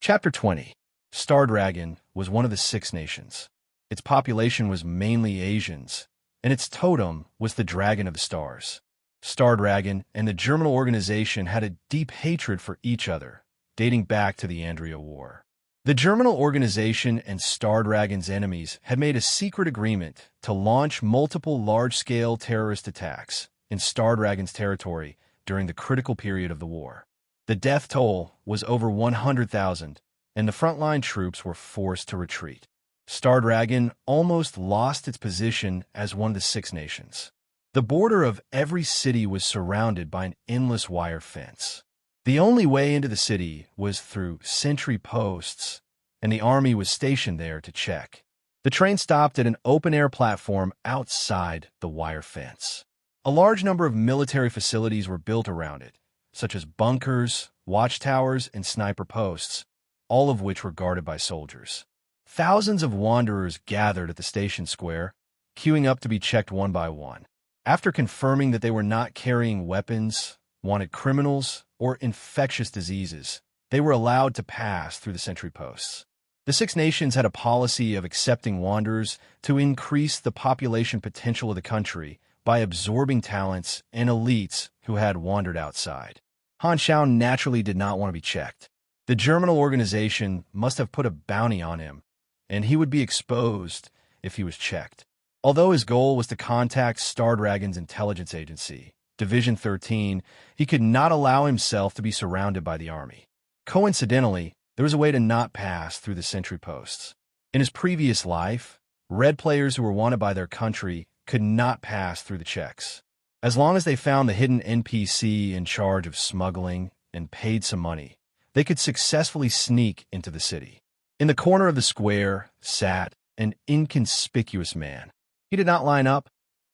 Chapter 20. Star Dragon was one of the Six Nations. Its population was mainly Asians, and its totem was the Dragon of the Stars. Star Dragon and the Germinal organization had a deep hatred for each other, dating back to the Andrea War. The Germinal organization and Star Dragon's enemies had made a secret agreement to launch multiple large-scale terrorist attacks in Star Dragon's territory during the critical period of the war. The death toll was over 100,000, and the frontline troops were forced to retreat. Star Dragon almost lost its position as one of the Six Nations. The border of every city was surrounded by an endless wire fence. The only way into the city was through sentry posts, and the army was stationed there to check. The train stopped at an open-air platform outside the wire fence. A large number of military facilities were built around it, such as bunkers, watchtowers, and sniper posts, all of which were guarded by soldiers. Thousands of wanderers gathered at the station square, queuing up to be checked one by one. After confirming that they were not carrying weapons, wanted criminals, or infectious diseases, they were allowed to pass through the sentry posts. The Six Nations had a policy of accepting wanderers to increase the population potential of the country by absorbing talents and elites who had wandered outside. Han Shao naturally did not want to be checked. The Germinal organization must have put a bounty on him, and he would be exposed if he was checked. Although his goal was to contact Star Dragon's intelligence agency, Division 13, he could not allow himself to be surrounded by the army. Coincidentally, there was a way to not pass through the sentry posts. In his previous life, red players who were wanted by their country could not pass through the checks. As long as they found the hidden NPC in charge of smuggling and paid some money, they could successfully sneak into the city. In the corner of the square sat an inconspicuous man. He did not line up,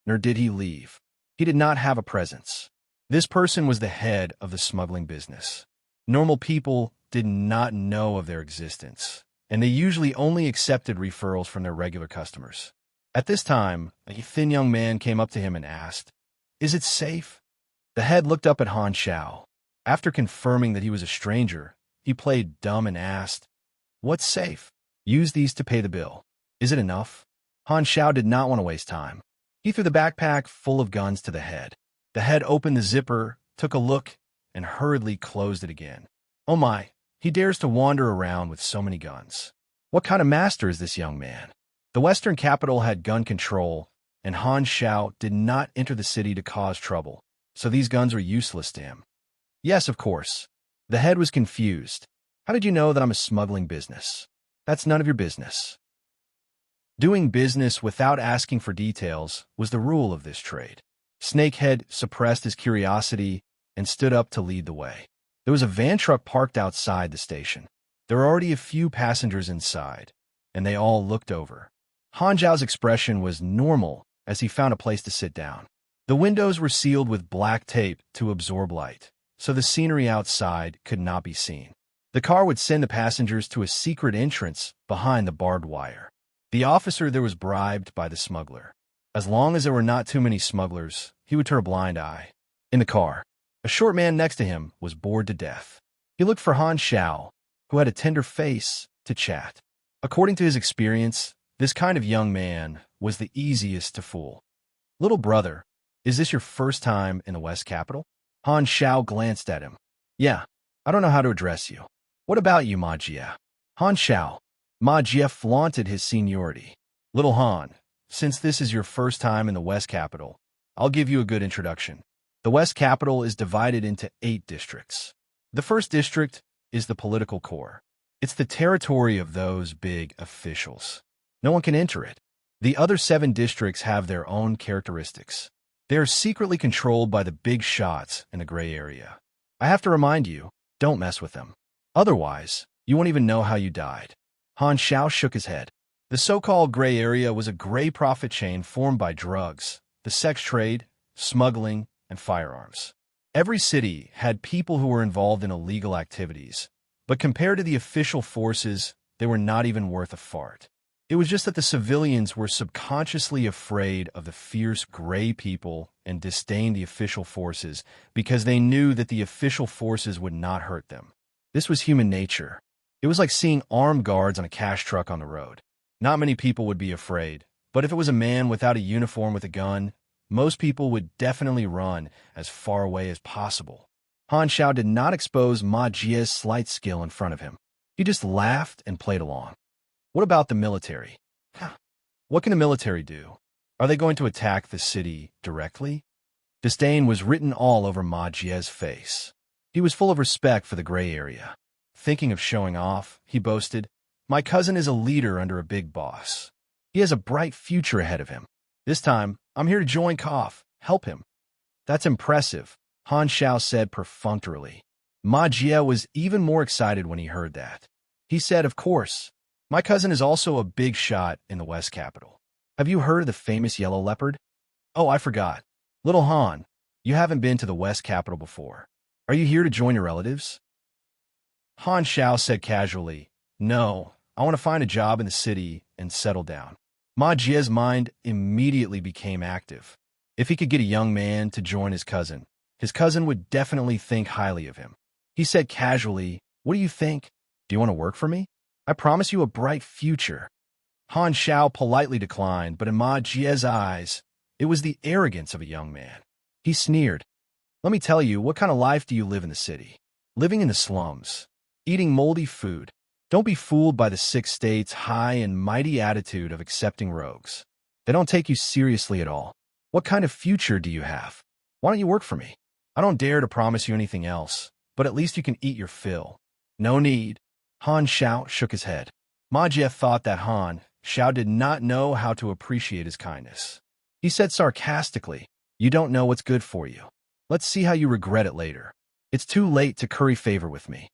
nor did he leave. He did not have a presence. This person was the head of the smuggling business. Normal people did not know of their existence, and they usually only accepted referrals from their regular customers. At this time, a thin young man came up to him and asked, "Is it safe?" The head looked up at Han Shao. After confirming that he was a stranger, he played dumb and asked, "What's safe?" "Use these to pay the bill." "Is it enough?" Han Shao did not want to waste time. He threw the backpack full of guns to the head. The head opened the zipper, took a look, and hurriedly closed it again. Oh my, he dares to wander around with so many guns. What kind of master is this young man? The Western capital had gun control, and Han Shao did not enter the city to cause trouble, so these guns were useless to him. Yes, of course. The head was confused. How did you know that I'm a smuggling business? That's none of your business. Doing business without asking for details was the rule of this trade. Snakehead suppressed his curiosity and stood up to lead the way. There was a van truck parked outside the station. There were already a few passengers inside, and they all looked over. Han Zhao's expression was normal as he found a place to sit down. The windows were sealed with black tape to absorb light, so the scenery outside could not be seen. The car would send the passengers to a secret entrance behind the barbed wire. The officer there was bribed by the smuggler. As long as there were not too many smugglers, he would turn a blind eye. In the car, a short man next to him was bored to death. He looked for Han Shao, who had a tender face, to chat. According to his experience, this kind of young man was the easiest to fool. "Little brother, is this your first time in the West Capital?" Han Shao glanced at him. "Yeah, I don't know how to address you. What about you, Ma Jie?" Han Shao. Ma Jie flaunted his seniority. "Little Han, since this is your first time in the West Capital, I'll give you a good introduction. The West Capital is divided into 8 districts. The first district is the political core. It's the territory of those big officials. No one can enter it. The other 7 districts have their own characteristics. They are secretly controlled by the big shots in the gray area. I have to remind you, don't mess with them. Otherwise, you won't even know how you died." Han Shao shook his head. The so-called gray area was a gray profit chain formed by drugs, the sex trade, smuggling, and firearms. Every city had people who were involved in illegal activities, but compared to the official forces, they were not even worth a fart. It was just that the civilians were subconsciously afraid of the fierce gray people and disdained the official forces because they knew that the official forces would not hurt them. This was human nature. It was like seeing armed guards on a cash truck on the road. Not many people would be afraid, but if it was a man without a uniform with a gun, most people would definitely run as far away as possible. Han Xiao did not expose Ma Jie's slight skill in front of him. He just laughed and played along. What about the military? What can the military do? Are they going to attack the city directly? Disdain was written all over Ma Jie's face. He was full of respect for the gray area. Thinking of showing off, he boasted, "My cousin is a leader under a big boss. He has a bright future ahead of him. This time, I'm here to join Koff, help him." "That's impressive," Han Xiao said perfunctorily. Ma Jie was even more excited when he heard that. He said, "Of course. My cousin is also a big shot in the West Capital. Have you heard of the famous yellow leopard?" "Oh, I forgot. Little Han, you haven't been to the West Capital before. Are you here to join your relatives?" Han Xiao said casually, "No, I want to find a job in the city and settle down." Ma Jie's mind immediately became active. If he could get a young man to join his cousin would definitely think highly of him. He said casually, "What do you think? Do you want to work for me? I promise you a bright future." Han Xiao politely declined, but in Ma Jie's eyes, it was the arrogance of a young man. He sneered, "Let me tell you, what kind of life do you live in the city? Living in the slums, eating moldy food. Don't be fooled by the 6 states' high and mighty attitude of accepting rogues. They don't take you seriously at all. What kind of future do you have? Why don't you work for me? I don't dare to promise you anything else, but at least you can eat your fill." "No need." Han Xiao shook his head. Ma Jie thought that Han Xiao did not know how to appreciate his kindness. He said sarcastically, "You don't know what's good for you. Let's see how you regret it later. It's too late to curry favor with me."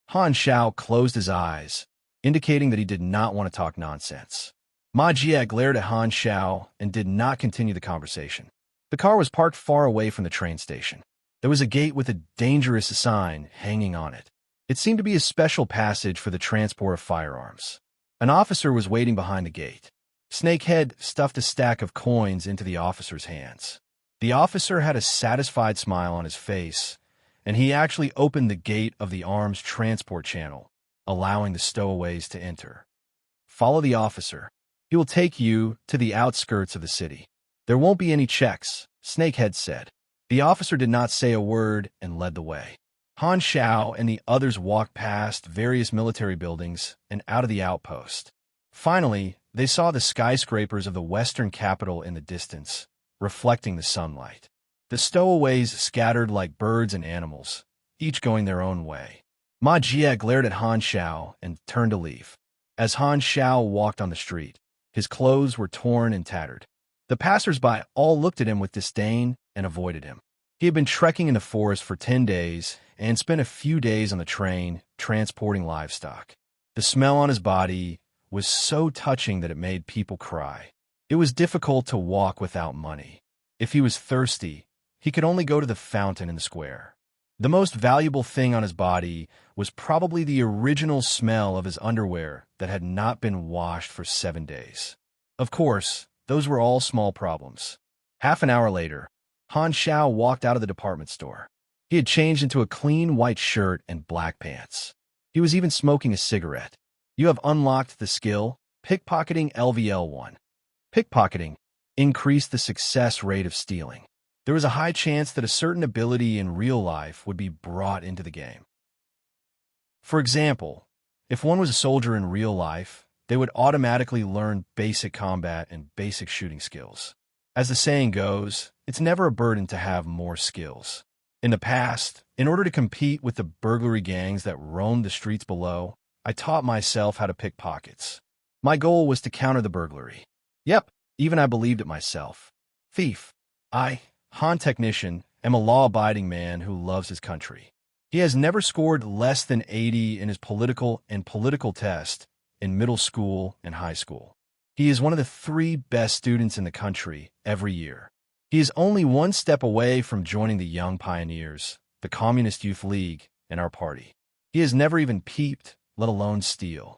Han Xiao closed his eyes, indicating that he did not want to talk nonsense. Ma Jie glared at Han Xiao and did not continue the conversation. The car was parked far away from the train station. There was a gate with a dangerous sign hanging on it. It seemed to be a special passage for the transport of firearms. An officer was waiting behind the gate. Snakehead stuffed a stack of coins into the officer's hands. The officer had a satisfied smile on his face, and he actually opened the gate of the arms transport channel, allowing the stowaways to enter. "Follow the officer. He will take you to the outskirts of the city. There won't be any checks," Snakehead said. The officer did not say a word and led the way. Han Xiao and the others walked past various military buildings and out of the outpost. Finally, they saw the skyscrapers of the western capital in the distance, reflecting the sunlight. The stowaways scattered like birds and animals, each going their own way. Ma Jie glared at Han Xiao and turned to leave. As Han Xiao walked on the street, his clothes were torn and tattered. The passers-by all looked at him with disdain and avoided him. He had been trekking in the forest for 10 days and spent a few days on the train transporting livestock. The smell on his body was so touching that it made people cry. It was difficult to walk without money. If he was thirsty, he could only go to the fountain in the square. The most valuable thing on his body was probably the original smell of his underwear that had not been washed for 7 days. Of course, those were all small problems. Half an hour later, Han Xiao walked out of the department store. He had changed into a clean white shirt and black pants. He was even smoking a cigarette. "You have unlocked the skill, Pickpocketing LVL1. Pickpocketing increased the success rate of stealing. There was a high chance that a certain ability in real life would be brought into the game. For example, if one was a soldier in real life, they would automatically learn basic combat and basic shooting skills. As the saying goes, it's never a burden to have more skills. In the past, in order to compete with the burglary gangs that roamed the streets below, I taught myself how to pick pockets. My goal was to counter the burglary. Yep, even I believed it myself. Thief. I, Han Technician, am a law-abiding man who loves his country. He has never scored less than 80 in his political test in middle school and high school. He is one of the 3 best students in the country every year. He is only 1 step away from joining the Young Pioneers, the Communist Youth League, and our party. He has never even peeped, let alone steal.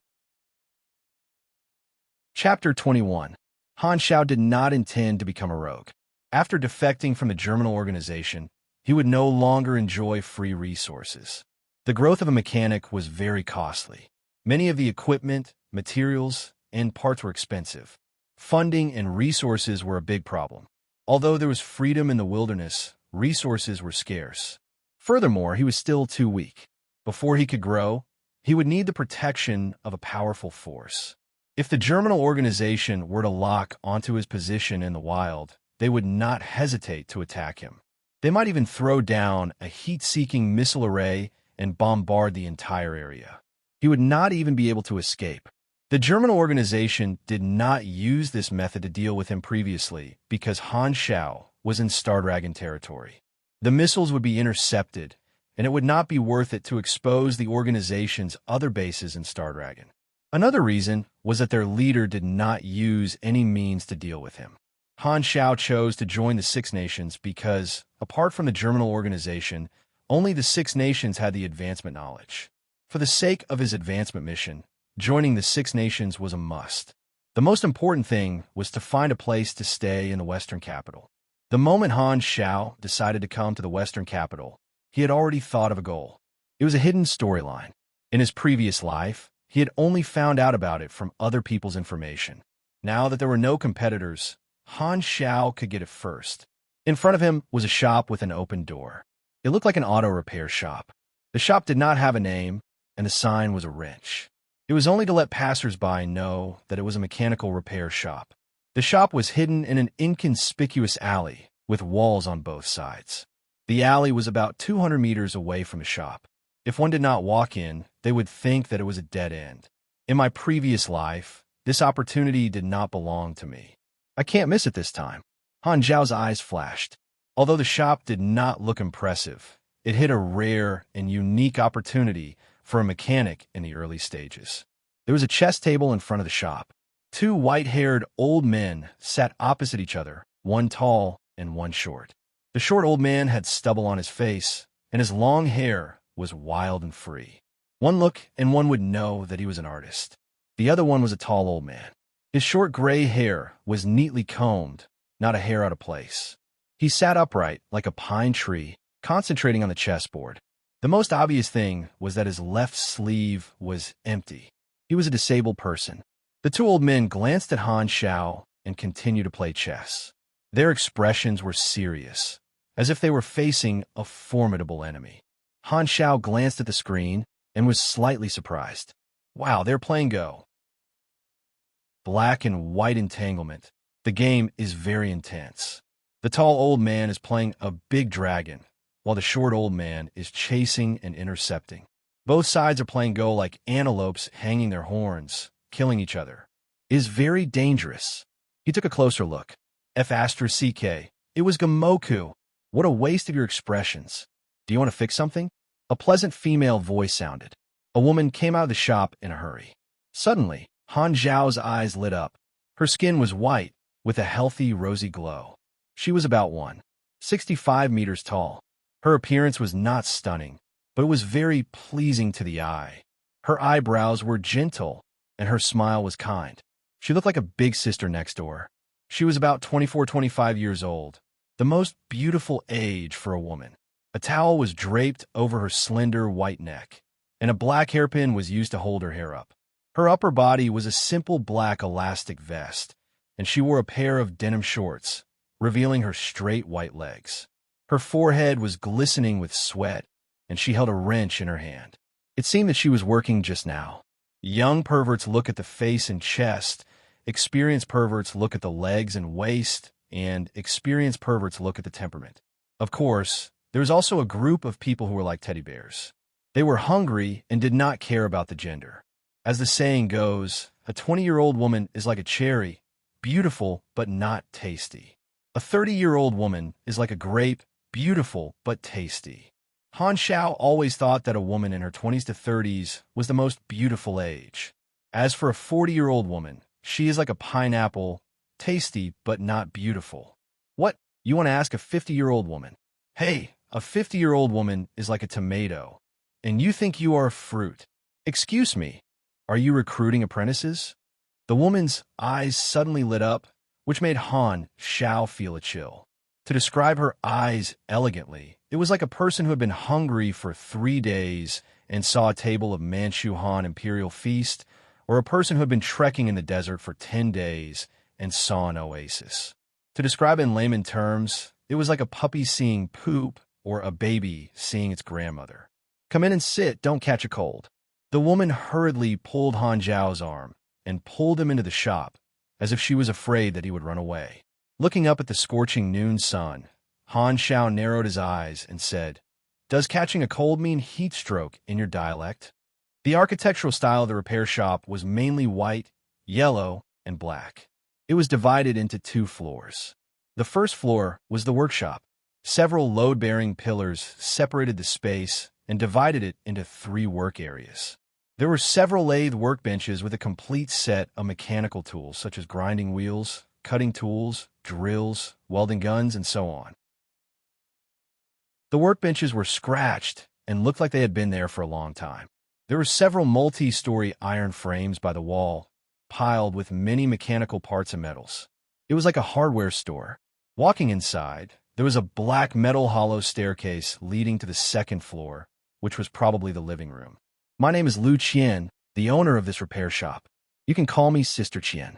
Chapter 21. Han Xiao did not intend to become a rogue. After defecting from the German organization, he would no longer enjoy free resources. The growth of a mechanic was very costly. Many of the equipment, materials, and parts were expensive. Funding and resources were a big problem. Although there was freedom in the wilderness, resources were scarce. Furthermore, he was still too weak. Before he could grow, he would need the protection of a powerful force. If the germinal organization were to lock onto his position in the wild, they would not hesitate to attack him. They might even throw down a heat-seeking missile array and bombard the entire area. He would not even be able to escape. The germinal organization did not use this method to deal with him previously because Han Shao was in Star Dragon territory. The missiles would be intercepted, and it would not be worth it to expose the organization's other bases in Star Dragon. Another reason was that their leader did not use any means to deal with him. Han Shao chose to join the Six Nations because, apart from the germinal organization, only the Six Nations had the advancement knowledge. For the sake of his advancement mission, joining the Six Nations was a must. The most important thing was to find a place to stay in the Western capital. The moment Han Shao decided to come to the Western capital, he had already thought of a goal. It was a hidden storyline. In his previous life, he had only found out about it from other people's information. Now that there were no competitors, Han Shao could get it first. In front of him was a shop with an open door. It looked like an auto repair shop. The shop did not have a name, and the sign was a wrench. It was only to let passers-by know that it was a mechanical repair shop. The shop was hidden in an inconspicuous alley with walls on both sides. The alley was about 200 meters away from the shop. If one did not walk in, they would think that it was a dead end. In my previous life, this opportunity did not belong to me. I can't miss it this time. Han Zhao's eyes flashed. Although the shop did not look impressive, it hid a rare and unique opportunity for a mechanic in the early stages. There was a chess table in front of the shop. Two white-haired old men sat opposite each other, one tall and one short. The short old man had stubble on his face, and his long hair was wild and free. One look and one would know that he was an artist. The other one was a tall old man. His short gray hair was neatly combed, not a hair out of place. He sat upright like a pine tree, concentrating on the chessboard. The most obvious thing was that his left sleeve was empty. He was a disabled person. The two old men glanced at Han Shao and continued to play chess. Their expressions were serious, as if they were facing a formidable enemy. Han Shao glanced at the screen and was slightly surprised. Wow, they're playing Go. Black and white entanglement. The game is very intense. The tall old man is playing a big dragon, while the short old man is chasing and intercepting. Both sides are playing Go like antelopes hanging their horns, killing each other. It is very dangerous. He took a closer look. F***, it was Gamoku. What a waste of your expressions. Do you want to fix something? A pleasant female voice sounded. A woman came out of the shop in a hurry. Suddenly, Han Zhao's eyes lit up. Her skin was white, with a healthy, rosy glow. She was about 1.65 meters tall. Her appearance was not stunning, but it was very pleasing to the eye. Her eyebrows were gentle, and her smile was kind. She looked like a big sister next door. She was about 24-25 years old, the most beautiful age for a woman. A towel was draped over her slender white neck, and a black hairpin was used to hold her hair up. Her upper body was a simple black elastic vest, and she wore a pair of denim shorts, revealing her straight white legs. Her forehead was glistening with sweat, and she held a wrench in her hand. It seemed that she was working just now. Young perverts look at the face and chest, experienced perverts look at the legs and waist, and experienced perverts look at the temperament. Of course, there was also a group of people who were like teddy bears. They were hungry and did not care about the gender. As the saying goes, a 20-year-old woman is like a cherry, beautiful but not tasty. A 30-year-old woman is like a grape, beautiful but tasty. Han Shao always thought that a woman in her 20s to 30s was the most beautiful age. As for a 40-year-old woman, she is like a pineapple, tasty but not beautiful. What? You want to ask a 50-year-old woman? Hey, a 50-year-old woman is like a tomato, and you think you are a fruit. Excuse me, are you recruiting apprentices? The woman's eyes suddenly lit up, which made Han Shao feel a chill. To describe her eyes elegantly, it was like a person who had been hungry for 3 days and saw a table of Manchu Han Imperial Feast, or a person who had been trekking in the desert for 10 days and saw an oasis. To describe it in layman terms, it was like a puppy seeing poop or a baby seeing its grandmother. "Come in and sit, don't catch a cold." The woman hurriedly pulled Han Zhao's arm and pulled him into the shop, as if she was afraid that he would run away. Looking up at the scorching noon sun, Han Zhao narrowed his eyes and said, "Does catching a cold mean heat stroke in your dialect?" The architectural style of the repair shop was mainly white, yellow, and black. It was divided into 2 floors. The first floor was the workshop. Several load-bearing pillars separated the space and divided it into 3 work areas. There were several lathe workbenches with a complete set of mechanical tools such as grinding wheels, cutting tools, drills, welding guns, and so on. The workbenches were scratched and looked like they had been there for a long time. There were several multi-story iron frames by the wall, piled with many mechanical parts and metals. It was like a hardware store. Walking inside, there was a black metal hollow staircase leading to the 2nd floor, which was probably the living room. "My name is Lu Qian, the owner of this repair shop. You can call me Sister Qian."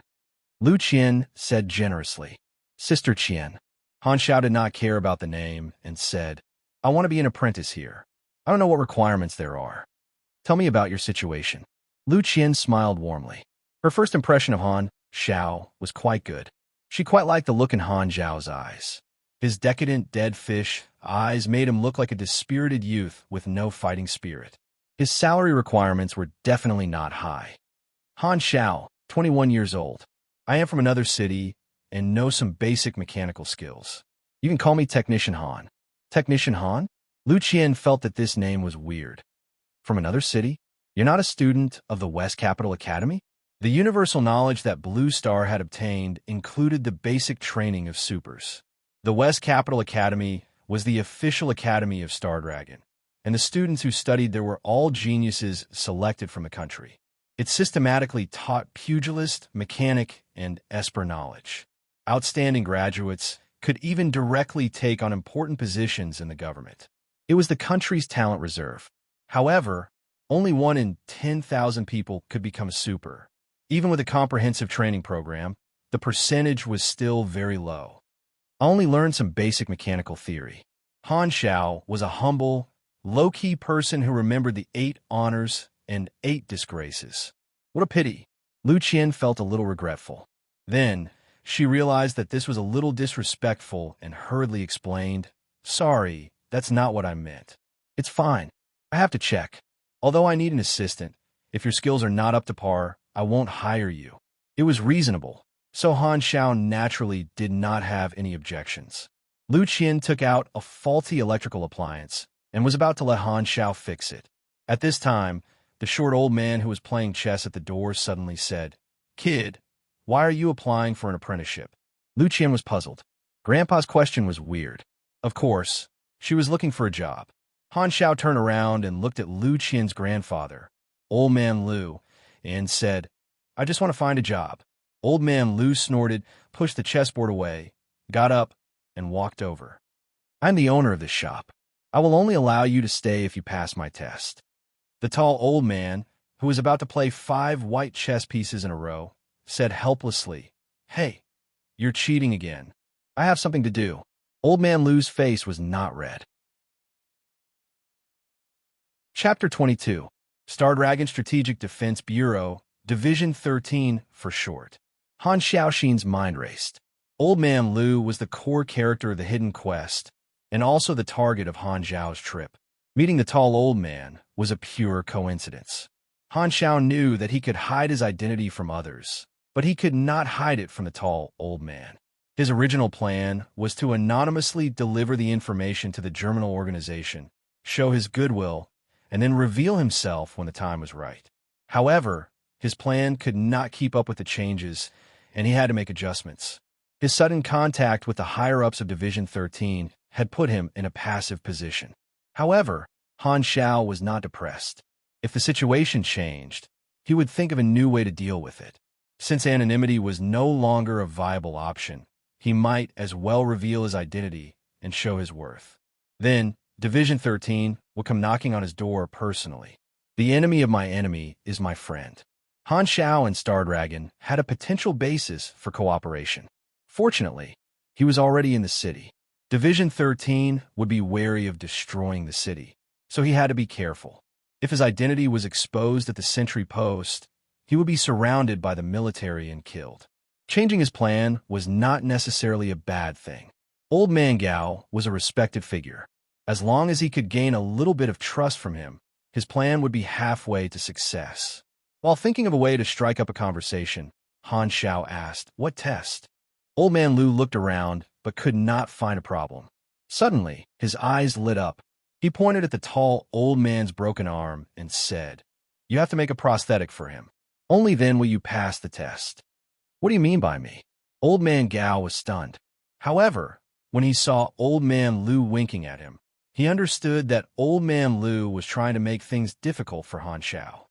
Lu Qian said generously. "Sister Qian." Han Xiao did not care about the name and said, "I want to be an apprentice here. I don't know what requirements there are. Tell me about your situation." Lu Qian smiled warmly. Her first impression of Han Xiao was quite good. She quite liked the look in Han Zhao's eyes. His decadent, dead fish eyes made him look like a dispirited youth with no fighting spirit. His salary requirements were definitely not high. "Han Xiao, 21 years old. I am from another city and know some basic mechanical skills. You can call me Technician Han." "Technician Han?" Lu Qian felt that this name was weird. "From another city? You're not a student of the West Capital Academy?" The universal knowledge that Blue Star had obtained included the basic training of supers. The West Capital Academy was the official academy of Star Dragon, and the students who studied there were all geniuses selected from the country. It systematically taught pugilist, mechanic, and esper knowledge. Outstanding graduates could even directly take on important positions in the government. It was the country's talent reserve. However, only 1 in 10,000 people could become a super. Even with a comprehensive training program, the percentage was still very low. I only learned some basic mechanical theory. Han Xiao was a humble, low-key person who remembered the 8 honors and 8 disgraces. What a pity. Lu Qian felt a little regretful. Then, she realized that this was a little disrespectful and hurriedly explained, "Sorry, that's not what I meant. It's fine. I have to check. Although I need an assistant, if your skills are not up to par, I won't hire you." It was reasonable, so Han Xiao naturally did not have any objections. Lu Qian took out a faulty electrical appliance and was about to let Han Xiao fix it. At this time, the short old man who was playing chess at the door suddenly said, "Kid, why are you applying for an apprenticeship?" Lu Qian was puzzled. Grandpa's question was weird. Of course, she was looking for a job. Han Xiao turned around and looked at Lu Qian's grandfather, Old Man Lu, and said, "I just want to find a job." Old Man Lu snorted, pushed the chessboard away, got up, and walked over. "I'm the owner of this shop. I will only allow you to stay if you pass my test." The tall old man, who was about to play 5 white chess pieces in a row, said helplessly, "Hey, you're cheating again. I have something to do." Old Man Lu's face was not red. Chapter 22. Star Dragon Strategic Defense Bureau, Division 13 for short. Han Xiaoxin's mind raced. Old Man Lu was the core character of the Hidden Quest, and also the target of Han Zhao's trip. Meeting the tall old man was a pure coincidence. Han Xiao knew that he could hide his identity from others, but he could not hide it from the tall old man. His original plan was to anonymously deliver the information to the Germinal organization, show his goodwill, and then reveal himself when the time was right. However, his plan could not keep up with the changes, and he had to make adjustments. His sudden contact with the higher-ups of Division 13 had put him in a passive position. However, Han Xiao was not depressed. If the situation changed, he would think of a new way to deal with it. Since anonymity was no longer a viable option, he might as well reveal his identity and show his worth. Then, Division 13 would come knocking on his door personally. The enemy of my enemy is my friend. Han Xiao and Star Dragon had a potential basis for cooperation. Fortunately, he was already in the city. Division 13 would be wary of destroying the city, so he had to be careful. If his identity was exposed at the sentry post, he would be surrounded by the military and killed. Changing his plan was not necessarily a bad thing. Old Man Gao was a respected figure. As long as he could gain a little bit of trust from him, his plan would be halfway to success. While thinking of a way to strike up a conversation, Han Xiao asked, "What test?" Old Man Lu looked around, but could not find a problem. Suddenly, his eyes lit up. He pointed at the tall old man's broken arm and said, "You have to make a prosthetic for him. Only then will you pass the test." "What do you mean by me?" Old Man Gao was stunned. However, when he saw Old Man Lu winking at him, he understood that Old Man Lu was trying to make things difficult for Han Xiao.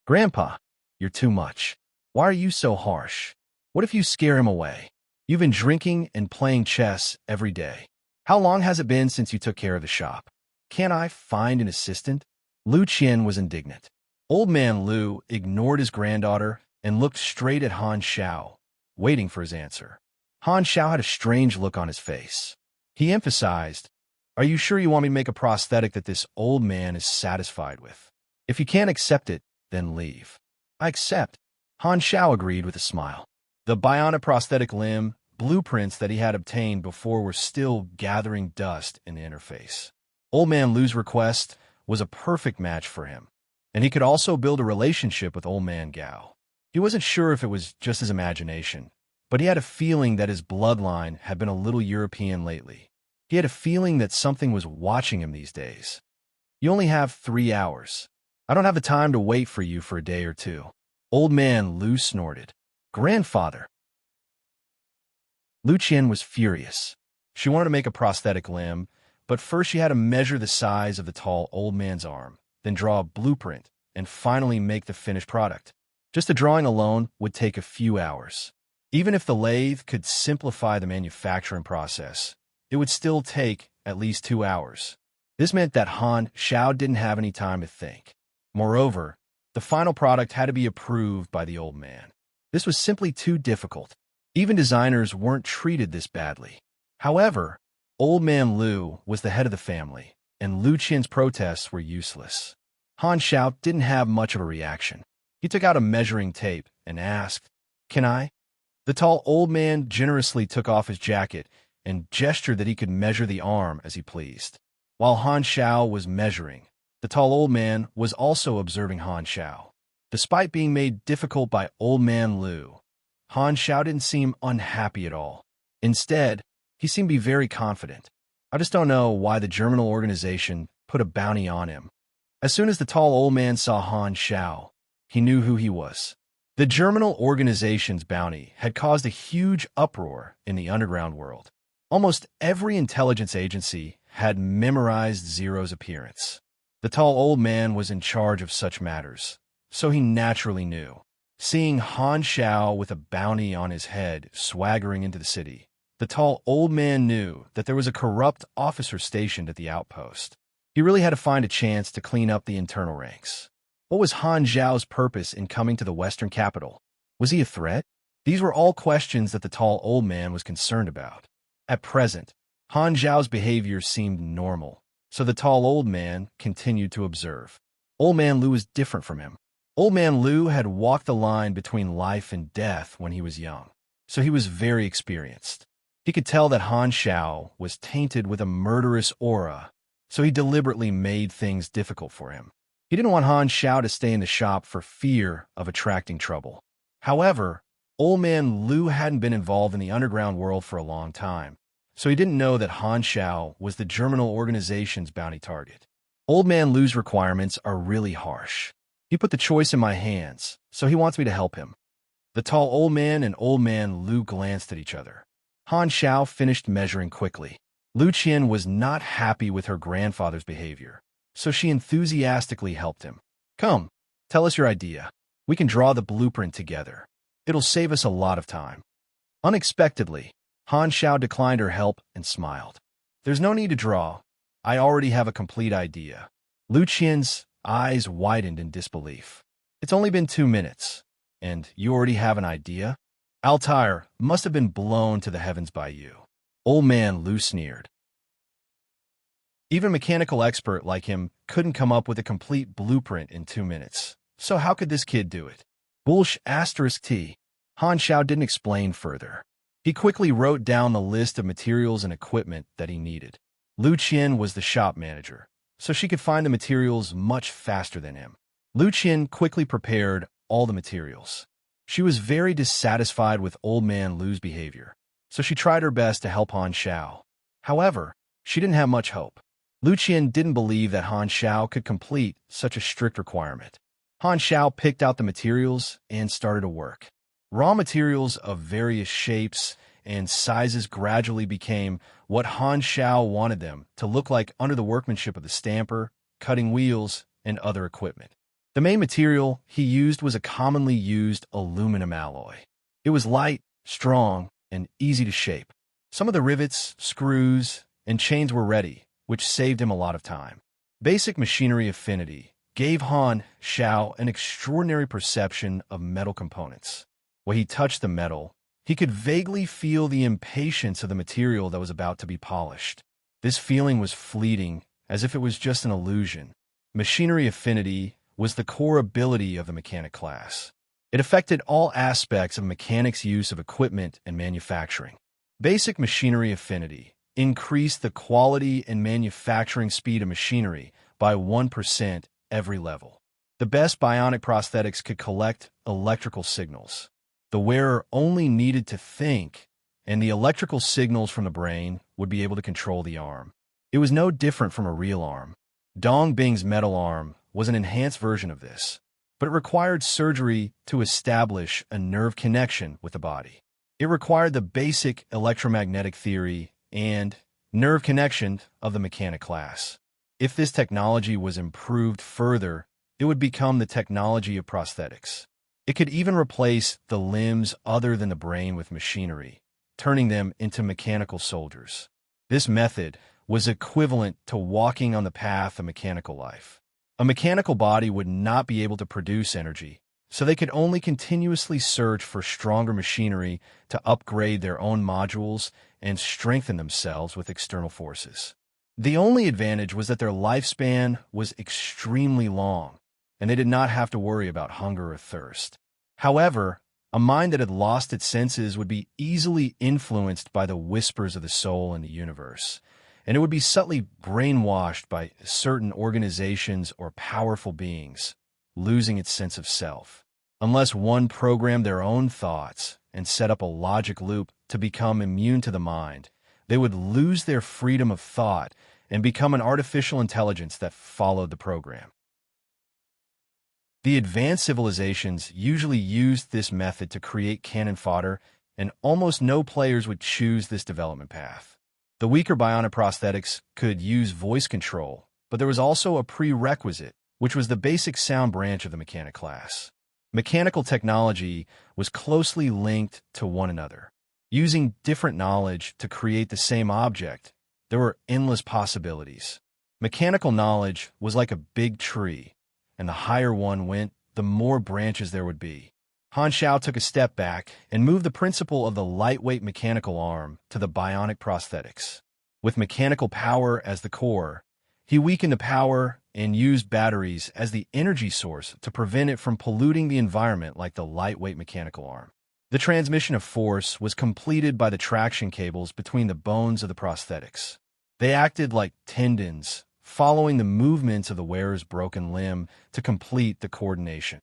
"Grandpa, you're too much. Why are you so harsh? What if you scare him away? You've been drinking and playing chess every day. How long has it been since you took care of the shop? Can't I find an assistant?" Lu Qian was indignant. Old Man Lu ignored his granddaughter and looked straight at Han Xiao, waiting for his answer. Han Xiao had a strange look on his face. He emphasized, "Are you sure you want me to make a prosthetic that this old man is satisfied with? If you can't accept it, then leave." "I accept," Han Xiao agreed with a smile. The bionic prosthetic limb blueprints that he had obtained before were still gathering dust in the interface. Old Man Lu's request was a perfect match for him, and he could also build a relationship with Old Man Gao. He wasn't sure if it was just his imagination, but he had a feeling that his bloodline had been a little European lately. He had a feeling that something was watching him these days. "You only have 3 hours. I don't have the time to wait for you for a day or two." Old Man Lu snorted. "Grandfather." Lu Qian was furious. She wanted to make a prosthetic limb, but first she had to measure the size of the tall old man's arm, then draw a blueprint, and finally make the finished product. Just the drawing alone would take a few hours. Even if the lathe could simplify the manufacturing process, it would still take at least 2 hours. This meant that Han Xiao didn't have any time to think. Moreover, the final product had to be approved by the old man. This was simply too difficult. Even designers weren't treated this badly. However, Old Man Lu was the head of the family, and Lu Qian's protests were useless. Han Xiao didn't have much of a reaction. He took out a measuring tape and asked, "Can I?" The tall old man generously took off his jacket and gestured that he could measure the arm as he pleased. While Han Xiao was measuring, the tall old man was also observing Han Xiao. Despite being made difficult by Old Man Lu, Han Xiao didn't seem unhappy at all. Instead, he seemed to be very confident. I just don't know why the German organization put a bounty on him. As soon as the tall old man saw Han Xiao, he knew who he was. The German organization's bounty had caused a huge uproar in the underground world. Almost every intelligence agency had memorized Zero's appearance. The tall old man was in charge of such matters, so he naturally knew. Seeing Han Xiao with a bounty on his head swaggering into the city, the tall old man knew that there was a corrupt officer stationed at the outpost. He really had to find a chance to clean up the internal ranks. What was Han Xiao's purpose in coming to the Western capital? Was he a threat? These were all questions that the tall old man was concerned about. At present, Han Xiao's behavior seemed normal, so the tall old man continued to observe. Old Man Lu was different from him. Old Man Lu had walked the line between life and death when he was young, so he was very experienced. He could tell that Han Xiao was tainted with a murderous aura, so he deliberately made things difficult for him. He didn't want Han Xiao to stay in the shop for fear of attracting trouble. However, Old Man Lu hadn't been involved in the underground world for a long time, so he didn't know that Han Xiao was the German organization's bounty target. Old Man Lu's requirements are really harsh. He put the choice in my hands, so he wants me to help him. The tall old man and Old Man Lu glanced at each other. Han Xiao finished measuring quickly. Lu Qian was not happy with her grandfather's behavior, so she enthusiastically helped him. "Come, tell us your idea. We can draw the blueprint together. It'll save us a lot of time." Unexpectedly, Han Xiao declined her help and smiled. "There's no need to draw. I already have a complete idea." Lu Qian's eyes widened in disbelief. It's only been 2 minutes, and you already have an idea? Altair must have been blown to the heavens by you. Old man Lou sneered. Even a mechanical expert like him couldn't come up with a complete blueprint in 2 minutes. So how could this kid do it? Bullsh asterisk T. Han Xiao didn't explain further. He quickly wrote down the list of materials and equipment that he needed. Lu Qian was the shop manager, so she could find the materials much faster than him. Lu Qian quickly prepared all the materials. She was very dissatisfied with old man Lu's behavior, so she tried her best to help Han Xiao. However, she didn't have much hope. Lu Qian didn't believe that Han Xiao could complete such a strict requirement. Han Xiao picked out the materials and started to work. Raw materials of various shapes and sizes gradually became what Han Xiao wanted them to look like under the workmanship of the stamper, cutting wheels, and other equipment. The main material he used was a commonly used aluminum alloy. It was light, strong, and easy to shape. Some of the rivets, screws, and chains were ready, which saved him a lot of time. Basic machinery affinity gave Han Xiao an extraordinary perception of metal components. When he touched the metal, he could vaguely feel the impatience of the material that was about to be polished. This feeling was fleeting, as if it was just an illusion. Machinery affinity was the core ability of the mechanic class. It affected all aspects of mechanics' use of equipment and manufacturing. Basic machinery affinity increased the quality and manufacturing speed of machinery by 1% every level. The best bionic prosthetics could collect electrical signals. The wearer only needed to think, and the electrical signals from the brain would be able to control the arm. It was no different from a real arm. Dong Bing's metal arm was an enhanced version of this, but it required surgery to establish a nerve connection with the body. It required the basic electromagnetic theory and nerve connection of the mechanic class. If this technology was improved further, it would become the technology of prosthetics. It could even replace the limbs other than the brain with machinery, turning them into mechanical soldiers. This method was equivalent to walking on the path of mechanical life. A mechanical body would not be able to produce energy, so they could only continuously search for stronger machinery to upgrade their own modules and strengthen themselves with external forces. The only advantage was that their lifespan was extremely long, and they did not have to worry about hunger or thirst. However, a mind that had lost its senses would be easily influenced by the whispers of the soul in the universe, and it would be subtly brainwashed by certain organizations or powerful beings, losing its sense of self. Unless one programmed their own thoughts and set up a logic loop to become immune to the mind, they would lose their freedom of thought and become an artificial intelligence that followed the program. The advanced civilizations usually used this method to create cannon fodder, and almost no players would choose this development path. The weaker bionic prosthetics could use voice control, but there was also a prerequisite, which was the basic sound branch of the mechanic class. Mechanical technology was closely linked to one another. Using different knowledge to create the same object, there were endless possibilities. Mechanical knowledge was like a big tree, and the higher one went, the more branches there would be. Han Xiao took a step back and moved the principle of the lightweight mechanical arm to the bionic prosthetics. With mechanical power as the core, he weakened the power and used batteries as the energy source to prevent it from polluting the environment like the lightweight mechanical arm. The transmission of force was completed by the traction cables between the bones of the prosthetics. They acted like tendons, following the movements of the wearer's broken limb to complete the coordination.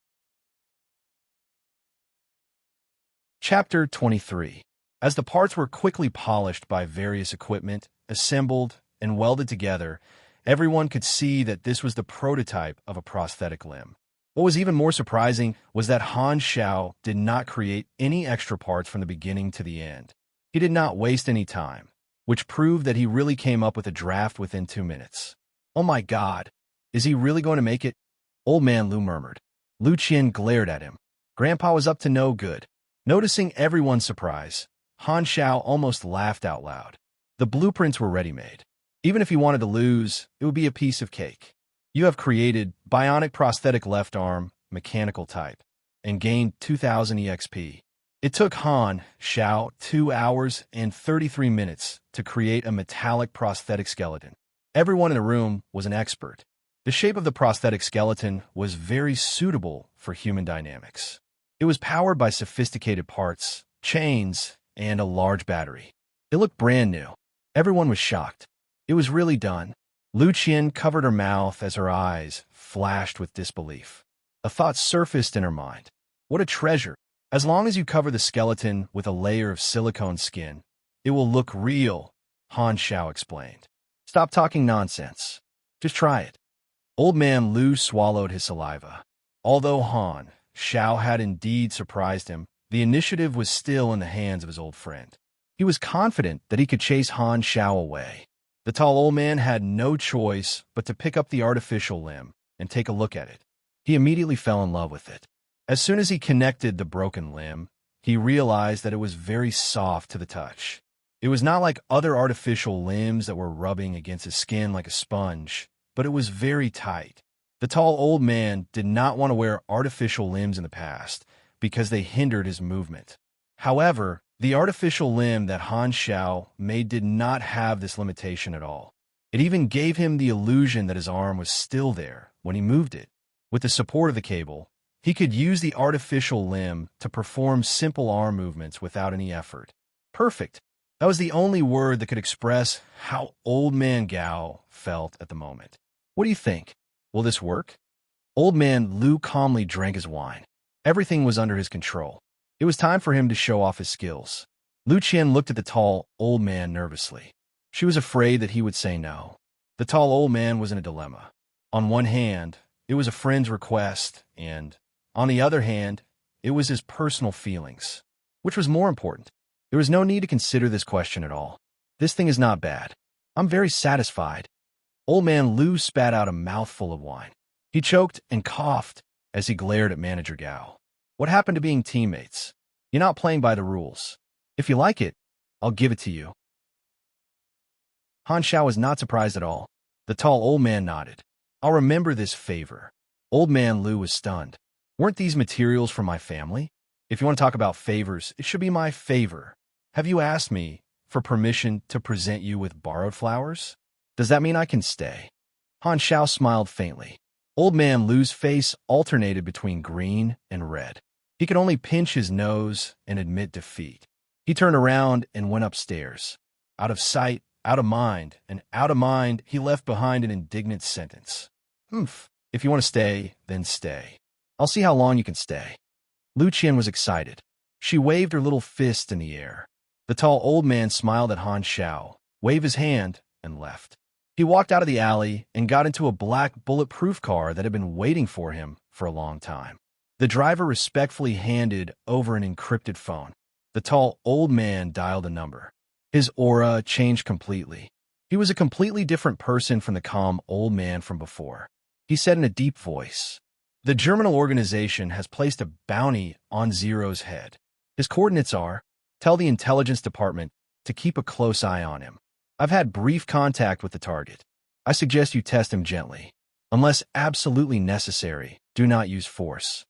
Chapter 23. As the parts were quickly polished by various equipment, assembled, and welded together, everyone could see that this was the prototype of a prosthetic limb. What was even more surprising was that Han Xiao did not create any extra parts from the beginning to the end. He did not waste any time, which proved that he really came up with a draft within 2 minutes. Oh my God, is he really going to make it? Old man Lu murmured. Lu Qian glared at him. Grandpa was up to no good. Noticing everyone's surprise, Han Xiao almost laughed out loud. The blueprints were ready-made. Even if he wanted to lose, it would be a piece of cake. You have created bionic prosthetic left arm, mechanical type, and gained 2000 EXP. It took Han Xiao 2 hours and 33 minutes to create a metallic prosthetic skeleton. Everyone in the room was an expert. The shape of the prosthetic skeleton was very suitable for human dynamics. It was powered by sophisticated parts, chains, and a large battery. It looked brand new. Everyone was shocked. It was really done. Lu Qian covered her mouth as her eyes flashed with disbelief. A thought surfaced in her mind. What a treasure! As long as you cover the skeleton with a layer of silicone skin, it will look real, Han Xiao explained. Stop talking nonsense. Just try it. Old man Lu swallowed his saliva. Although Han Xiao had indeed surprised him, the initiative was still in the hands of his old friend. He was confident that he could chase Han Xiao away. The tall old man had no choice but to pick up the artificial limb and take a look at it. He immediately fell in love with it. As soon as he connected the broken limb, he realized that it was very soft to the touch. It was not like other artificial limbs that were rubbing against his skin like a sponge, but it was very tight. The tall old man did not want to wear artificial limbs in the past because they hindered his movement. However, the artificial limb that Han Xiao made did not have this limitation at all. It even gave him the illusion that his arm was still there when he moved it. With the support of the cable, he could use the artificial limb to perform simple arm movements without any effort. Perfect. That was the only word that could express how Old Man Gao felt at the moment. What do you think? Will this work? Old Man Lu calmly drank his wine. Everything was under his control. It was time for him to show off his skills. Lu Qian looked at the tall old man nervously. She was afraid that he would say no. The tall old man was in a dilemma. On one hand, it was a friend's request, and on the other hand, it was his personal feelings. Which was more important? There was no need to consider this question at all. This thing is not bad. I'm very satisfied. Old man Lu spat out a mouthful of wine. He choked and coughed as he glared at Manager Gao. What happened to being teammates? You're not playing by the rules. If you like it, I'll give it to you. Han Xiao was not surprised at all. The tall old man nodded. I'll remember this favor. Old man Lu was stunned. Weren't these materials from my family? If you want to talk about favors, it should be my favor. Have you asked me for permission to present you with borrowed flowers? Does that mean I can stay? Han Xiao smiled faintly. Old man Lu's face alternated between green and red. He could only pinch his nose and admit defeat. He turned around and went upstairs. Out of sight, out of mind, and out of mind, he left behind an indignant sentence. If you want to stay, then stay. I'll see how long you can stay. Lu Qian was excited. She waved her little fist in the air. The tall old man smiled at Han Xiao, waved his hand, and left. He walked out of the alley and got into a black bulletproof car that had been waiting for him for a long time. The driver respectfully handed over an encrypted phone. The tall old man dialed a number. His aura changed completely. He was a completely different person from the calm old man from before. He said in a deep voice, "The Germinal organization has placed a bounty on Zero's head. His coordinates are, tell the intelligence department to keep a close eye on him. I've had brief contact with the target. I suggest you test him gently. Unless absolutely necessary, do not use force."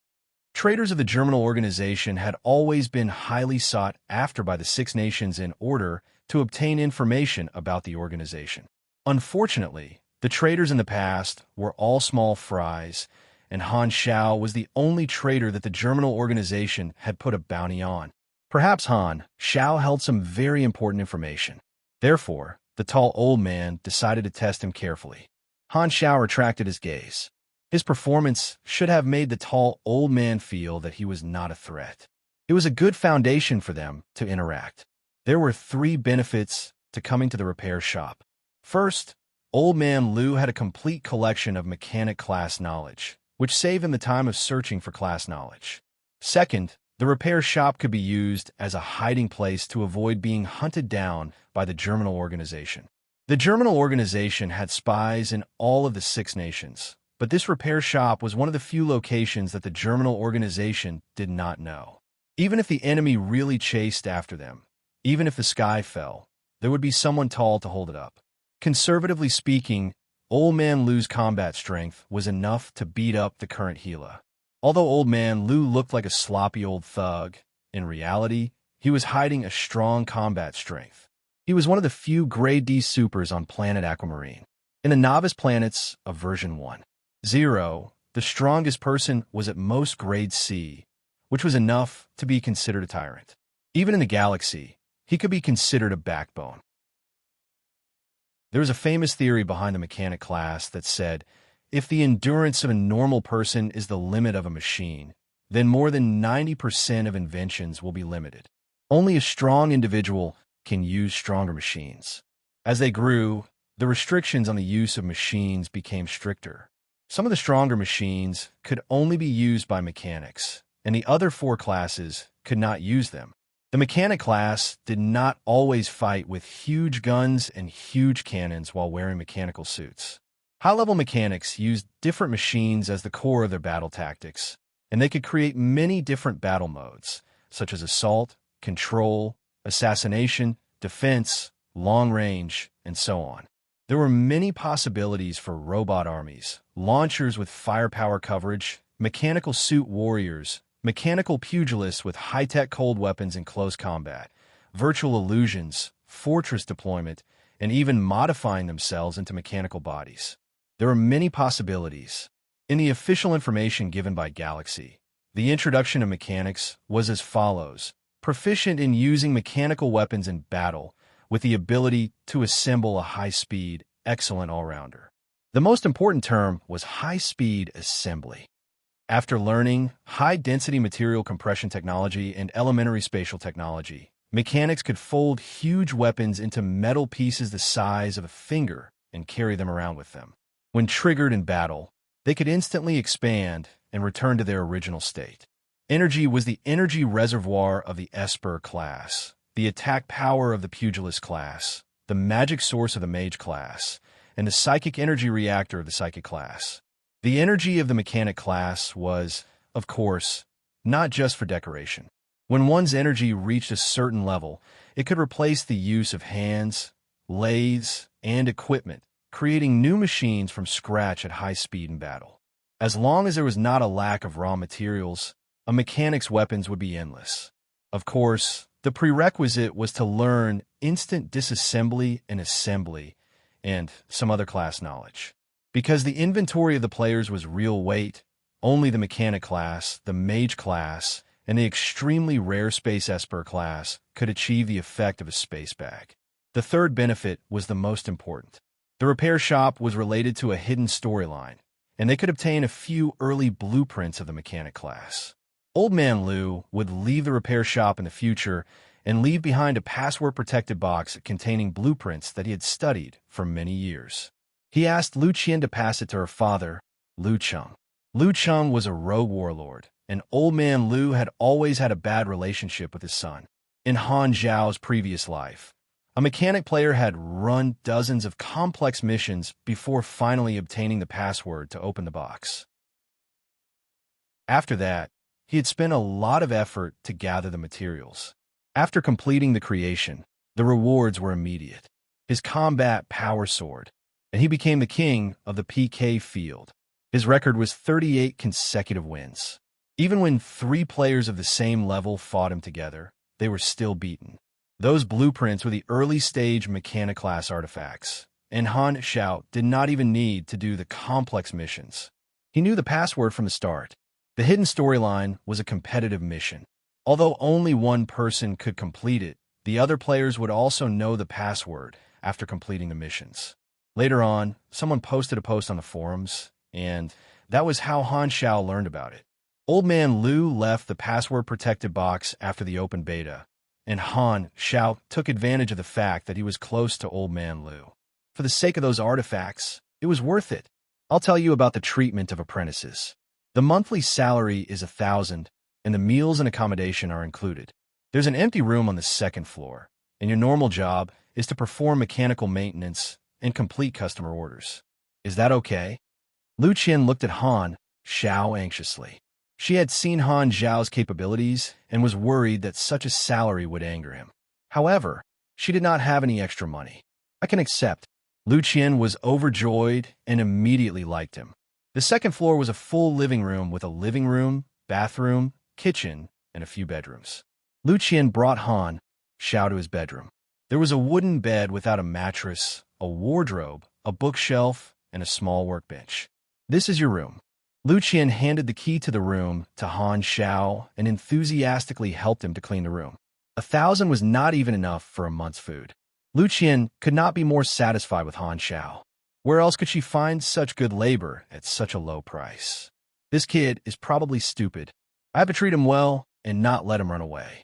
Traitors of the Germinal organization had always been highly sought after by the Six Nations in order to obtain information about the organization. Unfortunately, the traitors in the past were all small fries, and Han Xiao was the only traitor that the Germinal organization had put a bounty on. Perhaps Han Xiao held some very important information. Therefore, the tall old man decided to test him carefully. Han Xiao retracted his gaze. His performance should have made the tall old man feel that he was not a threat. It was a good foundation for them to interact. There were 3 benefits to coming to the repair shop. First, Old Man Lu had a complete collection of mechanic class knowledge, which saved him the time of searching for class knowledge. Second, the repair shop could be used as a hiding place to avoid being hunted down by the Germinal organization. The Germinal organization had spies in all of the 6 nations, but this repair shop was one of the few locations that the Germinal organization did not know. Even if the enemy really chased after them, even if the sky fell, there would be someone tall to hold it up. Conservatively speaking, Old Man Lu's combat strength was enough to beat up the current Gila. Although Old Man Lu looked like a sloppy old thug, in reality, he was hiding a strong combat strength. He was one of the few Grade D supers on planet Aquamarine. In the novice planets of version 1.0, the strongest person was at most Grade C, which was enough to be considered a tyrant. Even in the galaxy, he could be considered a backbone. There was a famous theory behind the mechanic class that said, if the endurance of a normal person is the limit of a machine, then more than 90% of inventions will be limited. Only a strong individual can use stronger machines. As they grew, the restrictions on the use of machines became stricter. Some of the stronger machines could only be used by mechanics, and the other 4 classes could not use them. The mechanic class did not always fight with huge guns and huge cannons while wearing mechanical suits. High-level mechanics used different machines as the core of their battle tactics, and they could create many different battle modes, such as assault, control, assassination, defense, long range, and so on. There were many possibilities for robot armies, launchers with firepower coverage, mechanical suit warriors, mechanical pugilists with high-tech cold weapons in close combat, virtual illusions, fortress deployment, and even modifying themselves into mechanical bodies. There were many possibilities. In the official information given by Galaxy, the introduction of mechanics was as follows: proficient in using mechanical weapons in battle, with the ability to assemble a high-speed, excellent all-rounder. The most important term was high-speed assembly. After learning high-density material compression technology and elementary spatial technology, mechanics could fold huge weapons into metal pieces the size of a finger and carry them around with them. When triggered in battle, they could instantly expand and return to their original state. Energy was the energy reservoir of the Esper class, the attack power of the Pugilist class, the magic source of the Mage class, and the psychic energy reactor of the Psychic class. The energy of the Mechanic class was, of course, not just for decoration. When one's energy reached a certain level, it could replace the use of hands, lathes, and equipment, creating new machines from scratch at high speed in battle. As long as there was not a lack of raw materials, a mechanic's weapons would be endless. Of course, the prerequisite was to learn instant disassembly and assembly, and some other class knowledge. Because the inventory of the players was real weight, only the Mechanic class, the Mage class, and the extremely rare Space Esper class could achieve the effect of a space bag. The third benefit was the most important. The repair shop was related to a hidden storyline, and they could obtain a few early blueprints of the Mechanic class. Old Man Lu would leave the repair shop in the future and leave behind a password-protected box containing blueprints that he had studied for many years. He asked Lu Qian to pass it to her father, Lu Cheng. Lu Cheng was a rogue warlord, and Old Man Lu had always had a bad relationship with his son. In Han Zhao's previous life, a mechanic player had run dozens of complex missions before finally obtaining the password to open the box. After that, he had spent a lot of effort to gather the materials. After completing the creation, the rewards were immediate. His combat power soared, and he became the king of the PK field. His record was 38 consecutive wins. Even when 3 players of the same level fought him together, they were still beaten. Those blueprints were the early-stage Mechanic class artifacts, and Han Xiao did not even need to do the complex missions. He knew the password from the start. The hidden storyline was a competitive mission. Although only one person could complete it, the other players would also know the password after completing the missions. Later on, someone posted a post on the forums, and that was how Han Xiao learned about it. Old Man Lu left the password-protected box after the open beta, and Han Xiao took advantage of the fact that he was close to Old Man Lu. For the sake of those artifacts, it was worth it. I'll tell you about the treatment of apprentices. The monthly salary is 1,000, and the meals and accommodation are included. There's an empty room on the 2nd floor, and your normal job is to perform mechanical maintenance and complete customer orders. Is that okay? Lu Qian looked at Han Xiao anxiously. She had seen Han Zhao's capabilities and was worried that such a salary would anger him. However, she did not have any extra money. I can accept. Lu Qian was overjoyed and immediately liked him. The second floor was a full living room with a living room, bathroom, kitchen, and a few bedrooms. Lu Qian brought Han Xiao to his bedroom. There was a wooden bed without a mattress, a wardrobe, a bookshelf, and a small workbench. "This is your room." Lu Qian handed the key to the room to Han Xiao and enthusiastically helped him to clean the room. 1,000 was not even enough for a month's food. Lu Qian could not be more satisfied with Han Xiao. Where else could she find such good labor at such a low price? This kid is probably stupid. I have to treat him well and not let him run away.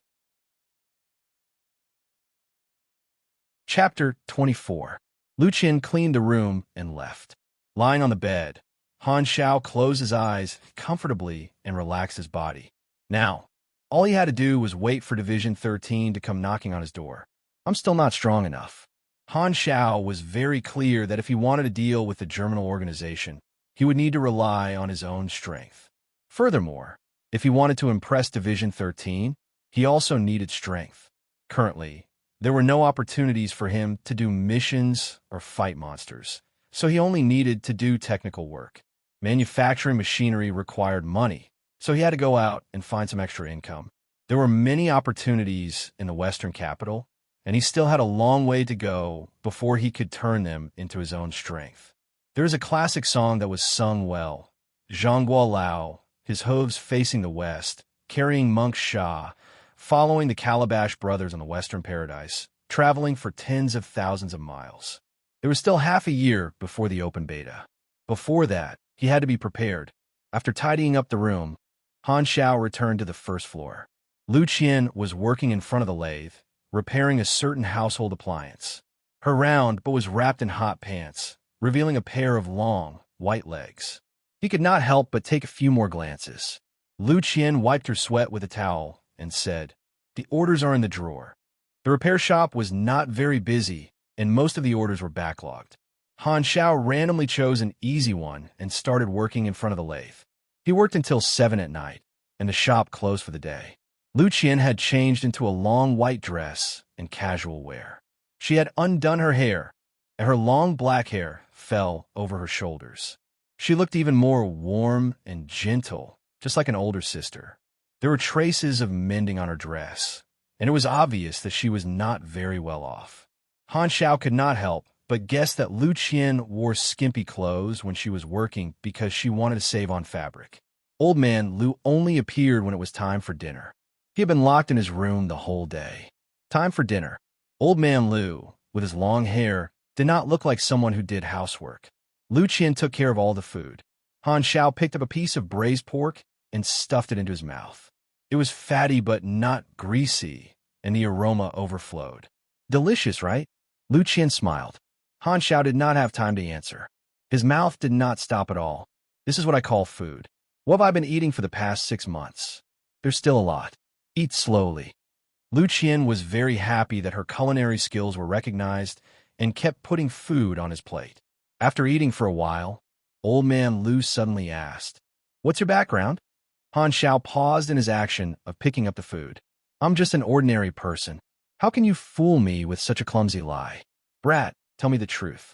Chapter 24. Lu Qian cleaned the room and left. Lying on the bed, Han Xiao closed his eyes comfortably and relaxed his body. Now, all he had to do was wait for Division 13 to come knocking on his door. I'm still not strong enough. Han Xiao was very clear that if he wanted to deal with the germinal organization, he would need to rely on his own strength. Furthermore, if he wanted to impress Division 13, he also needed strength. Currently, there were no opportunities for him to do missions or fight monsters, so he only needed to do technical work. Manufacturing machinery required money, so he had to go out and find some extra income. There were many opportunities in the Western capital, and he still had a long way to go before he could turn them into his own strength. There is a classic song that was sung well. Zhangguo Lao, his hooves facing the west, carrying monk Sha, following the Calabash brothers on the Western Paradise, traveling for tens of thousands of miles. There was still half a year before the open beta. Before that, he had to be prepared. After tidying up the room, Han Xiao returned to the first floor. Lu Qian was working in front of the lathe, repairing a certain household appliance. Her round but was wrapped in hot pants, revealing a pair of long, white legs. He could not help but take a few more glances. Lu Qian wiped her sweat with a towel and said, "The orders are in the drawer." The repair shop was not very busy, and most of the orders were backlogged. Han Xiao randomly chose an easy one and started working in front of the lathe. He worked until 7 at night, and the shop closed for the day. Lu Qian had changed into a long white dress and casual wear. She had undone her hair, and her long black hair fell over her shoulders. She looked even more warm and gentle, just like an older sister. There were traces of mending on her dress, and it was obvious that she was not very well off. Han Xiao could not help but guess that Lu Qian wore skimpy clothes when she was working because she wanted to save on fabric. Old man Lu only appeared when it was time for dinner. He had been locked in his room the whole day. Time for dinner. Old man Lu, with his long hair, did not look like someone who did housework. Lu Qian took care of all the food. Han Xiao picked up a piece of braised pork and stuffed it into his mouth. It was fatty but not greasy, and the aroma overflowed. Delicious, right? Lu Qian smiled. Han Xiao did not have time to answer. His mouth did not stop at all. This is what I call food. What have I been eating for the past 6 months? There's still a lot. Eat slowly. Lu Qian was very happy that her culinary skills were recognized and kept putting food on his plate. After eating for a while, old man Lu suddenly asked, "What's your background?" Han Xiao paused in his action of picking up the food. "I'm just an ordinary person. How can you fool me with such a clumsy lie? Brat, tell me the truth."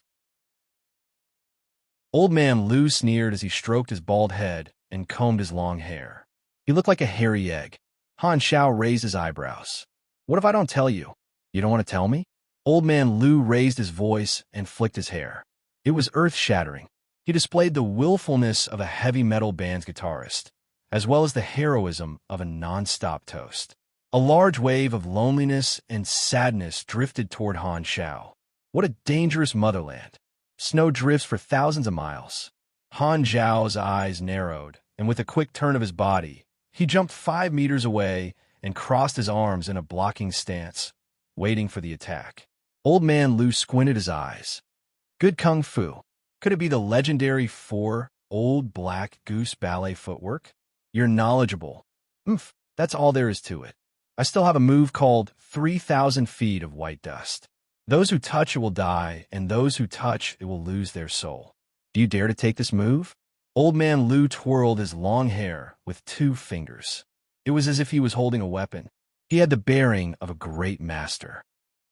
Old man Lu sneered as he stroked his bald head and combed his long hair. He looked like a hairy egg. Han Xiao raised his eyebrows. "What if I don't tell you? You don't want to tell me?" Old man Lu raised his voice and flicked his hair. It was earth-shattering. He displayed the willfulness of a heavy metal band's guitarist, as well as the heroism of a non-stop toast. A large wave of loneliness and sadness drifted toward Han Xiao. What a dangerous motherland. Snow drifts for thousands of miles. Han Xiao's eyes narrowed, and with a quick turn of his body, he jumped 5 meters away and crossed his arms in a blocking stance, waiting for the attack. Old man Lu squinted his eyes. Good kung fu. Could it be the legendary 4 old black goose ballet footwork? You're knowledgeable. That's all there is to it. I still have a move called 3,000 feet of white dust. Those who touch it will die, and those who touch it will lose their soul. Do you dare to take this move? Old man Lu twirled his long hair with 2 fingers. It was as if he was holding a weapon. He had the bearing of a great master.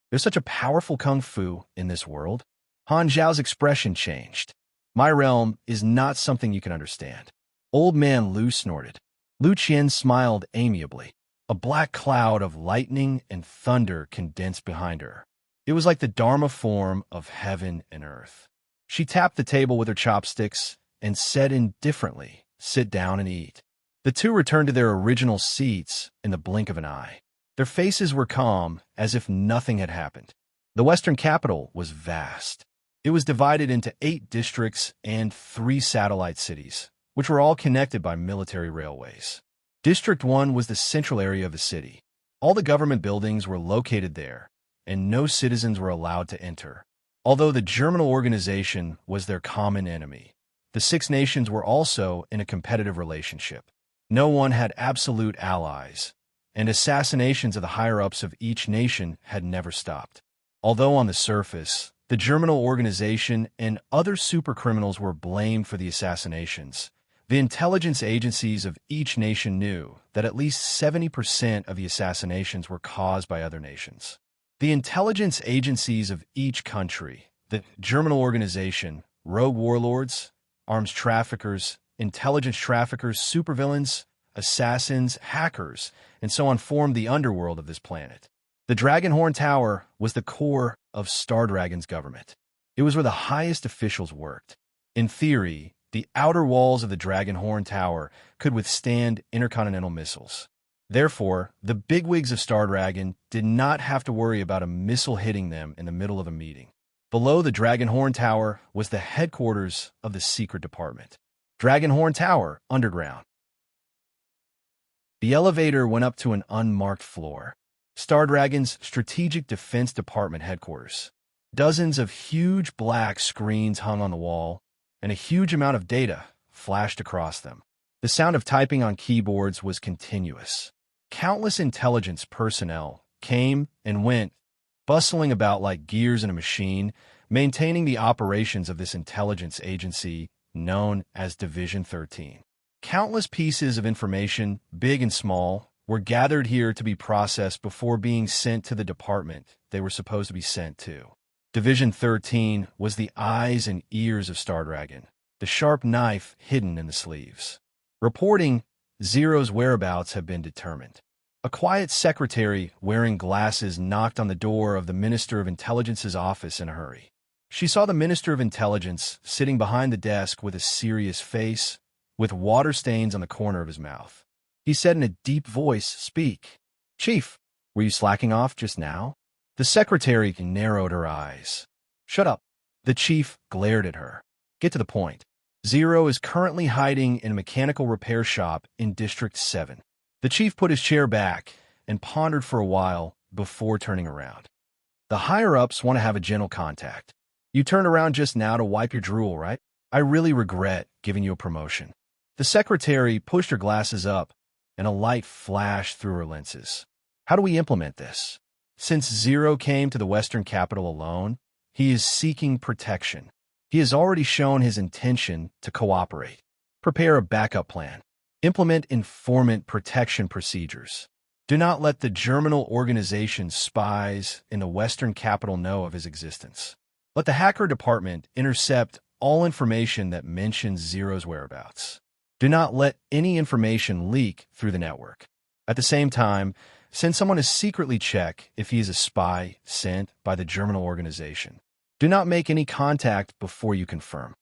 There's such a powerful kung fu in this world. Han Zhao's expression changed. My realm is not something you can understand. Old man Lu snorted. Lu Qian smiled amiably. A black cloud of lightning and thunder condensed behind her. It was like the Dharma form of heaven and earth. She tapped the table with her chopsticks and said indifferently, "Sit down and eat." The two returned to their original seats in the blink of an eye. Their faces were calm, as if nothing had happened. The western capital was vast. It was divided into 8 districts and 3 satellite cities, which were all connected by military railways. District 1 was the central area of the city. All the government buildings were located there, and no citizens were allowed to enter. Although the Germinal Organization was their common enemy, the 6 nations were also in a competitive relationship. No one had absolute allies, and assassinations of the higher-ups of each nation had never stopped. Although on the surface, the Germinal Organization and other supercriminals were blamed for the assassinations, the intelligence agencies of each nation knew that at least 70% of the assassinations were caused by other nations. The intelligence agencies of each country, the Germinal Organization, rogue warlords, arms traffickers, intelligence traffickers, supervillains, assassins, hackers, and so on formed the underworld of this planet. The Dragonhorn Tower was the core of Star Dragon's government. It was where the highest officials worked. In theory, the outer walls of the Dragonhorn Tower could withstand intercontinental missiles. Therefore, the bigwigs of Star Dragon did not have to worry about a missile hitting them in the middle of a meeting. Below the Dragonhorn Tower was the headquarters of the secret department. Dragonhorn Tower, underground. The elevator went up to an unmarked floor. Star Dragon's Strategic Defense Department headquarters. Dozens of huge black screens hung on the wall, and a huge amount of data flashed across them. The sound of typing on keyboards was continuous. Countless intelligence personnel came and went, bustling about like gears in a machine, maintaining the operations of this intelligence agency known as Division 13. Countless pieces of information, big and small, were gathered here to be processed before being sent to the department they were supposed to be sent to. Division 13 was the eyes and ears of Star Dragon, the sharp knife hidden in the sleeves. Reporting, Zero's whereabouts have been determined. A quiet secretary wearing glasses knocked on the door of the Minister of Intelligence's office in a hurry. She saw the Minister of Intelligence sitting behind the desk with a serious face, with water stains on the corner of his mouth. He said in a deep voice, "Speak." "Chief, were you slacking off just now?" The secretary narrowed her eyes. "Shut up." The chief glared at her. "Get to the point." Zero is currently hiding in a mechanical repair shop in District 7. The chief put his chair back and pondered for a while before turning around. "The higher-ups want to have a gentle contact. You turned around just now to wipe your drool, right? I really regret giving you a promotion." The secretary pushed her glasses up, and a light flashed through her lenses. "How do we implement this?" Since Zero came to the Western capital alone, he is seeking protection. He has already shown his intention to cooperate. Prepare a backup plan. Implement informant protection procedures. Do not let the Germinal Organization's spies in the Western capital know of his existence. Let the hacker department intercept all information that mentions Zero's whereabouts. Do not let any information leak through the network. At the same time, send someone to secretly check if he is a spy sent by the Germinal Organization. Do not make any contact before you confirm.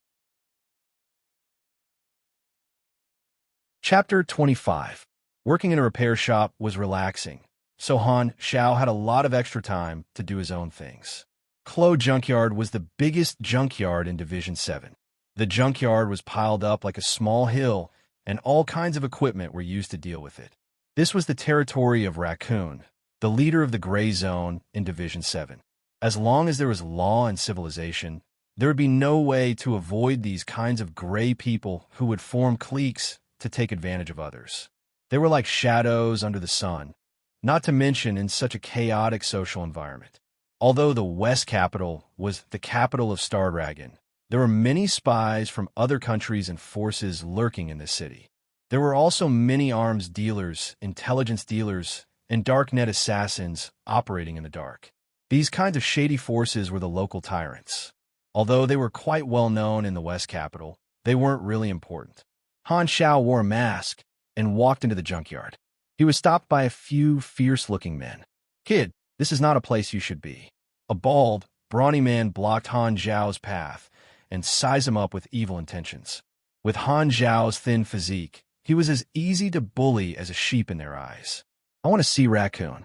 Chapter 25. Working in a repair shop was relaxing, so Han Xiao had a lot of extra time to do his own things. Klo Junkyard was the biggest junkyard in Division 7. The junkyard was piled up like a small hill, and all kinds of equipment were used to deal with it. This was the territory of Raccoon, the leader of the Gray Zone in Division 7. As long as there was law and civilization, there would be no way to avoid these kinds of gray people who would form cliques to take advantage of others. They were like shadows under the sun, not to mention in such a chaotic social environment. Although the West Capital was the capital of Star Dragon, there were many spies from other countries and forces lurking in this city. There were also many arms dealers, intelligence dealers, and darknet assassins operating in the dark. These kinds of shady forces were the local tyrants. Although they were quite well known in the West Capital, they weren't really important. Han Xiao wore a mask and walked into the junkyard. He was stopped by a few fierce-looking men. "Kid, this is not a place you should be." A bald, brawny man blocked Han Zhao's path and sized him up with evil intentions. With Han Zhao's thin physique, he was as easy to bully as a sheep in their eyes. "I want to see Raccoon,"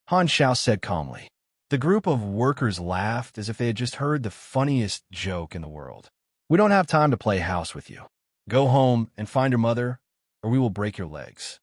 Han Xiao said calmly. The group of workers laughed as if they had just heard the funniest joke in the world. "We don't have time to play house with you. Go home and find your mother, or we will break your legs."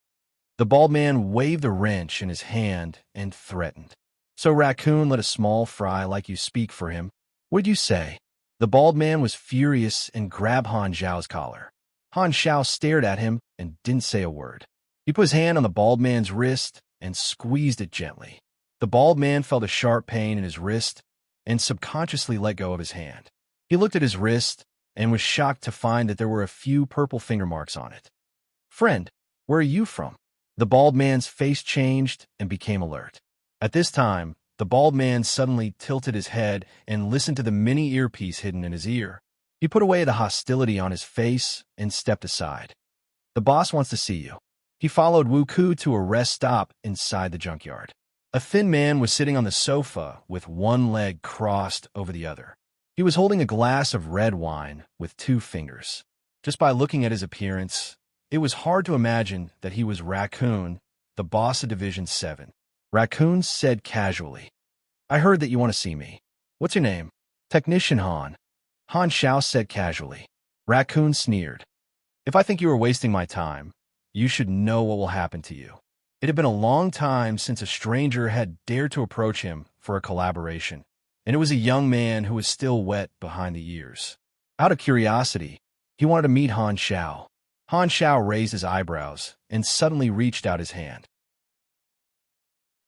The bald man waved a wrench in his hand and threatened. "So Raccoon let a small fry like you speak for him? What'd you say?" The bald man was furious and grabbed Han Zhao's collar. Han Xiao stared at him and didn't say a word. He put his hand on the bald man's wrist and squeezed it gently. The bald man felt a sharp pain in his wrist and subconsciously let go of his hand. He looked at his wrist and was shocked to find that there were a few purple finger marks on it. "Friend, where are you from?" The bald man's face changed and became alert. At this time, the bald man suddenly tilted his head and listened to the mini earpiece hidden in his ear. He put away the hostility on his face and stepped aside. "The boss wants to see you." He followed Wu Ku to a rest stop inside the junkyard. A thin man was sitting on the sofa with one leg crossed over the other. He was holding a glass of red wine with 2 fingers. Just by looking at his appearance, it was hard to imagine that he was Raccoon, the boss of Division 7. Raccoon said casually, "I heard that you want to see me. What's your name?" "Technician Han." Han Xiao said casually. Raccoon sneered. "If I think you are wasting my time, you should know what will happen to you." It had been a long time since a stranger had dared to approach him for a collaboration, and it was a young man who was still wet behind the ears. Out of curiosity, he wanted to meet Han Xiao. Han Xiao raised his eyebrows and suddenly reached out his hand.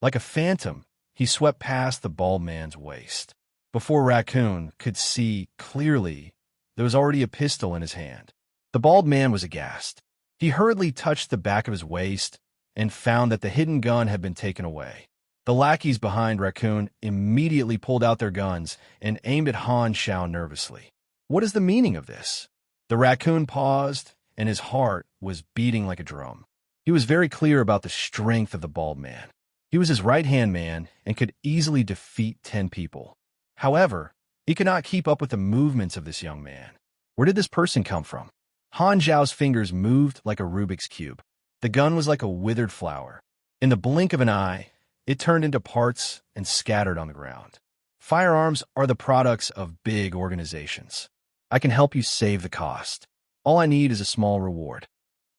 Like a phantom, he swept past the bald man's waist. Before Raccoon could see clearly, there was already a pistol in his hand. The bald man was aghast. He hurriedly touched the back of his waist and found that the hidden gun had been taken away. The lackeys behind Raccoon immediately pulled out their guns and aimed at Han Xiao nervously. What is the meaning of this? The Raccoon paused, and his heart was beating like a drum. He was very clear about the strength of the bald man. He was his right-hand man and could easily defeat 10 people. However, he could not keep up with the movements of this young man. Where did this person come from? Han Zhao's fingers moved like a Rubik's Cube. The gun was like a withered flower. In the blink of an eye, it turned into parts and scattered on the ground. Firearms are the products of big organizations. I can help you save the cost. All I need is a small reward.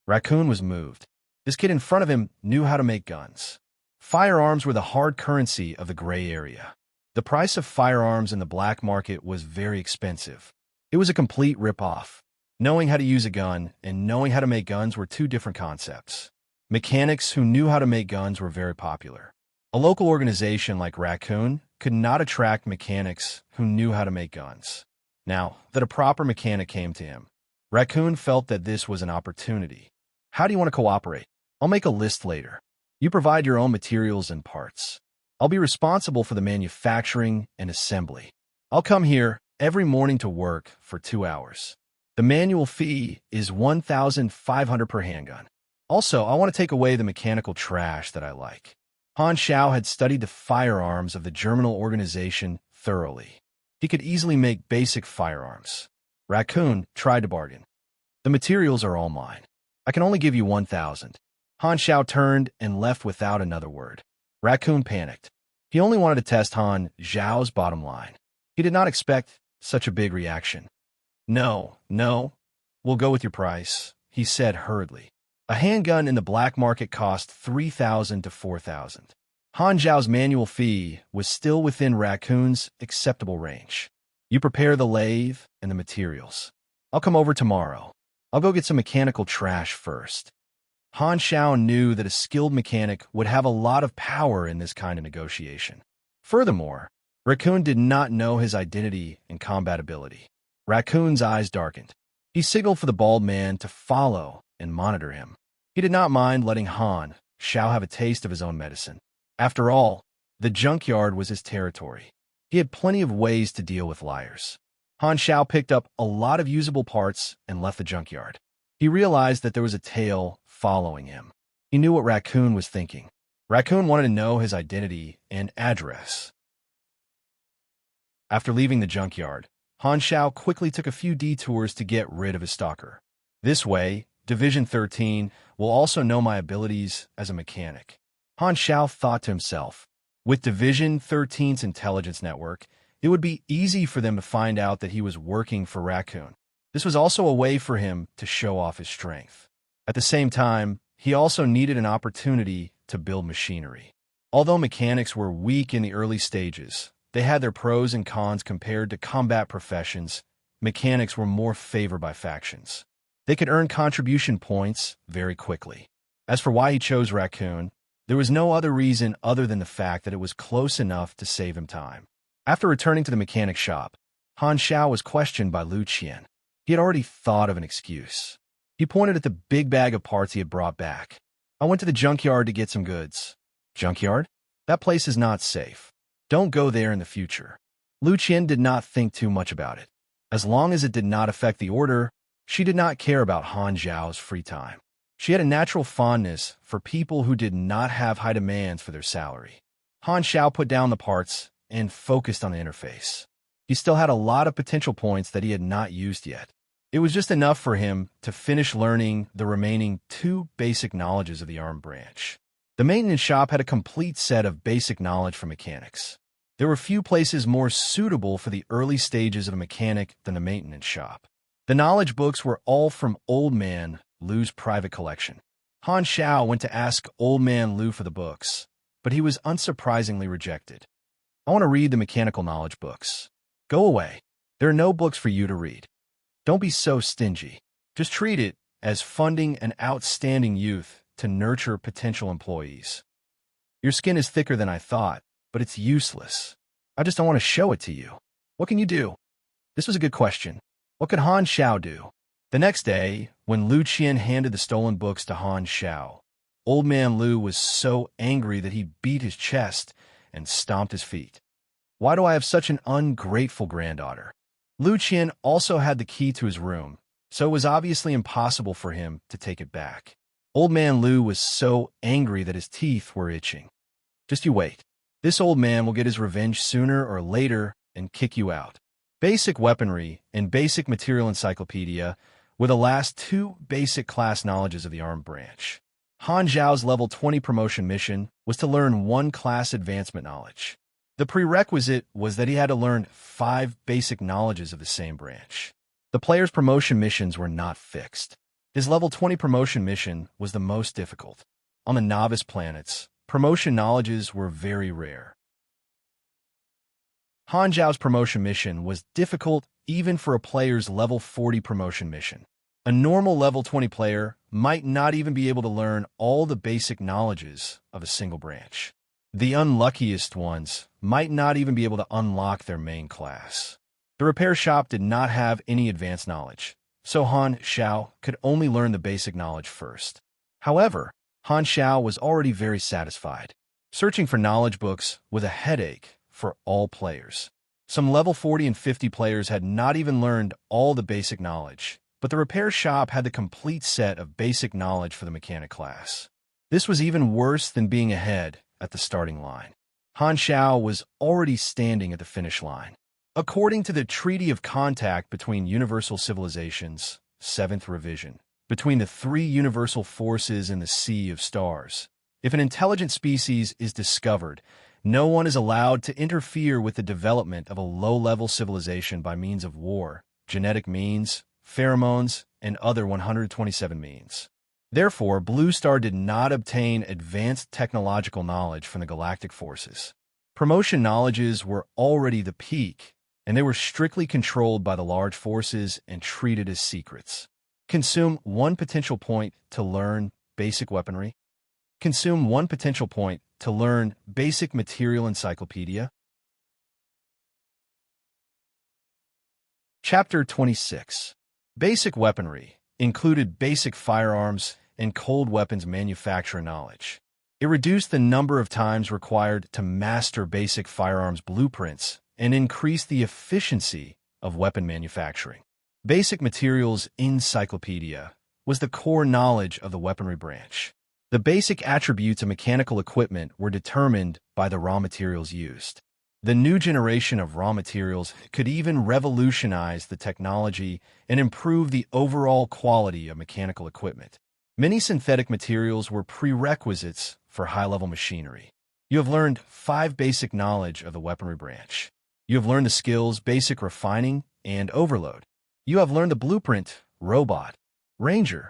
Raccoon was moved. This kid in front of him knew how to make guns. Firearms were the hard currency of the gray area. The price of firearms in the black market was very expensive. It was a complete rip-off. Knowing how to use a gun and knowing how to make guns were 2 different concepts. Mechanics who knew how to make guns were very popular. A local organization like Raccoon could not attract mechanics who knew how to make guns. Now that a proper mechanic came to him, Raccoon felt that this was an opportunity. "How do you want to cooperate? I'll make a list later. You provide your own materials and parts. I'll be responsible for the manufacturing and assembly. I'll come here every morning to work for 2 hours. The manual fee is 1,500 per handgun. Also, I want to take away the mechanical trash that I like." Han Xiao had studied the firearms of the Germinal organization thoroughly. He could easily make basic firearms. Raccoon tried to bargain. "The materials are all mine. I can only give you 1,000. Han Xiao turned and left without another word. Raccoon panicked. He only wanted to test Han Zhao's bottom line. He did not expect such a big reaction. No, we'll go with your price," he said hurriedly. A handgun in the black market cost 3,000 to 4,000. Han Zhao's manual fee was still within Raccoon's acceptable range. "You prepare the lathe and the materials. I'll come over tomorrow. I'll go get some mechanical trash first." Han Xiao knew that a skilled mechanic would have a lot of power in this kind of negotiation. Furthermore, Raccoon did not know his identity and combat ability. Raccoon's eyes darkened. He signaled for the bald man to follow and monitor him. He did not mind letting Han Xiao have a taste of his own medicine. After all, the junkyard was his territory. He had plenty of ways to deal with liars. Han Xiao picked up a lot of usable parts and left the junkyard. He realized that there was a tail following him. He knew what Raccoon was thinking. Raccoon wanted to know his identity and address. After leaving the junkyard, Han Xiao quickly took a few detours to get rid of his stalker. This way, Division 13 will also know my abilities as a mechanic. Han Xiao thought to himself, with Division 13's intelligence network, it would be easy for them to find out that he was working for Raccoon. This was also a way for him to show off his strength. At the same time, he also needed an opportunity to build machinery. Although mechanics were weak in the early stages, they had their pros and cons compared to combat professions. Mechanics were more favored by factions. They could earn contribution points very quickly. As for why he chose Raccoon, there was no other reason other than the fact that it was close enough to save him time. After returning to the mechanic shop, Han Xiao was questioned by Lu Qian. He had already thought of an excuse. He pointed at the big bag of parts he had brought back. I went to the junkyard to get some goods. Junkyard? That place is not safe. Don't go there in the future. Lu Qian did not think too much about it. As long as it did not affect the order, she did not care about Han Xiao's free time. She had a natural fondness for people who did not have high demands for their salary. Han Xiao put down the parts and focused on the interface. He still had a lot of potential points that he had not used yet. It was just enough for him to finish learning the remaining 2 basic knowledges of the arm branch. The maintenance shop had a complete set of basic knowledge for mechanics. There were few places more suitable for the early stages of a mechanic than the maintenance shop. The knowledge books were all from Old Man Lu's private collection. Han Xiao went to ask Old Man Lu for the books, but he was unsurprisingly rejected. I want to read the mechanical knowledge books. Go away. There are no books for you to read. Don't be so stingy. Just treat it as funding an outstanding youth to nurture potential employees. Your skin is thicker than I thought, but it's useless. I just don't want to show it to you. What can you do? This was a good question. What could Han Xiao do? The next day, when Lu Qian handed the stolen books to Han Xiao, Old Man Lu was so angry that he beat his chest and stomped his feet. Why do I have such an ungrateful granddaughter? Lu Qian also had the key to his room, so it was obviously impossible for him to take it back. Old Man Lu was so angry that his teeth were itching. Just you wait. This old man will get his revenge sooner or later and kick you out. Basic Weaponry and Basic Material Encyclopedia were the last 2 basic class knowledges of the arm branch. Han Zhao's level 20 promotion mission was to learn 1 class advancement knowledge. The prerequisite was that he had to learn 5 basic knowledges of the same branch. The player's promotion missions were not fixed. His level 20 promotion mission was the most difficult. On the novice planets, promotion knowledges were very rare. Han Zhao's promotion mission was difficult even for a player's level 40 promotion mission. A normal level 20 player might not even be able to learn all the basic knowledges of a single branch. The unluckiest ones might not even be able to unlock their main class. The repair shop did not have any advanced knowledge, so Han Xiao could only learn the basic knowledge first. However, Han Xiao was already very satisfied. Searching for knowledge books was a headache for all players. Some level 40 and 50 players had not even learned all the basic knowledge, but the repair shop had the complete set of basic knowledge for the mechanic class. This was even worse than being ahead at the starting line. Han Xiao was already standing at the finish line. According to the Treaty of Contact between Universal Civilizations, 7th Revision, between the 3 universal forces in the Sea of Stars, if an intelligent species is discovered, no one is allowed to interfere with the development of a low-level civilization by means of war, genetic means, pheromones, and other 127 means. Therefore, Blue Star did not obtain advanced technological knowledge from the galactic forces. Promotion knowledges were already the peak, and they were strictly controlled by the large forces and treated as secrets. Consume 1 potential point to learn basic weaponry. Consume 1 potential point to learn basic material encyclopedia. Chapter 26. Basic weaponry included basic firearms and cold weapons manufacturer knowledge. It reduced the number of times required to master basic firearms blueprints and increased the efficiency of weapon manufacturing. Basic Materials Encyclopedia was the core knowledge of the weaponry branch. The basic attributes of mechanical equipment were determined by the raw materials used. The new generation of raw materials could even revolutionize the technology and improve the overall quality of mechanical equipment. Many synthetic materials were prerequisites for high-level machinery. You have learned 5 basic knowledge of the weaponry branch. You have learned the skills Basic Refining and Overload. You have learned the blueprint Robot. Ranger.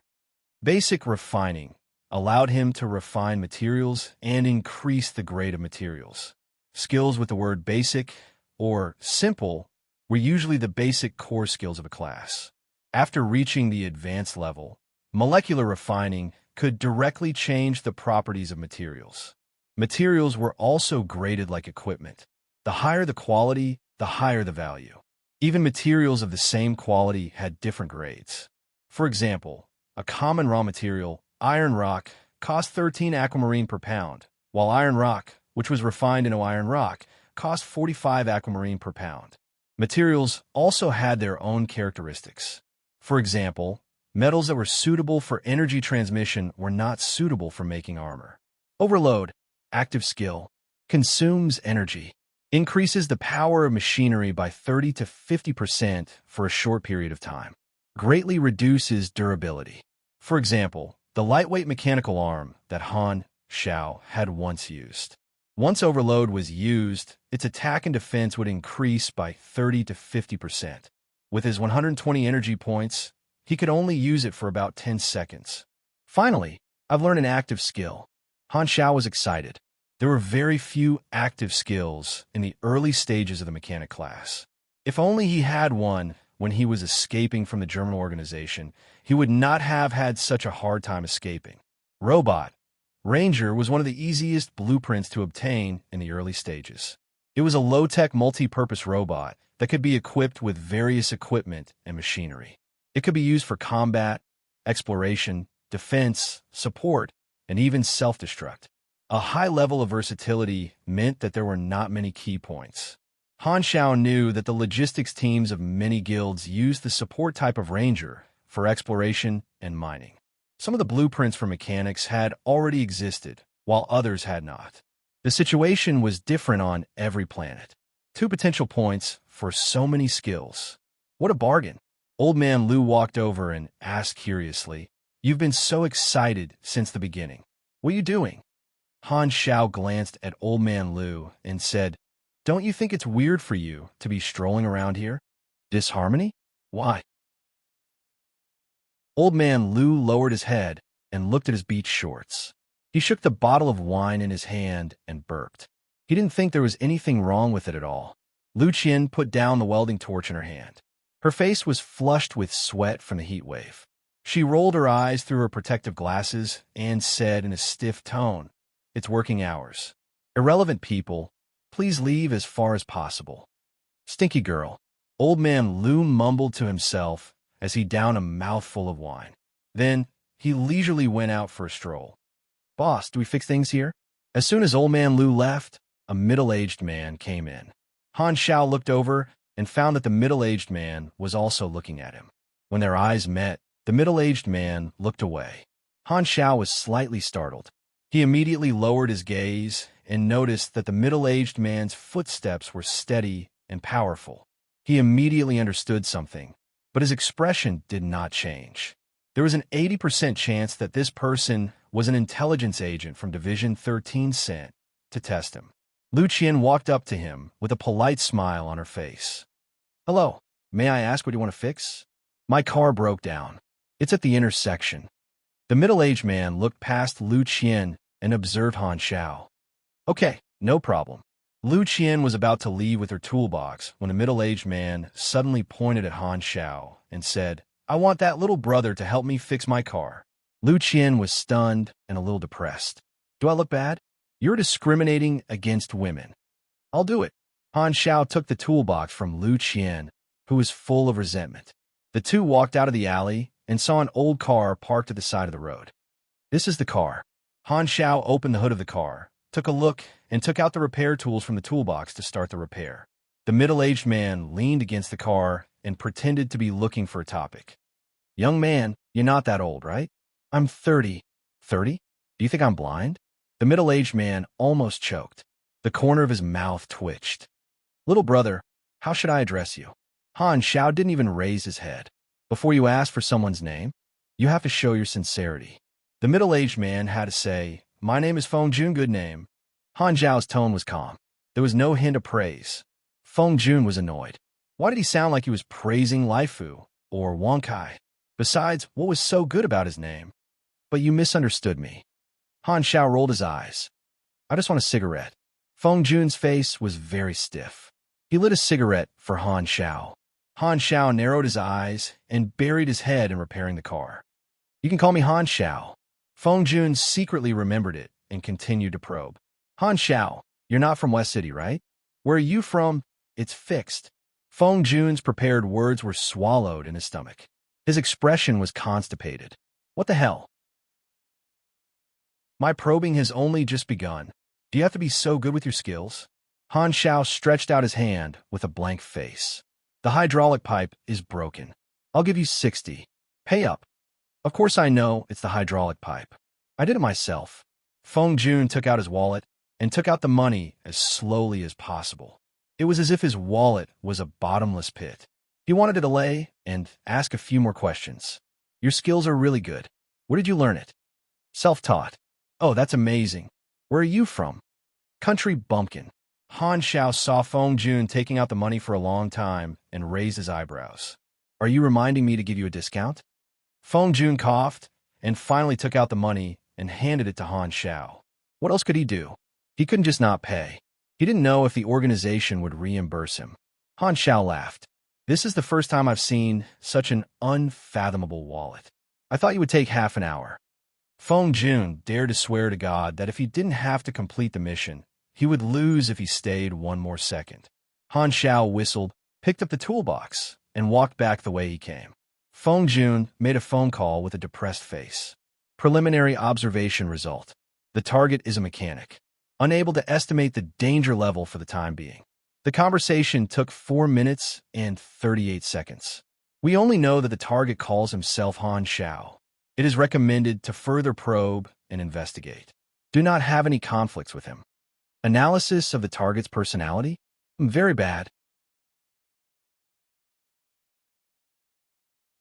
Basic Refining allowed him to refine materials and increase the grade of materials. Skills with the word basic or simple were usually the basic core skills of a class. After reaching the advanced level, molecular refining could directly change the properties of materials. Materials were also graded like equipment. The higher the quality, the higher the value. Even materials of the same quality had different grades. For example, a common raw material, iron rock, cost 13 aquamarine per pound, while iron rock, which was refined into iron rock, cost 45 aquamarine per pound. Materials also had their own characteristics. For example, metals that were suitable for energy transmission were not suitable for making armor. Overload, active skill, consumes energy, increases the power of machinery by 30 to 50% for a short period of time, greatly reduces durability. For example, the lightweight mechanical arm that Han Xiao had once used. Once overload was used, its attack and defense would increase by 30 to 50%. With his 120 energy points, he could only use it for about 10 seconds. Finally, I've learned an active skill. Han Xiao was excited. There were very few active skills in the early stages of the mechanic class. If only he had one when he was escaping from the German organization, he would not have had such a hard time escaping. Robot. Ranger was one of the easiest blueprints to obtain in the early stages. It was a low-tech multi-purpose robot that could be equipped with various equipment and machinery. It could be used for combat, exploration, defense, support, and even self-destruct. A high level of versatility meant that there were not many key points. Han Xiao knew that the logistics teams of many guilds used the support type of ranger for exploration and mining. Some of the blueprints for mechanics had already existed, while others had not. The situation was different on every planet. 2 potential points for so many skills. What a bargain. Old Man Lu walked over and asked curiously, "You've been so excited since the beginning. What are you doing?" Han Xiao glanced at Old Man Lu and said, "Don't you think it's weird for you to be strolling around here? Disharmony? Why?" Old Man Lu lowered his head and looked at his beach shorts. He shook the bottle of wine in his hand and burped. He didn't think there was anything wrong with it at all. Lu Qian put down the welding torch in her hand. Her face was flushed with sweat from the heat wave. She rolled her eyes through her protective glasses and said in a stiff tone, "It's working hours. Irrelevant people, please leave as far as possible." Stinky girl. Old Man Lu mumbled to himself as he downed a mouthful of wine. Then he leisurely went out for a stroll. "Boss, do we fix things here?" As soon as Old Man Lu left, a middle-aged man came in. Han Xiao looked over and found that the middle-aged man was also looking at him. When their eyes met, the middle-aged man looked away. Han Xiao was slightly startled. He immediately lowered his gaze and noticed that the middle-aged man's footsteps were steady and powerful. He immediately understood something, but his expression did not change. There was an 80% chance that this person was an intelligence agent from Division 13 sent to test him. Lu Qian walked up to him with a polite smile on her face. "Hello, may I ask what you want to fix?" "My car broke down. It's at the intersection." The middle-aged man looked past Lu Qian and observed Han Xiao. "Okay, no problem." Lu Qian was about to leave with her toolbox when the middle-aged man suddenly pointed at Han Xiao and said, "I want that little brother to help me fix my car." Lu Qian was stunned and a little depressed. "Do I look bad? You're discriminating against women." "I'll do it." Han Xiao took the toolbox from Lu Qian, who was full of resentment. The two walked out of the alley and saw an old car parked at the side of the road. "This is the car." Han Xiao opened the hood of the car, took a look, and took out the repair tools from the toolbox to start the repair. The middle-aged man leaned against the car and pretended to be looking for a topic. Young man, you're not that old, right? I'm 30. 30? Do you think I'm blind? The middle-aged man almost choked. The corner of his mouth twitched. Little brother, how should I address you? Han Xiao didn't even raise his head. Before you ask for someone's name, you have to show your sincerity. The middle-aged man had to say, my name is Feng Jun, good name. Han Xiao's tone was calm. There was no hint of praise. Feng Jun was annoyed. Why did he sound like he was praising Laifu or Wang Kai? Besides, what was so good about his name? But you misunderstood me. Han Xiao rolled his eyes. I just want a cigarette. Feng Jun's face was very stiff. He lit a cigarette for Han Xiao. Han Xiao narrowed his eyes and buried his head in repairing the car. You can call me Han Xiao. Feng Jun secretly remembered it and continued to probe. Han Xiao, you're not from West City, right? Where are you from? It's fixed. Feng Jun's prepared words were swallowed in his stomach. His expression was constipated. What the hell? My probing has only just begun. Do you have to be so good with your skills? Han Xiao stretched out his hand with a blank face. The hydraulic pipe is broken. I'll give you 60. Pay up. Of course I know it's the hydraulic pipe. I did it myself. Feng Jun took out his wallet and took out the money as slowly as possible. It was as if his wallet was a bottomless pit. He wanted to delay and ask a few more questions. Your skills are really good. Where did you learn it? Self-taught. Oh, that's amazing. Where are you from? Country bumpkin. Han Xiao saw Feng Jun taking out the money for a long time and raised his eyebrows. Are you reminding me to give you a discount? Feng Jun coughed and finally took out the money and handed it to Han Xiao. What else could he do? He couldn't just not pay. He didn't know if the organization would reimburse him. Han Xiao laughed. This is the first time I've seen such an unfathomable wallet. I thought you would take half an hour. Feng Jun dared to swear to God that if he didn't have to complete the mission, he would lose if he stayed one more second. Han Xiao whistled, picked up the toolbox, and walked back the way he came. Feng Jun made a phone call with a depressed face. Preliminary observation result. The target is a mechanic, unable to estimate the danger level for the time being. The conversation took 4 minutes and 38 seconds. We only know that the target calls himself Han Xiao. It is recommended to further probe and investigate. Do not have any conflicts with him. Analysis of the target's personality? Very bad.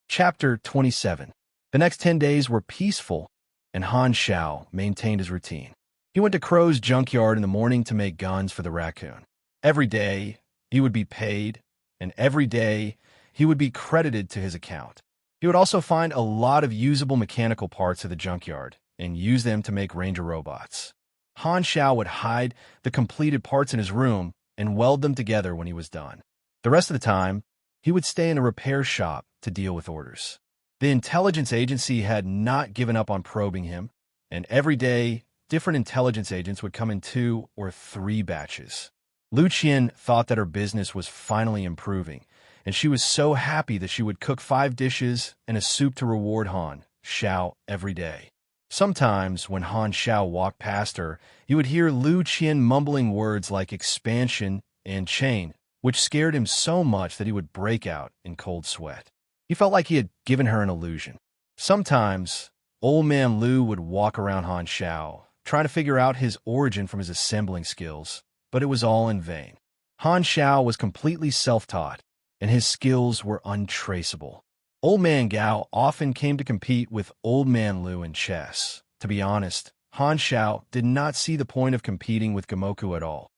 Chapter 27. The next 10 days were peaceful, and Han Xiao maintained his routine. He went to Crow's junkyard in the morning to make guns for the raccoon. Every day, he would be paid, and every day, he would be credited to his account. He would also find a lot of usable mechanical parts at the junkyard and use them to make ranger robots. Han Xiao would hide the completed parts in his room and weld them together when he was done. The rest of the time, he would stay in a repair shop to deal with orders. The intelligence agency had not given up on probing him, and every day, different intelligence agents would come in 2 or 3 batches. Lu Qian thought that her business was finally improving, and she was so happy that she would cook 5 dishes and a soup to reward Han Xiao every day. Sometimes, when Han Xiao walked past her, you would hear Lu Qian mumbling words like expansion and chain, which scared him so much that he would break out in cold sweat. He felt like he had given her an illusion. Sometimes, old man Lu would walk around Han Xiao, trying to figure out his origin from his assembling skills, but it was all in vain. Han Xiao was completely self-taught, and his skills were untraceable. Old man Gao often came to compete with old man Lu in chess. To be honest, Han Xiao did not see the point of competing with Gamoku at all.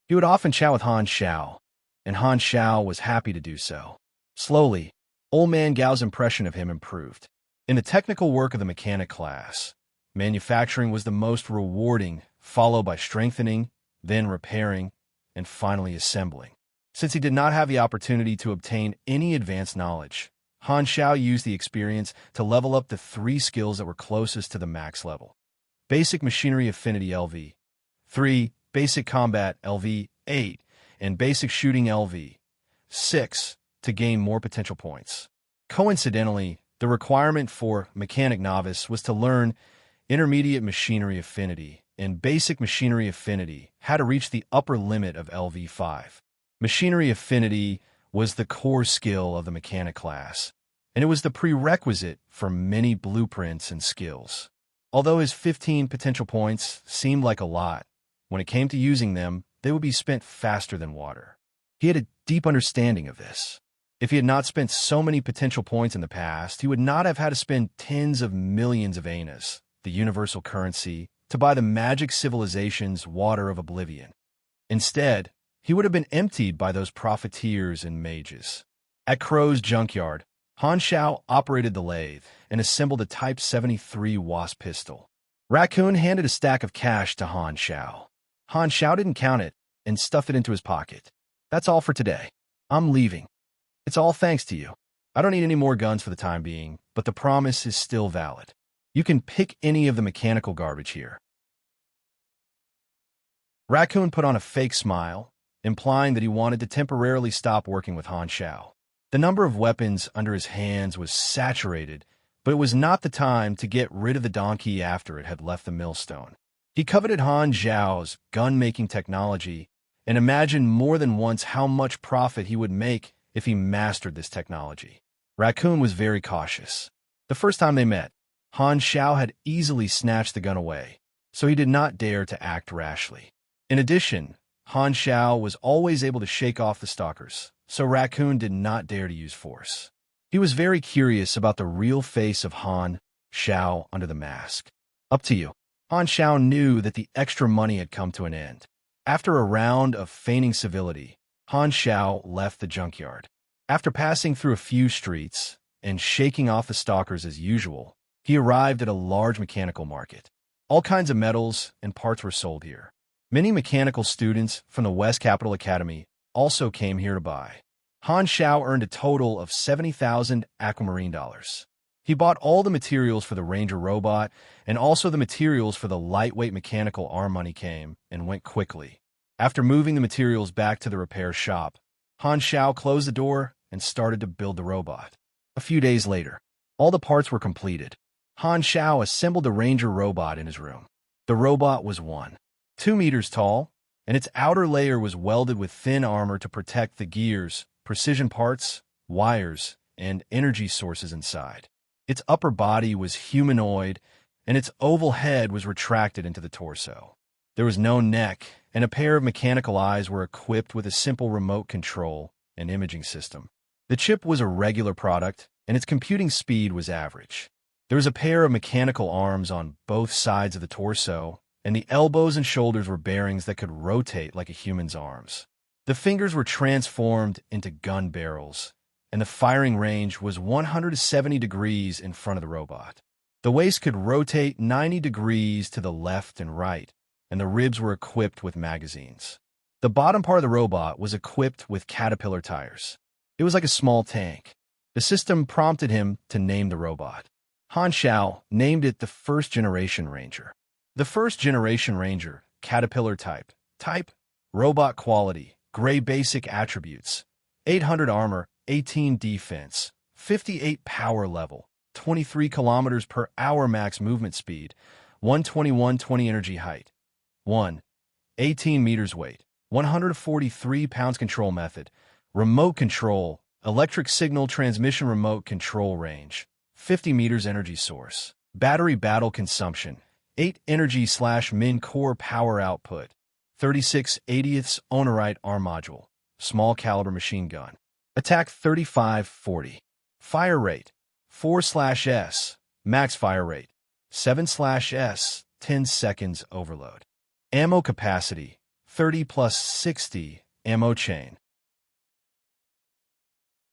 He would often chat with Han Xiao, and Han Xiao was happy to do so. Slowly, old man Gao's impression of him improved. In the technical work of the mechanic class, manufacturing was the most rewarding, followed by strengthening, then repairing, and finally assembling. Since he did not have the opportunity to obtain any advanced knowledge, Han Xiao used the experience to level up the 3 skills that were closest to the max level. Basic Machinery Affinity LV 3, Basic Combat LV 8, and Basic Shooting LV 6 to gain more potential points. Coincidentally, the requirement for Mechanic Novice was to learn Intermediate Machinery Affinity, and Basic Machinery Affinity had to reach the upper limit of LV 5. Machinery affinity was the core skill of the mechanic class, and it was the prerequisite for many blueprints and skills. Although his 15 potential points seemed like a lot, when it came to using them, they would be spent faster than water. He had a deep understanding of this. If he had not spent so many potential points in the past, he would not have had to spend tens of millions of anas, the universal currency, to buy the magic civilization's water of oblivion. Instead, he would have been emptied by those profiteers and mages. At Crow's junkyard, Han Shao operated the lathe and assembled a Type 73 Wasp pistol. Raccoon handed a stack of cash to Han Shao. Han Shao didn't count it and stuffed it into his pocket. That's all for today. I'm leaving. It's all thanks to you. I don't need any more guns for the time being, but the promise is still valid. You can pick any of the mechanical garbage here. Raccoon put on a fake smile, implying that he wanted to temporarily stop working with Han Shao. The number of weapons under his hands was saturated, but it was not the time to get rid of the donkey after it had left the millstone. He coveted Han Zhao's gun-making technology and imagined more than once how much profit he would make if he mastered this technology. Raccoon was very cautious. The first time they met, Han Shao had easily snatched the gun away, so he did not dare to act rashly. In addition, Han Shao was always able to shake off the stalkers, so Raccoon did not dare to use force. He was very curious about the real face of Han Shao under the mask. Up to you. Han Shao knew that the extra money had come to an end. After a round of feigning civility, Han Shao left the junkyard. After passing through a few streets and shaking off the stalkers as usual, he arrived at a large mechanical market. All kinds of metals and parts were sold here. Many mechanical students from the West Capital Academy also came here to buy. Han Shao earned a total of 70,000 aquamarine dollars. He bought all the materials for the Ranger robot and also the materials for the lightweight mechanical arm money came and went quickly. After moving the materials back to the repair shop, Han Shao closed the door and started to build the robot. A few days later, all the parts were completed. Han Shao assembled the Ranger robot in his room. The robot was 2 meters tall, and its outer layer was welded with thin armor to protect the gears, precision parts, wires, and energy sources inside. Its upper body was humanoid, and its oval head was retracted into the torso. There was no neck, and a pair of mechanical eyes were equipped with a simple remote control and imaging system. The chip was a regular product, and its computing speed was average. There was a pair of mechanical arms on both sides of the torso, and the elbows and shoulders were bearings that could rotate like a human's arms. The fingers were transformed into gun barrels, and the firing range was 170 degrees in front of the robot. The waist could rotate 90 degrees to the left and right, and the ribs were equipped with magazines. The bottom part of the robot was equipped with caterpillar tires. It was like a small tank. The system prompted him to name the robot. Han Shao named it the First Generation Ranger. The First Generation Ranger, Caterpillar type, robot quality, gray basic attributes, 800 armor, 18 defense, 58 power level, 23 kilometers per hour max movement speed, 121-20 energy height, 18 meters weight, 143 pounds control method, remote control, electric signal transmission remote control range, 50 meters energy source, battery battle consumption, 8 energy/min core power output, 36/80ths Onerite arm module, small caliber machine gun. Attack 35-40. Fire rate 4/s. Max fire rate 7/s. 10 seconds overload. Ammo capacity 30 plus 60. Ammo chain.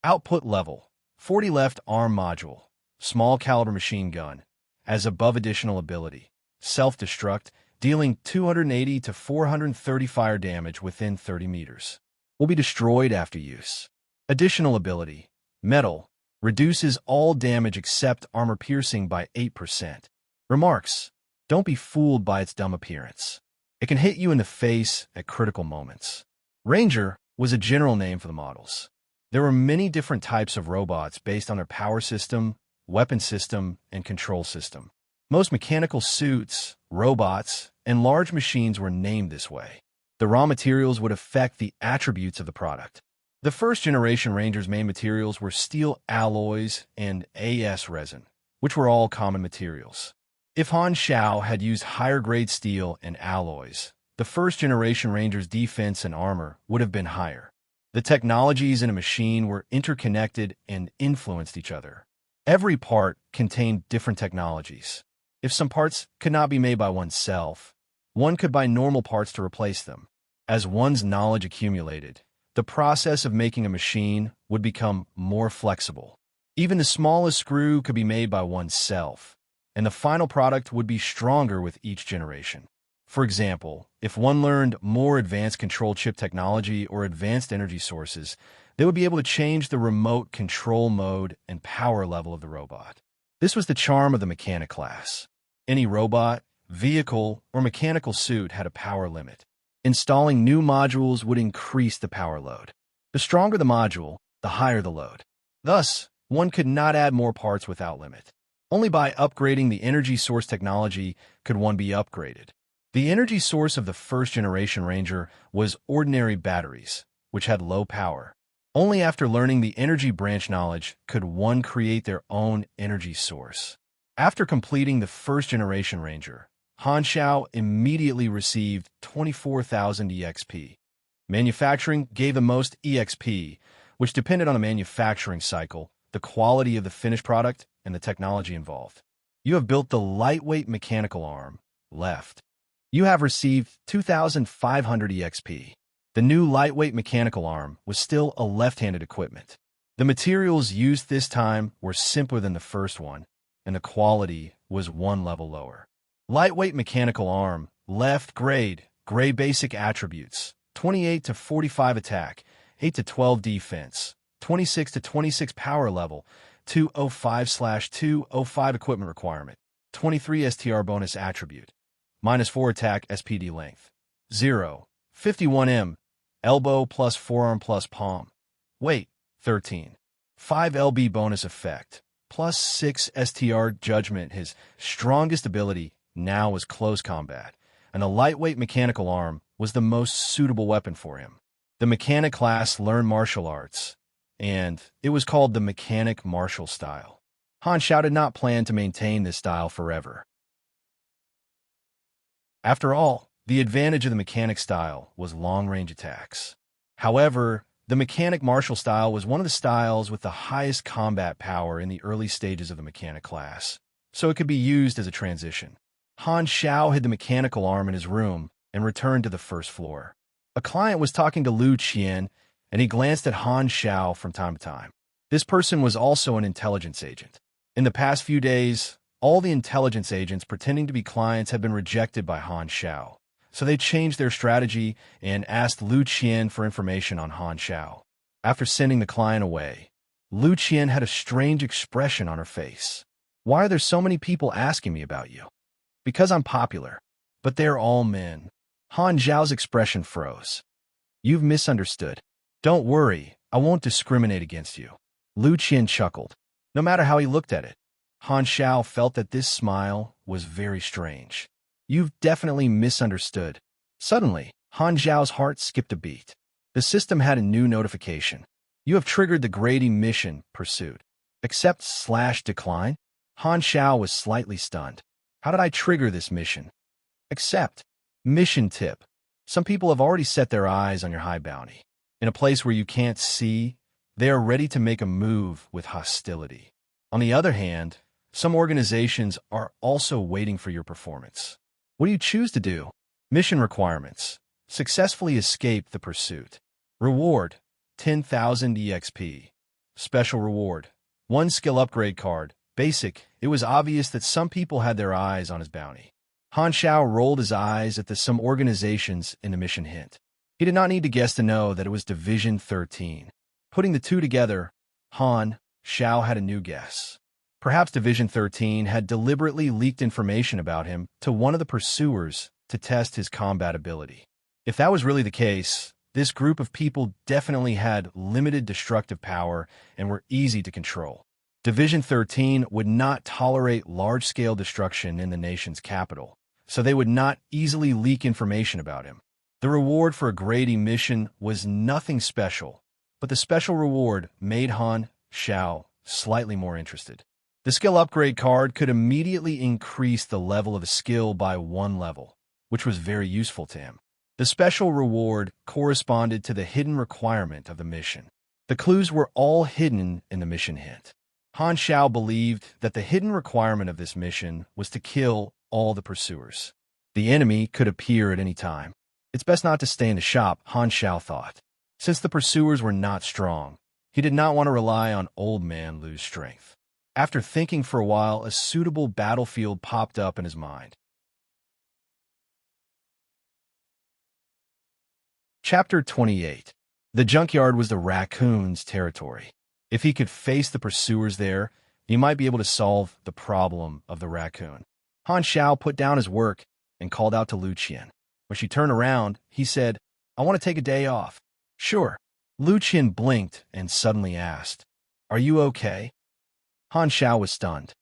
Output level 40 left arm module, small caliber machine gun. As above, additional ability self-destruct, dealing 280 to 430 fire damage within 30 meters. Will be destroyed after use. Additional ability, metal, reduces all damage except armor piercing by 8%. Remarks, don't be fooled by its dumb appearance. It can hit you in the face at critical moments. Ranger was a general name for the models. There were many different types of robots based on their power system, weapon system, and control system. Most mechanical suits, robots, and large machines were named this way. The raw materials would affect the attributes of the product. The first-generation Ranger's main materials were steel alloys and AS resin, which were all common materials. If Han Shao had used higher-grade steel and alloys, the first-generation Ranger's defense and armor would have been higher. The technologies in a machine were interconnected and influenced each other. Every part contained different technologies. If some parts could not be made by oneself, one could buy normal parts to replace them. As one's knowledge accumulated, the process of making a machine would become more flexible. Even the smallest screw could be made by oneself, and the final product would be stronger with each generation. For example, if one learned more advanced control chip technology or advanced energy sources, they would be able to change the remote control mode and power level of the robot. This was the charm of the mechanic class. Any robot, vehicle, or mechanical suit had a power limit. Installing new modules would increase the power load. The stronger the module, the higher the load. Thus, one could not add more parts without limit. Only by upgrading the energy source technology could one be upgraded. The energy source of the first-generation Ranger was ordinary batteries, which had low power. Only after learning the energy branch knowledge could one create their own energy source. After completing the first-generation Ranger, Han Shao immediately received 24,000 EXP. Manufacturing gave the most EXP, which depended on the manufacturing cycle, the quality of the finished product, and the technology involved. You have built the lightweight mechanical arm, left. You have received 2,500 EXP. The new lightweight mechanical arm was still a left-handed equipment. The materials used this time were simpler than the first one, and the quality was one level lower. Lightweight mechanical arm, left grade, gray basic attributes, 28 to 45 attack, 8 to 12 defense, 26 to 26 power level, 205/205 equipment requirement, 23 STR bonus attribute, -4 attack SPD length, 0, 51 elbow plus forearm plus palm, weight, 13, 5 LB bonus effect, +6 STR judgment. His strongest ability now was close combat, and the lightweight mechanical arm was the most suitable weapon for him. The mechanic class learned martial arts, and it was called the mechanic martial style. Han Shao did not plan to maintain this style forever. After all, the advantage of the mechanic style was long-range attacks. However, the mechanic martial style was one of the styles with the highest combat power in the early stages of the mechanic class, so it could be used as a transition. Han Shao hid the mechanical arm in his room and returned to the first floor. A client was talking to Lu Qian, and he glanced at Han Shao from time to time. This person was also an intelligence agent. In the past few days, all the intelligence agents pretending to be clients had been rejected by Han Shao, so they changed their strategy and asked Lu Qian for information on Han Shao. After sending the client away, Lu Qian had a strange expression on her face. "Why are there so many people asking me about you?" "Because I'm popular. But they're all men." Han Zhao's expression froze. "You've misunderstood. Don't worry, I won't discriminate against you." Lu Qian chuckled. No matter how he looked at it, Han Shao felt that this smile was very strange. "You've definitely misunderstood." Suddenly, Han Zhao's heart skipped a beat. The system had a new notification. "You have triggered the grading mission pursuit. Accept/decline?" Han Shao was slightly stunned. "How did I trigger this mission?" "Accept. Mission tip. Some people have already set their eyes on your high bounty. In a place where you can't see, they are ready to make a move with hostility. On the other hand, some organizations are also waiting for your performance. What do you choose to do?" Mission requirements. Successfully escape the pursuit. Reward, 10,000 EXP. Special reward, 1 skill upgrade card. Basic. It was obvious that some people had their eyes on his bounty. Han Shao rolled his eyes at the some organizations in the mission hint. He did not need to guess to know that it was Division 13. Putting the two together, Han Shao had a new guess. Perhaps Division 13 had deliberately leaked information about him to one of the pursuers to test his combat ability. If that was really the case, this group of people definitely had limited destructive power and were easy to control. Division 13 would not tolerate large-scale destruction in the nation's capital, so they would not easily leak information about him. The reward for a Grady mission was nothing special, but the special reward made Han Xiao slightly more interested. The skill upgrade card could immediately increase the level of a skill by 1 level, which was very useful to him. The special reward corresponded to the hidden requirement of the mission. The clues were all hidden in the mission hint. Han Xiao believed that the hidden requirement of this mission was to kill all the pursuers. The enemy could appear at any time. It's best not to stay in the shop, Han Xiao thought. Since the pursuers were not strong, he did not want to rely on old man Lu's strength. After thinking for a while, a suitable battlefield popped up in his mind. Chapter 28. The junkyard was the raccoon's territory. If he could face the pursuers there, he might be able to solve the problem of the raccoon. Han Xiao put down his work and called out to Lu Qian. When she turned around, he said, "I want to take a day off." "Sure." Lu Qian blinked and suddenly asked, "Are you okay?" Han Xiao was stunned.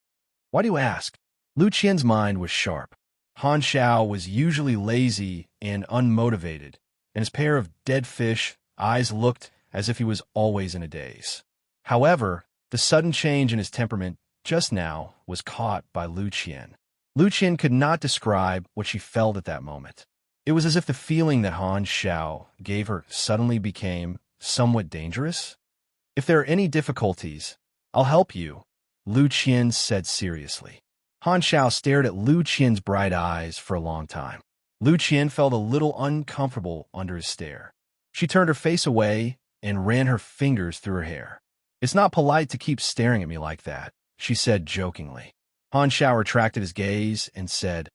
"Why do you ask?" Lu Qian's mind was sharp. Han Xiao was usually lazy and unmotivated, and his pair of dead fish eyes looked as if he was always in a daze. However, the sudden change in his temperament just now was caught by Lu Qian. Lu Qian could not describe what she felt at that moment. It was as if the feeling that Han Xiao gave her suddenly became somewhat dangerous. "If there are any difficulties, I'll help you," Lu Qian said seriously. Han Xiao stared at Lu Qian's bright eyes for a long time. Lu Qian felt a little uncomfortable under his stare. She turned her face away and ran her fingers through her hair. "It's not polite to keep staring at me like that," she said jokingly. Han Xiao retracted his gaze and said,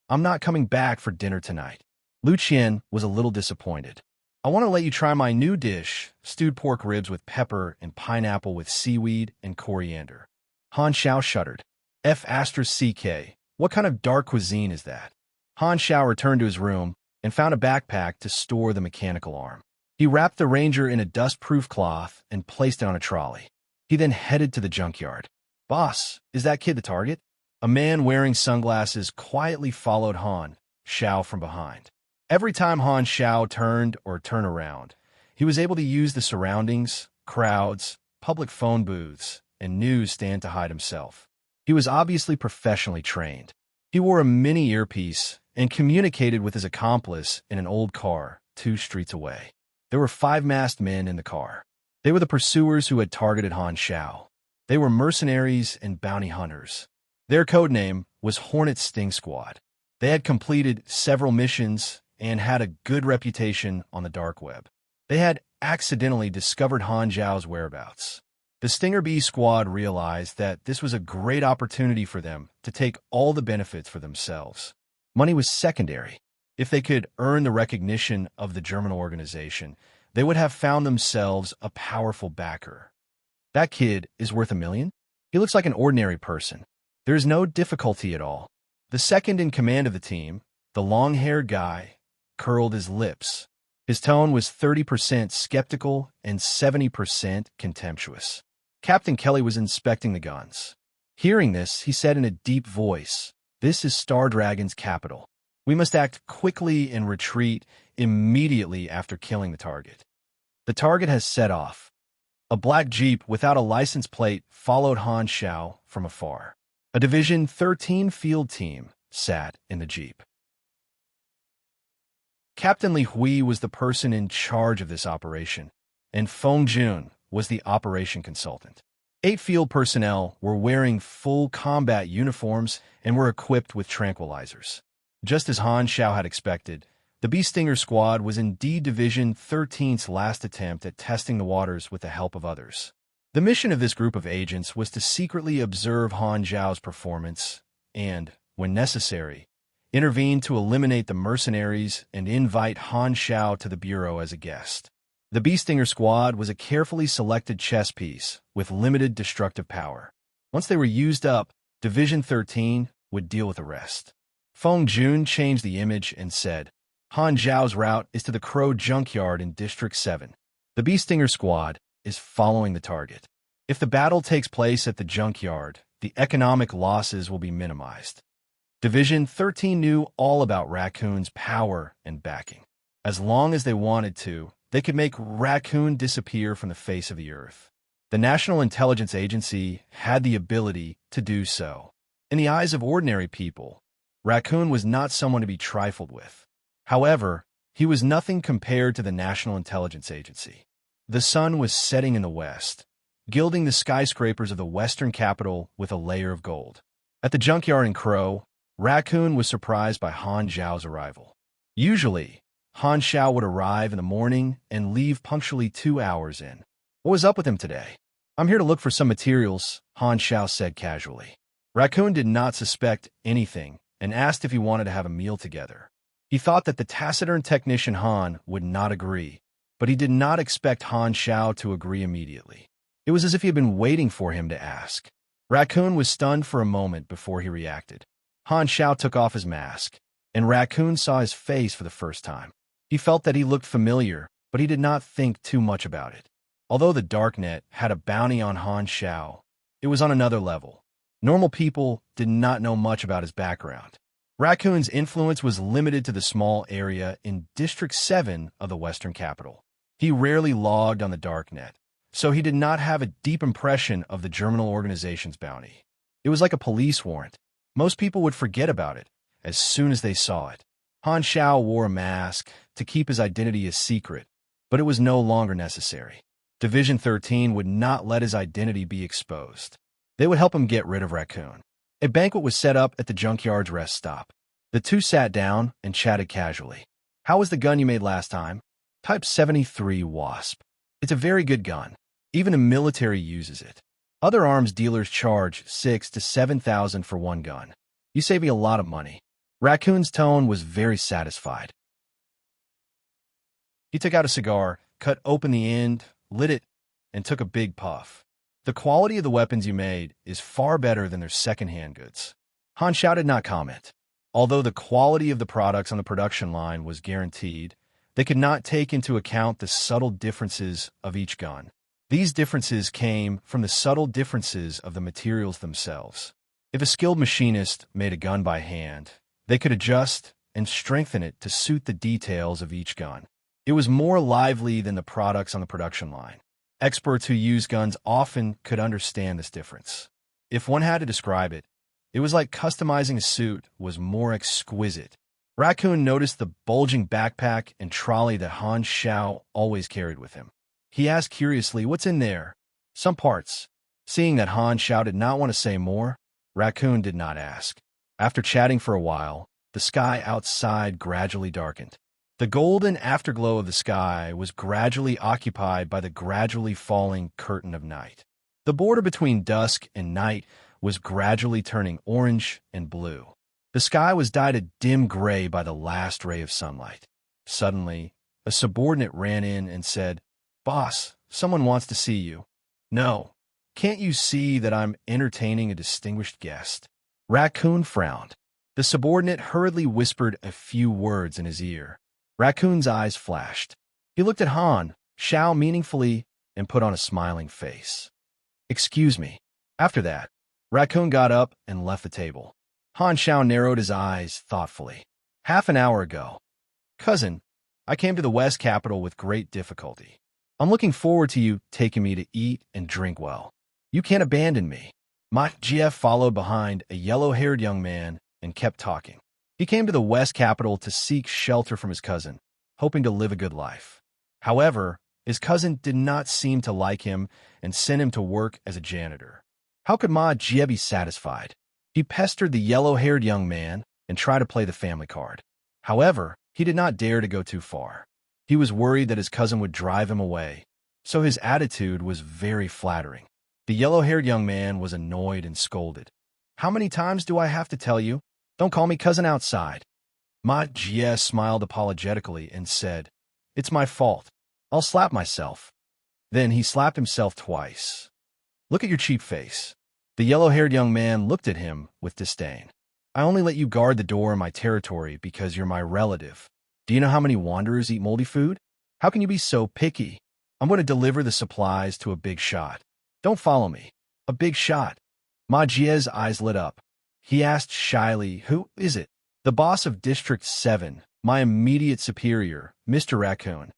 "I'm not coming back for dinner tonight." Lu Qian was a little disappointed. "I want to let you try my new dish, stewed pork ribs with pepper and pineapple with seaweed and coriander." Han Xiao shuddered. F***, what kind of dark cuisine is that? Han Xiao returned to his room and found a backpack to store the mechanical arm. He wrapped the Ranger in a dust-proof cloth and placed it on a trolley. He then headed to the junkyard. "Boss, is that kid the target?" A man wearing sunglasses quietly followed Han Xiao from behind. Every time Han Xiao turned or turned around, he was able to use the surroundings, crowds, public phone booths, and newsstand to hide himself. He was obviously professionally trained. He wore a mini earpiece and communicated with his accomplice in an old car 2 streets away. There were 5 masked men in the car. They were the pursuers who had targeted Han Xiao. They were mercenaries and bounty hunters. Their codename was Hornet Sting Squad. They had completed several missions and had a good reputation on the dark web. They had accidentally discovered Han Xiao's whereabouts. The Stinger Bee squad realized that this was a great opportunity for them to take all the benefits for themselves. Money was secondary. If they could earn the recognition of the German organization, they would have found themselves a powerful backer. "That kid is worth $1 million? He looks like an ordinary person. There is no difficulty at all." The second in command of the team, the long-haired guy, curled his lips. His tone was 30% skeptical and 70% contemptuous. Captain Kelly was inspecting the guns. Hearing this, he said in a deep voice, "This is Star Dragon's capital. We must act quickly and retreat immediately after killing the target." The target has set off. A black Jeep without a license plate followed Han Xiao from afar. A Division 13 field team sat in the Jeep. Captain Li Hui was the person in charge of this operation, and Feng Jun was the operation consultant. 8 field personnel were wearing full combat uniforms and were equipped with tranquilizers. Just as Han Xiao had expected, the Bee Stinger squad was indeed Division 13's last attempt at testing the waters with the help of others. The mission of this group of agents was to secretly observe Han Xiao's performance and, when necessary, intervene to eliminate the mercenaries and invite Han Xiao to the Bureau as a guest. The Bee Stinger squad was a carefully selected chess piece with limited destructive power. Once they were used up, Division 13 would deal with the rest. Feng Jun changed the image and said, "Han Xiao's route is to the Crow Junkyard in District 7. The Bee Stinger squad is following the target. If the battle takes place at the junkyard, the economic losses will be minimized." Division 13 knew all about Raccoon's power and backing. As long as they wanted to, they could make Raccoon disappear from the face of the earth. The National Intelligence Agency had the ability to do so. In the eyes of ordinary people, Raccoon was not someone to be trifled with. However, he was nothing compared to the National Intelligence Agency. The sun was setting in the west, gilding the skyscrapers of the western capital with a layer of gold. At the junkyard in Crow, Raccoon was surprised by Han Zhao's arrival. Usually, Han Zhao would arrive in the morning and leave punctually 2 hours in. What was up with him today? I'm here to look for some materials, Han Zhao said casually. Raccoon did not suspect anything and asked if he wanted to have a meal together. He thought that the taciturn technician Han would not agree, but he did not expect Han Zhao to agree immediately. It was as if he had been waiting for him to ask. Raccoon was stunned for a moment before he reacted. Han Zhao took off his mask, and Raccoon saw his face for the first time. He felt that he looked familiar, but he did not think too much about it. Although the Darknet had a bounty on Han Zhao, it was on another level. Normal people did not know much about his background. Raccoon's influence was limited to the small area in District 7 of the Western Capital. He rarely logged on the Darknet, so he did not have a deep impression of the Germinal Organization's bounty. It was like a police warrant. Most people would forget about it as soon as they saw it. Han Zhao wore a mask to keep his identity a secret, but it was no longer necessary. Division 13 would not let his identity be exposed. They would help him get rid of Raccoon. A banquet was set up at the junkyard's rest stop. The two sat down and chatted casually. How was the gun you made last time? Type 73 Wasp. It's a very good gun. Even the military uses it. Other arms dealers charge $6,000 to $7,000 for one gun. You save me a lot of money. Raccoon's tone was very satisfied. He took out a cigar, cut open the end, lit it, and took a big puff. The quality of the weapons you made is far better than their second-hand goods. Han Zhao did not comment. Although the quality of the products on the production line was guaranteed, they could not take into account the subtle differences of each gun. These differences came from the subtle differences of the materials themselves. If a skilled machinist made a gun by hand, they could adjust and strengthen it to suit the details of each gun. It was more lively than the products on the production line. Experts who use guns often could understand this difference. If one had to describe it, it was like customizing a suit was more exquisite. Raccoon noticed the bulging backpack and trolley that Han Zhao always carried with him. He asked curiously, "What's in there?" "Some parts." Seeing that Han Zhao did not want to say more, Raccoon did not ask. After chatting for a while, the sky outside gradually darkened. The golden afterglow of the sky was gradually occupied by the gradually falling curtain of night. The border between dusk and night was gradually turning orange and blue. The sky was dyed a dim gray by the last ray of sunlight. Suddenly, a subordinate ran in and said, "Boss, someone wants to see you." "No. Can't you see that I'm entertaining a distinguished guest?" Raccoon frowned. The subordinate hurriedly whispered a few words in his ear. Raccoon's eyes flashed. He looked at Han Zhao meaningfully and put on a smiling face. "Excuse me." After that, Raccoon got up and left the table. Han Zhao narrowed his eyes thoughtfully. "Half an hour ago. Cousin, I came to the West Capital with great difficulty. I'm looking forward to you taking me to eat and drink well. You can't abandon me." Ma Jie followed behind a yellow-haired young man and kept talking. He came to the West Capital to seek shelter from his cousin, hoping to live a good life. However, his cousin did not seem to like him and sent him to work as a janitor. How could Ma Jie be satisfied? He pestered the yellow-haired young man and tried to play the family card. However, he did not dare to go too far. He was worried that his cousin would drive him away, so his attitude was very flattering. The yellow-haired young man was annoyed and scolded. "How many times do I have to tell you? Don't call me cousin outside." Ma Jie smiled apologetically and said, "It's my fault. I'll slap myself." Then he slapped himself twice. "Look at your cheap face." The yellow-haired young man looked at him with disdain. "I only let you guard the door in my territory because you're my relative. Do you know how many wanderers eat moldy food? How can you be so picky? I'm going to deliver the supplies to a big shot. Don't follow me." "A big shot?" Ma Jie's eyes lit up. He asked shyly, "Who is it?" "The boss of District 7, My immediate superior, Mr. Raccoon.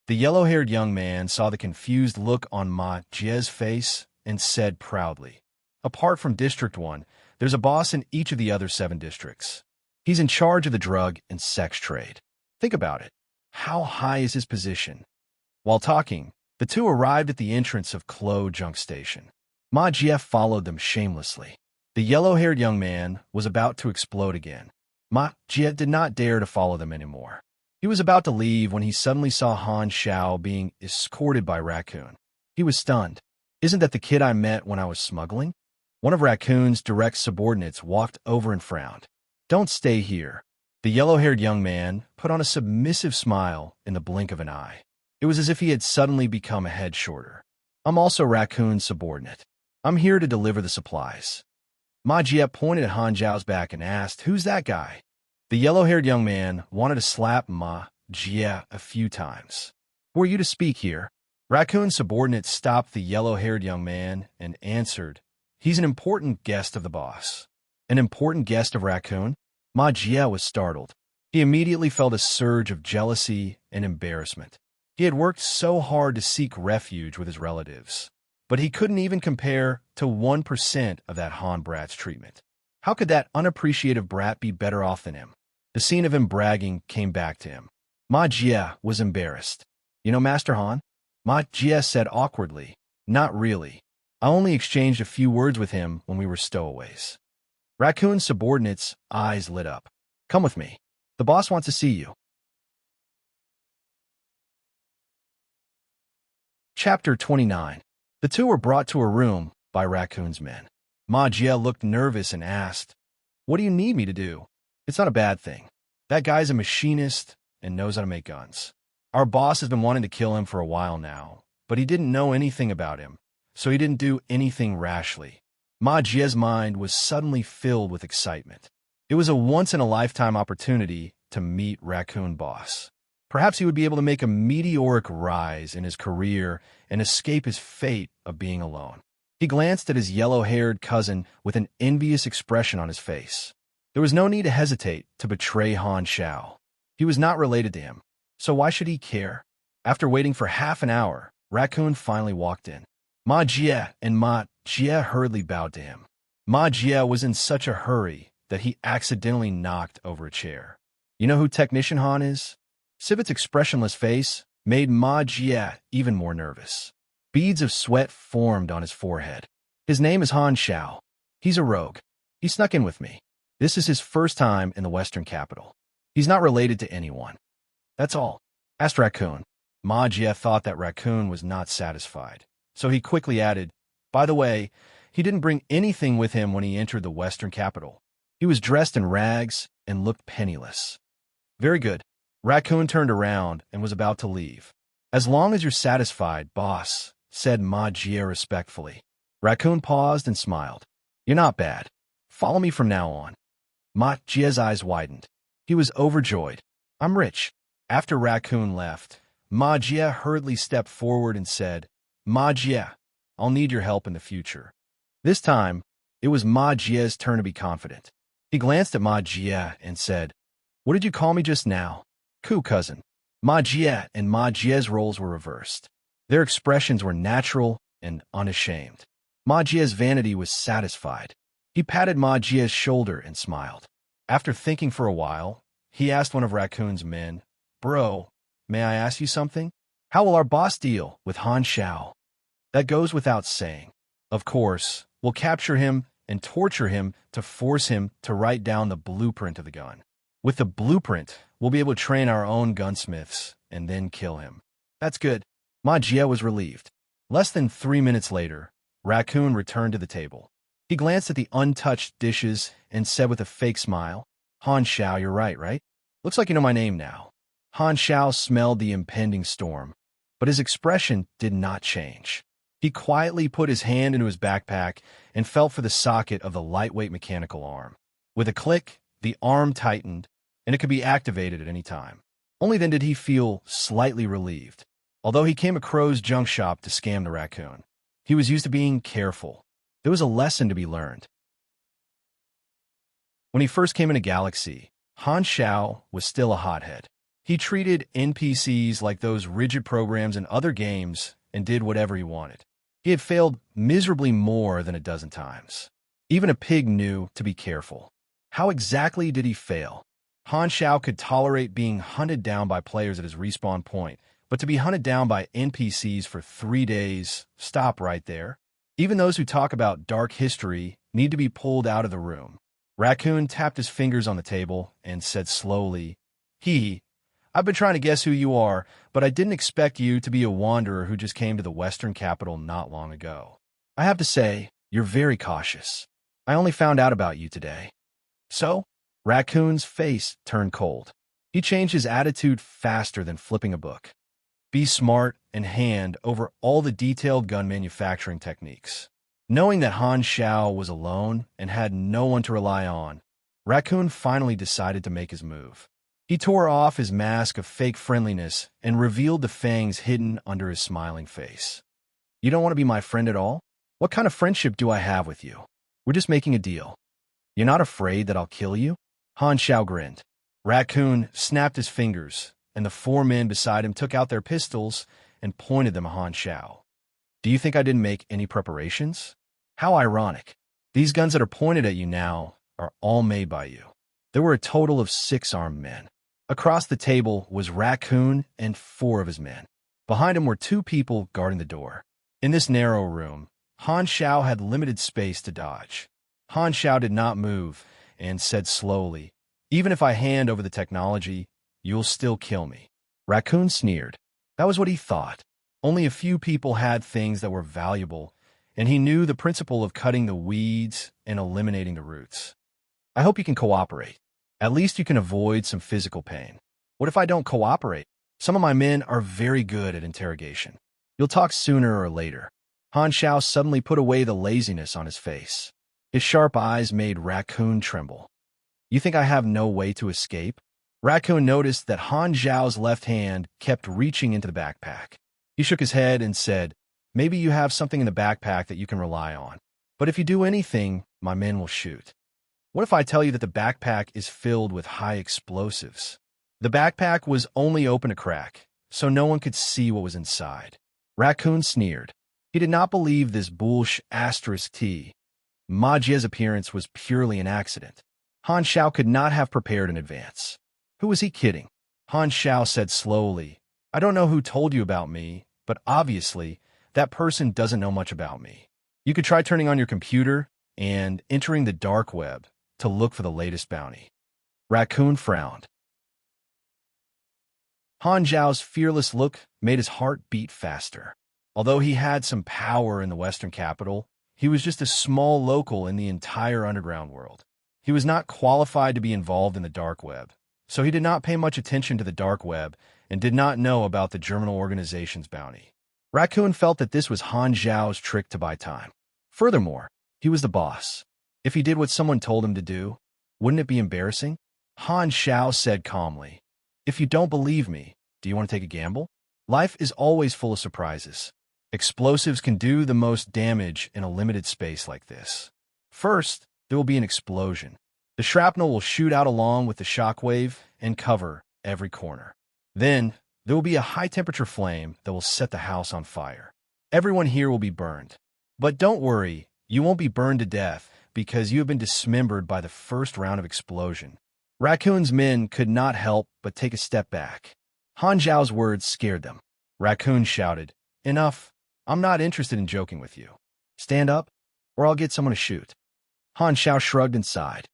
The yellow-haired young man saw the confused look on Ma Jie's face and said proudly, "Apart from District 1, there's a boss in each of the other 7 districts. He's in charge of the drug and sex trade. Think about it. How high is his position?" While talking, the two arrived at the entrance of Klo Junk Station. Ma Jie followed them shamelessly. The yellow-haired young man was about to explode again. Ma Jie did not dare to follow them anymore. He was about to leave when he suddenly saw Han Xiao being escorted by Raccoon. He was stunned. "Isn't that the kid I met when I was smuggling?" One of Raccoon's direct subordinates walked over and frowned. "Don't stay here." The yellow-haired young man put on a submissive smile in the blink of an eye. It was as if he had suddenly become a head shorter. "I'm also Raccoon's subordinate. I'm here to deliver the supplies." Ma Jie pointed at Han Xiao's back and asked, "Who's that guy?" The yellow-haired young man wanted to slap Ma Jie a few times. "Who are you to speak here?" Raccoon's subordinate stopped the yellow-haired young man and answered, "He's an important guest of the boss." An important guest of Raccoon? Ma Jie was startled. He immediately felt a surge of jealousy and embarrassment. He had worked so hard to seek refuge with his relatives, but he couldn't even compare to 1% of that Han brat's treatment. How could that unappreciative brat be better off than him? The scene of him bragging came back to him. Ma Jie was embarrassed. "You know Master Han?" Ma Jie said awkwardly, "Not really. I only exchanged a few words with him when we were stowaways." Raccoon's subordinate's eyes lit up. "Come with me. The boss wants to see you." Chapter 29. The two were brought to a room by Raccoon's men. Ma Jie looked nervous and asked, "What do you need me to do?" "It's not a bad thing. That guy's a machinist and knows how to make guns. Our boss has been wanting to kill him for a while now, but he didn't know anything about him, so he didn't do anything rashly." Ma Jie's mind was suddenly filled with excitement. It was a once-in-a-lifetime opportunity to meet Raccoon Boss. Perhaps he would be able to make a meteoric rise in his career and escape his fate of being alone. He glanced at his yellow-haired cousin with an envious expression on his face. There was no need to hesitate to betray Han Xiao. He was not related to him, so why should he care? After waiting for half an hour, Raccoon finally walked in. Ma Jie and Ma Jie hurriedly bowed to him. Ma Jie was in such a hurry that he accidentally knocked over a chair. "You know who Technician Han is?" Sivit's expressionless face made Ma Jie even more nervous. Beads of sweat formed on his forehead. "His name is Han Xiao. He's a rogue. He snuck in with me. This is his first time in the Western capital. He's not related to anyone." "That's all?" asked Raccoon. Ma Jie thought that Raccoon was not satisfied, so he quickly added, "By the way, he didn't bring anything with him when he entered the Western capital. He was dressed in rags and looked penniless." "Very good." Raccoon turned around and was about to leave. "As long as you're satisfied, boss," said Ma Jie respectfully. Raccoon paused and smiled. "You're not bad. Follow me from now on." Ma Jie's eyes widened. He was overjoyed. "I'm rich." After Raccoon left, Ma Jie hurriedly stepped forward and said, "Ma Jie, I'll need your help in the future." This time, it was Ma Jie's turn to be confident. He glanced at Ma Jie and said, "What did you call me just now?" "Ku cousin." Ma Jie and Ma Jie's roles were reversed. Their expressions were natural and unashamed. Ma Jie's vanity was satisfied. He patted Ma Jie's shoulder and smiled. After thinking for a while, he asked one of Raccoon's men, "Bro, may I ask you something? How will our boss deal with Han Xiao?" "That goes without saying. Of course, we'll capture him and torture him to force him to write down the blueprint of the gun. With the blueprint, we'll be able to train our own gunsmiths and then kill him." "That's good." Ma Jie was relieved. Less than 3 minutes later, Raccoon returned to the table. He glanced at the untouched dishes and said with a fake smile, "Han Xiao, you're right? Looks like you know my name now." Han Xiao smelled the impending storm, but his expression did not change. He quietly put his hand into his backpack and felt for the socket of the lightweight mechanical arm. With a click, the arm tightened, and it could be activated at any time. Only then did he feel slightly relieved. Although he came to Crow's junk shop to scam the Raccoon, he was used to being careful. There was a lesson to be learned. When he first came into Galaxy, Han Xiao was still a hothead. He treated NPCs like those rigid programs in other games and did whatever he wanted. He had failed miserably more than a dozen times. Even a pig knew to be careful. How exactly did he fail? Han Xiao could tolerate being hunted down by players at his respawn point, but to be hunted down by NPCs for 3 days, stop right there. Even those who talk about dark history need to be pulled out of the room. Raccoon tapped his fingers on the table and said slowly, I've been trying to guess who you are, but I didn't expect you to be a wanderer who just came to the Western capital not long ago. I have to say, you're very cautious. I only found out about you today. So? Raccoon's face turned cold. He changed his attitude faster than flipping a book. Be smart and hand over all the detailed gun manufacturing techniques. Knowing that Han Xiao was alone and had no one to rely on, Raccoon finally decided to make his move. He tore off his mask of fake friendliness and revealed the fangs hidden under his smiling face. You don't want to be my friend at all? What kind of friendship do I have with you? We're just making a deal. You're not afraid that I'll kill you? Han Xiao grinned. Raccoon snapped his fingers, and the 4 men beside him took out their pistols and pointed them at Han Xiao. Do you think I didn't make any preparations? How ironic. These guns that are pointed at you now are all made by you. There were a total of 6 armed men. Across the table was Raccoon and 4 of his men. Behind him were 2 people guarding the door. In this narrow room, Han Xiao had limited space to dodge. Han Xiao did not move and said slowly, Even if I hand over the technology, you'll still kill me. Raccoon sneered. That was what he thought. Only a few people had things that were valuable, and he knew the principle of cutting the weeds and eliminating the roots. I hope you can cooperate. At least you can avoid some physical pain. What if I don't cooperate? Some of my men are very good at interrogation. You'll talk sooner or later. Han Xiao suddenly put away the laziness on his face. His sharp eyes made Raccoon tremble. You think I have no way to escape? Raccoon noticed that Han Xiao's left hand kept reaching into the backpack. He shook his head and said, Maybe you have something in the backpack that you can rely on. But if you do anything, my men will shoot. What if I tell you that the backpack is filled with high explosives? The backpack was only open a crack, so no one could see what was inside. Raccoon sneered. He did not believe this *T. Ma Jie's appearance was purely an accident. Han Xiao could not have prepared in advance. Who was he kidding? Han Xiao said slowly, I don't know who told you about me, but obviously, that person doesn't know much about me. You could try turning on your computer and entering the dark web to look for the latest bounty. Raccoon frowned. Han Xiao's fearless look made his heart beat faster. Although he had some power in the Western capital, he was just a small local in the entire underground world. He was not qualified to be involved in the dark web, so he did not pay much attention to the dark web and did not know about the Germinal organization's bounty. Raccoon felt that this was Han Xiao's trick to buy time. Furthermore, he was the boss. If he did what someone told him to do, wouldn't it be embarrassing? Han Xiao said calmly, If you don't believe me, do you want to take a gamble? Life is always full of surprises. Explosives can do the most damage in a limited space like this. First, there will be an explosion. The shrapnel will shoot out along with the shockwave and cover every corner. Then, there will be a high-temperature flame that will set the house on fire. Everyone here will be burned. But don't worry, you won't be burned to death because you have been dismembered by the first round of explosion. Raccoon's men could not help but take a step back. Han Xiao's words scared them. Raccoon shouted, Enough. I'm not interested in joking with you. Stand up, or I'll get someone to shoot. Han Xiao shrugged and sighed.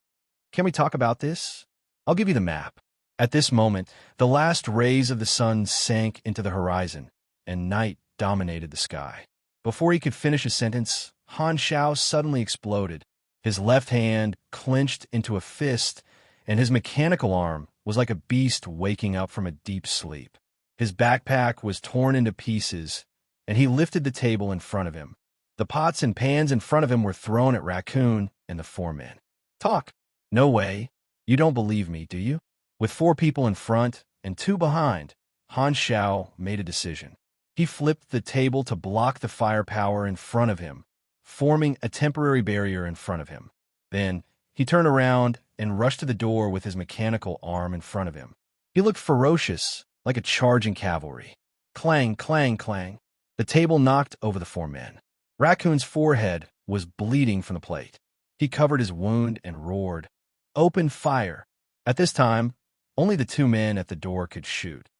Can we talk about this? I'll give you the map. At this moment, the last rays of the sun sank into the horizon, and night dominated the sky. Before he could finish a sentence, Han Xiao suddenly exploded. His left hand clenched into a fist, and his mechanical arm was like a beast waking up from a deep sleep. His backpack was torn into pieces, and he lifted the table in front of him. The pots and pans in front of him were thrown at Raccoon and the 4 men. Talk. No way. You don't believe me, do you? With 4 people in front and 2 behind, Han Xiao made a decision. He flipped the table to block the firepower in front of him, forming a temporary barrier in front of him. Then, He turned around and rushed to the door with his mechanical arm in front of him. He looked ferocious, like a charging cavalry. Clang, clang, clang. The table knocked over the four men. Raccoon's forehead was bleeding from the plate. He covered his wound and roared, "Open fire!" At this time, only the two men at the door could shoot.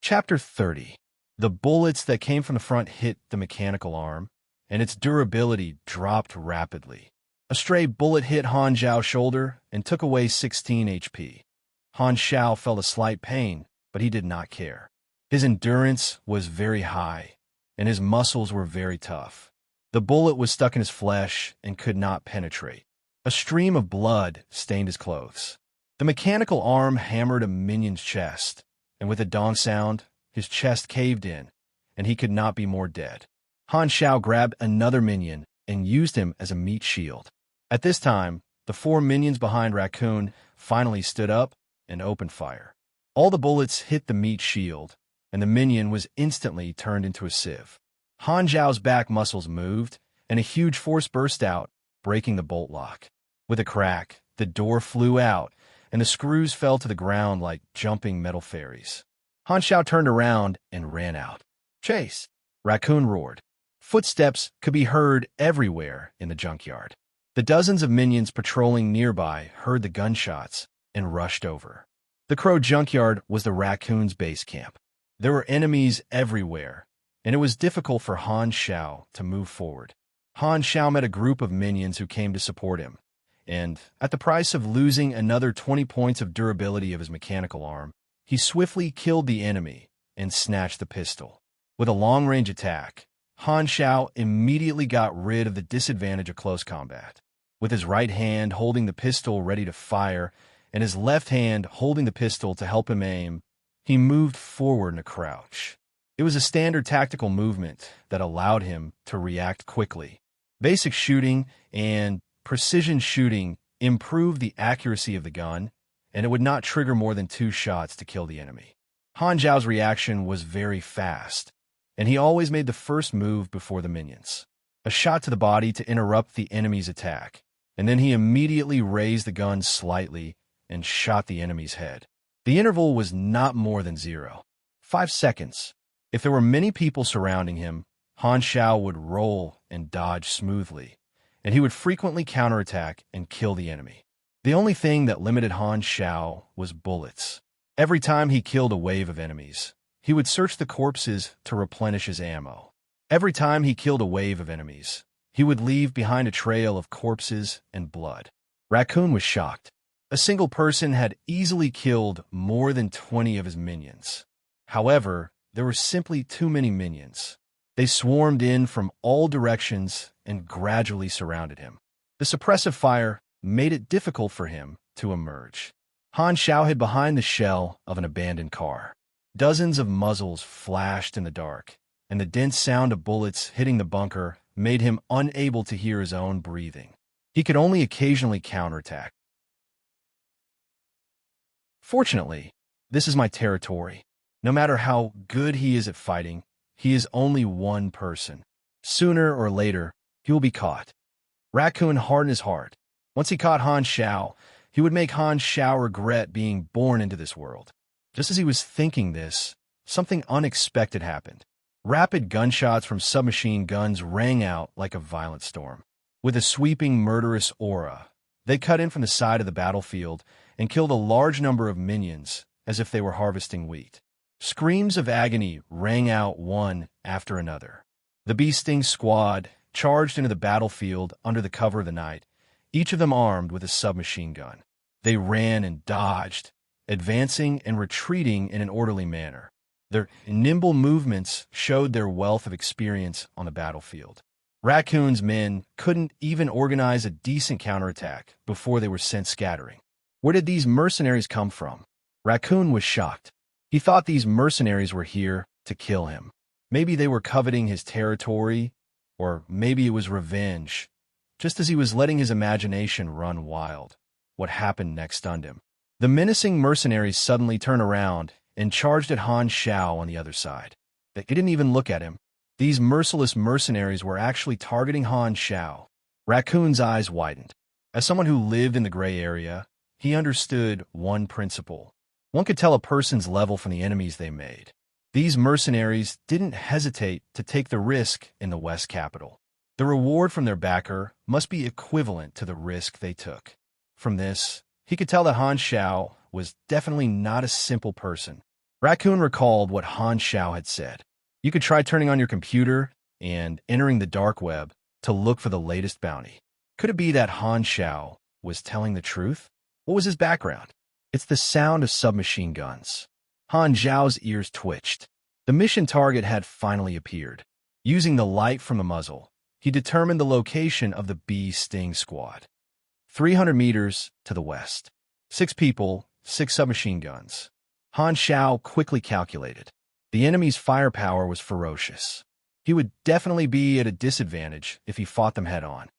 Chapter 30. The bullets that came from the front hit the mechanical arm, and its durability dropped rapidly. A stray bullet hit Han Zhao's shoulder and took away 16 HP. Han Zhao felt a slight pain, but he did not care. His endurance was very high, and his muscles were very tough. The bullet was stuck in his flesh and could not penetrate. A stream of blood stained his clothes. The mechanical arm hammered a minion's chest, and with a dong sound, his chest caved in, and he could not be more dead. Han Zhao grabbed another minion and used him as a meat shield. At this time, the four minions behind Raccoon finally stood up and opened fire. All the bullets hit the meat shield, and the minion was instantly turned into a sieve. Han Zhao's back muscles moved, and a huge force burst out, breaking the bolt lock. With a crack, the door flew out, and the screws fell to the ground like jumping metal fairies. Han Zhao turned around and ran out. "Chase!" Raccoon roared. Footsteps could be heard everywhere in the junkyard. The dozens of minions patrolling nearby heard the gunshots and rushed over. The Crow junkyard was the Raccoon's base camp. There were enemies everywhere, and it was difficult for Han Zhao to move forward. Han Zhao met a group of minions who came to support him, and, at the price of losing another 20 points of durability of his mechanical arm, he swiftly killed the enemy and snatched the pistol. With a long-range attack, Han Zhao immediately got rid of the disadvantage of close combat. With his right hand holding the pistol ready to fire, and his left hand holding the pistol to help him aim, he moved forward in a crouch. It was a standard tactical movement that allowed him to react quickly. Basic shooting and precision shooting improved the accuracy of the gun, and it would not trigger more than 2 shots to kill the enemy. Han Zhao's reaction was very fast, and he always made the first move before the minions. A shot to the body to interrupt the enemy's attack, and then he immediately raised the gun slightly and shot the enemy's head. The interval was not more than 0.5 seconds. If there were many people surrounding him, Han Zhao would roll and dodge smoothly, and he would frequently counterattack and kill the enemy. The only thing that limited Han Zhao was bullets. Every time he killed a wave of enemies, he would search the corpses to replenish his ammo. Every time he killed a wave of enemies, he would leave behind a trail of corpses and blood. Raccoon was shocked. A single person had easily killed more than 20 of his minions. However, there were simply too many minions. They swarmed in from all directions and gradually surrounded him. The suppressive fire made it difficult for him to emerge. Han Zhao hid behind the shell of an abandoned car. Dozens of muzzles flashed in the dark, and the dense sound of bullets hitting the bunker made him unable to hear his own breathing. He could only occasionally counterattack. Fortunately, this is my territory. No matter how good he is at fighting, he is only one person. Sooner or later, he will be caught. Raccoon hardened his heart. Once he caught Han Zhao, he would make Han Zhao regret being born into this world. Just as he was thinking this, something unexpected happened. Rapid gunshots from submachine guns rang out like a violent storm. With a sweeping, murderous aura, they cut in from the side of the battlefield and killed a large number of minions as if they were harvesting wheat. Screams of agony rang out one after another. The bee sting squad charged into the battlefield under the cover of the night, each of them armed with a submachine gun. They ran and dodged, advancing and retreating in an orderly manner. Their nimble movements showed their wealth of experience on the battlefield. Raccoon's men couldn't even organize a decent counterattack before they were sent scattering. Where did these mercenaries come from? Raccoon was shocked. He thought these mercenaries were here to kill him. Maybe they were coveting his territory, or maybe it was revenge. Just as he was letting his imagination run wild, what happened next stunned him. The menacing mercenaries suddenly turned around and charged at Han Zhao on the other side. They didn't even look at him. These merciless mercenaries were actually targeting Han Xiao. Raccoon's eyes widened. As someone who lived in the gray area, he understood one principle. One could tell a person's level from the enemies they made. These mercenaries didn't hesitate to take the risk in the West capital. The reward from their backer must be equivalent to the risk they took. From this, he could tell that Han Xiao was definitely not a simple person. Raccoon recalled what Han Xiao had said. You could try turning on your computer and entering the dark web to look for the latest bounty. Could it be that Han Xiao was telling the truth? What was his background? It's the sound of submachine guns. Han Xiao's ears twitched. The mission target had finally appeared. Using the light from the muzzle, he determined the location of the bee sting squad. 300 meters to the west. 6 people, 6 submachine guns. Han Xiao quickly calculated. The enemy's firepower was ferocious. He would definitely be at a disadvantage if he fought them head-on.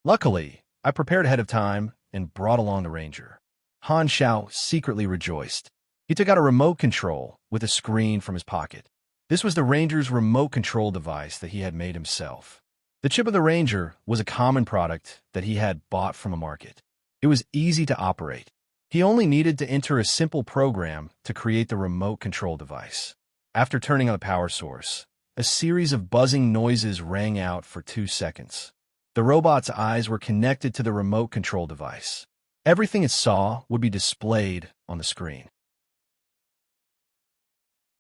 Luckily, I prepared ahead of time and brought along the ranger. Han Xiao secretly rejoiced. He took out a remote control with a screen from his pocket. This was the ranger's remote control device that he had made himself. The chip of the ranger was a common product that he had bought from a market. It was easy to operate. He only needed to enter a simple program to create the remote control device. After turning on the power source, a series of buzzing noises rang out for 2 seconds. The robot's eyes were connected to the remote control device. Everything it saw would be displayed on the screen.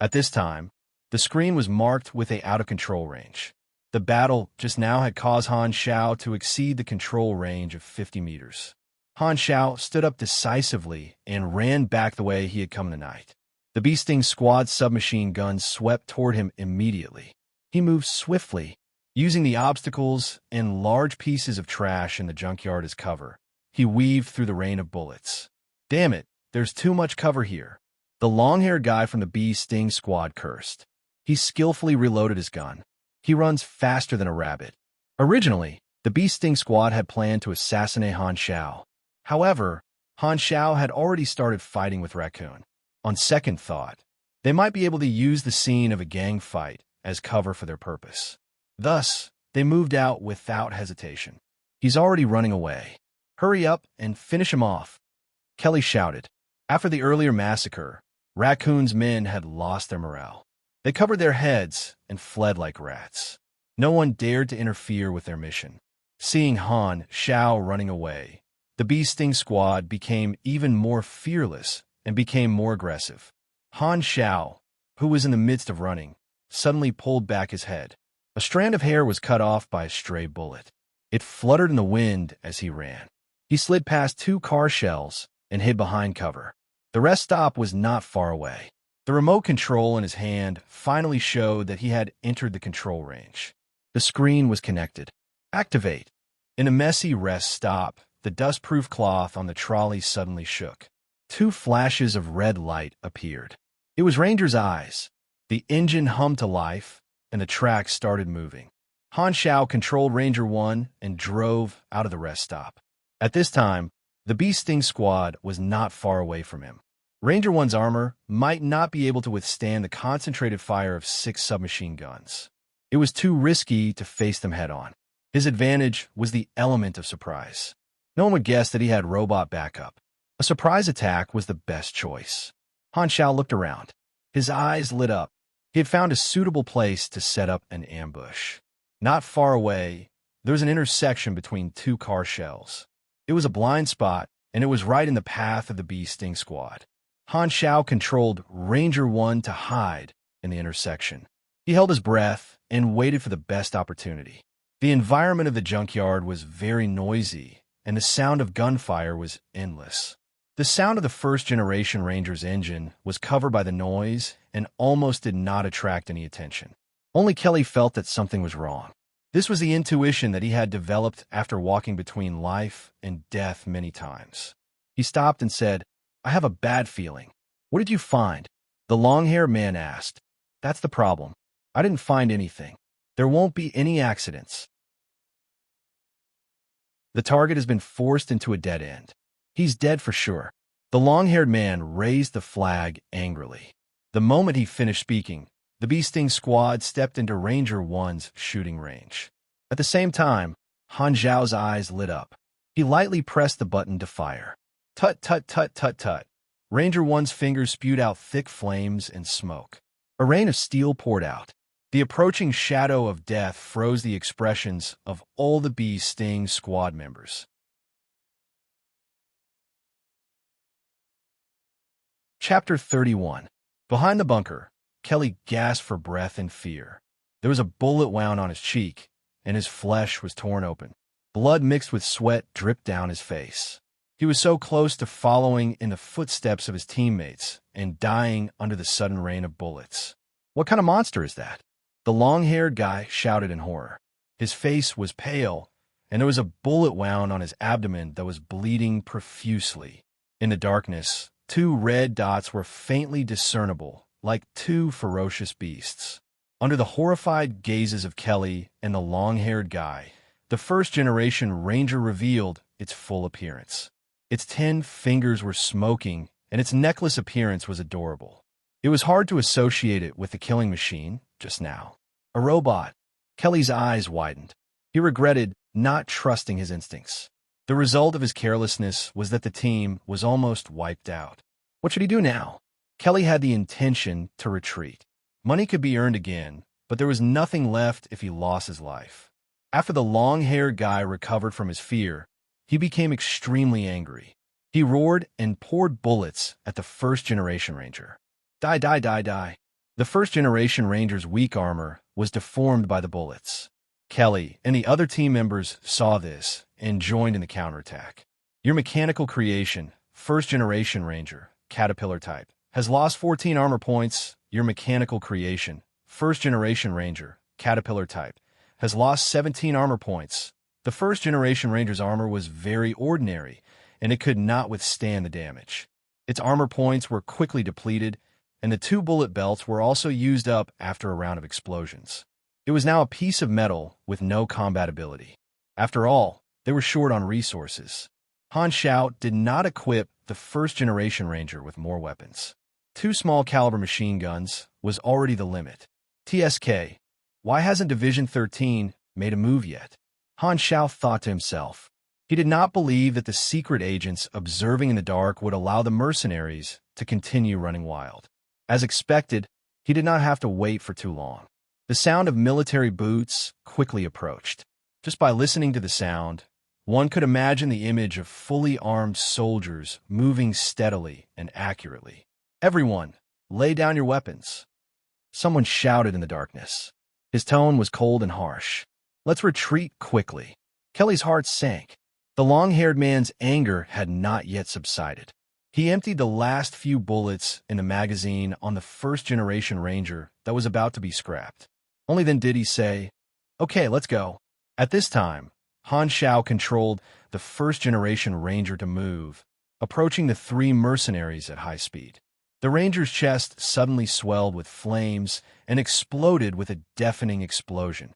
At this time, the screen was marked with a out-of-control range. The battle just now had caused Han Xiao to exceed the control range of 50 meters. Han Xiao stood up decisively and ran back the way he had come in the night. The bee sting squad submachine guns swept toward him immediately. He moved swiftly, using the obstacles and large pieces of trash in the junkyard as cover. He weaved through the rain of bullets. Damn it, there's too much cover here. The long-haired guy from the bee sting squad cursed. He skillfully reloaded his gun. He runs faster than a rabbit. Originally, the bee sting squad had planned to assassinate Han Xiao. However, Han Xiao had already started fighting with Raccoon. On second thought, they might be able to use the scene of a gang fight as cover for their purpose. Thus, they moved out without hesitation. He's already running away. Hurry up and finish him off, Kelly shouted. After the earlier massacre, Raccoon's men had lost their morale. They covered their heads and fled like rats. No one dared to interfere with their mission. Seeing Han Xiao running away, the bee sting squad became even more fearless and became more aggressive. Han Xiao, who was in the midst of running, suddenly pulled back his head. A strand of hair was cut off by a stray bullet. It fluttered in the wind as he ran. He slid past 2 car shells and hid behind cover. The rest stop was not far away. The remote control in his hand finally showed that he had entered the control range. The screen was connected. Activate. In a messy rest stop, the dust-proof cloth on the trolley suddenly shook. 2 flashes of red light appeared. It was Ranger's eyes. The engine hummed to life, and the track started moving. Han Xiao controlled Ranger 1 and drove out of the rest stop. At this time, the bee sting squad was not far away from him. Ranger 1's armor might not be able to withstand the concentrated fire of 6 submachine guns. It was too risky to face them head-on. His advantage was the element of surprise. No one would guess that he had robot backup. A surprise attack was the best choice. Han Xiao looked around. His eyes lit up. He had found a suitable place to set up an ambush. Not far away, there was an intersection between 2 car shells. It was a blind spot, and it was right in the path of the bee sting squad. Han Xiao controlled Ranger 1 to hide in the intersection. He held his breath and waited for the best opportunity. The environment of the junkyard was very noisy, and the sound of gunfire was endless. The sound of the first-generation Ranger's engine was covered by the noise and almost did not attract any attention. Only Kelly felt that something was wrong. This was the intuition that he had developed after walking between life and death many times. He stopped and said, "I have a bad feeling." "What did you find?" the long-haired man asked. "That's the problem. I didn't find anything. There won't be any accidents. The target has been forced into a dead end. He's dead for sure." The long-haired man raised the flag angrily. The moment he finished speaking, The bee sting squad stepped into Ranger 1's shooting range. At the same time, Han Zhao's eyes lit up. He lightly pressed the button to fire. Tut tut tut tut tut. Ranger 1's fingers spewed out thick flames and smoke. A rain of steel poured out. The approaching shadow of death froze the expressions of all the bee sting squad members. Chapter 31. Behind the bunker, Kelly gasped for breath in fear. There was a bullet wound on his cheek, and his flesh was torn open. Blood mixed with sweat dripped down his face. He was so close to following in the footsteps of his teammates and dying under the sudden rain of bullets. What kind of monster is that? The long-haired guy shouted in horror. His face was pale, and there was a bullet wound on his abdomen that was bleeding profusely. In the darkness, two red dots were faintly discernible, like two ferocious beasts. Under the horrified gazes of Kelly and the long-haired guy, the first-generation Ranger revealed its full appearance. Its 10 fingers were smoking, and its necklace appearance was adorable. It was hard to associate it with the killing machine just now. A robot. Kelly's eyes widened. He regretted not trusting his instincts. The result of his carelessness was that the team was almost wiped out. What should he do now? Kelly had the intention to retreat. Money could be earned again, but there was nothing left if he lost his life. After the long-haired guy recovered from his fear, he became extremely angry. He roared and poured bullets at the first-generation Ranger. Die, die, die, die. The first-generation Ranger's weak armor was deformed by the bullets. Kelly and the other team members saw this and joined in the counterattack. Your mechanical creation, first-generation Ranger, Caterpillar type, has lost 14 armor points. Your mechanical creation, first-generation Ranger, Caterpillar type, has lost 17 armor points. The first-generation Ranger's armor was very ordinary, and it could not withstand the damage. Its armor points were quickly depleted, and the 2 bullet belts were also used up after a round of explosions. It was now a piece of metal with no combat ability. After all, they were short on resources. Han Xiao did not equip the first-generation Ranger with more weapons. 2 small-caliber machine guns was already the limit. TSK, why hasn't Division 13 made a move yet? Han Xiao thought to himself. He did not believe that the secret agents observing in the dark would allow the mercenaries to continue running wild. As expected, he did not have to wait for too long. The sound of military boots quickly approached. Just by listening to the sound, one could imagine the image of fully armed soldiers moving steadily and accurately. Everyone, lay down your weapons. Someone shouted in the darkness. His tone was cold and harsh. Let's retreat quickly. Kelly's heart sank. The long-haired man's anger had not yet subsided. He emptied the last few bullets in the magazine on the first-generation Ranger that was about to be scrapped. Only then did he say, "Okay, let's go." At this time, Han Xiao controlled the first-generation Ranger to move, approaching the 3 mercenaries at high speed. The Ranger's chest suddenly swelled with flames and exploded with a deafening explosion.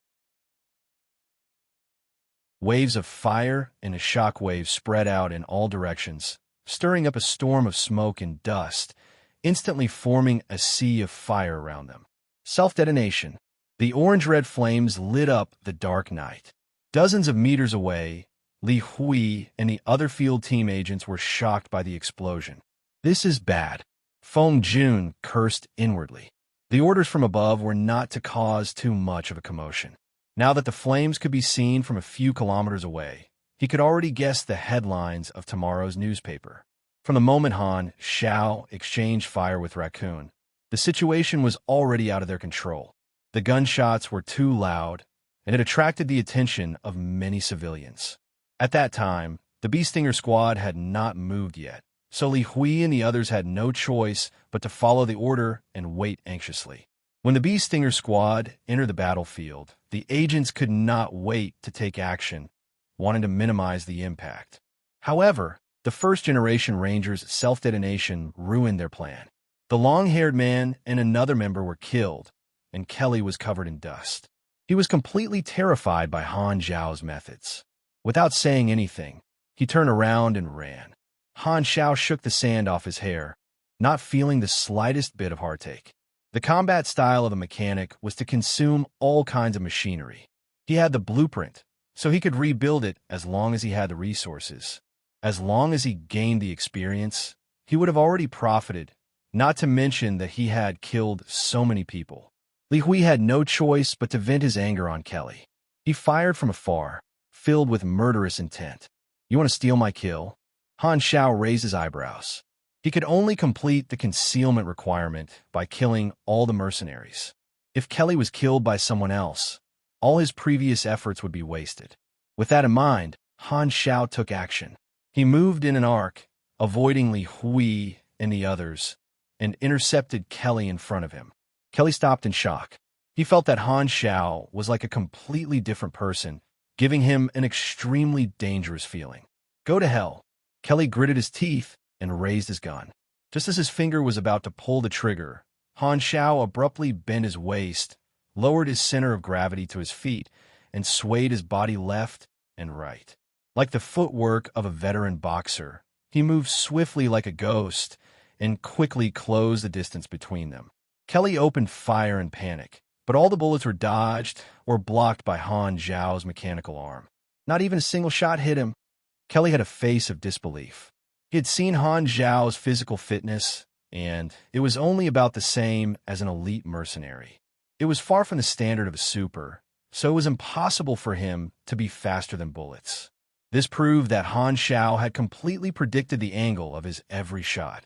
Waves of fire and a shock wave spread out in all directions, stirring up a storm of smoke and dust, instantly forming a sea of fire around them. Self-detonation. The orange-red flames lit up the dark night. Dozens of meters away, Li Hui and the other field team agents were shocked by the explosion. This is bad. Feng Jun cursed inwardly. The orders from above were not to cause too much of a commotion. Now that the flames could be seen from a few kilometers away, he could already guess the headlines of tomorrow's newspaper. From the moment Han Xiao exchanged fire with Raccoon, the situation was already out of their control. The gunshots were too loud, and it attracted the attention of many civilians. At that time, the Bee Stinger squad had not moved yet, so Li Hui and the others had no choice but to follow the order and wait anxiously. When the Bee Stinger squad entered the battlefield, the agents could not wait to take action, wanting to minimize the impact. However, the first-generation Rangers' self-detonation ruined their plan. The long-haired man and another member were killed, and Kelly was covered in dust. He was completely terrified by Han Zhao's methods. Without saying anything, he turned around and ran. Han Xiao shook the sand off his hair, not feeling the slightest bit of heartache. The combat style of the mechanic was to consume all kinds of machinery. He had the blueprint, so he could rebuild it as long as he had the resources. As long as he gained the experience, he would have already profited, not to mention that he had killed so many people. Li Hui had no choice but to vent his anger on Kelly. He fired from afar, filled with murderous intent. "You want to steal my kill?" Han Shao raised his eyebrows. He could only complete the concealment requirement by killing all the mercenaries. If Kelly was killed by someone else, all his previous efforts would be wasted. With that in mind, Han Shao took action. He moved in an arc, avoiding Li Hui and the others, and intercepted Kelly in front of him. Kelly stopped in shock. He felt that Han Shao was like a completely different person, giving him an extremely dangerous feeling. "Go to hell." Kelly gritted his teeth and raised his gun. Just as his finger was about to pull the trigger, Han Shao abruptly bent his waist, lowered his center of gravity to his feet, and swayed his body left and right. Like the footwork of a veteran boxer, he moved swiftly like a ghost and quickly closed the distance between them. Kelly opened fire in panic, but all the bullets were dodged or blocked by Han Zhao's mechanical arm. Not even a single shot hit him. Kelly had a face of disbelief. He had seen Han Zhao's physical fitness, and it was only about the same as an elite mercenary. It was far from the standard of a super, so it was impossible for him to be faster than bullets. This proved that Han Shao had completely predicted the angle of his every shot.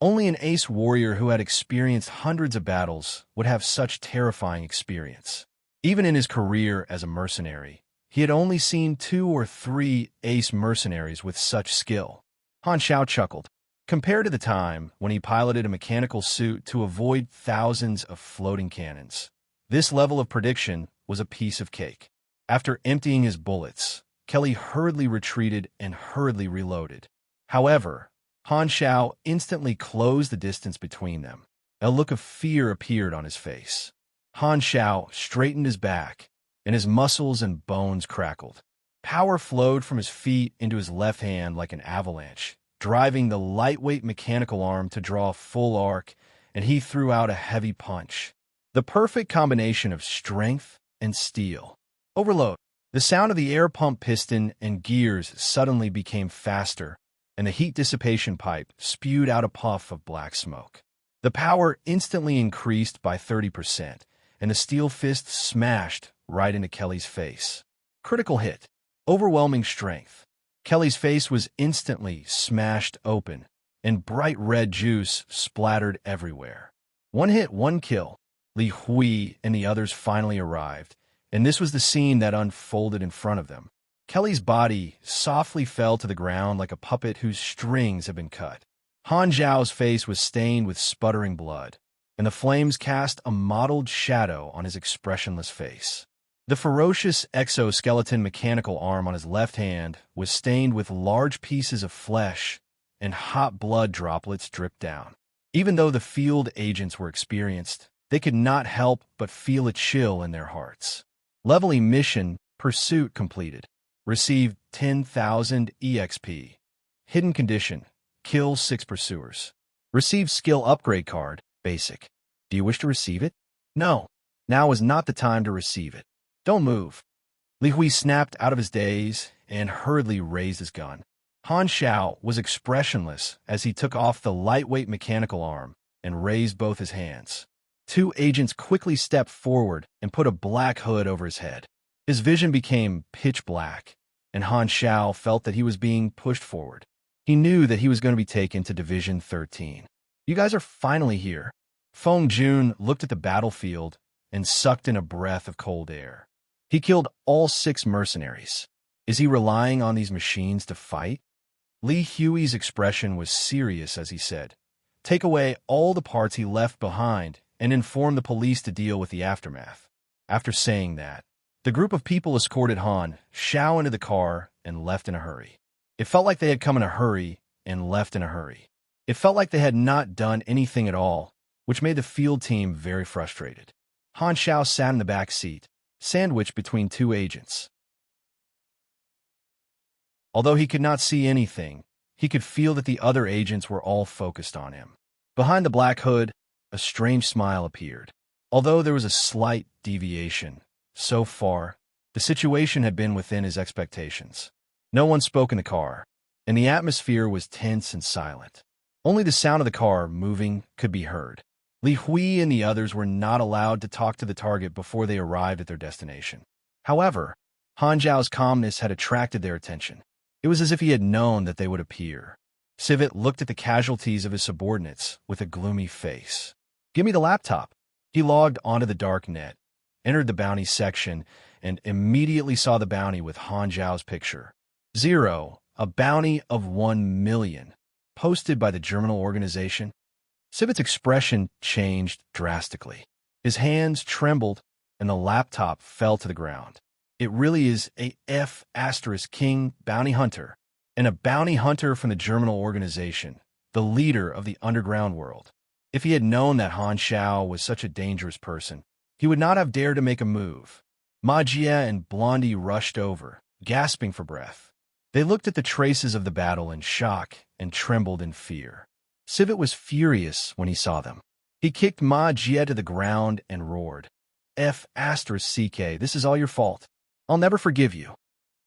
Only an ace warrior who had experienced hundreds of battles would have such terrifying experience. Even in his career as a mercenary, he had only seen 2 or 3 ace mercenaries with such skill. Han Shao chuckled. Compared to the time when he piloted a mechanical suit to avoid thousands of floating cannons, this level of prediction was a piece of cake. After emptying his bullets, Kelly hurriedly retreated and hurriedly reloaded. However, Han Shao instantly closed the distance between them. A look of fear appeared on his face. Han Shao straightened his back, and his muscles and bones crackled. Power flowed from his feet into his left hand like an avalanche, driving the lightweight mechanical arm to draw a full arc, and he threw out a heavy punch. The perfect combination of strength and steel. Overload. The sound of the air pump piston and gears suddenly became faster, and the heat dissipation pipe spewed out a puff of black smoke. The power instantly increased by 30%, and the steel fist smashed right into Kelly's face. Critical hit. Overwhelming strength. Kelly's face was instantly smashed open, and bright red juice splattered everywhere. One hit, one kill. Li Hui and the others finally arrived, and this was the scene that unfolded in front of them. Kelly's body softly fell to the ground like a puppet whose strings had been cut. Han Zhao's face was stained with sputtering blood, and the flames cast a mottled shadow on his expressionless face. The ferocious exoskeleton mechanical arm on his left hand was stained with large pieces of flesh, and hot blood droplets dripped down. Even though the field agents were experienced, they could not help but feel a chill in their hearts. Leveling mission pursuit completed. Received 10,000 EXP. Hidden condition. Kill 6 pursuers. Received skill upgrade card, basic. Do you wish to receive it? No. Now is not the time to receive it. Don't move. Li Hui snapped out of his daze and hurriedly raised his gun. Han Shao was expressionless as he took off the lightweight mechanical arm and raised both his hands. 2 agents quickly stepped forward and put a black hood over his head. His vision became pitch black, and Han Shao felt that he was being pushed forward. He knew that he was going to be taken to Division 13. "You guys are finally here." Feng Jun looked at the battlefield and sucked in a breath of cold air. He killed all 6 mercenaries. Is he relying on these machines to fight? Li Hui's expression was serious as he said, "Take away all the parts he left behind and inform the police to deal with the aftermath." After saying that, the group of people escorted Han Shao into the car and left in a hurry. It felt like they had come in a hurry and left in a hurry. It felt like they had not done anything at all, which made the field team very frustrated. Han Shao sat in the back seat, sandwiched between 2 agents. Although he could not see anything, he could feel that the other agents were all focused on him. Behind the black hood, a strange smile appeared. Although there was a slight deviation, so far, the situation had been within his expectations. No one spoke in the car, and the atmosphere was tense and silent. Only the sound of the car moving could be heard. Li Hui and the others were not allowed to talk to the target before they arrived at their destination. However, Han Zhao's calmness had attracted their attention. It was as if he had known that they would appear. Civet looked at the casualties of his subordinates with a gloomy face. "Give me the laptop." He logged onto the dark net, entered the bounty section, and immediately saw the bounty with Han Zhao's picture. 0, a bounty of 1 million, posted by the German organization. Civet's expression changed drastically. His hands trembled, and the laptop fell to the ground. It really is a F*King bounty hunter, and a bounty hunter from the German organization, the leader of the underground world. If he had known that Han Zhao was such a dangerous person, he would not have dared to make a move. Ma Jie and Blondie rushed over, gasping for breath. They looked at the traces of the battle in shock and trembled in fear. Civet was furious when he saw them. He kicked Ma Jie to the ground and roared, F*CK, this is all your fault. I'll never forgive you.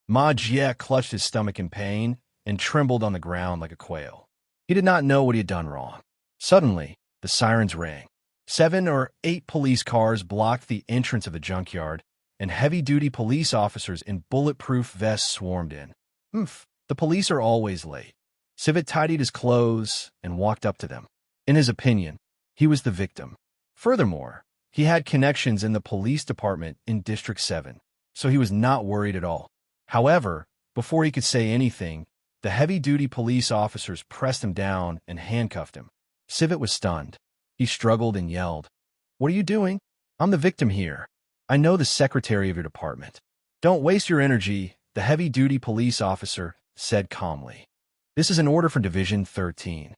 Ma Jie clutched his stomach in pain and trembled on the ground like a quail. He did not know what he had done wrong. Suddenly, the sirens rang. 7 or 8 police cars blocked the entrance of the junkyard, and heavy-duty police officers in bulletproof vests swarmed in. The police are always late. Civet tidied his clothes and walked up to them. In his opinion, he was the victim. Furthermore, he had connections in the police department in District 7, so he was not worried at all. However, before he could say anything, the heavy-duty police officers pressed him down and handcuffed him. Civet was stunned. He struggled and yelled, "What are you doing? I'm the victim here. I know the secretary of your department." "Don't waste your energy," the heavy-duty police officer said calmly. "This is an order for Division 13.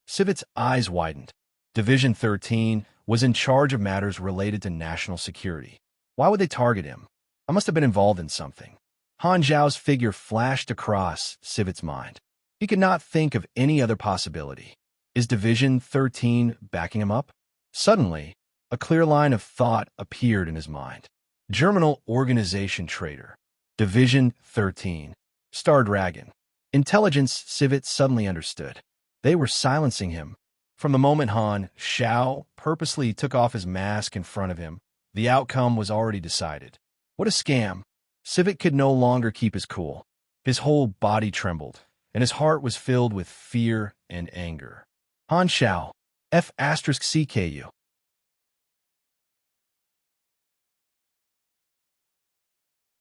Civet's eyes widened. Division 13 was in charge of matters related to national security. Why would they target him? I must have been involved in something. Han Zhao's figure flashed across Civet's mind. He could not think of any other possibility. Is Division 13 backing him up? Suddenly, a clear line of thought appeared in his mind. Germinal Organization Traitor. Division 13. Star Dragon. Intelligence, Civet suddenly understood. They were silencing him. From the moment Han Zhao purposely took off his mask in front of him, the outcome was already decided. What a scam. Civet could no longer keep his cool. His whole body trembled, and his heart was filled with fear and anger. Han Zhao, F*CKU.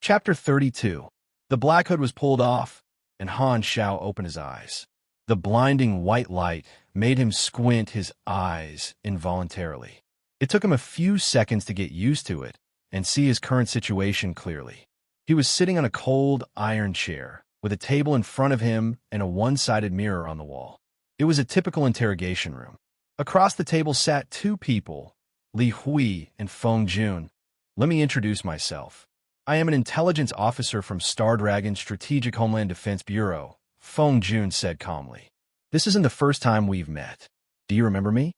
Chapter 32. The black hood was pulled off, and Han Zhao opened his eyes. The blinding white light made him squint his eyes involuntarily. It took him a few seconds to get used to it and see his current situation clearly. He was sitting on a cold iron chair, with a table in front of him and a one-sided mirror on the wall. It was a typical interrogation room. Across the table sat 2 people, Li Hui and Feng Jun. Let me introduce myself. I am an intelligence officer from Star Dragon's Strategic Homeland Defense Bureau, Feng Jun said calmly. This isn't the first time we've met. Do you remember me?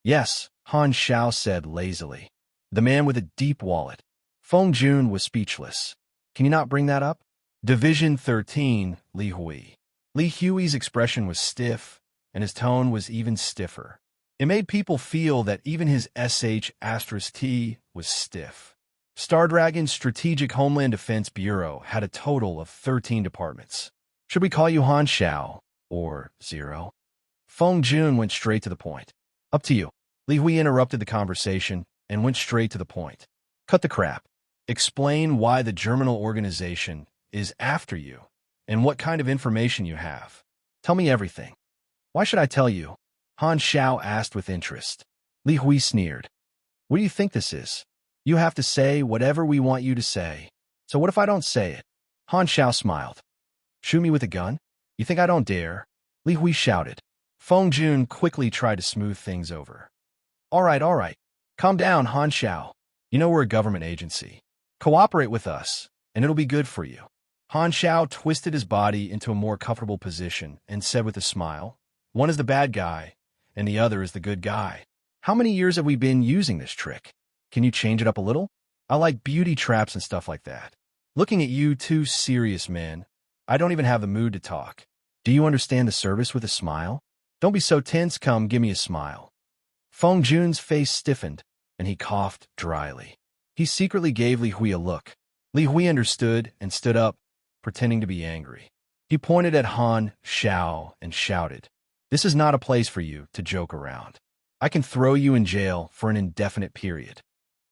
Yes, Han Zhao said lazily. The man with a deep wallet. Feng Jun was speechless. Can you not bring that up? Division 13, Li Hui. Li Hui's expression was stiff, and his tone was even stiffer. It made people feel that even his SH*T was stiff. Star Dragon's Strategic Homeland Defense Bureau had a total of 13 departments. Should we call you Han Zhao or 0? Feng Jun went straight to the point. Up to you. Li Hui interrupted the conversation and went straight to the point. Cut the crap. Explain why the Germinal organization is after you and what kind of information you have. Tell me everything. Why should I tell you? Han Zhao asked with interest. Li Hui sneered. What do you think this is? You have to say whatever we want you to say. So what if I don't say it? Han Zhao smiled. Shoot me with a gun? You think I don't dare? Li Hui shouted. Feng Jun quickly tried to smooth things over. All right. Calm down, Han Zhao. You know we're a government agency. Cooperate with us, and it'll be good for you. Han Zhao twisted his body into a more comfortable position and said with a smile, one is the bad guy, and the other is the good guy. How many years have we been using this trick? Can you change it up a little? I like beauty traps and stuff like that. Looking at you two serious men, I don't even have the mood to talk. Do you understand the service with a smile? Don't be so tense, come give me a smile. Feng Jun's face stiffened, and he coughed dryly. He secretly gave Li Hui a look. Li Hui understood and stood up, pretending to be angry. He pointed at Han Xiao and shouted, "This is not a place for you to joke around. I can throw you in jail for an indefinite period."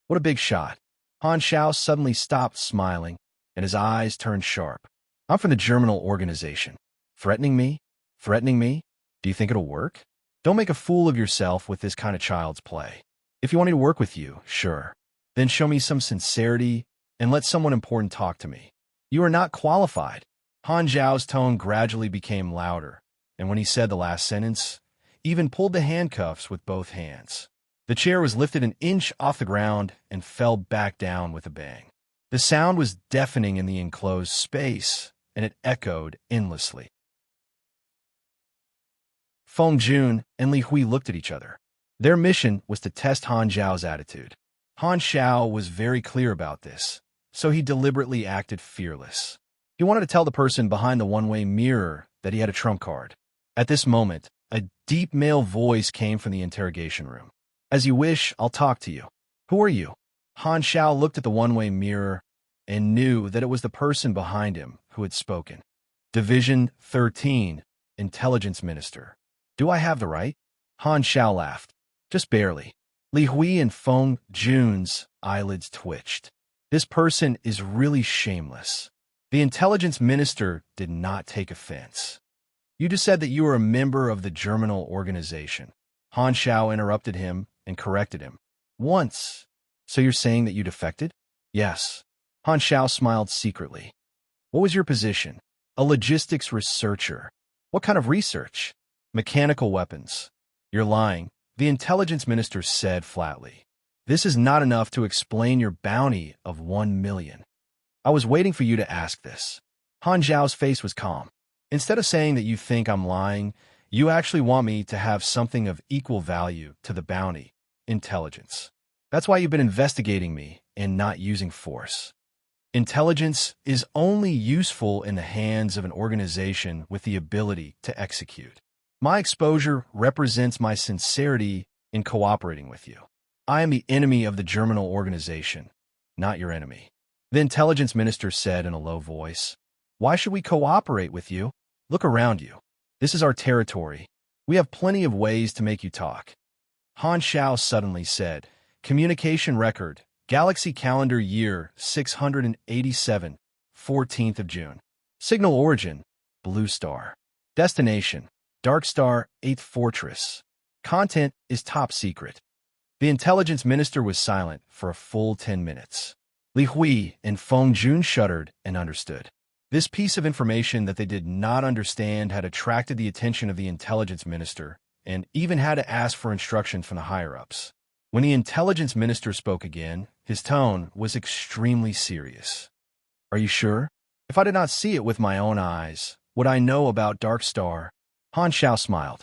What a big shot. Han Xiao suddenly stopped smiling, and his eyes turned sharp. I'm from the Germinal Organization. Threatening me? Threatening me? Do you think it'll work? Don't make a fool of yourself with this kind of child's play. If you want me to work with you, sure. Then show me some sincerity and let someone important talk to me. You are not qualified. Han Zhao's tone gradually became louder, and when he said the last sentence, even pulled the handcuffs with both hands. The chair was lifted an inch off the ground and fell back down with a bang. The sound was deafening in the enclosed space, and it echoed endlessly. Feng Jun and Li Hui looked at each other. Their mission was to test Han Zhao's attitude. Han Xiao was very clear about this, so he deliberately acted fearless. He wanted to tell the person behind the one-way mirror that he had a trump card. At this moment, a deep male voice came from the interrogation room. "As you wish, I'll talk to you." "Who are you?" Han Xiao looked at the one-way mirror and knew that it was the person behind him who had spoken. "Division 13, Intelligence Minister." "Do I have the right?" Han Xiao laughed. "Just barely." Li Hui and Feng Jun's eyelids twitched. This person is really shameless. The Intelligence Minister did not take offense. "You just said that you were a member of the Germinal Organization." Han Xiao interrupted him and corrected him. "Once. So you're saying that you defected?" "Yes." Han Xiao smiled secretly. "What was your position?" "A logistics researcher." "What kind of research?" "Mechanical weapons." "You're lying," the Intelligence Minister said flatly. "This is not enough to explain your bounty of 1 million. I was waiting for you to ask this." Han Zhao's face was calm. "Instead of saying that you think I'm lying, you actually want me to have something of equal value to the bounty, intelligence. That's why you've been investigating me and not using force. Intelligence is only useful in the hands of an organization with the ability to execute. My exposure represents my sincerity in cooperating with you. I am the enemy of the Germinal Organization, not your enemy." The Intelligence Minister said in a low voice, "Why should we cooperate with you? Look around you. This is our territory. We have plenty of ways to make you talk." Han Xiao suddenly said, "Communication record, Galaxy Calendar Year 687, 14th of June. Signal origin, Blue Star. Destination, Dark Star 8th Fortress. Content is top secret." The Intelligence Minister was silent for a full 10 minutes. Li Hui and Feng Jun shuddered and understood. This piece of information that they did not understand had attracted the attention of the Intelligence Minister and even had to ask for instructions from the higher-ups. When the Intelligence Minister spoke again, his tone was extremely serious. "Are you sure? If I did not see it with my own eyes, would I know about Dark Star?" Han Xiao smiled.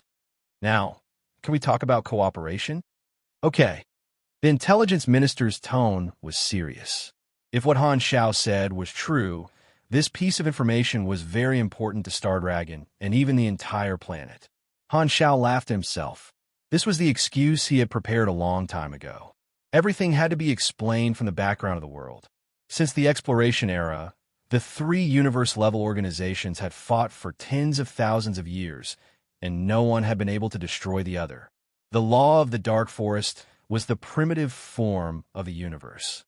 "Now, can we talk about cooperation?" "Okay." The Intelligence Minister's tone was serious. If what Han Xiao said was true, this piece of information was very important to Star Dragon and even the entire planet. Han Xiao laughed to himself. This was the excuse he had prepared a long time ago. Everything had to be explained from the background of the world. Since the exploration era, the 3 universe-level organizations had fought for tens of thousands of years, and no one had been able to destroy the other. The law of the Dark Forest was the primitive form of the universe.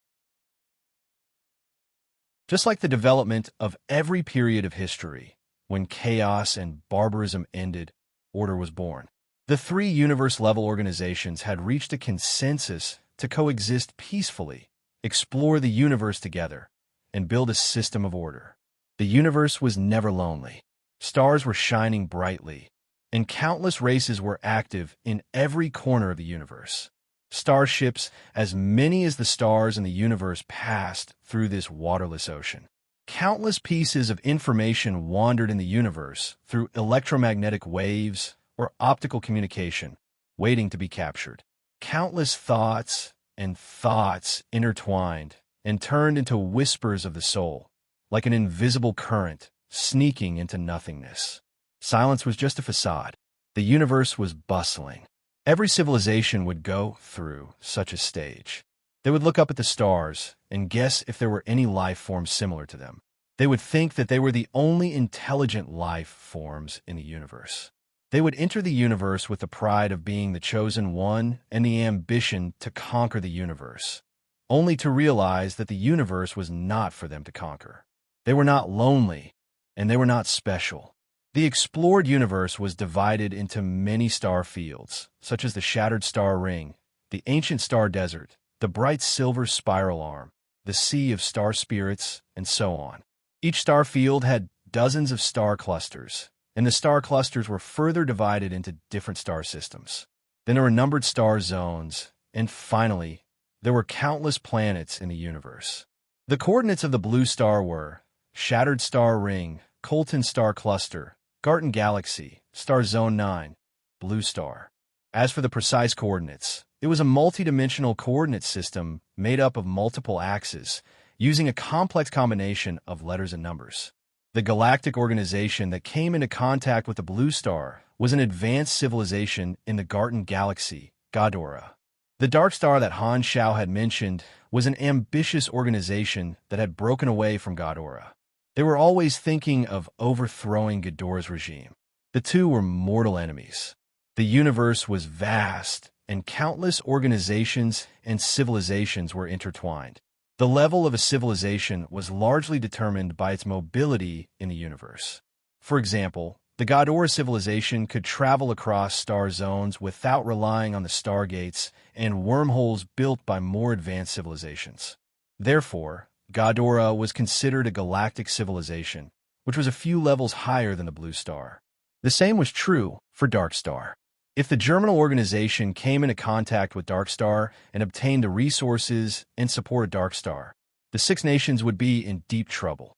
Just like the development of every period of history, when chaos and barbarism ended, order was born. The 3 universe-level organizations had reached a consensus to coexist peacefully, explore the universe together, and build a system of order. The universe was never lonely. Stars were shining brightly, and countless races were active in every corner of the universe. Starships, as many as the stars in the universe, passed through this waterless ocean. Countless pieces of information wandered in the universe through electromagnetic waves or optical communication, waiting to be captured. Countless thoughts and thoughts intertwined and turned into whispers of the soul, like an invisible current sneaking into nothingness. Silence was just a facade. The universe was bustling. Every civilization would go through such a stage. They would look up at the stars and guess if there were any life forms similar to them. They would think that they were the only intelligent life forms in the universe. They would enter the universe with the pride of being the chosen one and the ambition to conquer the universe, only to realize that the universe was not for them to conquer. They were not lonely, and they were not special. The explored universe was divided into many star fields, such as the shattered star ring, the ancient star desert, the bright silver spiral arm, the sea of star spirits, and so on. Each star field had dozens of star clusters, and the star clusters were further divided into different star systems. Then there were numbered star zones, and finally, there were countless planets in the universe. The coordinates of the blue star were Shattered Star Ring, Colton Star Cluster, Garten Galaxy, Star Zone 9, Blue Star. As for the precise coordinates, it was a multidimensional coordinate system made up of multiple axes, using a complex combination of letters and numbers. The galactic organization that came into contact with the Blue Star was an advanced civilization in the Garten Galaxy, Ghidorah. The Dark Star that Han Shao had mentioned was an ambitious organization that had broken away from Ghidorah. They were always thinking of overthrowing Ghidorah's regime. The two were mortal enemies. The universe was vast, and countless organizations and civilizations were intertwined. The level of a civilization was largely determined by its mobility in the universe. For example, the Ghidorah civilization could travel across star zones without relying on the stargates and wormholes built by more advanced civilizations. Therefore, Ghidorah was considered a galactic civilization, which was a few levels higher than the Blue Star. The same was true for Dark Star. If the Germinal organization came into contact with Dark Star and obtained the resources and support of Dark Star, the Six Nations would be in deep trouble.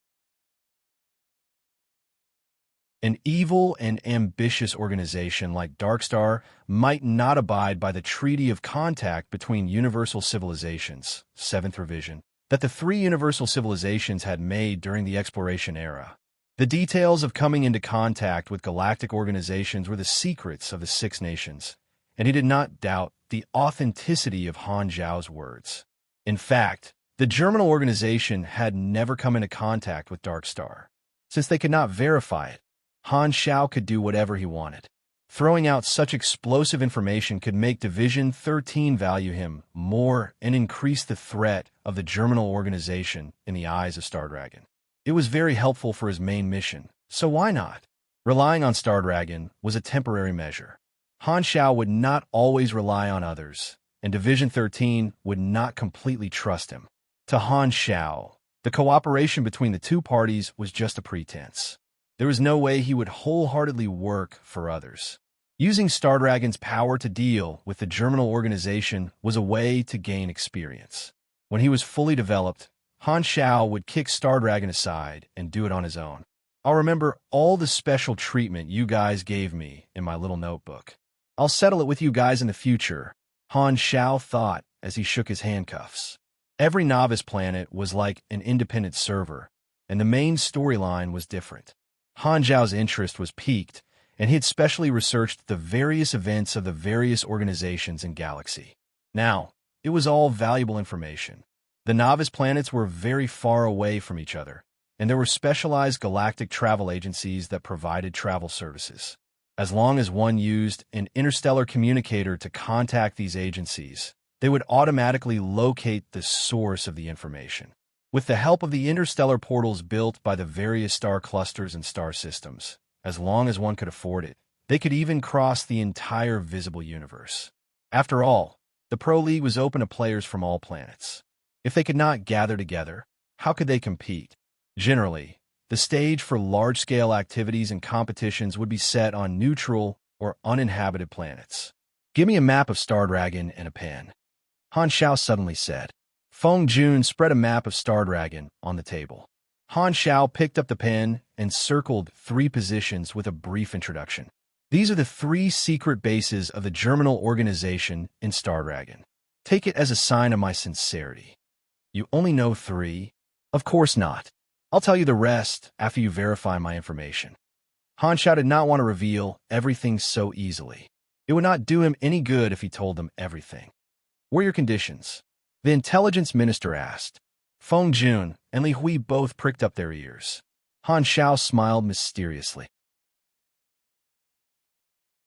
An evil and ambitious organization like Dark Star might not abide by the Treaty of Contact between Universal Civilizations, 7th Revision, that the three Universal Civilizations had made during the exploration era. The details of coming into contact with galactic organizations were the secrets of the Six Nations, and he did not doubt the authenticity of Han Zhao's words. In fact, the Germinal organization had never come into contact with Dark Star. Since they could not verify it, Han Shao could do whatever he wanted. Throwing out such explosive information could make Division 13 value him more and increase the threat of the Germinal organization in the eyes of Star Dragon. It was very helpful for his main mission, so why not? Relying on Star Dragon was a temporary measure. Han Shao would not always rely on others, and Division 13 would not completely trust him. To Han Shao, the cooperation between the two parties was just a pretense. There was no way he would wholeheartedly work for others. Using Star Dragon's power to deal with the Germinal organization was a way to gain experience. When he was fully developed, Han Shao would kick Star Dragon aside and do it on his own. I'll remember all the special treatment you guys gave me in my little notebook. I'll settle it with you guys in the future, Han Shao thought as he shook his handcuffs. Every novice planet was like an independent server, and the main storyline was different. Han Zhao's interest was piqued, and he had specially researched the various events of the various organizations in Galaxy. Now, it was all valuable information. The novice planets were very far away from each other, and there were specialized galactic travel agencies that provided travel services. As long as one used an interstellar communicator to contact these agencies, they would automatically locate the source of the information. With the help of the interstellar portals built by the various star clusters and star systems, as long as one could afford it, they could even cross the entire visible universe. After all, the Pro League was open to players from all planets. If they could not gather together, how could they compete? Generally, the stage for large-scale activities and competitions would be set on neutral or uninhabited planets. Give me a map of Star Dragon and a pen, Han Shao suddenly said. Feng Jun spread a map of Star Dragon on the table. Han Shao picked up the pen and circled 3 positions with a brief introduction. These are the 3 secret bases of the germinal organization in Star Dragon. Take it as a sign of my sincerity. You only know 3? Of course not. I'll tell you the rest after you verify my information. Han Xiao did not want to reveal everything so easily. It would not do him any good if he told them everything. What are your conditions? The intelligence minister asked. Feng Jun and Li Hui both pricked up their ears. Han Xiao smiled mysteriously.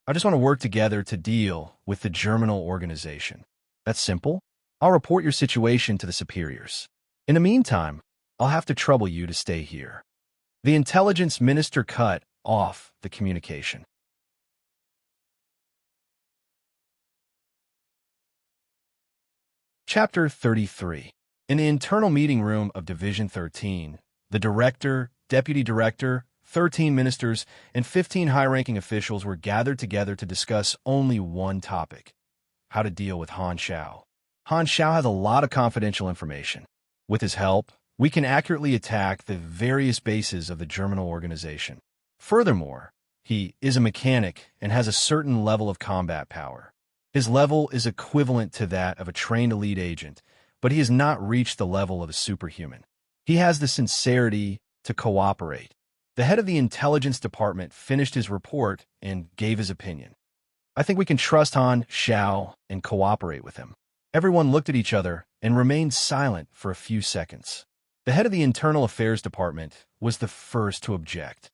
I just want to work together to deal with the germinal organization. That's simple. I'll report your situation to the superiors. In the meantime, I'll have to trouble you to stay here. The intelligence minister cut off the communication. Chapter 33. In the internal meeting room of Division 13, the director, deputy director, 13 ministers, and 15 high-ranking officials were gathered together to discuss only one topic: how to deal with Han Xiao. Han Xiao has a lot of confidential information. With his help, we can accurately attack the various bases of the germinal organization. Furthermore, he is a mechanic and has a certain level of combat power. His level is equivalent to that of a trained elite agent, but he has not reached the level of a superhuman. He has the sincerity to cooperate. The head of the intelligence department finished his report and gave his opinion. I think we can trust Han Xiao and cooperate with him. Everyone looked at each other and remained silent for a few seconds. The head of the internal affairs department was the first to object.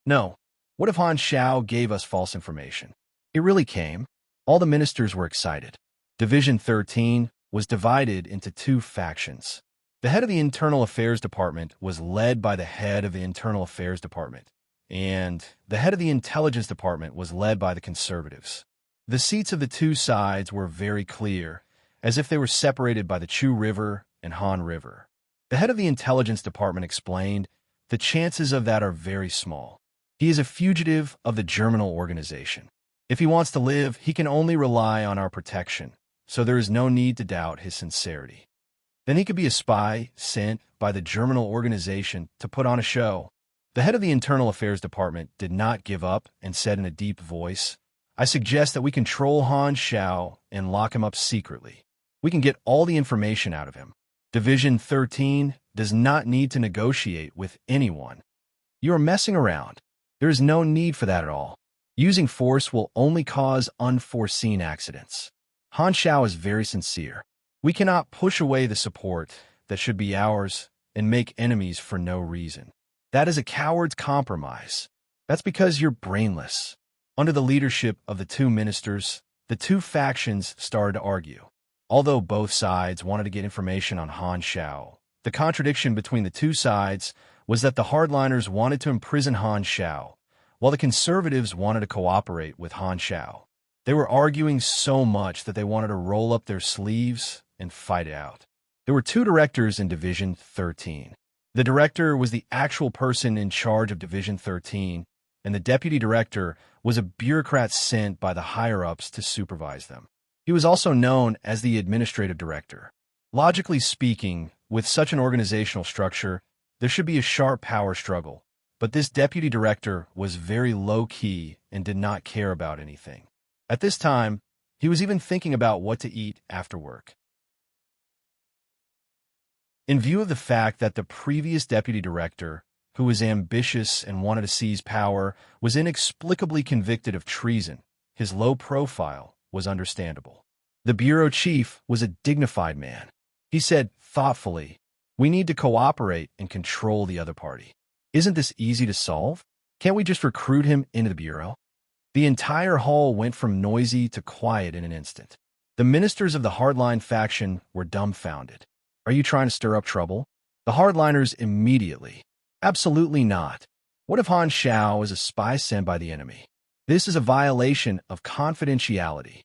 No, what if Han Xiao gave us false information? It really came. All the ministers were excited. Division 13 was divided into 2 factions. The head of the Internal Affairs Department was led by the head of the Internal Affairs Department, and the head of the Intelligence Department was led by the Conservatives. The seats of the 2 sides were very clear, as if they were separated by the Chu River and Han River. The head of the Intelligence Department explained, the chances of that are very small. He is a fugitive of the germinal organization. If he wants to live, he can only rely on our protection, so there is no need to doubt his sincerity. Then he could be a spy sent by the germinal organization to put on a show. The head of the Internal Affairs Department did not give up and said in a deep voice, I suggest that we control Han Xiao and lock him up secretly. We can get all the information out of him. Division 13 does not need to negotiate with anyone. You are messing around. There is no need for that at all. Using force will only cause unforeseen accidents. Han Xiao is very sincere. We cannot push away the support that should be ours and make enemies for no reason. That is a coward's compromise. That's because you're brainless. Under the leadership of the 2 ministers, the 2 factions started to argue. Although both sides wanted to get information on Han Xiao, the contradiction between the 2 sides was that the hardliners wanted to imprison Han Xiao, while the conservatives wanted to cooperate with Han Xiao. They were arguing so much that they wanted to roll up their sleeves and fight it out. There were 2 directors in Division 13. The director was the actual person in charge of Division 13, and the deputy director was a bureaucrat sent by the higher-ups to supervise them. He was also known as the administrative director. Logically speaking, with such an organizational structure, there should be a sharp power struggle, but this deputy director was very low-key and did not care about anything. At this time, he was even thinking about what to eat after work. In view of the fact that the previous deputy director, who was ambitious and wanted to seize power, was inexplicably convicted of treason, his low profile was understandable. The bureau chief was a dignified man. He said thoughtfully, we need to cooperate and control the other party. Isn't this easy to solve? Can't we just recruit him into the bureau? The entire hall went from noisy to quiet in an instant. The ministers of the hardline faction were dumbfounded. Are you trying to stir up trouble? The hardliners immediately. Absolutely not. What if Han Xiao is a spy sent by the enemy? This is a violation of confidentiality.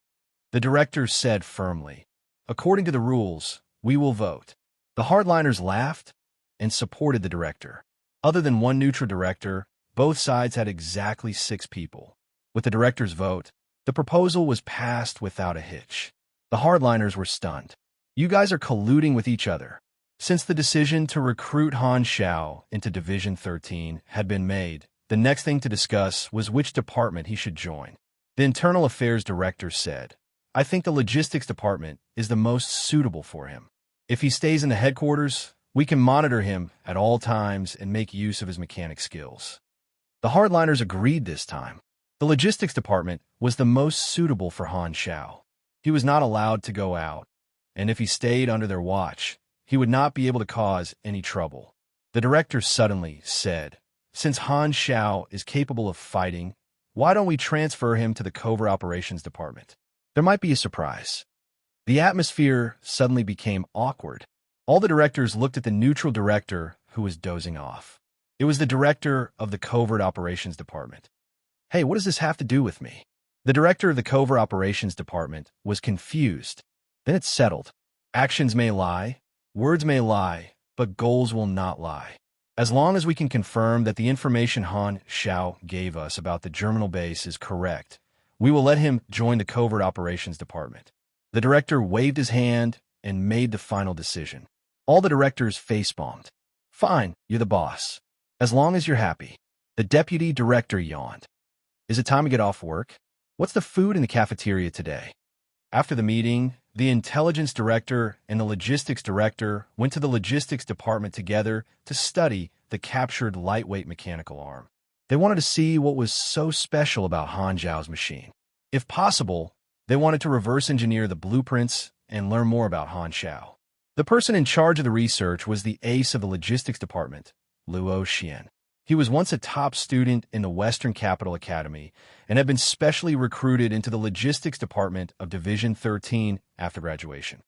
The director said firmly, according to the rules, we will vote. The hardliners laughed and supported the director. Other than one neutral director, both sides had exactly 6 people. With the director's vote, the proposal was passed without a hitch. The hardliners were stunned. You guys are colluding with each other. Since the decision to recruit Han Xiao into Division 13 had been made, The next thing to discuss was which department he should join. The Internal Affairs Director said, "I think the Logistics Department is the most suitable for him. If he stays in the headquarters, we can monitor him at all times and make use of his mechanic skills." The hardliners agreed this time. The Logistics Department was the most suitable for Han Xiao. He was not allowed to go out, and if he stayed under their watch, he would not be able to cause any trouble. The director suddenly said, "Since Han Xiao is capable of fighting, why don't we transfer him to the Covert Operations Department? There might be a surprise." The atmosphere suddenly became awkward. All the directors looked at the neutral director who was dozing off. It was the director of the Covert Operations Department. "Hey, what does this have to do with me?" The director of the Covert Operations Department was confused. Then it settled. Actions may lie, words may lie, but goals will not lie. As long as we can confirm that the information Han Xiao gave us about the germinal base is correct, we will let him join the Covert Operations Department. The director waved his hand and made the final decision. All the directors facepalmed. "Fine, you're the boss. As long as you're happy." The deputy director yawned. "Is it time to get off work? What's the food in the cafeteria today?" After the meeting, the intelligence director and the logistics director went to the logistics department together to study the captured lightweight mechanical arm. They wanted to see what was so special about Han Zhao's machine. If possible, they wanted to reverse engineer the blueprints and learn more about Han Xiao. The person in charge of the research was the ace of the logistics department, Luo Xian. He was once a top student in the Western Capital Academy and had been specially recruited into the logistics department of Division 13 after graduation.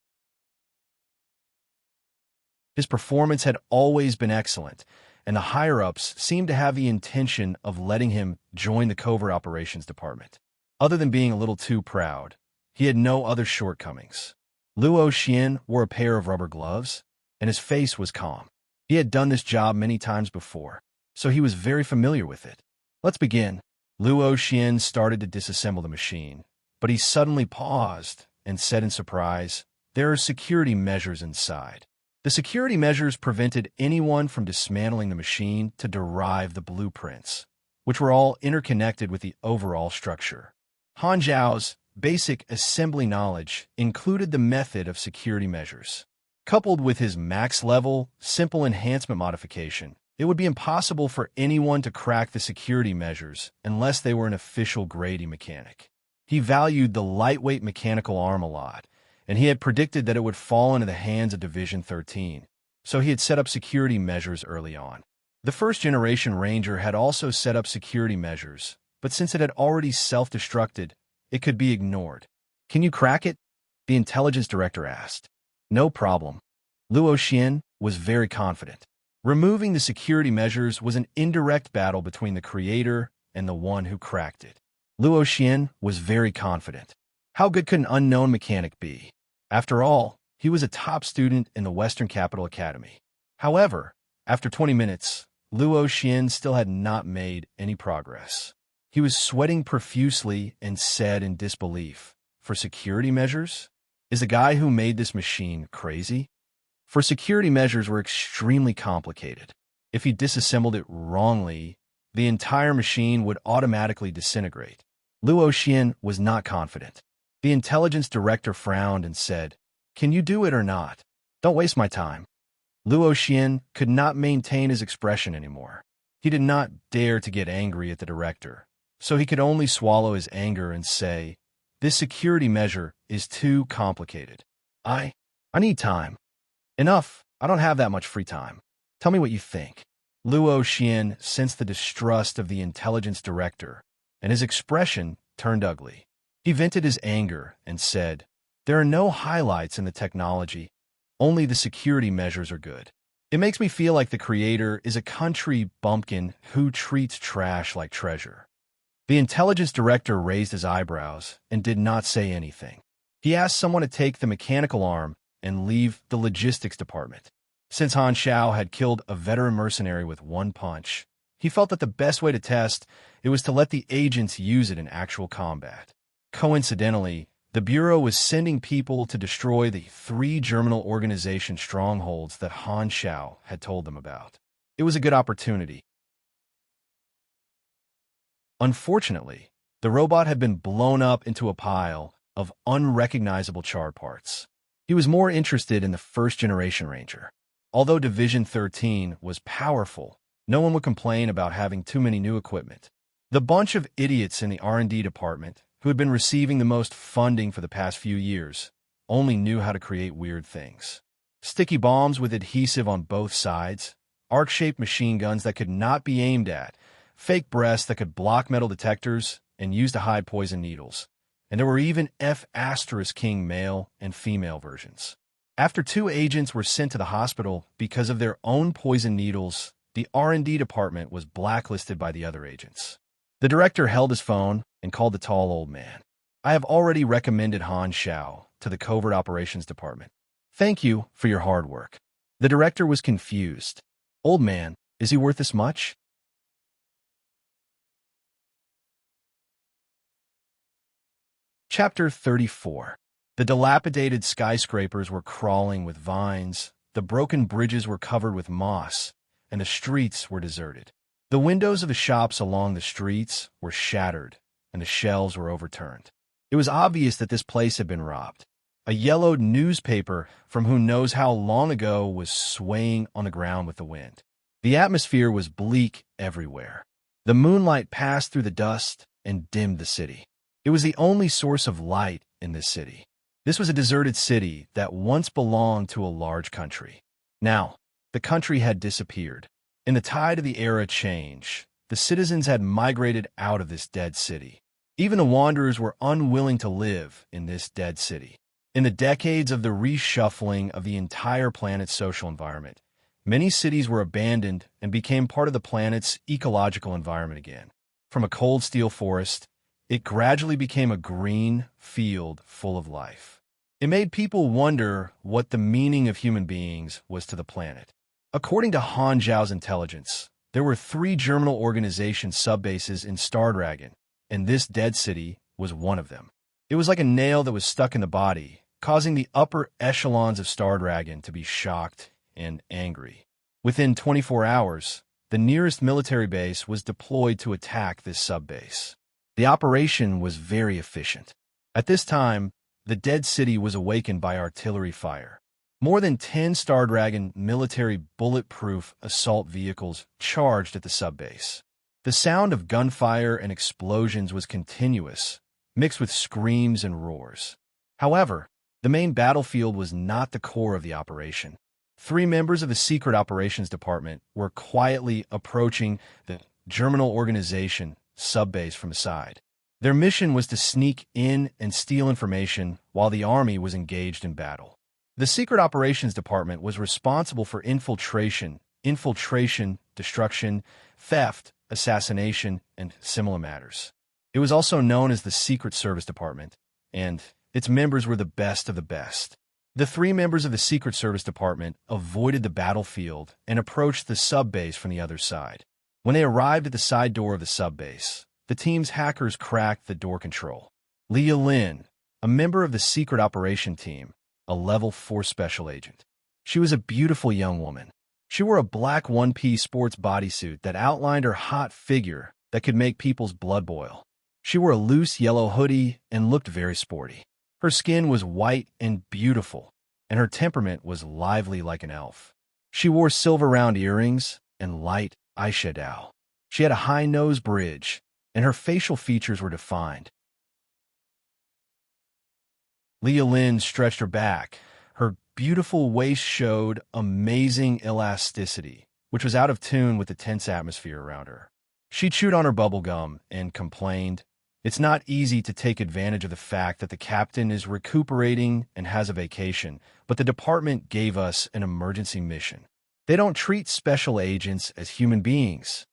His performance had always been excellent, and the higher-ups seemed to have the intention of letting him join the Covert Operations Department. Other than being a little too proud, he had no other shortcomings. Luo Xian wore a pair of rubber gloves, and his face was calm. He had done this job many times before, so he was very familiar with it. "Let's begin." Luo Xian started to disassemble the machine, but he suddenly paused and said in surprise, "There are security measures inside." The security measures prevented anyone from dismantling the machine to derive the blueprints, which were all interconnected with the overall structure. Han Zhao's basic assembly knowledge included the method of security measures. Coupled with his max-level, simple enhancement modification, it would be impossible for anyone to crack the security measures unless they were an official Grady mechanic. He valued the lightweight mechanical arm a lot, and he had predicted that it would fall into the hands of Division 13, so he had set up security measures early on. The first-generation Ranger had also set up security measures, but since it had already self-destructed, it could be ignored. "Can you crack it?" the intelligence director asked. "No problem." Luo Xian was very confident. Removing the security measures was an indirect battle between the creator and the one who cracked it. Luo Xian was very confident. How good could an unknown mechanic be? After all, he was a top student in the Western Capital Academy. However, after 20 minutes, Luo Xian still had not made any progress. He was sweating profusely and said in disbelief, "For security measures? Is the guy who made this machine crazy?" For security measures were extremely complicated. If he disassembled it wrongly, the entire machine would automatically disintegrate. Luo Xian was not confident. The intelligence director frowned and said, "Can you do it or not? Don't waste my time." Luo Xian could not maintain his expression anymore. He did not dare to get angry at the director, so he could only swallow his anger and say, "This security measure is too complicated. I need time." "Enough. I don't have that much free time. Tell me what you think." Luo Xian sensed the distrust of the intelligence director, and his expression turned ugly. He vented his anger and said, "There are no highlights in the technology. Only the security measures are good. It makes me feel like the creator is a country bumpkin who treats trash like treasure." The intelligence director raised his eyebrows and did not say anything. He asked someone to take the mechanical arm and leave the logistics department. Since Han Xiao had killed a veteran mercenary with one punch, he felt that the best way to test it was to let the agents use it in actual combat. Coincidentally, the Bureau was sending people to destroy the 3 germinal organization strongholds that Han Xiao had told them about. It was a good opportunity. Unfortunately, the robot had been blown up into a pile of unrecognizable charred parts. He was more interested in the first-generation Ranger. Although Division 13 was powerful, no one would complain about having too many new equipment. The bunch of idiots in the R&D department, who had been receiving the most funding for the past few years, only knew how to create weird things. Sticky bombs with adhesive on both sides, arc-shaped machine guns that could not be aimed at, fake breasts that could block metal detectors and use to hide poison needles. And there were even F*King male and female versions. After 2 agents were sent to the hospital because of their own poison needles, the R&D department was blacklisted by the other agents. The director held his phone and called the tall old man. "I have already recommended Han Xiao to the Covert Operations Department. Thank you for your hard work." The director was confused. "Old man, is he worth this much?" Chapter 34. The dilapidated skyscrapers were crawling with vines, the broken bridges were covered with moss, and the streets were deserted. The windows of the shops along the streets were shattered, and the shelves were overturned. It was obvious that this place had been robbed. A yellowed newspaper from who knows how long ago was swaying on the ground with the wind. The atmosphere was bleak everywhere. The moonlight passed through the dust and dimmed the city. It was the only source of light in this city. This was a deserted city that once belonged to a large country. Now, the country had disappeared. In the tide of the era change, the citizens had migrated out of this dead city. Even the wanderers were unwilling to live in this dead city. In the decades of the reshuffling of the entire planet's social environment, many cities were abandoned and became part of the planet's ecological environment again. From a cold steel forest, it gradually became a green field full of life. It made people wonder what the meaning of human beings was to the planet. According to Han Zhao's intelligence, there were 3 Germinal Organization subbases in Star Dragon, and this dead city was one of them. It was like a nail that was stuck in the body, causing the upper echelons of Star Dragon to be shocked and angry. Within 24 hours, the nearest military base was deployed to attack this subbase. The operation was very efficient. At this time, the dead city was awakened by artillery fire. More than 10 Star Dragon military bulletproof assault vehicles charged at the subbase. The sound of gunfire and explosions was continuous, mixed with screams and roars. However, the main battlefield was not the core of the operation. 3 members of the Secret Operations Department were quietly approaching the Germinal Organization subbase from the side. Their mission was to sneak in and steal information while the army was engaged in battle. The Secret Operations Department was responsible for infiltration, destruction, theft, assassination, and similar matters. It was also known as the Secret Service Department, and its members were the best of the best. The 3 members of the Secret Service Department avoided the battlefield and approached the subbase from the other side. When they arrived at the side door of the subbase, the team's hackers cracked the door control. Leah Lin, a member of the Secret Operation Team, a Level 4 special agent. She was a beautiful young woman. She wore a black one-piece sports bodysuit that outlined her hot figure that could make people's blood boil. She wore a loose yellow hoodie and looked very sporty. Her skin was white and beautiful, and her temperament was lively like an elf. She wore silver round earrings and light eyeshadow. She had a high nose bridge, and her facial features were defined. Leah Lin stretched her back. Her beautiful waist showed amazing elasticity, which was out of tune with the tense atmosphere around her. She chewed on her bubble gum and complained, "It's not easy to take advantage of the fact that the captain is recuperating and has a vacation, but the department gave us an emergency mission. They don't treat special agents as human beings."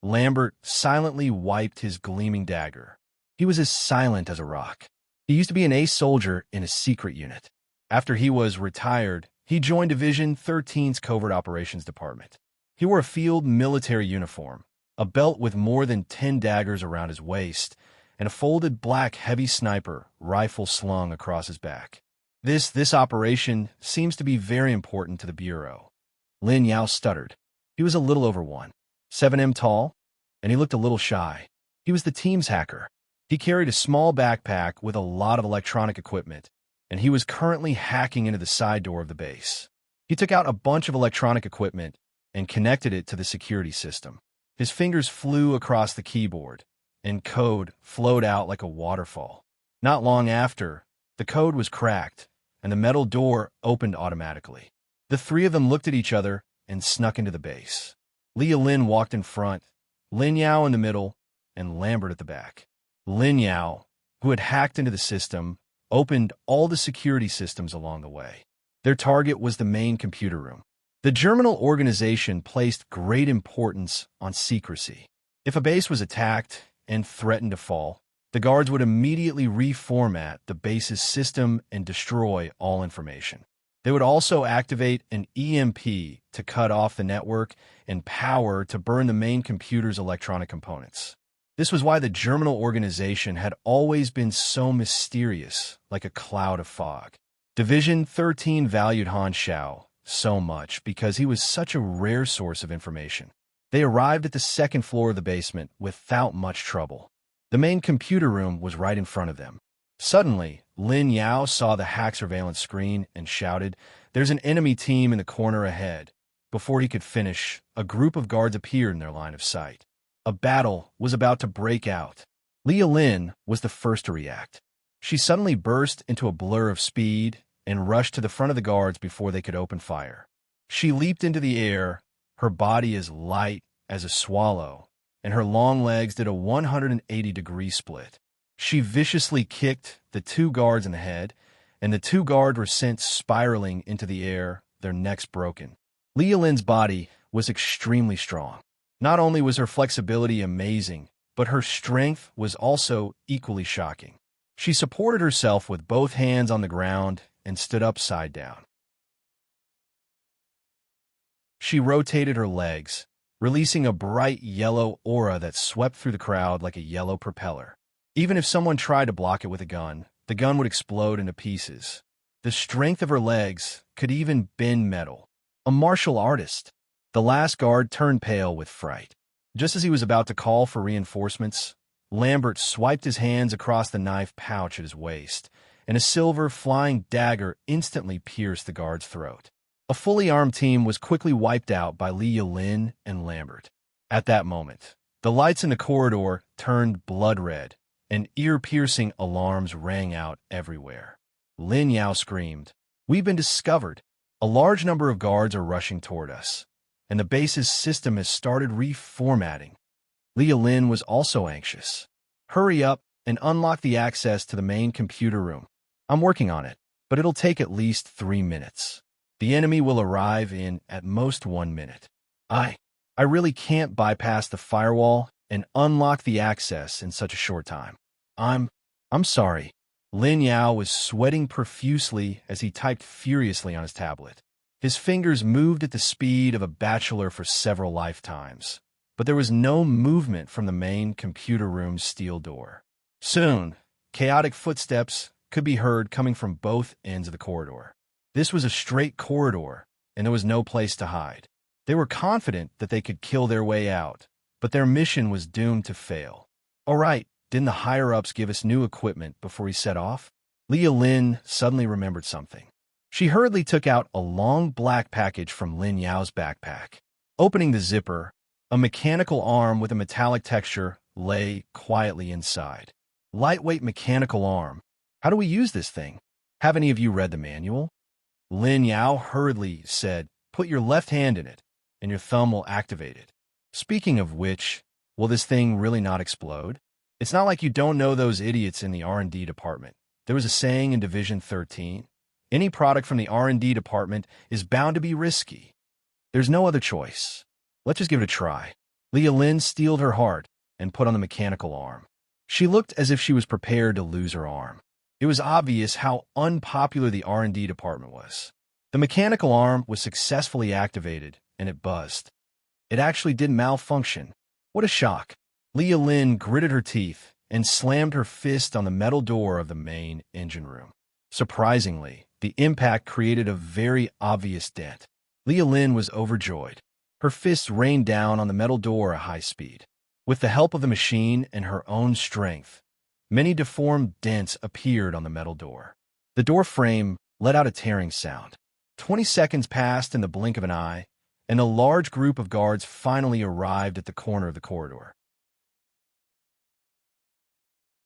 Lambert silently wiped his gleaming dagger. He was as silent as a rock. He used to be an ace soldier in a secret unit. After he was retired, he joined Division 13's Covert Operations Department. He wore a field military uniform, a belt with more than 10 daggers around his waist, and a folded black heavy sniper rifle slung across his back. This operation seems to be very important to the Bureau. Lin Yao stuttered. He was a little over 1.7 tall, and he looked a little shy. He was the team's hacker. He carried a small backpack with a lot of electronic equipment, and he was currently hacking into the side door of the base. He took out a bunch of electronic equipment and connected it to the security system. His fingers flew across the keyboard, and code flowed out like a waterfall. Not long after, the code was cracked, and the metal door opened automatically. The three of them looked at each other and snuck into the base. Leah Lin walked in front, Lin Yao in the middle, and Lambert at the back. Lin Yao, who had hacked into the system, opened all the security systems along the way. Their target was the main computer room. The Germinal organization placed great importance on secrecy. If a base was attacked and threatened to fall, the guards would immediately reformat the base's system and destroy all information. They would also activate an EMP to cut off the network and power to burn the main computer's electronic components. This was why the Germinal organization had always been so mysterious, like a cloud of fog. Division 13 valued Han Xiao so much because he was such a rare source of information. They arrived at the second floor of the basement without much trouble. The main computer room was right in front of them. Suddenly, Lin Yao saw the hack surveillance screen and shouted, "There's an enemy team in the corner ahead." Before he could finish, a group of guards appeared in their line of sight. A battle was about to break out. Leah Lin was the first to react. She suddenly burst into a blur of speed and rushed to the front of the guards before they could open fire. She leaped into the air, her body as light as a swallow, and her long legs did a 180-degree split. She viciously kicked the two guards in the head, and the two guards were sent spiraling into the air, their necks broken. Leah Lin's body was extremely strong. Not only was her flexibility amazing, but her strength was also equally shocking. She supported herself with both hands on the ground and stood upside down. She rotated her legs, releasing a bright yellow aura that swept through the crowd like a yellow propeller. Even if someone tried to block it with a gun, the gun would explode into pieces. The strength of her legs could even bend metal. A martial artist. The last guard turned pale with fright. Just as he was about to call for reinforcements, Lambert swiped his hands across the knife pouch at his waist, and a silver flying dagger instantly pierced the guard's throat. A fully armed team was quickly wiped out by Leah Lin and Lambert. At that moment, the lights in the corridor turned blood red, and ear-piercing alarms rang out everywhere. Lin Yao screamed, "We've been discovered! A large number of guards are rushing toward us, and the base's system has started reformatting." Leah Lin was also anxious. "Hurry up and unlock the access to the main computer room. I'm working on it, but it'll take at least 3 minutes. The enemy will arrive in at most 1 minute. I really can't bypass the firewall and unlock the access in such a short time. I'm sorry." Lin Yao was sweating profusely as he typed furiously on his tablet. His fingers moved at the speed of a bachelor for several lifetimes, but there was no movement from the main computer room's steel door. Soon, chaotic footsteps could be heard coming from both ends of the corridor. This was a straight corridor, and there was no place to hide. They were confident that they could kill their way out, but their mission was doomed to fail. "All right, didn't the higher-ups give us new equipment before he set off?" Leah Lin suddenly remembered something. She hurriedly took out a long black package from Lin Yao's backpack. Opening the zipper, a mechanical arm with a metallic texture lay quietly inside. Lightweight mechanical arm. How do we use this thing? Have any of you read the manual? Lin Yao hurriedly said, "Put your left hand in it, and your thumb will activate it." Speaking of which, will this thing really not explode? It's not like you don't know those idiots in the R&D department. There was a saying in Division 13, any product from the R&D department is bound to be risky. There's no other choice. Let's just give it a try. Leah Lin steeled her heart and put on the mechanical arm. She looked as if she was prepared to lose her arm. It was obvious how unpopular the R&D department was. The mechanical arm was successfully activated, and it buzzed. It actually did malfunction. What a shock. Leah Lin gritted her teeth and slammed her fist on the metal door of the main engine room. Surprisingly, the impact created a very obvious dent. Leah Lin was overjoyed. Her fists rained down on the metal door at high speed. With the help of the machine and her own strength, many deformed dents appeared on the metal door. The door frame let out a tearing sound. 20 seconds passed in the blink of an eye, and a large group of guards finally arrived at the corner of the corridor.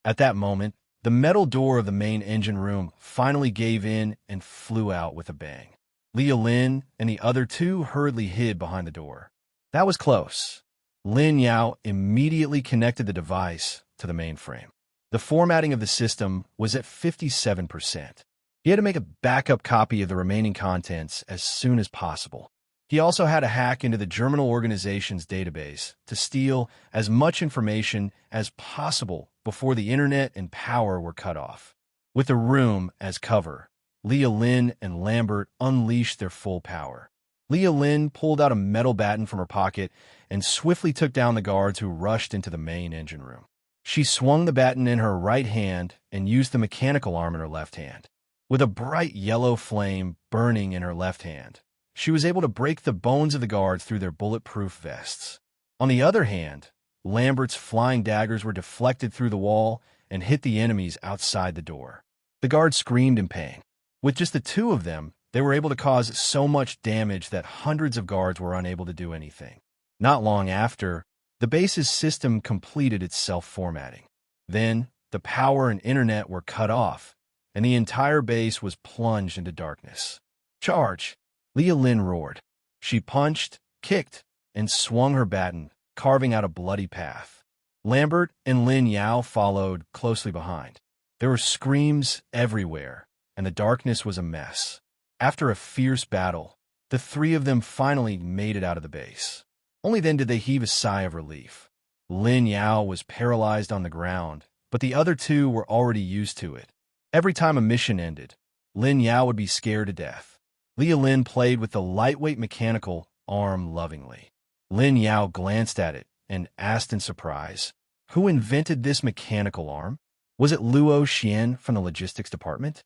At that moment, the metal door of the main engine room finally gave in and flew out with a bang. Leah Lin and the other two hurriedly hid behind the door. That was close. Lin Yao immediately connected the device to the mainframe. The formatting of the system was at 57%. He had to make a backup copy of the remaining contents as soon as possible. He also had to hack into the Germinal organization's database to steal as much information as possible before the internet and power were cut off. With the room as cover, Leah Lin and Lambert unleashed their full power. Leah Lin pulled out a metal baton from her pocket and swiftly took down the guards who rushed into the main engine room. She swung the baton in her right hand and used the mechanical arm in her left hand. With a bright yellow flame burning in her left hand, she was able to break the bones of the guards through their bulletproof vests. On the other hand, Lambert's flying daggers were deflected through the wall and hit the enemies outside the door. The guards screamed in pain. With just the two of them, they were able to cause so much damage that hundreds of guards were unable to do anything. Not long after, the base's system completed its self-formatting. Then, the power and internet were cut off, and the entire base was plunged into darkness. "Charge!" Leah Lin roared. She punched, kicked, and swung her baton, carving out a bloody path. Lambert and Lin Yao followed closely behind. There were screams everywhere, and the darkness was a mess. After a fierce battle, the three of them finally made it out of the base. Only then did they heave a sigh of relief. Lin Yao was paralyzed on the ground, but the other two were already used to it. Every time a mission ended, Lin Yao would be scared to death. Leah Lin played with the lightweight mechanical arm lovingly. Lin Yao glanced at it and asked in surprise, "Who invented this mechanical arm? Was it Luo Xian from the logistics department?"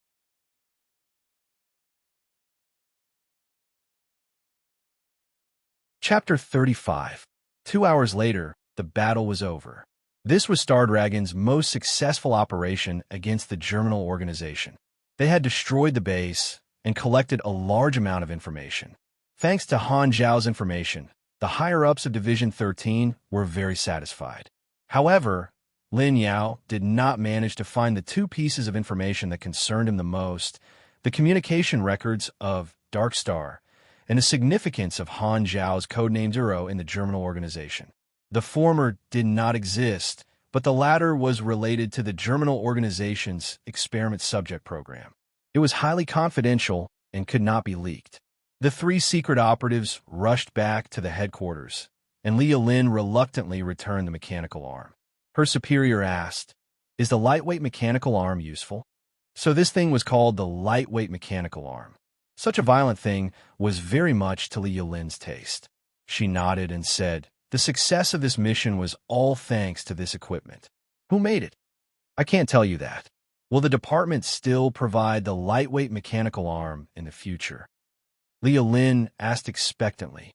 Chapter 35. 2 hours later, the battle was over. This was Star Dragon's most successful operation against the Germinal organization. They had destroyed the base and collected a large amount of information. Thanks to Han Zhao's information, the higher-ups of Division 13 were very satisfied. However, Lin Yao did not manage to find the two pieces of information that concerned him the most: the communication records of Dark Star and the significance of Han Zhao's codename Zero in the Germinal organization. The former did not exist, but the latter was related to the Germinal organization's experiment subject program. It was highly confidential and could not be leaked. The three secret operatives rushed back to the headquarters, and Leah Lin reluctantly returned the mechanical arm. Her superior asked, "Is the lightweight mechanical arm useful?" So this thing was called the lightweight mechanical arm. Such a violent thing was very much to Leah Lin's taste. She nodded and said, "The success of this mission was all thanks to this equipment." "Who made it?" "I can't tell you that." "Will the department still provide the lightweight mechanical arm in the future?" Leah Lin asked expectantly.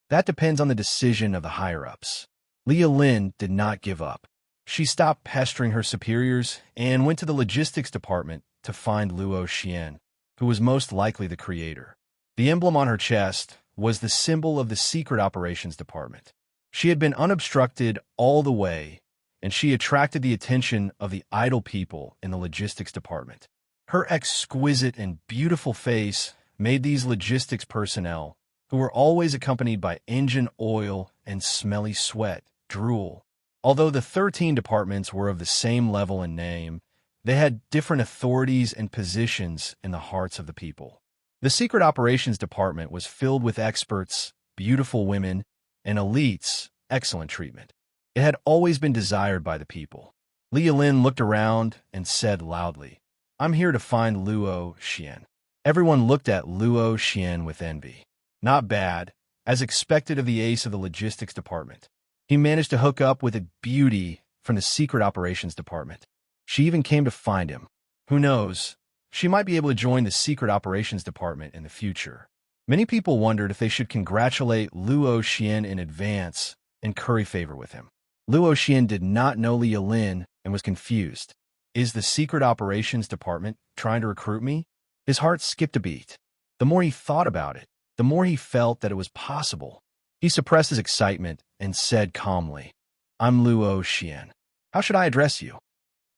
"That depends on the decision of the higher-ups." Leah Lin did not give up. She stopped pestering her superiors and went to the logistics department to find Luo Xian, who was most likely the creator. The emblem on her chest was the symbol of the Secret Operations Department. She had been unobstructed all the way, and she attracted the attention of the idle people in the logistics department. Her exquisite and beautiful face made these logistics personnel, who were always accompanied by engine oil and smelly sweat, drool. Although the 13 departments were of the same level and name, they had different authorities and positions in the hearts of the people. The Secret Operations Department was filled with experts, beautiful women, and elites, excellent treatment. It had always been desired by the people. Leah Lin looked around and said loudly, "I'm here to find Luo Xian." Everyone looked at Luo Xian with envy. Not bad, as expected of the ace of the logistics department. He managed to hook up with a beauty from the Secret Operations Department. She even came to find him. Who knows? She might be able to join the Secret Operations Department in the future. Many people wondered if they should congratulate Luo Xian in advance and curry favor with him. Luo Xian did not know Li Lin and was confused. Is the Secret Operations Department trying to recruit me? His heart skipped a beat. The more he thought about it, the more he felt that it was possible. He suppressed his excitement and said calmly, I'm Luo Xian. How should I address you?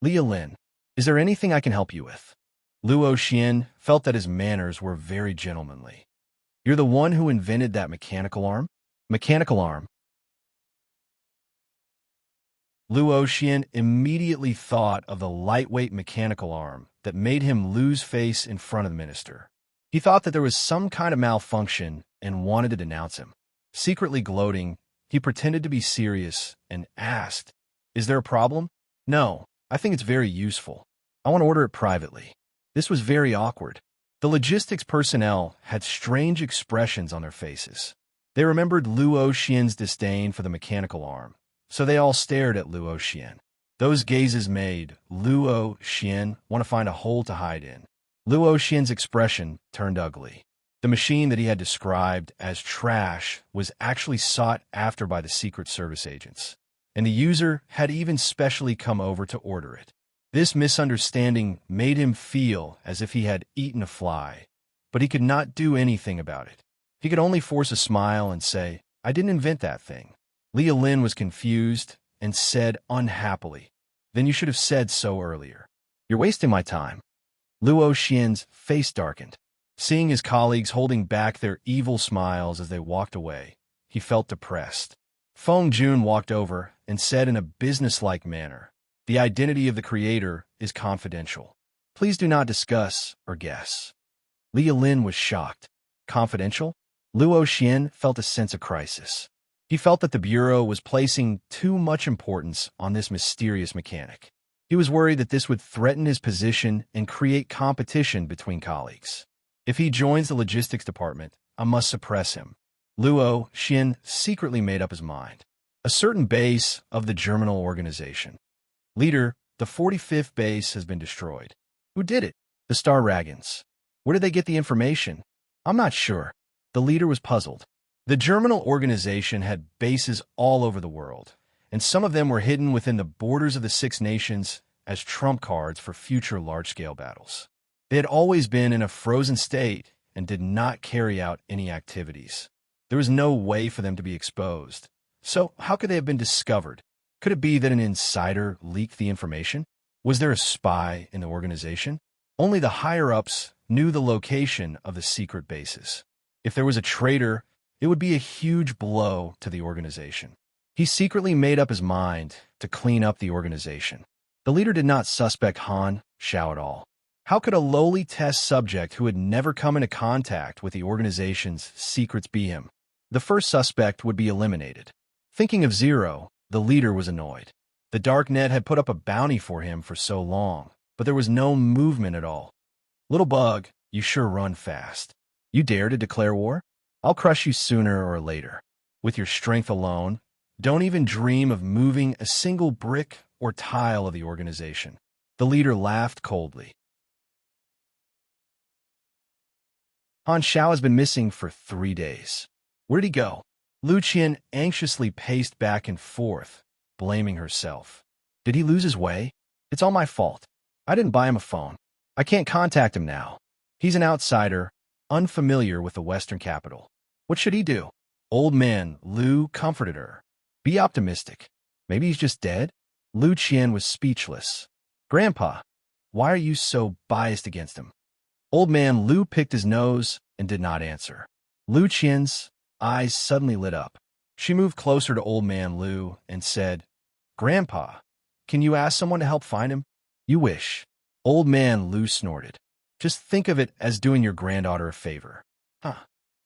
Li Lin, is there anything I can help you with? Luo Xian felt that his manners were very gentlemanly. You're the one who invented that mechanical arm? Mechanical arm. Luo Xian immediately thought of the lightweight mechanical arm that made him lose face in front of the minister. He thought that there was some kind of malfunction and wanted to denounce him. Secretly gloating, he pretended to be serious and asked, Is there a problem? No, I think it's very useful. I want to order it privately. This was very awkward. The logistics personnel had strange expressions on their faces. They remembered Luo Xian's disdain for the mechanical arm, so they all stared at Luo Xian. Those gazes made Luo Xian want to find a hole to hide in. Luo Xian's expression turned ugly. The machine that he had described as trash was actually sought after by the Secret Service agents, and the user had even specially come over to order it. This misunderstanding made him feel as if he had eaten a fly, but he could not do anything about it. He could only force a smile and say, I didn't invent that thing. Li Lin was confused and said unhappily, Then you should have said so earlier. You're wasting my time. Luo Xian's face darkened. Seeing his colleagues holding back their evil smiles as they walked away, he felt depressed. Feng Jun walked over and said in a businesslike manner, The identity of the creator is confidential. Please do not discuss or guess. Li Lin was shocked. Confidential? Luo Xian felt a sense of crisis. He felt that the Bureau was placing too much importance on this mysterious mechanic. He was worried that this would threaten his position and create competition between colleagues. If he joins the logistics department, I must suppress him. Luo Xian secretly made up his mind. A certain base of the Germinal organization. Leader, the 45th base has been destroyed. Who did it? The Star Dragons. Where did they get the information? I'm not sure. The leader was puzzled. The Germinal organization had bases all over the world, and some of them were hidden within the borders of the Six Nations as trump cards for future large-scale battles. They had always been in a frozen state and did not carry out any activities. There was no way for them to be exposed. So how could they have been discovered? Could it be that an insider leaked the information? Was there a spy in the organization? Only the higher-ups knew the location of the secret bases. If there was a traitor, it would be a huge blow to the organization. He secretly made up his mind to clean up the organization. The leader did not suspect Han Xiao at all. How could a lowly test subject who had never come into contact with the organization's secrets be him? The first suspect would be eliminated. Thinking of Zero, the leader was annoyed. The Darknet had put up a bounty for him for so long, but there was no movement at all. Little bug, you sure run fast. You dare to declare war? I'll crush you sooner or later. With your strength alone, don't even dream of moving a single brick or tile of the organization. The leader laughed coldly. Han Xiao has been missing for 3 days. Where did he go? Lu Qian anxiously paced back and forth, blaming herself. Did he lose his way? It's all my fault. I didn't buy him a phone. I can't contact him now. He's an outsider, unfamiliar with the Western capital. What should he do? Old man Lu comforted her. Be optimistic. Maybe he's just dead? Lu Qian was speechless. Grandpa, why are you so biased against him? Old man Lu picked his nose and did not answer. Lu Qian's eyes suddenly lit up. She moved closer to old man Lu and said, Grandpa, can you ask someone to help find him? You wish. Old man Lu snorted. Just think of it as doing your granddaughter a favor.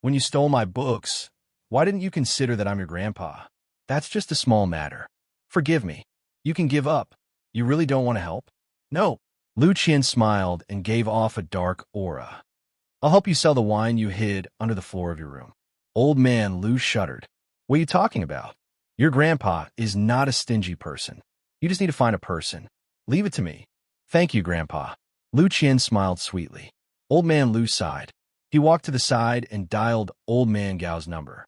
When you stole my books, why didn't you consider that I'm your grandpa? That's just a small matter. Forgive me. You can give up. You really don't want to help? No. Lu Qian smiled and gave off a dark aura. I'll help you sell the wine you hid under the floor of your room. Old man Lu shuddered. What are you talking about? Your grandpa is not a stingy person. You just need to find a person. Leave it to me. Thank you, Grandpa. Lu Qian smiled sweetly. Old man Lu sighed. He walked to the side and dialed Old man Gao's number.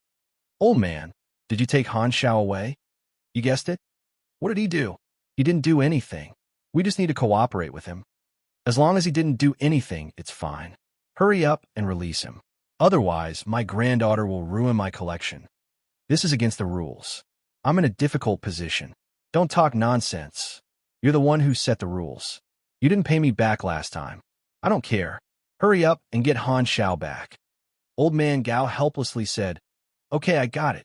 Old man, did you take Han Xiao away? You guessed it. What did he do? He didn't do anything. We just need to cooperate with him. As long as he didn't do anything, it's fine. Hurry up and release him. Otherwise, my granddaughter will ruin my collection. This is against the rules. I'm in a difficult position. Don't talk nonsense. You're the one who set the rules. You didn't pay me back last time. I don't care. Hurry up and get Han Xiao back. Old Man Gao helplessly said, "Okay, I got it."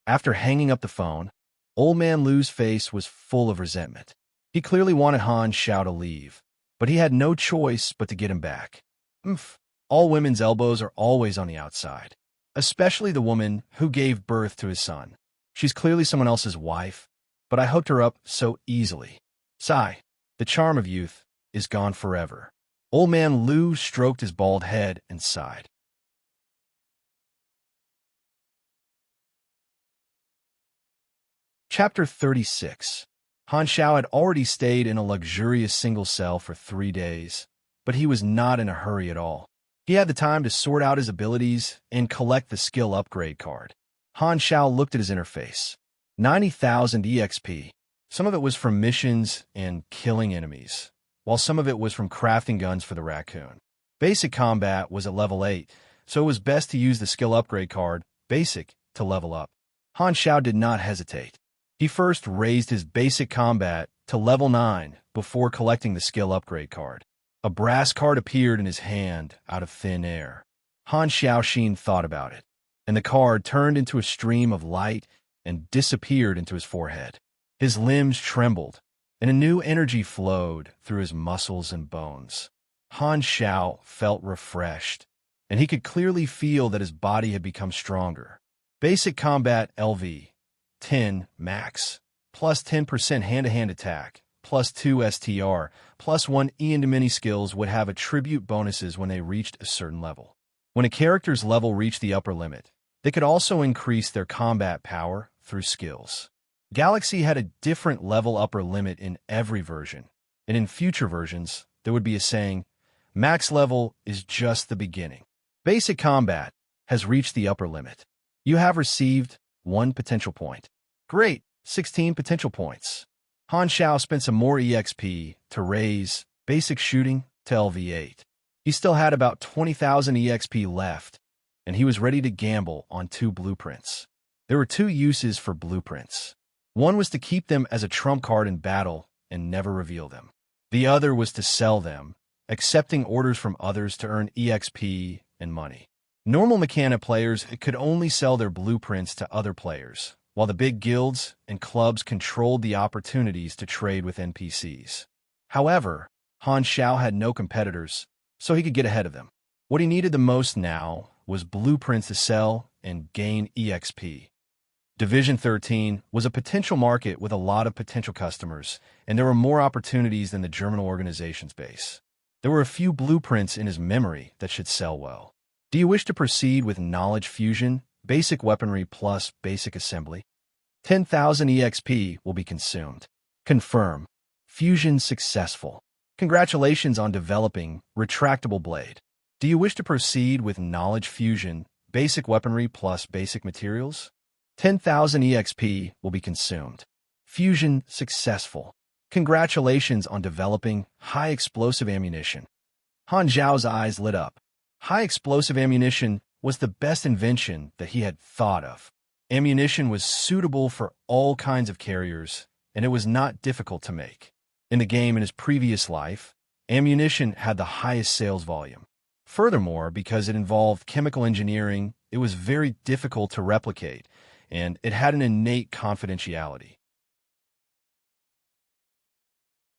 After hanging up the phone, Old Man Lu's face was full of resentment. He clearly wanted Han Xiao to leave, but he had no choice but to get him back. All women's elbows are always on the outside, especially the woman who gave birth to his son. She's clearly someone else's wife, but I hooked her up so easily. Sigh, the charm of youth is gone forever. Old Man Lu stroked his bald head and sighed. Chapter 36. Han Xiao had already stayed in a luxurious single cell for 3 days, but he was not in a hurry at all. He had the time to sort out his abilities and collect the skill upgrade card. Han Xiao looked at his interface. 90,000 EXP. Some of it was from missions and killing enemies, while some of it was from crafting guns for the raccoon. Basic combat was at level 8, so it was best to use the skill upgrade card, Basic, to level up. Han Xiao did not hesitate. He first raised his basic combat to level 9 before collecting the skill upgrade card. A brass card appeared in his hand out of thin air. Han Xiaoxin thought about it, and the card turned into a stream of light and disappeared into his forehead. His limbs trembled, and a new energy flowed through his muscles and bones. Han Xiao felt refreshed, and he could clearly feel that his body had become stronger. Basic combat LV 10 max, plus 10% hand-to-hand attack, plus 2 STR, plus 1 E into mini skills would have attribute bonuses when they reached a certain level. When a character's level reached the upper limit, they could also increase their combat power through skills. Galaxy had a different level upper limit in every version, and in future versions, there would be a saying, "Max level is just the beginning." Basic combat has reached the upper limit. You have received 1 potential point. Great, 16 potential points. Han Xiao spent some more EXP to raise basic shooting to LV8. He still had about 20,000 EXP left, and he was ready to gamble on 2 blueprints. There were 2 uses for blueprints. One was to keep them as a trump card in battle and never reveal them. The other was to sell them, accepting orders from others to earn EXP and money. Normal mechanic players could only sell their blueprints to other players, while the big guilds and clubs controlled the opportunities to trade with NPCs. However, Han Xiao had no competitors, so he could get ahead of them. What he needed the most now was blueprints to sell and gain EXP. Division 13 was a potential market with a lot of potential customers, and there were more opportunities than the German organization's base. There were a few blueprints in his memory that should sell well. Do you wish to proceed with Knowledge Fusion, Basic Weaponry plus Basic Assembly? 10,000 EXP will be consumed. Confirm. Fusion successful. Congratulations on developing Retractable Blade. Do you wish to proceed with Knowledge Fusion, Basic Weaponry plus Basic Materials? 10,000 EXP will be consumed. Fusion successful. Congratulations on developing High Explosive Ammunition. Han Zhao's eyes lit up. High explosive ammunition was the best invention that he had thought of. Ammunition was suitable for all kinds of carriers, and it was not difficult to make. In the game in his previous life, ammunition had the highest sales volume. Furthermore, because it involved chemical engineering, it was very difficult to replicate, and it had an innate confidentiality.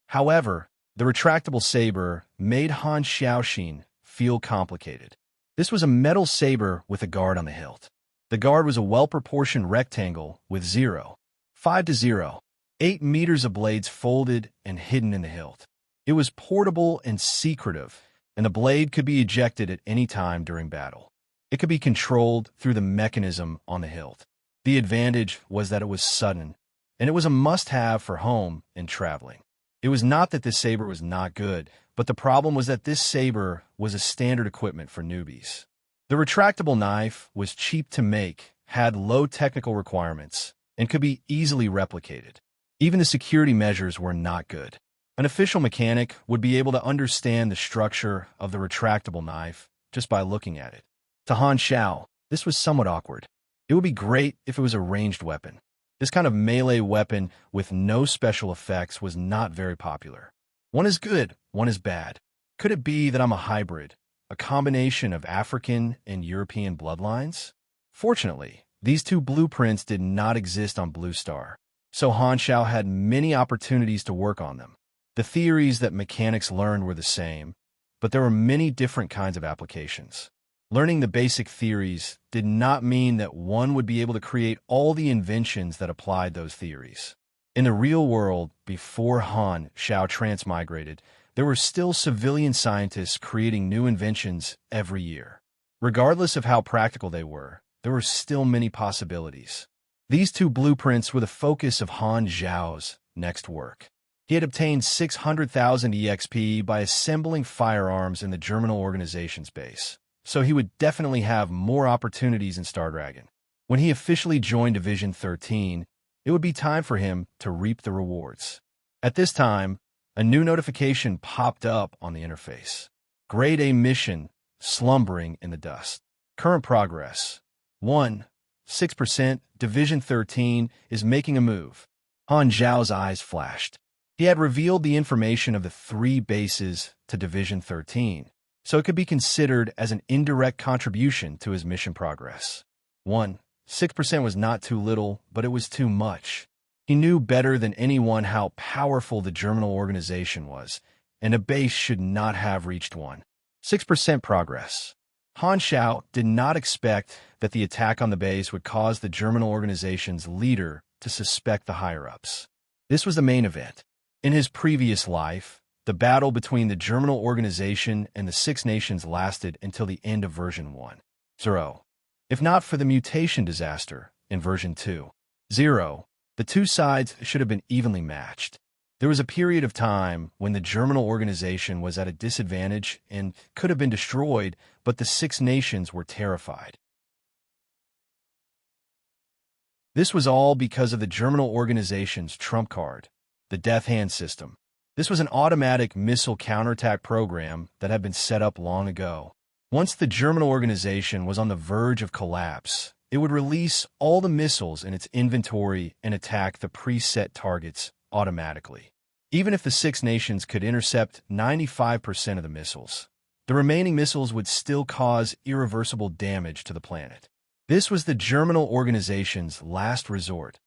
However, the retractable saber made Han Xiaoxin feel complicated. This was a metal saber with a guard on the hilt. The guard was a well-proportioned rectangle with 0.5 to 0.8 meters of blades folded and hidden in the hilt. It was portable and secretive, and the blade could be ejected at any time during battle. It could be controlled through the mechanism on the hilt. The advantage was that it was sudden, and it was a must-have for home and traveling. It was not that this saber was not good, but the problem was that this saber was a standard equipment for newbies. The retractable knife was cheap to make, had low technical requirements, and could be easily replicated. Even the security measures were not good. An official mechanic would be able to understand the structure of the retractable knife just by looking at it. To Han Xiao, this was somewhat awkward. It would be great if it was a ranged weapon. This kind of melee weapon with no special effects was not very popular. One is good, one is bad. Could it be that I'm a hybrid, a combination of African and European bloodlines? Fortunately, these two blueprints did not exist on Blue Star, so Han Xiao had many opportunities to work on them. The theories that mechanics learned were the same, but there were many different kinds of applications. Learning the basic theories did not mean that one would be able to create all the inventions that applied those theories. In the real world, before Han Xiao transmigrated, there were still civilian scientists creating new inventions every year. Regardless of how practical they were, there were still many possibilities. These two blueprints were the focus of Han Xiao's next work. He had obtained 600,000 EXP by assembling firearms in the Germinal Organization's base, so he would definitely have more opportunities in Star Dragon. When he officially joined Division 13, it would be time for him to reap the rewards. At this time, a new notification popped up on the interface. Grade A mission, slumbering in the dust. Current progress. 1. 6%, Division 13 is making a move. Han Zhao's eyes flashed. He had revealed the information of the 3 bases to Division 13, so it could be considered as an indirect contribution to his mission progress. 1. 6% was not too little, but it was too much. He knew better than anyone how powerful the Germinal Organization was, and a base should not have reached 1. 6% progress. Han Xiao did not expect that the attack on the base would cause the Germinal Organization's leader to suspect the higher-ups. This was the main event. In his previous life, the battle between the Germinal Organization and the Six Nations lasted until the end of version 1.0. If not for the mutation disaster in version 2.0, the two sides should have been evenly matched. There was a period of time when the Germinal Organization was at a disadvantage and could have been destroyed, but the Six Nations were terrified. This was all because of the Germinal Organization's trump card, the Death Hand system. This was an automatic missile counterattack program that had been set up long ago. Once the Germinal Organization was on the verge of collapse, it would release all the missiles in its inventory and attack the preset targets automatically. Even if the Six Nations could intercept 95% of the missiles, the remaining missiles would still cause irreversible damage to the planet. This was the Germinal Organization's last resort,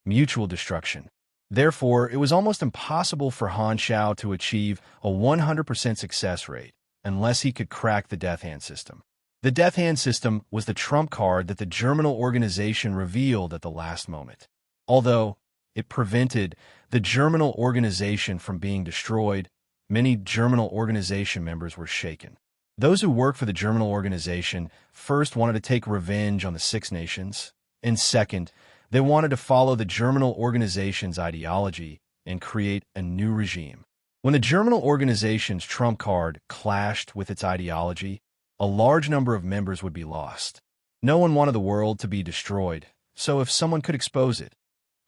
mutual destruction. Therefore, it was almost impossible for Han Xiao to achieve a 100% success rate unless he could crack the Death Hand system. The Death Hand system was the trump card that the Germinal Organization revealed at the last moment. Although it prevented the Germinal Organization from being destroyed, many Germinal Organization members were shaken. Those who worked for the Germinal Organization first wanted to take revenge on the Six Nations, and second, they wanted to follow the Germinal Organization's ideology and create a new regime. When the Germinal Organization's trump card clashed with its ideology, a large number of members would be lost. No one wanted the world to be destroyed, so if someone could expose it,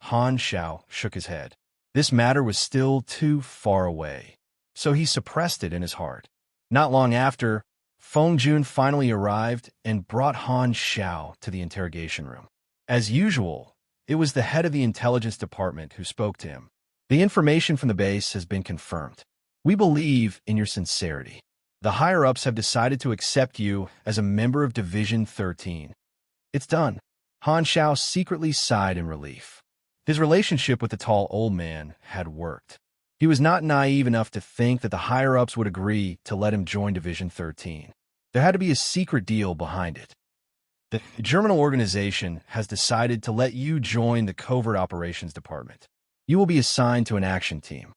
Han Xiao shook his head. This matter was still too far away, so he suppressed it in his heart. Not long after, Feng Jun finally arrived and brought Han Xiao to the interrogation room. As usual, it was the head of the intelligence department who spoke to him. The information from the base has been confirmed. We believe in your sincerity. The higher-ups have decided to accept you as a member of Division 13. It's done. Han Xiao secretly sighed in relief. His relationship with the tall old man had worked. He was not naive enough to think that the higher-ups would agree to let him join Division 13. There had to be a secret deal behind it. The Germinal Organization has decided to let you join the Covert Operations Department. You will be assigned to an action team.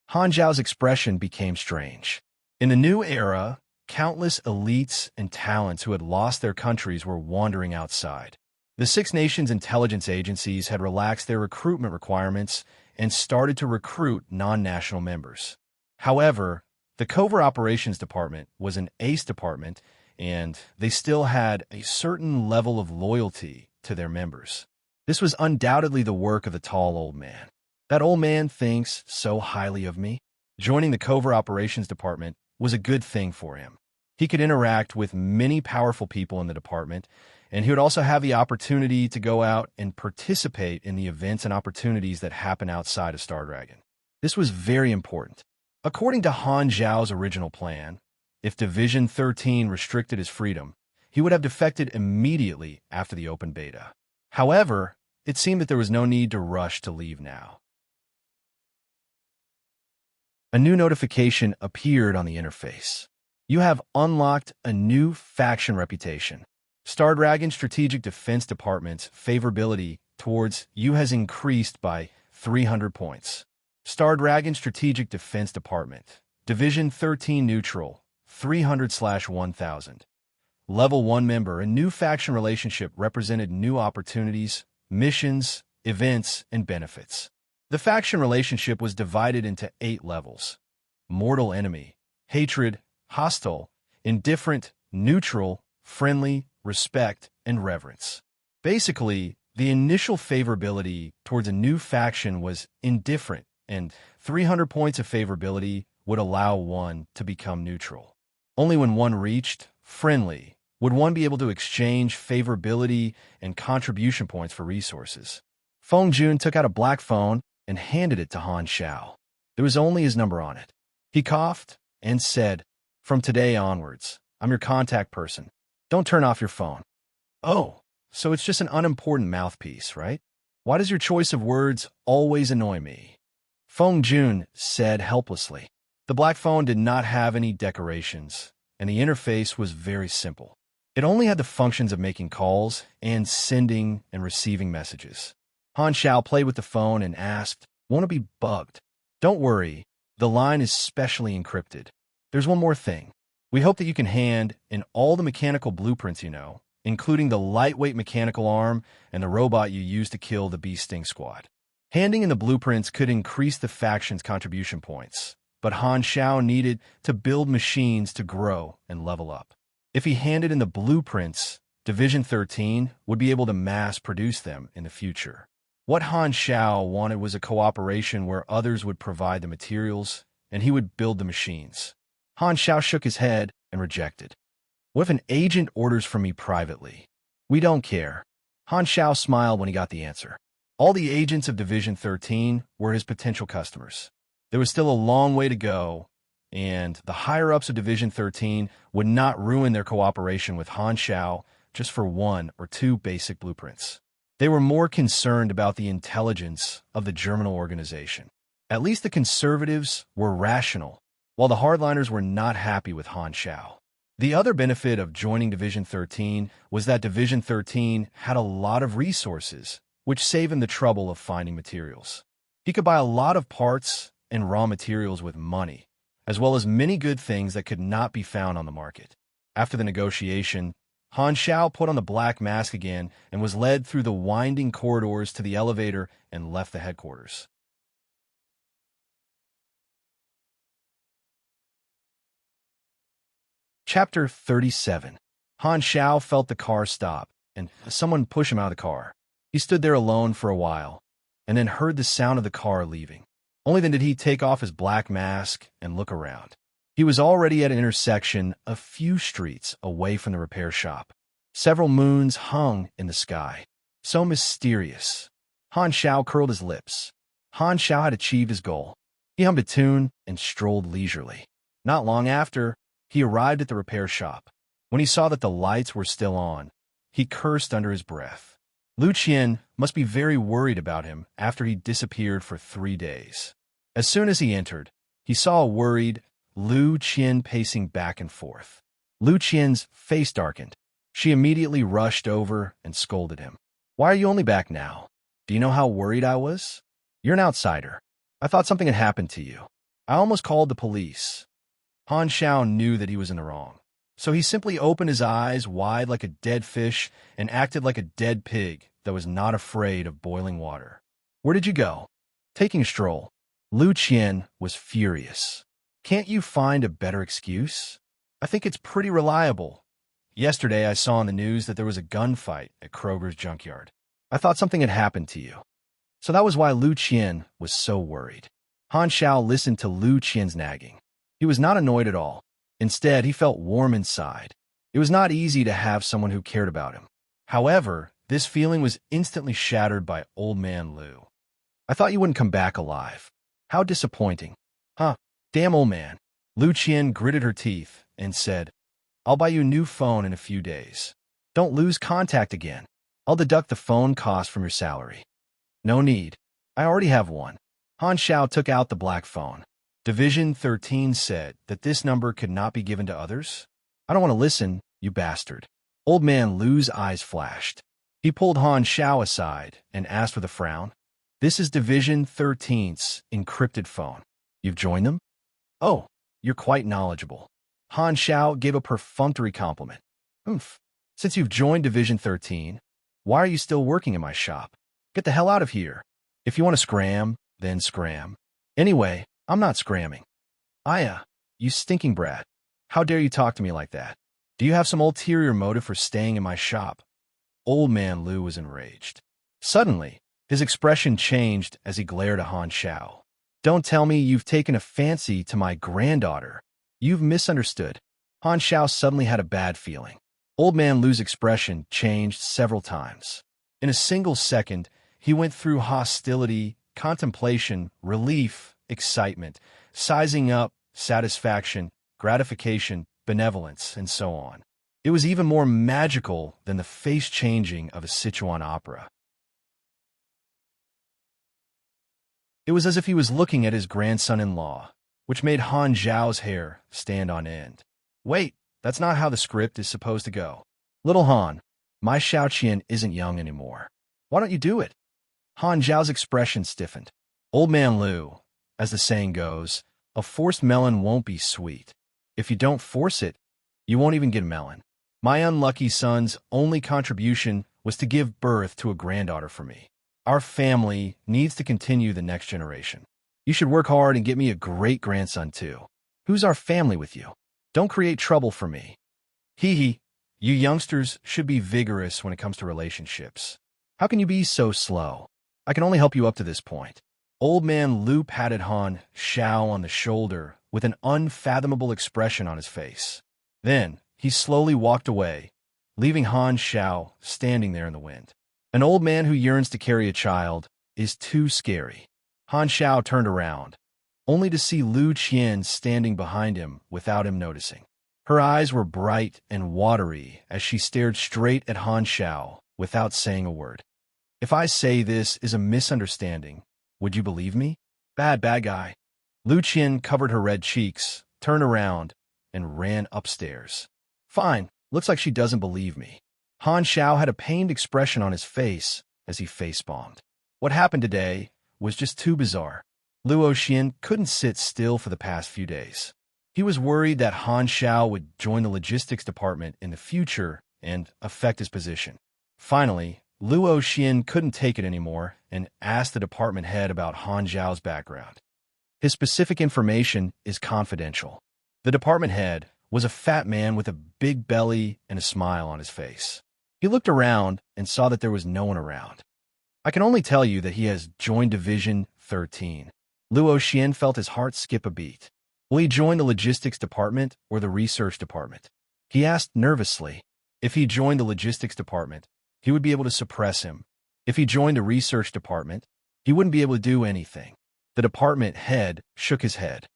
Han Zhao's expression became strange. In the new era, countless elites and talents who had lost their countries were wandering outside. The Six Nations intelligence agencies had relaxed their recruitment requirements and started to recruit non-national members. However, the Covert Operations Department was an ace department, and they still had a certain level of loyalty to their members. This was undoubtedly the work of the tall old man. That old man thinks so highly of me. Joining the covert operations department was a good thing for him. He could interact with many powerful people in the department, and he would also have the opportunity to go out and participate in the events and opportunities that happen outside of Star Dragon. This was very important. According to Han Zhao's original plan, if Division 13 restricted his freedom, he would have defected immediately after the open beta. However, it seemed that there was no need to rush to leave now. A new notification appeared on the interface. You have unlocked a new faction reputation. Star Dragon Strategic Defense Department's favorability towards you has increased by 300 points. Star Dragon Strategic Defense Department, Division 13 Neutral, 300/1000. Level 1 member, a new faction relationship represented new opportunities, missions, events, and benefits. The faction relationship was divided into 8 levels: mortal enemy, hatred, hostile, indifferent, neutral, friendly, respect, and reverence. Basically, the initial favorability towards a new faction was indifferent, and 300 points of favorability would allow one to become neutral. Only when one reached friendly would one be able to exchange favorability and contribution points for resources. Feng Jun took out a black phone and handed it to Han Xiao. There was only his number on it. He coughed and said, "From today onwards, I'm your contact person. Don't turn off your phone." Oh, so it's just an unimportant mouthpiece, right? Why does your choice of words always annoy me? Feng Jun said helplessly. The black phone did not have any decorations, and the interface was very simple. It only had the functions of making calls and sending and receiving messages. Han Xiao played with the phone and asked, "Won't it be bugged?" "Don't worry, the line is specially encrypted. There's one more thing. We hope that you can hand in all the mechanical blueprints you know, including the lightweight mechanical arm and the robot you used to kill the Bee Sting squad." Handing in the blueprints could increase the faction's contribution points, but Han Xiao needed to build machines to grow and level up. If he handed in the blueprints, Division 13 would be able to mass-produce them in the future. What Han Xiao wanted was a cooperation where others would provide the materials and he would build the machines. Han Xiao shook his head and rejected. "What if an agent orders from me privately?" "We don't care." Han Xiao smiled when he got the answer. All the agents of Division 13 were his potential customers. There was still a long way to go, and the higher-ups of Division 13 would not ruin their cooperation with Han Xiao just for 1 or 2 basic blueprints. They were more concerned about the intelligence of the Germinal organization. At least the conservatives were rational, while the hardliners were not happy with Han Xiao. The other benefit of joining Division 13 was that Division 13 had a lot of resources, which saved him the trouble of finding materials. He could buy a lot of parts and raw materials with money, as well as many good things that could not be found on the market. After the negotiation, Han Xiao put on the black mask again and was led through the winding corridors to the elevator and left the headquarters. Chapter 37. Han Xiao felt the car stop, and someone push him out of the car. He stood there alone for a while, and then heard the sound of the car leaving. Only then did he take off his black mask and look around. He was already at an intersection a few streets away from the repair shop. Several moons hung in the sky. So mysterious. Han Xiao curled his lips. Han Xiao had achieved his goal. He hummed a tune and strolled leisurely. Not long after, he arrived at the repair shop. When he saw that the lights were still on, he cursed under his breath. Lu Qian must be very worried about him after he disappeared for 3 days. As soon as he entered, he saw a worried Lu Qian pacing back and forth. Lu Qian's face darkened. She immediately rushed over and scolded him. "Why are you only back now? Do you know how worried I was? You're an outsider. I thought something had happened to you. I almost called the police." Han Xiao knew that he was in the wrong, so he simply opened his eyes wide like a dead fish and acted like a dead pig that was not afraid of boiling water. "Where did you go?" "Taking a stroll." Lu Qian was furious. "Can't you find a better excuse? I think it's pretty reliable. Yesterday I saw on the news that there was a gunfight at Kroger's junkyard. I thought something had happened to you." So that was why Lu Qian was so worried. Han Xiao listened to Lu Qian's nagging. He was not annoyed at all. Instead, he felt warm inside. It was not easy to have someone who cared about him. However, this feeling was instantly shattered by Old Man Lu. I thought you wouldn't come back alive. How disappointing. Huh, damn old man. Lu Qian gritted her teeth and said, I'll buy you a new phone in a few days. Don't lose contact again. I'll deduct the phone cost from your salary. No need. I already have one. Han Xiao took out the black phone. Division 13 said that this number could not be given to others. I don't want to listen, you bastard. Old Man Lu's eyes flashed. He pulled Han Xiao aside and asked with a frown, This is Division 13's encrypted phone. You've joined them? Oh, you're quite knowledgeable. Han Xiao gave a perfunctory compliment. Oomph. Since you've joined Division 13, why are you still working in my shop? Get the hell out of here. If you want to scram, then scram. Anyway, I'm not scramming. You stinking brat. How dare you talk to me like that? Do you have some ulterior motive for staying in my shop? Old Man Lu was enraged. Suddenly, his expression changed as he glared at Han Xiao. Don't tell me you've taken a fancy to my granddaughter. You've misunderstood. Han Xiao suddenly had a bad feeling. Old Man Lu's expression changed several times. In a single second, he went through hostility, contemplation, relief, excitement, sizing up, satisfaction, gratification, benevolence, and so on. It was even more magical than the face-changing of a Sichuan opera. It was as if he was looking at his grandson-in-law, which made Han Zhao's hair stand on end. Wait, that's not how the script is supposed to go. Little Han, my Xiaoqian isn't young anymore. Why don't you do it? Han Zhao's expression stiffened. Old Man Lu, as the saying goes, a forced melon won't be sweet. If you don't force it, you won't even get a melon. My unlucky son's only contribution was to give birth to a granddaughter for me. Our family needs to continue the next generation. You should work hard and get me a great-grandson too. Who's our family with you? Don't create trouble for me. Hee. You youngsters should be vigorous when it comes to relationships. How can you be so slow? I can only help you up to this point. Old Man Lu patted Han Xiao on the shoulder with an unfathomable expression on his face. Then he slowly walked away, leaving Han Xiao standing there in the wind. An old man who yearns to carry a child is too scary. Han Xiao turned around, only to see Lu Qian standing behind him without him noticing. Her eyes were bright and watery as she stared straight at Han Xiao without saying a word. If I say this is a misunderstanding, would you believe me? Bad guy. Lu Qian covered her red cheeks, turned around, and ran upstairs. Fine, looks like she doesn't believe me. Han Xiao had a pained expression on his face as he face-bombed. What happened today was just too bizarre. Luo Xian couldn't sit still for the past few days. He was worried that Han Xiao would join the logistics department in the future and affect his position. Finally, Luo Xian couldn't take it anymore and asked the department head about Han Zhao's background. His specific information is confidential. The department head was a fat man with a big belly and a smile on his face. He looked around and saw that there was no one around. I can only tell you that he has joined Division 13. Luo Xian felt his heart skip a beat. Will he join the logistics department or the research department? He asked nervously. If he joined the logistics department, he would be able to suppress him. If he joined the research department, he wouldn't be able to do anything. The department head shook his head.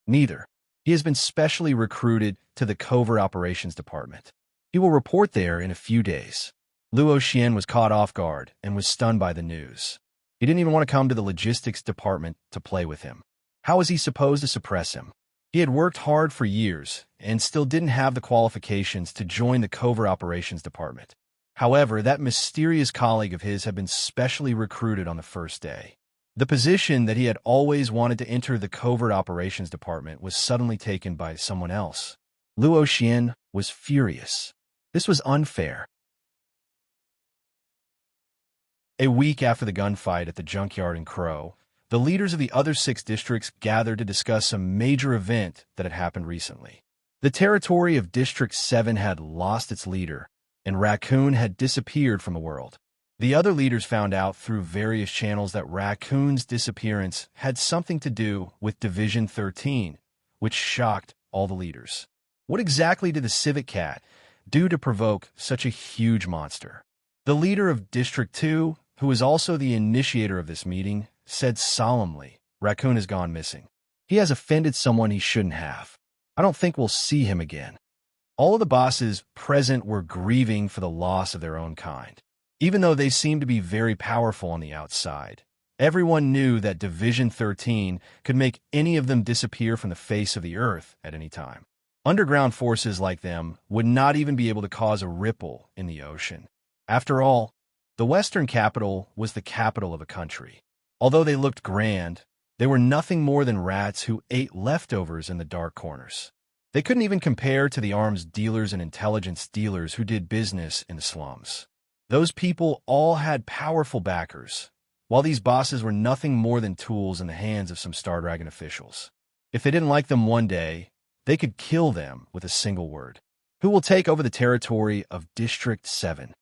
Neither. He has been specially recruited to the covert operations department. He will report there in a few days. Luo Xian was caught off guard and was stunned by the news. He didn't even want to come to the logistics department to play with him. How was he supposed to suppress him? He had worked hard for years and still didn't have the qualifications to join the covert operations department. However, that mysterious colleague of his had been specially recruited on the first day. The position that he had always wanted to enter the covert operations department was suddenly taken by someone else. Luo Xian was furious. This was unfair. A week after the gunfight at the junkyard in Crow, the leaders of the other 6 districts gathered to discuss a major event that had happened recently. The territory of District 7 had lost its leader, and Raccoon had disappeared from the world. The other leaders found out through various channels that Raccoon's disappearance had something to do with Division 13, which shocked all the leaders. What exactly did the civet cat do to provoke such a huge monster? The leader of District 2, who was also the initiator of this meeting, said solemnly, "Raccoon has gone missing. He has offended someone he shouldn't have. I don't think we'll see him again." All of the bosses present were grieving for the loss of their own kind. Even though they seemed to be very powerful on the outside, everyone knew that Division 13 could make any of them disappear from the face of the earth at any time. Underground forces like them would not even be able to cause a ripple in the ocean. After all, the Western capital was the capital of a country. Although they looked grand, they were nothing more than rats who ate leftovers in the dark corners. They couldn't even compare to the arms dealers and intelligence dealers who did business in the slums. Those people all had powerful backers, while these bosses were nothing more than tools in the hands of some Star Dragon officials. If they didn't like them one day, they could kill them with a single word. Who will take over the territory of District 7?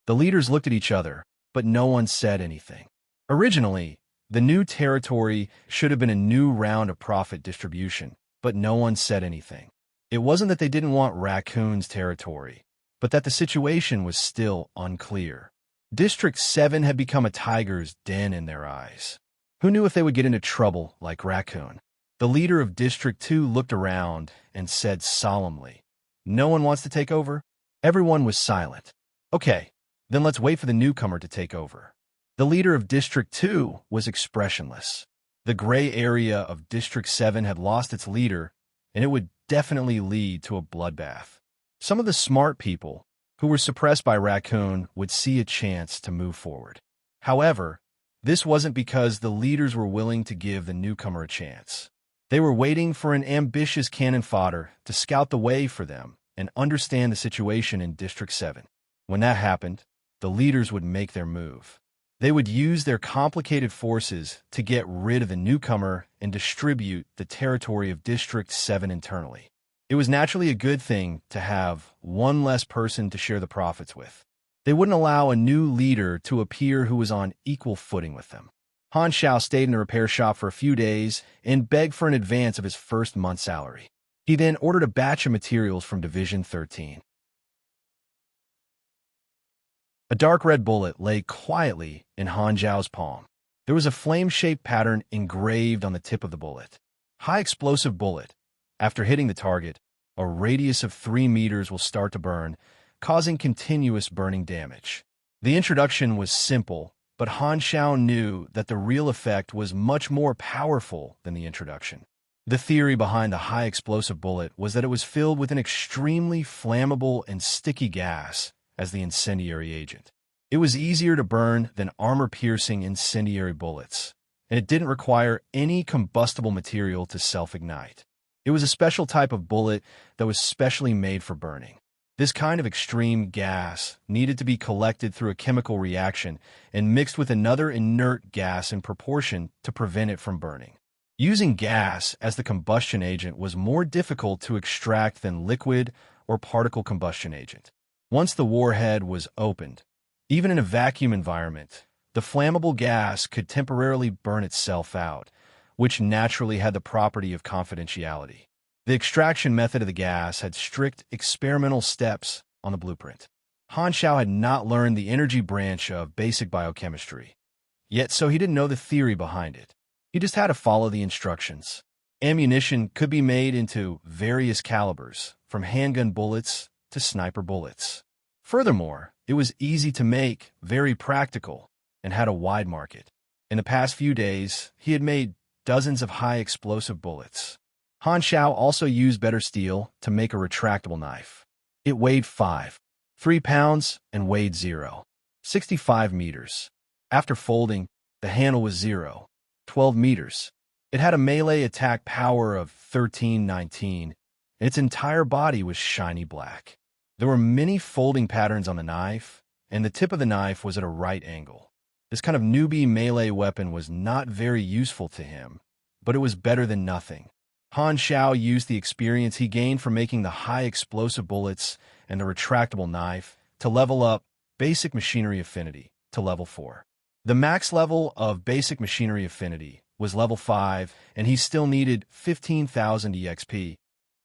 The leaders looked at each other, but no one said anything. Originally, the new territory should have been a new round of profit distribution, but no one said anything. It wasn't that they didn't want Raccoon's territory, but that the situation was still unclear. District 7 had become a tiger's den in their eyes. Who knew if they would get into trouble like Raccoon? The leader of District 2 looked around and said solemnly, "No one wants to take over?" Everyone was silent. "Okay, then let's wait for the newcomer to take over." The leader of District 2 was expressionless. The gray area of District 7 had lost its leader, and it would definitely lead to a bloodbath. Some of the smart people, who were suppressed by Raccoon, would see a chance to move forward. However, this wasn't because the leaders were willing to give the newcomer a chance. They were waiting for an ambitious cannon fodder to scout the way for them and understand the situation in District 7. When that happened, the leaders would make their move. They would use their complicated forces to get rid of the newcomer and distribute the territory of District 7 internally. It was naturally a good thing to have one less person to share the profits with. They wouldn't allow a new leader to appear who was on equal footing with them. Han Xiao stayed in a repair shop for a few days and begged for an advance of his first month's salary. He then ordered a batch of materials from Division 13. A dark red bullet lay quietly in Han Xiao's palm. There was a flame-shaped pattern engraved on the tip of the bullet. High explosive bullet. After hitting the target, a radius of 3 meters will start to burn, causing continuous burning damage. The introduction was simple, but Han Xiao knew that the real effect was much more powerful than the introduction. The theory behind the high explosive bullet was that it was filled with an extremely flammable and sticky gas as the incendiary agent. It was easier to burn than armor-piercing incendiary bullets, and it didn't require any combustible material to self-ignite. It was a special type of bullet that was specially made for burning. This kind of extreme gas needed to be collected through a chemical reaction and mixed with another inert gas in proportion to prevent it from burning. Using gas as the combustion agent was more difficult to extract than liquid or particle combustion agent. Once the warhead was opened, even in a vacuum environment, the flammable gas could temporarily burn itself out, which naturally had the property of confidentiality. The extraction method of the gas had strict experimental steps on the blueprint. Han Xiao had not learned the energy branch of basic biochemistry, yet so he didn't know the theory behind it. He just had to follow the instructions. Ammunition could be made into various calibers, from handgun bullets to sniper bullets. Furthermore, it was easy to make, very practical, and had a wide market. In the past few days, he had made dozens of high explosive bullets. Han Xiao also used better steel to make a retractable knife. It weighed 3 pounds and weighed 0.65 meters. After folding, the handle was 0.12 meters. It had a melee attack power of 1319, and its entire body was shiny black. There were many folding patterns on the knife, and the tip of the knife was at a right angle. This kind of newbie melee weapon was not very useful to him, but it was better than nothing. Han Xiao used the experience he gained from making the high explosive bullets and the retractable knife to level up basic machinery affinity, to level 4. The max level of basic machinery affinity was level 5, and he still needed 15,000 EXP.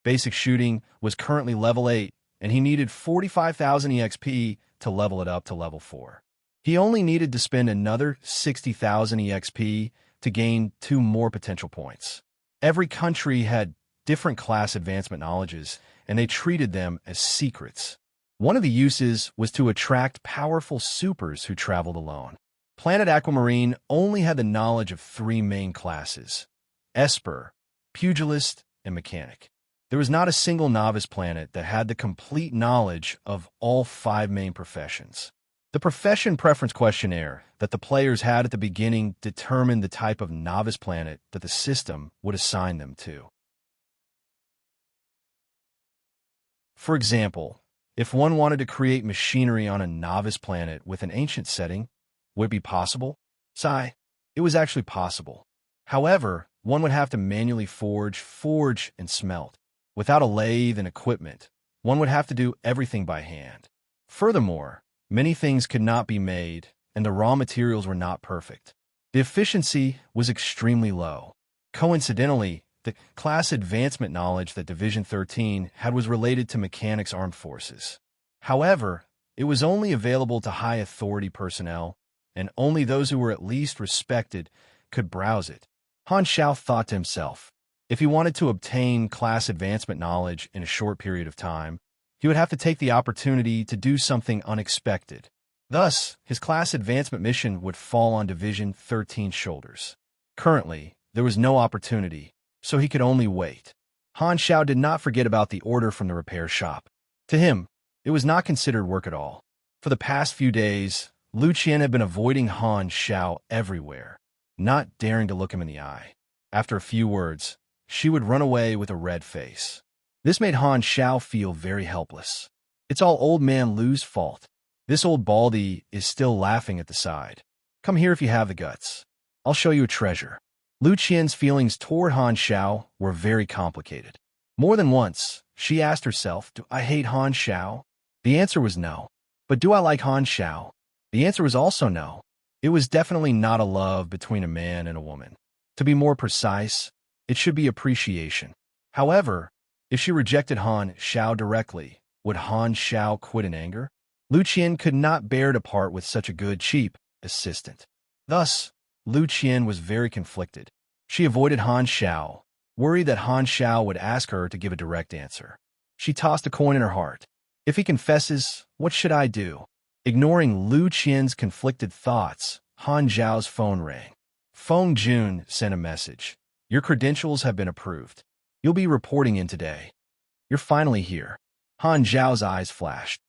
Basic shooting was currently level 8, and he needed 45,000 EXP to level it up to level 4. He only needed to spend another 60,000 EXP to gain 2 more potential points. Every country had different class advancement knowledges, and they treated them as secrets. One of the uses was to attract powerful supers who traveled alone. Planet Aquamarine only had the knowledge of 3 main classes: Esper, Pugilist, and Mechanic. There was not a single novice planet that had the complete knowledge of all 5 main professions. The profession preference questionnaire that the players had at the beginning determined the type of novice planet that the system would assign them to. For example, if one wanted to create machinery on a novice planet with an ancient setting, would it be possible? Sigh, it was actually possible. However, one would have to manually forge, and smelt. Without a lathe and equipment, one would have to do everything by hand. Furthermore, many things could not be made, and the raw materials were not perfect. The efficiency was extremely low. Coincidentally, the class advancement knowledge that Division 13 had was related to mechanics armed forces. However, it was only available to high authority personnel, and only those who were at least respected could browse it. Han Xiao thought to himself, if he wanted to obtain class advancement knowledge in a short period of time, he would have to take the opportunity to do something unexpected. Thus, his class advancement mission would fall on Division 13's shoulders. Currently, there was no opportunity, so he could only wait. Han Xiao did not forget about the order from the repair shop. To him, it was not considered work at all. For the past few days, Lu Qian had been avoiding Han Xiao everywhere, not daring to look him in the eye. After a few words, she would run away with a red face. This made Han Xiao feel very helpless. It's all old man Lu's fault. This old baldy is still laughing at the side. Come here if you have the guts. I'll show you a treasure. Lu Qian's feelings toward Han Xiao were very complicated. More than once, she asked herself, do I hate Han Xiao? The answer was no. But do I like Han Xiao? The answer was also no. It was definitely not a love between a man and a woman. To be more precise, it should be appreciation. However, if she rejected Han Xiao directly, would Han Xiao quit in anger? Lu Qian could not bear to part with such a good, cheap assistant. Thus, Lu Qian was very conflicted. She avoided Han Xiao, worried that Han Xiao would ask her to give a direct answer. She tossed a coin in her heart. If he confesses, what should I do? Ignoring Lu Qian's conflicted thoughts, Han Zhao's phone rang. Feng Jun sent a message. Your credentials have been approved. You'll be reporting in today. You're finally here. Han Zhao's eyes flashed.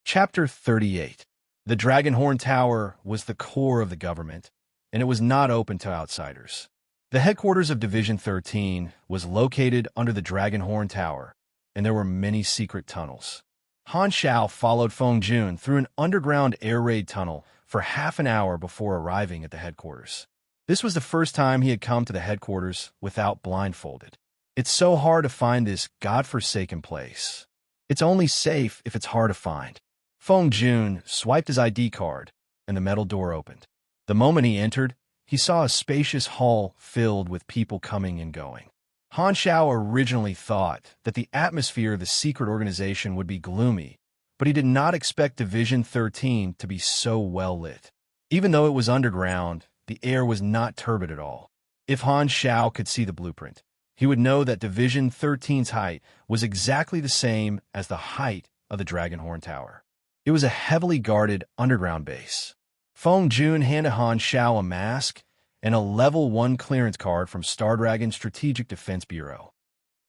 Chapter 38. The Dragonhorn Tower was the core of the government, and it was not open to outsiders. The headquarters of Division 13 was located under the Dragonhorn Tower, and there were many secret tunnels. Han Xiao followed Feng Jun through an underground air raid tunnel for half an hour before arriving at the headquarters. This was the first time he had come to the headquarters without blindfolded. It's so hard to find this godforsaken place. It's only safe if it's hard to find. Feng Jun swiped his ID card, and the metal door opened. The moment he entered, he saw a spacious hall filled with people coming and going. Han Xiao originally thought that the atmosphere of the secret organization would be gloomy, but he did not expect Division 13 to be so well lit. Even though it was underground, the air was not turbid at all. If Han Xiao could see the blueprint, he would know that Division 13's height was exactly the same as the height of the Dragonhorn Tower. It was a heavily guarded underground base. Feng Jun handed Han Xiao a mask and a Level 1 clearance card from Stardragon's Strategic Defense Bureau.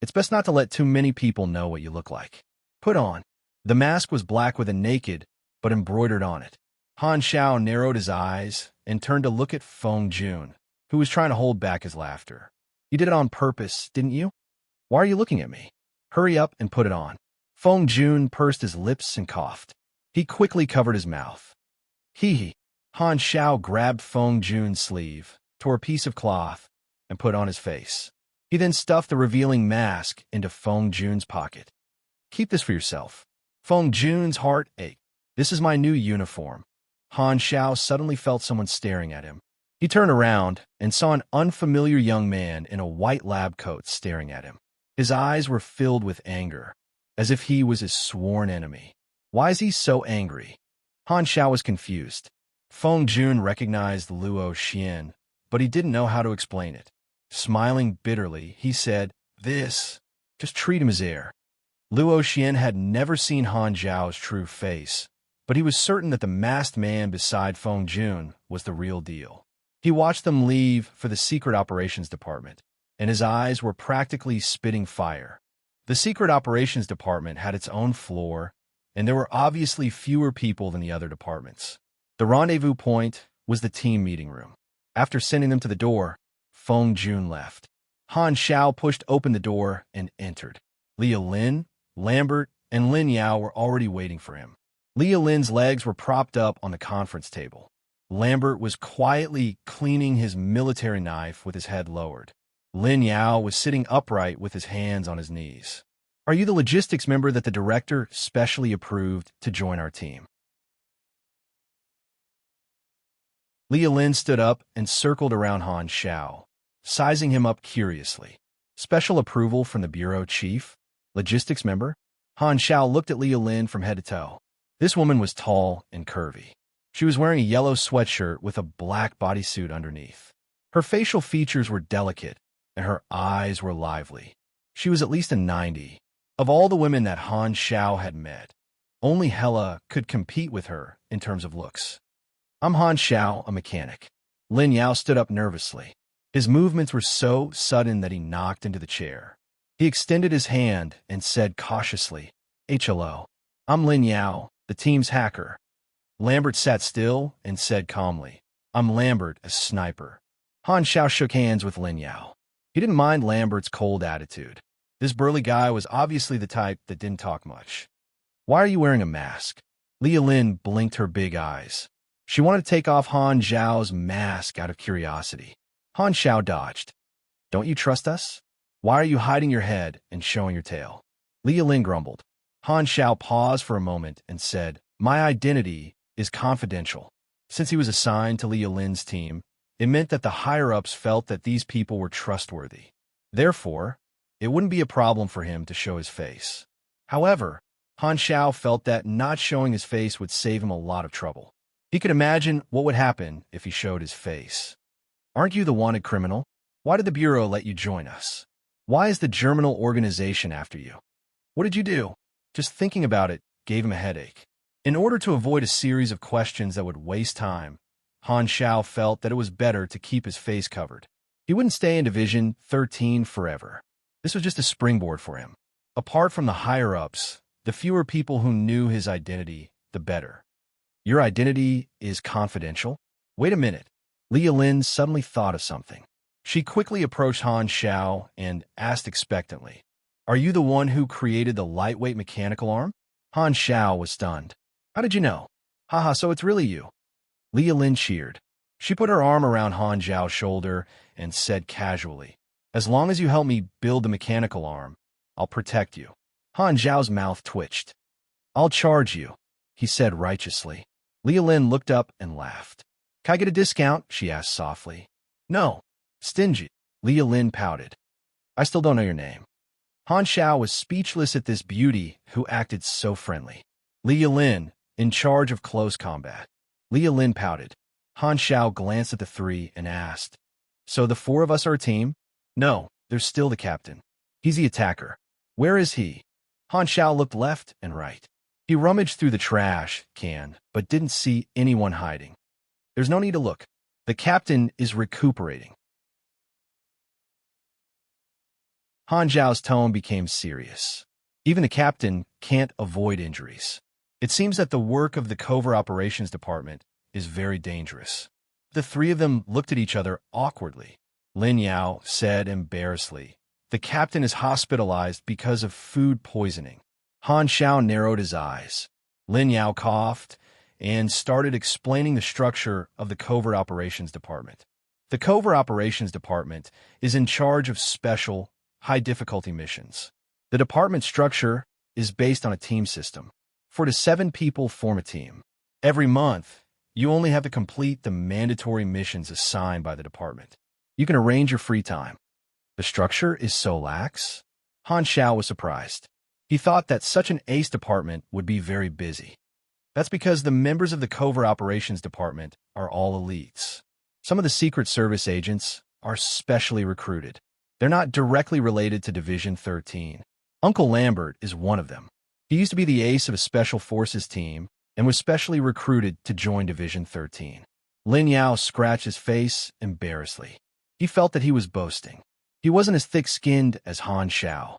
It's best not to let too many people know what you look like. Put on. The mask was black with a naked, but embroidered on it. Han Xiao narrowed his eyes and turned to look at Feng Jun, who was trying to hold back his laughter. You did it on purpose, didn't you? Why are you looking at me? Hurry up and put it on. Feng Jun pursed his lips and coughed. He quickly covered his mouth. Hee. Han Xiao grabbed Feng Jun's sleeve, tore a piece of cloth, and put on his face. He then stuffed the revealing mask into Feng Jun's pocket. Keep this for yourself. Feng Jun's heart ached. This is my new uniform. Han Xiao suddenly felt someone staring at him. He turned around and saw an unfamiliar young man in a white lab coat staring at him. His eyes were filled with anger, as if he was his sworn enemy. Why is he so angry? Han Xiao was confused. Feng Jun recognized Luo Xian, but he didn't know how to explain it. Smiling bitterly, he said, just treat him as heir. Luo Xian had never seen Han Zhao's true face, but he was certain that the masked man beside Feng Jun was the real deal. He watched them leave for the Secret Operations Department, and his eyes were practically spitting fire. The Secret Operations Department had its own floor, and there were obviously fewer people than the other departments. The rendezvous point was the team meeting room. After sending them to the door, Feng Jun left. Han Xiao pushed open the door and entered. Lia Lin, Lambert, and Lin Yao were already waiting for him. Lia Lin's legs were propped up on the conference table. Lambert was quietly cleaning his military knife with his head lowered. Lin Yao was sitting upright with his hands on his knees. Are you the logistics member that the director specially approved to join our team? Lia Lin stood up and circled around Han Xiao, sizing him up curiously. Special approval from the bureau chief? Logistics member? Han Xiao looked at Lia Lin from head to toe. This woman was tall and curvy. She was wearing a yellow sweatshirt with a black bodysuit underneath. Her facial features were delicate, and her eyes were lively. She was at least a 90. Of all the women that Han Xiao had met, only Hela could compete with her in terms of looks. I'm Han Xiao, a mechanic. Lin Yao stood up nervously. His movements were so sudden that he knocked into the chair. He extended his hand and said cautiously, "Hello. I'm Lin Yao, the team's hacker." Lambert sat still and said calmly, "I'm Lambert, a sniper." Han Xiao shook hands with Lin Yao. He didn't mind Lambert's cold attitude. This burly guy was obviously the type that didn't talk much. Why are you wearing a mask? Lia Lin blinked her big eyes. She wanted to take off Han Zhao's mask out of curiosity. Han Xiao dodged. Don't you trust us? Why are you hiding your head and showing your tail? Lia Lin grumbled. Han Xiao paused for a moment and said, My identity is confidential. Since he was assigned to Lia Lin's team, it meant that the higher-ups felt that these people were trustworthy. Therefore, it wouldn't be a problem for him to show his face. However, Han Xiao felt that not showing his face would save him a lot of trouble. He could imagine what would happen if he showed his face. Aren't you the wanted criminal? Why did the Bureau let you join us? Why is the Germinal organization after you? What did you do? Just thinking about it gave him a headache. In order to avoid a series of questions that would waste time, Han Xiao felt that it was better to keep his face covered. He wouldn't stay in Division 13 forever. This was just a springboard for him. Apart from the higher-ups, the fewer people who knew his identity, the better. Your identity is confidential? Wait a minute. Lia Lin suddenly thought of something. She quickly approached Han Xiao and asked expectantly, Are you the one who created the lightweight mechanical arm? Han Xiao was stunned. How did you know? Haha, so it's really you. Lia Lin cheered. She put her arm around Han Zhao's shoulder and said casually, As long as you help me build the mechanical arm, I'll protect you. Han Zhao's mouth twitched. I'll charge you, he said righteously. Lia Lin looked up and laughed. Can I get a discount? She asked softly. No. Stingy. Lia Lin pouted. I still don't know your name. Han Xiao was speechless at this beauty who acted so friendly. Lia Lin, in charge of close combat. Lia Lin pouted. Han Xiao glanced at the three and asked, So the four of us are a team? No, there's still the captain. He's the attacker. Where is he? Han Xiao looked left and right. He rummaged through the trash can, but didn't see anyone hiding. There's no need to look. The captain is recuperating. Han Zhao's tone became serious. Even the captain can't avoid injuries. It seems that the work of the Covert Operations Department is very dangerous. The three of them looked at each other awkwardly. Lin Yao said embarrassedly, The captain is hospitalized because of food poisoning. Han Xiao narrowed his eyes. Lin Yao coughed and started explaining the structure of the Covert Operations Department. The Covert Operations Department is in charge of special, high-difficulty missions. The department structure is based on a team system. 4 to 7 people form a team. Every month, you only have to complete the mandatory missions assigned by the department. You can arrange your free time. The structure is so lax. Han Xiao was surprised. He thought that such an ace department would be very busy. That's because the members of the Covert Operations Department are all elites. Some of the Secret Service agents are specially recruited. They're not directly related to Division 13. Uncle Lambert is one of them. He used to be the ace of a Special Forces team and was specially recruited to join Division 13. Lin Yao scratched his face embarrassedly. He felt that he was boasting. He wasn't as thick-skinned as Han Xiao.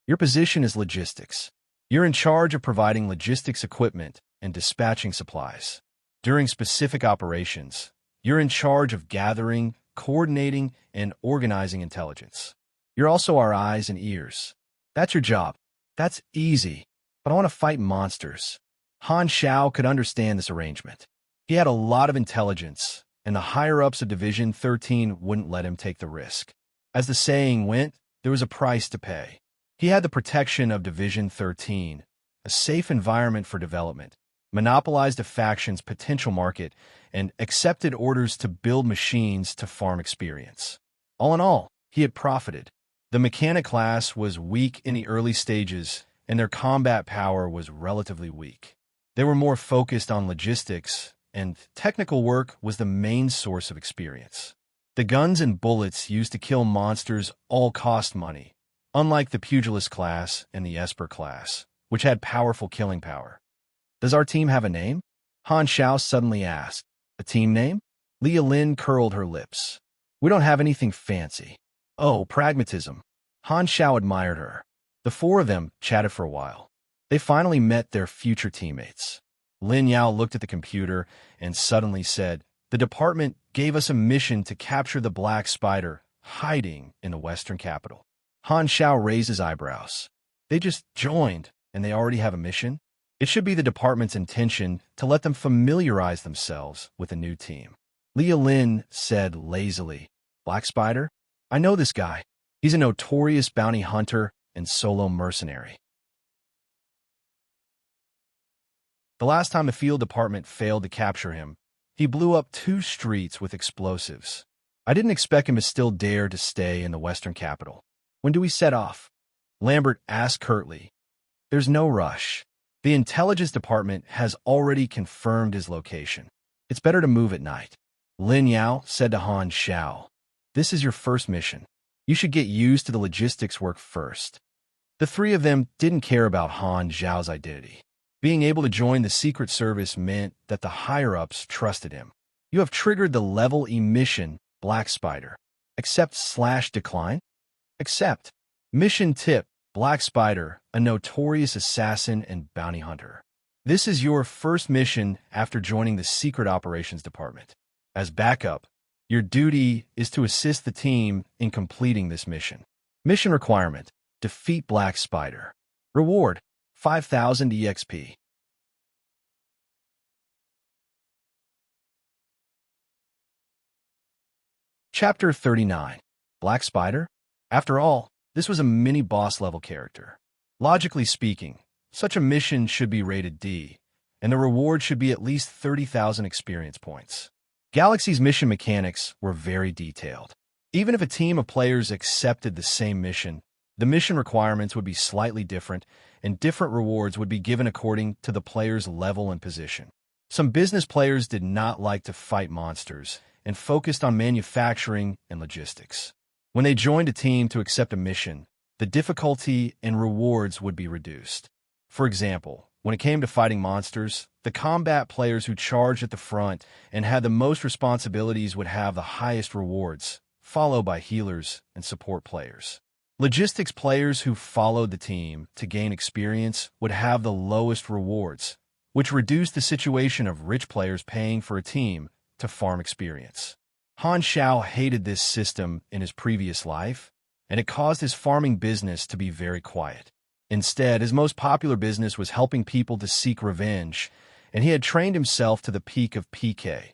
Your position is logistics. You're in charge of providing logistics equipment and dispatching supplies. During specific operations, you're in charge of gathering, coordinating, and organizing intelligence. You're also our eyes and ears. That's your job. That's easy. But I want to fight monsters. Han Xiao could understand this arrangement. He had a lot of intelligence, and the higher-ups of Division 13 wouldn't let him take the risk. As the saying went, there was a price to pay. He had the protection of Division 13, a safe environment for development, monopolized a faction's potential market, and accepted orders to build machines to farm experience. All in all, he had profited. The mechanic class was weak in the early stages, and their combat power was relatively weak. They were more focused on logistics, and technical work was the main source of experience. The guns and bullets used to kill monsters all cost money, unlike the Pugilist class and the Esper class, which had powerful killing power. Does our team have a name? Han Xiao suddenly asked. A team name? Leah Lin curled her lips. We don't have anything fancy. Oh, pragmatism. Han Xiao admired her. The 4 of them chatted for a while. They finally met their future teammates. Lin Yao looked at the computer and suddenly said, "The department gave us a mission to capture the Black Spider hiding in the Western capital." Han Xiao raised his eyebrows. They just joined, and they already have a mission? It should be the department's intention to let them familiarize themselves with a new team. Leah Lin said lazily, "Black Spider? I know this guy. He's a notorious bounty hunter and solo mercenary." The last time the field department failed to capture him, he blew up 2 streets with explosives. I didn't expect him to still dare to stay in the Western capital. When do we set off? Lambert asked curtly. There's no rush. The intelligence department has already confirmed his location. It's better to move at night. Lin Yao said to Han Xiao, "This is your first mission. You should get used to the logistics work first." The 3 of them didn't care about Han Xiao's identity. Being able to join the Secret Service meant that the higher-ups trusted him. You have triggered the level E mission, Black Spider. Accept/decline? Accept. Mission tip, Black Spider, a notorious assassin and bounty hunter. This is your first mission after joining the Secret Operations Department. As backup, your duty is to assist the team in completing this mission. Mission requirement, defeat Black Spider. Reward, 5,000 EXP. Chapter 39. Black Spider? After all, this was a mini-boss level character. Logically speaking, such a mission should be rated D, and the reward should be at least 30,000 experience points. Galaxy's mission mechanics were very detailed. Even if a team of players accepted the same mission, the mission requirements would be slightly different, and different rewards would be given according to the player's level and position. Some business players did not like to fight monsters and focused on manufacturing and logistics. When they joined a team to accept a mission, the difficulty and rewards would be reduced. For example, when it came to fighting monsters, the combat players who charged at the front and had the most responsibilities would have the highest rewards, followed by healers and support players. Logistics players who followed the team to gain experience would have the lowest rewards, which reduced the situation of rich players paying for a team to farm experience. Han Xiao hated this system in his previous life, and it caused his farming business to be very quiet. Instead, his most popular business was helping people to seek revenge, and he had trained himself to the peak of PK.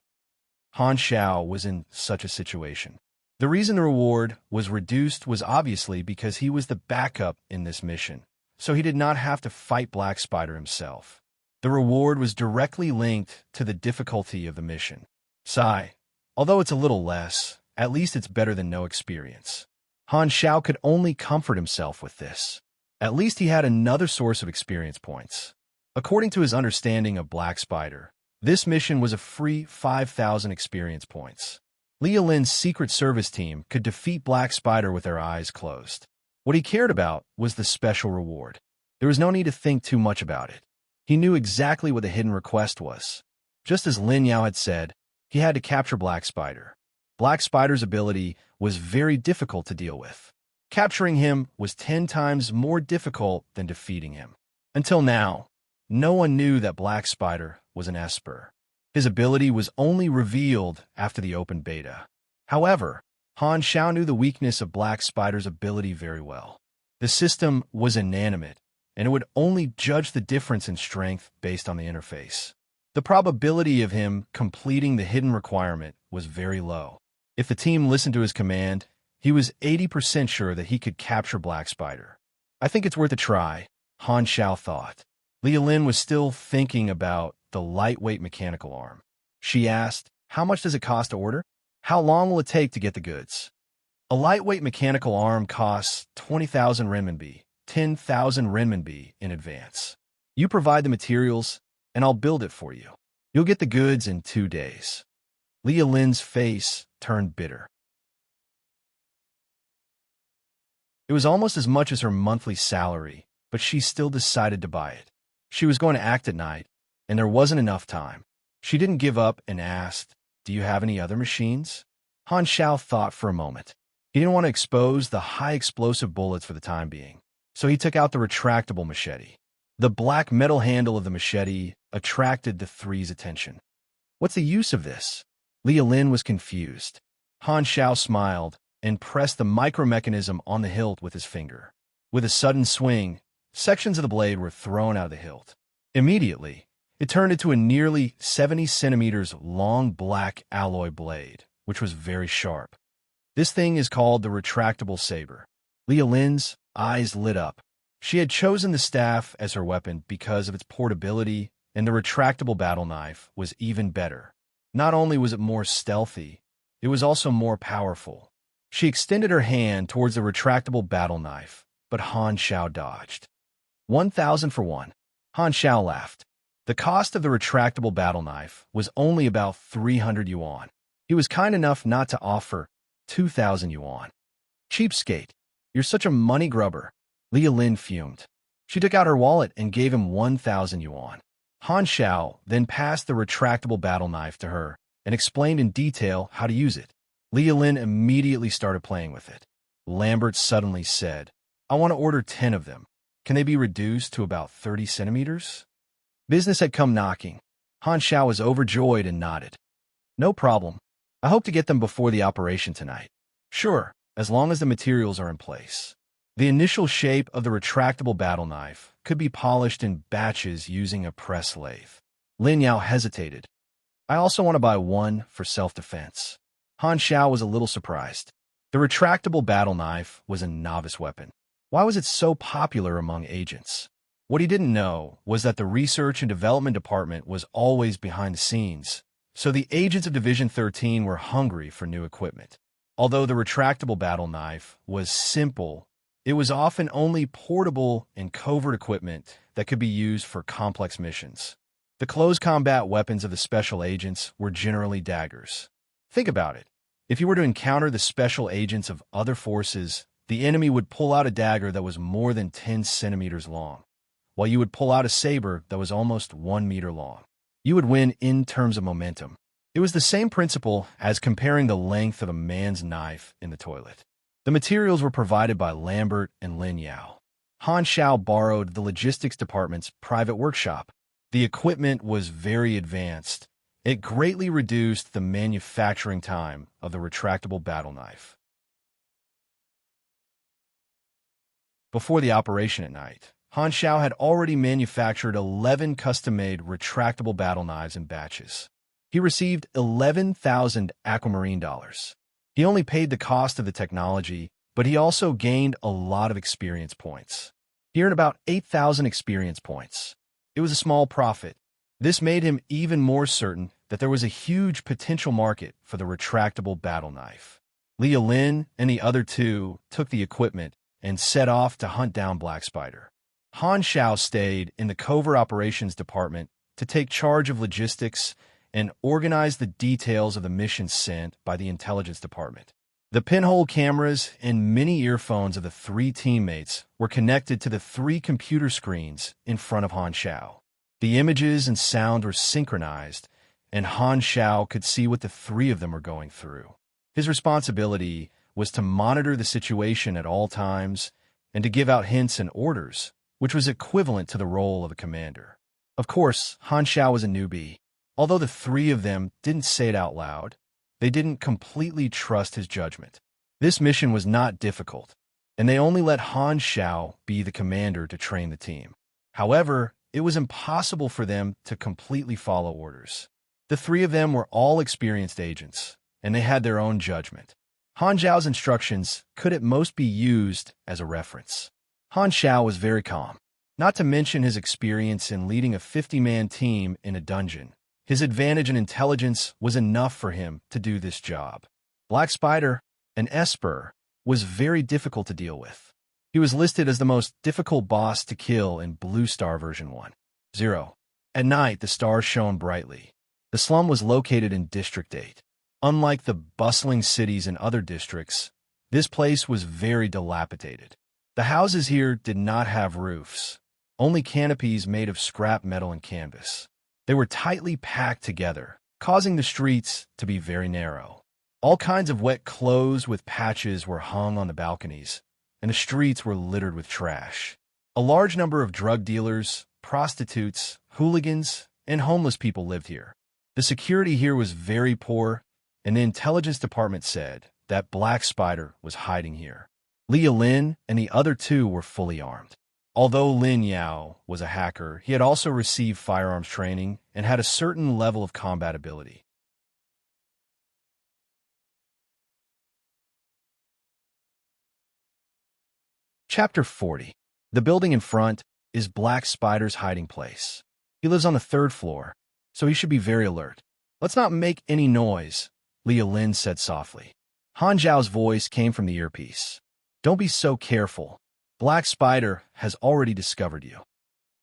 Han Xiao was in such a situation. The reason the reward was reduced was obviously because he was the backup in this mission, so he did not have to fight Black Spider himself. The reward was directly linked to the difficulty of the mission. Sigh. Although it's a little less, at least it's better than no experience. Han Xiao could only comfort himself with this. At least he had another source of experience points. According to his understanding of Black Spider, this mission was a free 5,000 experience points. Leah Lin's Secret Service team could defeat Black Spider with their eyes closed. What he cared about was the special reward. There was no need to think too much about it. He knew exactly what the hidden request was. Just as Lin Yao had said, he had to capture Black Spider. Black Spider's ability was very difficult to deal with. Capturing him was 10 times more difficult than defeating him. Until now, no one knew that Black Spider was an Esper. His ability was only revealed after the open beta. However, Han Xiao knew the weakness of Black Spider's ability very well. The system was inanimate, and it would only judge the difference in strength based on the interface. The probability of him completing the hidden requirement was very low. If the team listened to his command, he was 80% sure that he could capture Black Spider. I think it's worth a try, Han Xiao thought. Leah Lin was still thinking about the lightweight mechanical arm. She asked, "How much does it cost to order? How long will it take to get the goods?" A lightweight mechanical arm costs 20,000 renminbi, 10,000 renminbi in advance. You provide the materials, and I'll build it for you. You'll get the goods in 2 days. Leah Lin's face turned bitter. It was almost as much as her monthly salary, but she still decided to buy it. She was going to act at night, and there wasn't enough time. She didn't give up and asked, "Do you have any other machines?" Han Xiao thought for a moment. He didn't want to expose the high explosive bullets for the time being, so he took out the retractable machete. The black metal handle of the machete attracted the three's attention. "What's the use of this?" Leah Lin was confused. Han Xiao smiled and pressed the micromechanism on the hilt with his finger. With a sudden swing, sections of the blade were thrown out of the hilt. Immediately, it turned into a nearly 70 centimeters long black alloy blade, which was very sharp. This thing is called the retractable saber. Leah Lin's eyes lit up. She had chosen the staff as her weapon because of its portability, and the retractable battle knife was even better. Not only was it more stealthy, it was also more powerful. She extended her hand towards the retractable battle knife, but Han Xiao dodged. 1,000 for one. Han Xiao laughed. The cost of the retractable battle knife was only about 300 yuan. He was kind enough not to offer 2,000 yuan. "Cheapskate, you're such a money grubber." Leah Lin fumed. She took out her wallet and gave him 1,000 yuan. Han Xiao then passed the retractable battle knife to her and explained in detail how to use it. Leah Lin immediately started playing with it. Lambert suddenly said, "I want to order 10 of them. Can they be reduced to about 30 centimeters? Business had come knocking. Han Xiao was overjoyed and nodded. "No problem. I hope to get them before the operation tonight." "Sure, as long as the materials are in place." The initial shape of the retractable battle knife could be polished in batches using a press lathe. Lin Yao hesitated. "I also want to buy one for self-defense." Han Xiao was a little surprised. The retractable battle knife was a novice weapon. Why was it so popular among agents? What he didn't know was that the research and development department was always behind the scenes, so the agents of Division 13 were hungry for new equipment. Although the retractable battle knife was simple, it was often only portable and covert equipment that could be used for complex missions. The close combat weapons of the special agents were generally daggers. Think about it. If you were to encounter the special agents of other forces, the enemy would pull out a dagger that was more than 10 centimeters long, while you would pull out a saber that was almost 1 meter long. You would win in terms of momentum. It was the same principle as comparing the length of a man's knife in the toilet. The materials were provided by Lambert and Lin Yao. Han Xiao borrowed the logistics department's private workshop. The equipment was very advanced. It greatly reduced the manufacturing time of the retractable battle knife. Before the operation at night, Han Xiao had already manufactured 11 custom-made retractable battle knives in batches. He received 11,000 aquamarine dollars. He only paid the cost of the technology, but he also gained a lot of experience points. He earned about 8,000 experience points. It was a small profit. This made him even more certain that there was a huge potential market for the retractable battle knife. Leah Lin and the other two took the equipment and set off to hunt down Black Spider. Han Xiao stayed in the covert operations department to take charge of logistics and organize the details of the mission sent by the intelligence department. The pinhole cameras and mini earphones of the three teammates were connected to the three computer screens in front of Han Xiao. The images and sound were synchronized, and Han Xiao could see what the three of them were going through. His responsibility was to monitor the situation at all times and to give out hints and orders, which was equivalent to the role of a commander. Of course, Han Xiao was a newbie. Although the three of them didn't say it out loud, they didn't completely trust his judgment. This mission was not difficult, and they only let Han Xiao be the commander to train the team. However, it was impossible for them to completely follow orders. The three of them were all experienced agents, and they had their own judgment. Han Xiao's instructions could at most be used as a reference. Han Xiao was very calm. Not to mention his experience in leading a 50-man team in a dungeon. His advantage in intelligence was enough for him to do this job. Black Spider, an Esper, was very difficult to deal with. He was listed as the most difficult boss to kill in Blue Star version 1.0. At night, the stars shone brightly. The slum was located in District 8. Unlike the bustling cities in other districts, this place was very dilapidated. The houses here did not have roofs, only canopies made of scrap metal and canvas. They were tightly packed together, causing the streets to be very narrow. All kinds of wet clothes with patches were hung on the balconies, and the streets were littered with trash. A large number of drug dealers, prostitutes, hooligans, and homeless people lived here. The security here was very poor, and the intelligence department said that Black Spider was hiding here. Leah Lin and the other two were fully armed. Although Lin Yao was a hacker, he had also received firearms training and had a certain level of combat ability. Chapter 40. The building in front is Black Spider's hiding place. He lives on the 3rd floor, so he should be very alert. Let's not make any noise, Leah Lin said softly. Han Zhao's voice came from the earpiece. Don't be so careful. Black Spider has already discovered you.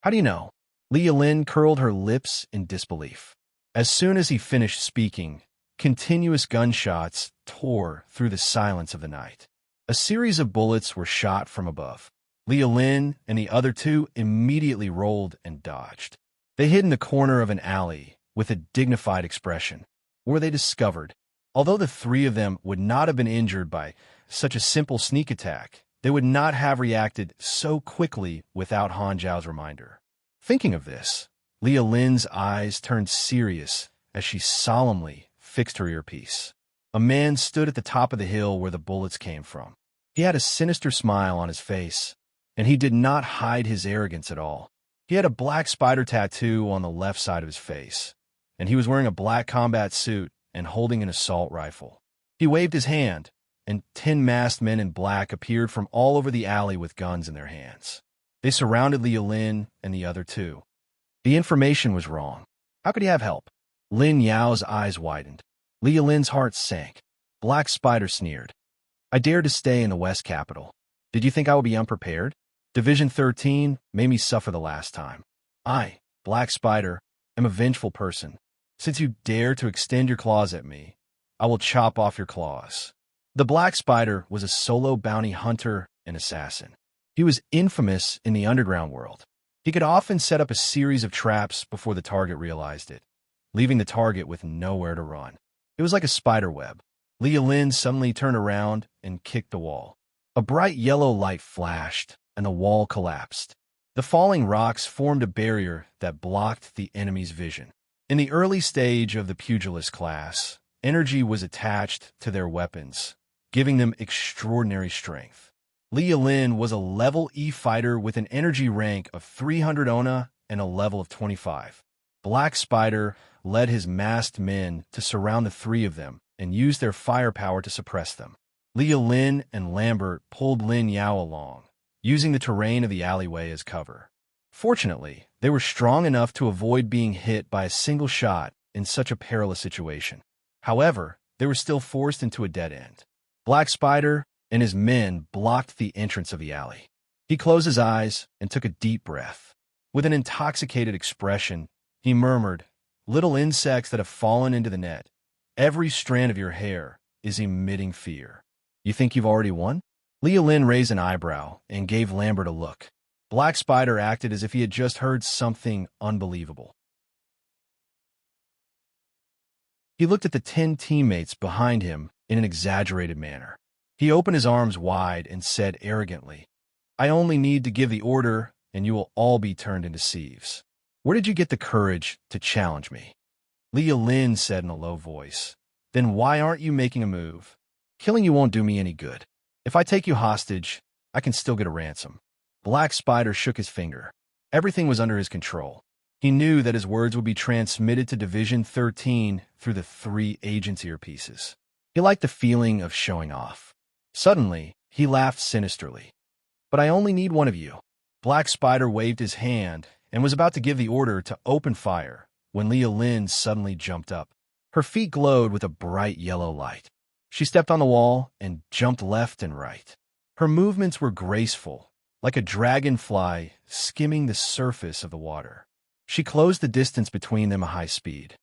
How do you know? Leah Lin curled her lips in disbelief. As soon as he finished speaking, continuous gunshots tore through the silence of the night. A series of bullets were shot from above. Leah Lin and the other two immediately rolled and dodged. They hid in the corner of an alley with a dignified expression. Were they discovered? Although the three of them would not have been injured by such a simple sneak attack, they would not have reacted so quickly without Han Zhao's reminder. Thinking of this, Leah Lin's eyes turned serious as she solemnly fixed her earpiece. A man stood at the top of the hill where the bullets came from. He had a sinister smile on his face, and he did not hide his arrogance at all. He had a Black Spider tattoo on the left side of his face, and he was wearing a black combat suit and holding an assault rifle. He waved his hand, and 10 masked men in black appeared from all over the alley with guns in their hands. They surrounded Leah Lin and the other two. The information was wrong. How could he have help? Lin Yao's eyes widened. Leah Lin's heart sank. Black Spider sneered. I dared to stay in the West Capital. Did you think I would be unprepared? Division 13 made me suffer the last time. I, Black Spider, am a vengeful person. Since you dare to extend your claws at me, I will chop off your claws. The Black Spider was a solo bounty hunter and assassin. He was infamous in the underground world. He could often set up a series of traps before the target realized it, leaving the target with nowhere to run. It was like a spider web. Leah Lin suddenly turned around and kicked the wall. A bright yellow light flashed, and the wall collapsed. The falling rocks formed a barrier that blocked the enemy's vision. In the early stage of the pugilist class, energy was attached to their weapons, giving them extraordinary strength. Leah Lin was a level E fighter with an energy rank of 300 Ona and a level of 25. Black Spider led his masked men to surround the three of them and used their firepower to suppress them. Leah Lin and Lambert pulled Lin Yao along, using the terrain of the alleyway as cover. Fortunately, they were strong enough to avoid being hit by a single shot in such a perilous situation. However, they were still forced into a dead end. Black Spider and his men blocked the entrance of the alley. He closed his eyes and took a deep breath. With an intoxicated expression, he murmured, "Little insects that have fallen into the net, every strand of your hair is emitting fear. You think you've already won?" Leah Lynn raised an eyebrow and gave Lambert a look. Black Spider acted as if he had just heard something unbelievable. He looked at the 10 teammates behind him in an exaggerated manner. He opened his arms wide and said arrogantly, "I only need to give the order, and you will all be turned into sieves. Where did you get the courage to challenge me?" Leah Lynn said in a low voice, "Then why aren't you making a move? Killing you won't do me any good. If I take you hostage, I can still get a ransom." Black Spider shook his finger. Everything was under his control. He knew that his words would be transmitted to Division 13 through the 3 agents' earpieces. He liked the feeling of showing off. Suddenly, he laughed sinisterly. "But I only need one of you." Black Spider waved his hand and was about to give the order to open fire when Leah Lynn suddenly jumped up. Her feet glowed with a bright yellow light. She stepped on the wall and jumped left and right. Her movements were graceful, like a dragonfly skimming the surface of the water. She closed the distance between them at high speed.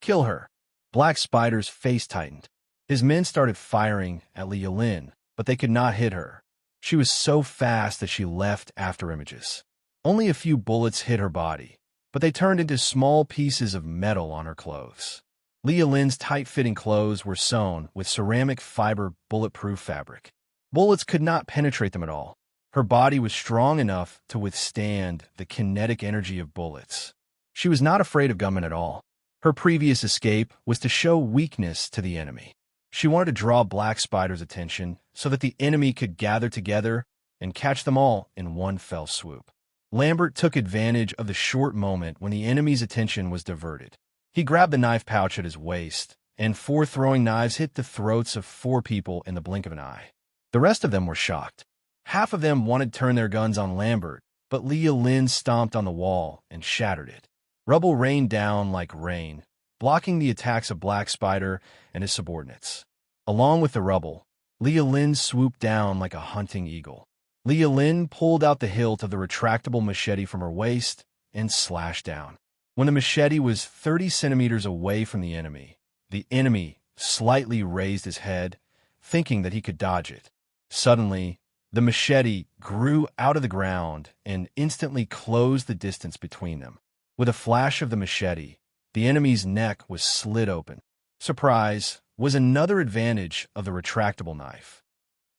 "Kill her." Black Spider's face tightened. His men started firing at Leah Lynn, but they could not hit her. She was so fast that she left after images. Only a few bullets hit her body, but they turned into small pieces of metal on her clothes. Leah Lynn's tight-fitting clothes were sewn with ceramic fiber bulletproof fabric. Bullets could not penetrate them at all. Her body was strong enough to withstand the kinetic energy of bullets. She was not afraid of gunmen at all. Her previous escape was to show weakness to the enemy. She wanted to draw Black Spider's attention so that the enemy could gather together and catch them all in one fell swoop. Lambert took advantage of the short moment when the enemy's attention was diverted. He grabbed the knife pouch at his waist, and 4 throwing knives hit the throats of 4 people in the blink of an eye. The rest of them were shocked. Half of them wanted to turn their guns on Lambert, but Leah Lynn stomped on the wall and shattered it. Rubble rained down like rain, blocking the attacks of Black Spider and his subordinates. Along with the rubble, Leah Lynn swooped down like a hunting eagle. Leah Lynn pulled out the hilt of the retractable machete from her waist and slashed down. When the machete was 30 centimeters away from the enemy slightly raised his head, thinking that he could dodge it. Suddenly, the machete grew out of the ground and instantly closed the distance between them. With a flash of the machete, the enemy's neck was slit open. Surprise was another advantage of the retractable knife.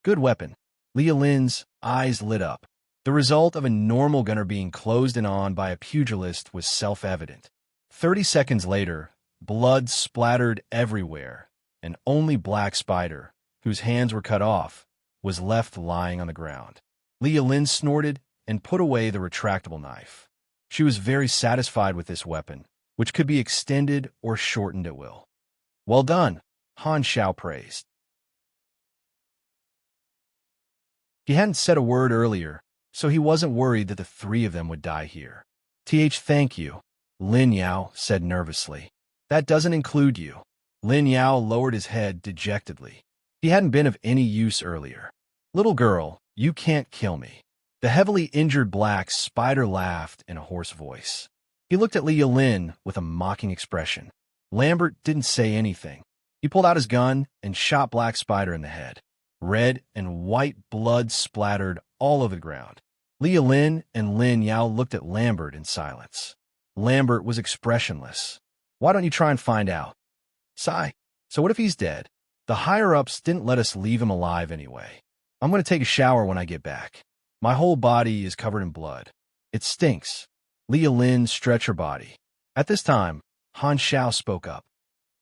Good weapon. Leah Lynn's eyes lit up. The result of a normal gunner being closed in on by a pugilist was self-evident. 30 seconds later, blood splattered everywhere, and only Black Spider, whose hands were cut off, was left lying on the ground. Leah Lynn snorted and put away the retractable knife. She was very satisfied with this weapon, which could be extended or shortened at will. "Well done," Han Xiao praised. He hadn't said a word earlier, so he wasn't worried that the 3 of them would die here. Thank you," Lin Yao said nervously. "That doesn't include you." Lin Yao lowered his head dejectedly. He hadn't been of any use earlier. "Little girl, you can't kill me." The heavily injured Black Spider laughed in a hoarse voice. He looked at Leah Lynn with a mocking expression. Lambert didn't say anything. He pulled out his gun and shot Black Spider in the head. Red and white blood splattered all over the ground. Leah Lynn and Lin Yao looked at Lambert in silence. Lambert was expressionless. "Why don't you try and find out?" "Sigh. So what if he's dead? The higher-ups didn't let us leave him alive anyway. I'm going to take a shower when I get back. My whole body is covered in blood. It stinks." Leah Lynn stretched her body. At this time, Han Xiao spoke up.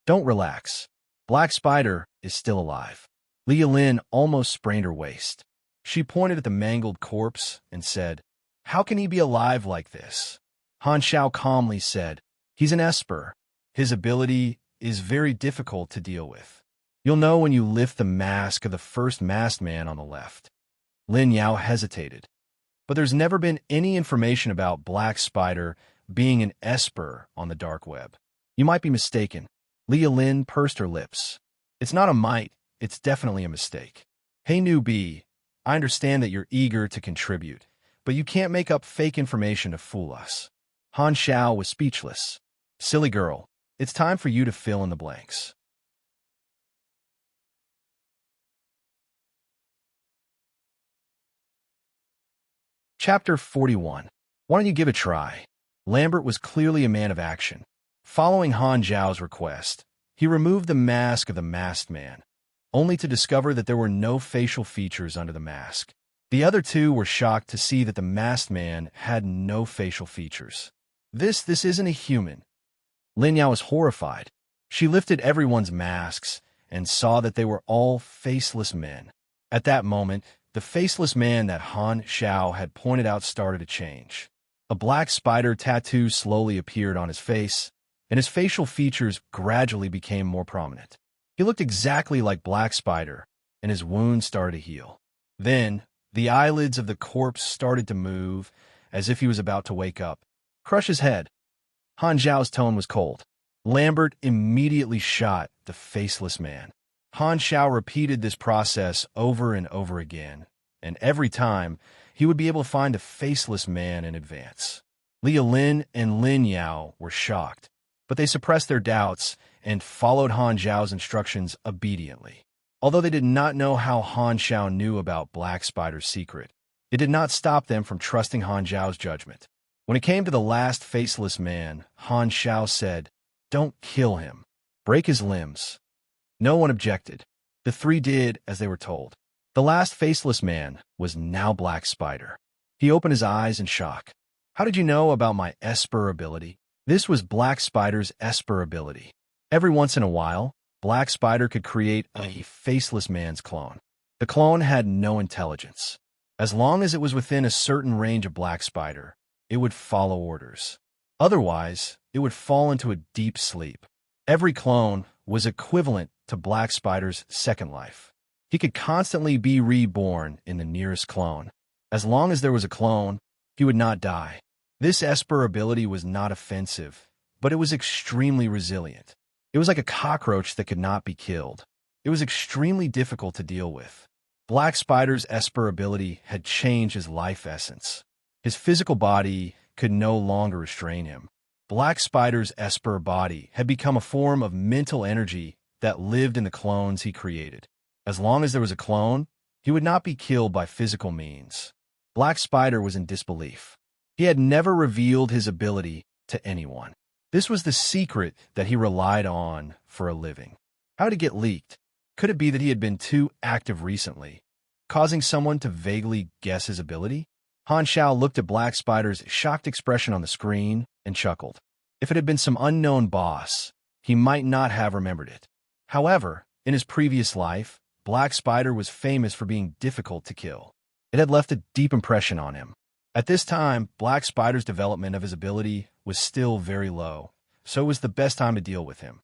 "Don't relax. Black Spider is still alive." Leah Lynn almost sprained her waist. She pointed at the mangled corpse and said, "How can he be alive like this?" Han Xiao calmly said, "He's an Esper. His ability is very difficult to deal with. You'll know when you lift the mask of the first masked man on the left." Lin Yao hesitated. but there's never been any information about Black Spider being an Esper on the dark web. You might be mistaken. Leah Lynn pursed her lips. It's not a might, it's definitely a mistake. Hey newbie, I understand that you're eager to contribute, but you can't make up fake information to fool us. Han Xiao was speechless. Silly girl, it's time for you to fill in the blanks. Chapter 41. Why don't you give it a try? Lambert was clearly a man of action. Following Han Zhao's request, he removed the mask of the masked man, only to discover that there were no facial features under the mask. The other two were shocked to see that the masked man had no facial features. This isn't a human. Lin Yao was horrified. She lifted everyone's masks and saw that they were all faceless men. At that moment, the faceless man that Han Xiao had pointed out started to change. A black spider tattoo slowly appeared on his face, and his facial features gradually became more prominent. He looked exactly like Black Spider, and his wound started to heal. Then, the eyelids of the corpse started to move, as if he was about to wake up. Crush his head. Han Zhao's tone was cold. Lambert immediately shot the faceless man. Han Xiao repeated this process over and over again, and every time, he would be able to find a faceless man in advance. Leah Lin and Lin Yao were shocked, but they suppressed their doubts and followed Han Zhao's instructions obediently. Although they did not know how Han Xiao knew about Black Spider's secret, it did not stop them from trusting Han Zhao's judgment. When it came to the last faceless man, Han Xiao said, "Don't kill him. Break his limbs." No one objected. The three did as they were told. The last faceless man was now Black Spider. He opened his eyes in shock. "How did you know about my Esper ability?" This was Black Spider's Esper ability. Every once in a while, Black Spider could create a faceless man's clone. The clone had no intelligence. As long as it was within a certain range of Black Spider, it would follow orders. Otherwise, it would fall into a deep sleep. Every clone was equivalent to Black Spider's second life. He could constantly be reborn in the nearest clone. As long as there was a clone, he would not die. This Esper ability was not offensive, but it was extremely resilient. It was like a cockroach that could not be killed. It was extremely difficult to deal with. Black Spider's Esper ability had changed his life essence. His physical body could no longer restrain him. Black Spider's Esper body had become a form of mental energy that lived in the clones he created. As long as there was a clone, he would not be killed by physical means. Black Spider was in disbelief. He had never revealed his ability to anyone. This was the secret that he relied on for a living. How did it get leaked? Could it be that he had been too active recently, causing someone to vaguely guess his ability? Han Xiao looked at Black Spider's shocked expression on the screen and chuckled. If it had been some unknown boss, he might not have remembered it. However, in his previous life, Black Spider was famous for being difficult to kill. It had left a deep impression on him. At this time, Black Spider's development of his ability was still very low, so it was the best time to deal with him.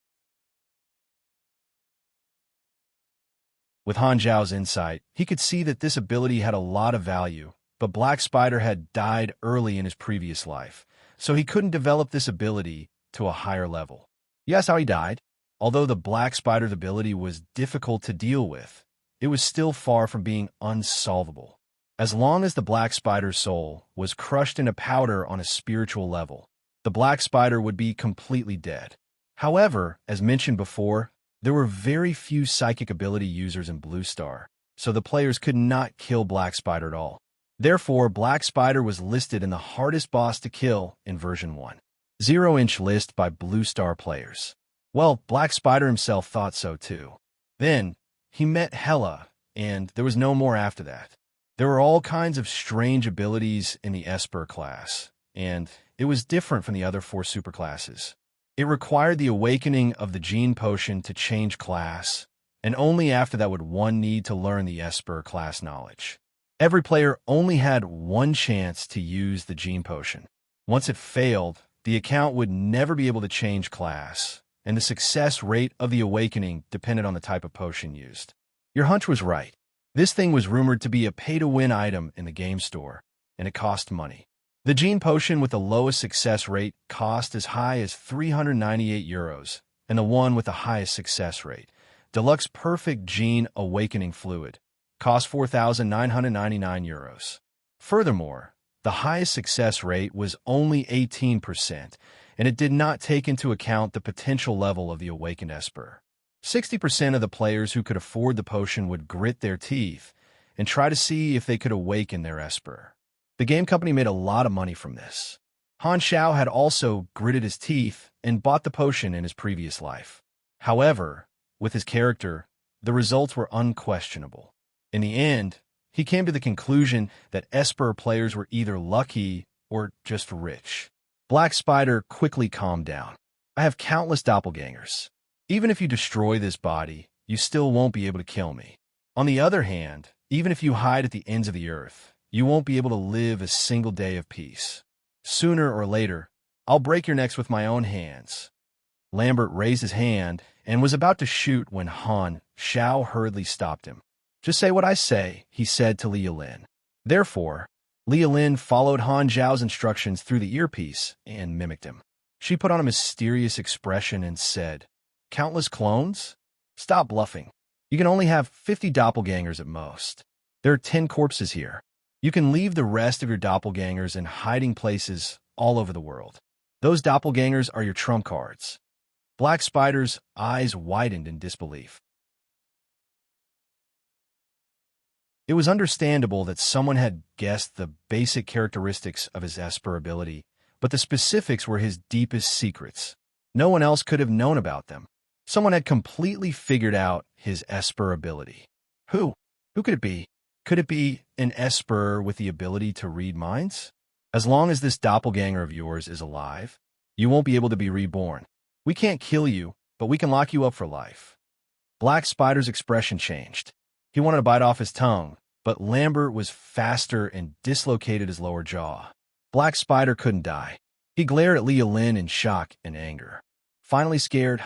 With Han Zhao's insight, he could see that this ability had a lot of value, but Black Spider had died early in his previous life, so he couldn't develop this ability to a higher level. Yes, how he died. Although the Black Spider's ability was difficult to deal with, it was still far from being unsolvable. As long as the Black Spider's soul was crushed into powder on a spiritual level, the Black Spider would be completely dead. However, as mentioned before, there were very few psychic ability users in Blue Star, so the players could not kill Black Spider at all. Therefore, Black Spider was listed in the hardest boss to kill in version 1. 0-inch list by Blue Star players. Well, Black Spider himself thought so too. Then, he met Hela, and there was no more after that. There were all kinds of strange abilities in the Esper class, and it was different from the other 4 superclasses. It required the awakening of the gene potion to change class, and only after that would one need to learn the Esper class knowledge. Every player only had one chance to use the gene potion. Once it failed, the account would never be able to change class, and the success rate of the awakening depended on the type of potion used. Your hunch was right. This thing was rumored to be a pay-to-win item in the game store, and it cost money. The gene potion with the lowest success rate cost as high as €398, and the one with the highest success rate, Deluxe Perfect Gene Awakening Fluid, cost €4,999. Furthermore, the highest success rate was only 18%, and it did not take into account the potential level of the awakened Esper. 60% of the players who could afford the potion would grit their teeth and try to see if they could awaken their Esper. The game company made a lot of money from this. Han Xiao had also gritted his teeth and bought the potion in his previous life. However, with his character, the results were unquestionable. In the end, he came to the conclusion that Esper players were either lucky or just rich. Black Spider quickly calmed down. I have countless doppelgangers. Even if you destroy this body, you still won't be able to kill me. On the other hand, even if you hide at the ends of the earth, you won't be able to live a single day of peace. Sooner or later, I'll break your necks with my own hands. Lambert raised his hand and was about to shoot when Han Xiao hurriedly stopped him. Just say what I say, he said to Li Yilin. Therefore, Li Yilin followed Han Xiao's instructions through the earpiece and mimicked him. She put on a mysterious expression and said, "Countless clones? Stop bluffing. You can only have 50 doppelgangers at most. There are 10 corpses here. You can leave the rest of your doppelgangers in hiding places all over the world. Those doppelgangers are your trump cards." Black Spider's eyes widened in disbelief. It was understandable that someone had guessed the basic characteristics of his Esper ability, but the specifics were his deepest secrets. No one else could have known about them. Someone had completely figured out his Esper ability. Who? Who could it be? Could it be an Esper with the ability to read minds? As long as this doppelganger of yours is alive, you won't be able to be reborn. We can't kill you, but we can lock you up for life. Black Spider's expression changed. He wanted to bite off his tongue, but Lambert was faster and dislocated his lower jaw. Black Spider couldn't die. He glared at Li Yilin in shock and anger. Finally scared,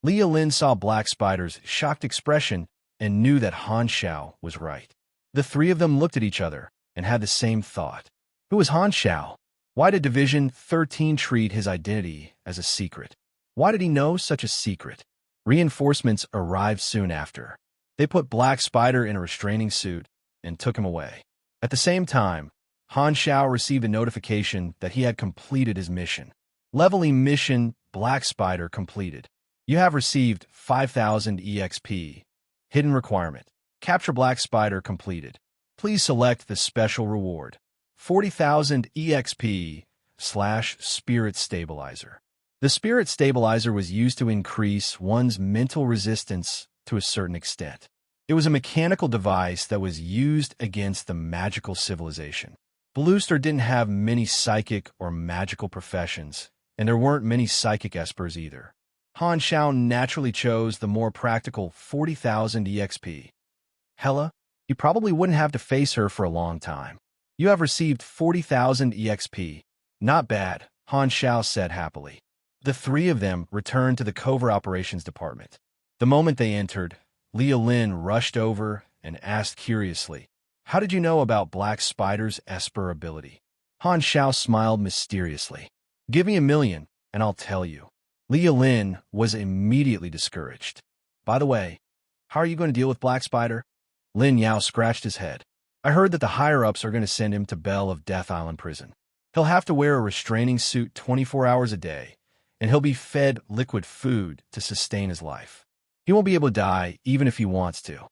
Li Yilin saw Black Spider's shocked expression and knew that Han Xiao was right. The three of them looked at each other and had the same thought. Who was Han Xiao? Why did Division 13 treat his identity as a secret? Why did he know such a secret? Reinforcements arrived soon after. They put Black Spider in a restraining suit and took him away. At the same time, Han Xiao received a notification that he had completed his mission. Leveling mission Black Spider completed. You have received 5,000 EXP. Hidden requirement. Capture Black Spider completed. Please select the special reward. 40,000 EXP/Spirit Stabilizer. The Spirit Stabilizer was used to increase one's mental resistance to a certain extent. It was a mechanical device that was used against the magical civilization. Bluster didn't have many psychic or magical professions, and there weren't many psychic espers either. Han Xiao naturally chose the more practical 40,000 EXP. Hela, you probably wouldn't have to face her for a long time. You have received 40,000 EXP. Not bad, Han Xiao said happily. The three of them returned to the covert operations department. The moment they entered, Li Yilin rushed over and asked curiously, "How did you know about Black Spider's Esper ability?" Han Xiao smiled mysteriously. "Give me 1,000,000, and I'll tell you." Li Yilin was immediately discouraged. "By the way, how are you going to deal with Black Spider?" Lin Yao scratched his head. "I heard that the higher-ups are going to send him to Bell of Death Island prison. He'll have to wear a restraining suit 24 hours a day, and he'll be fed liquid food to sustain his life. He won't be able to die even if he wants to."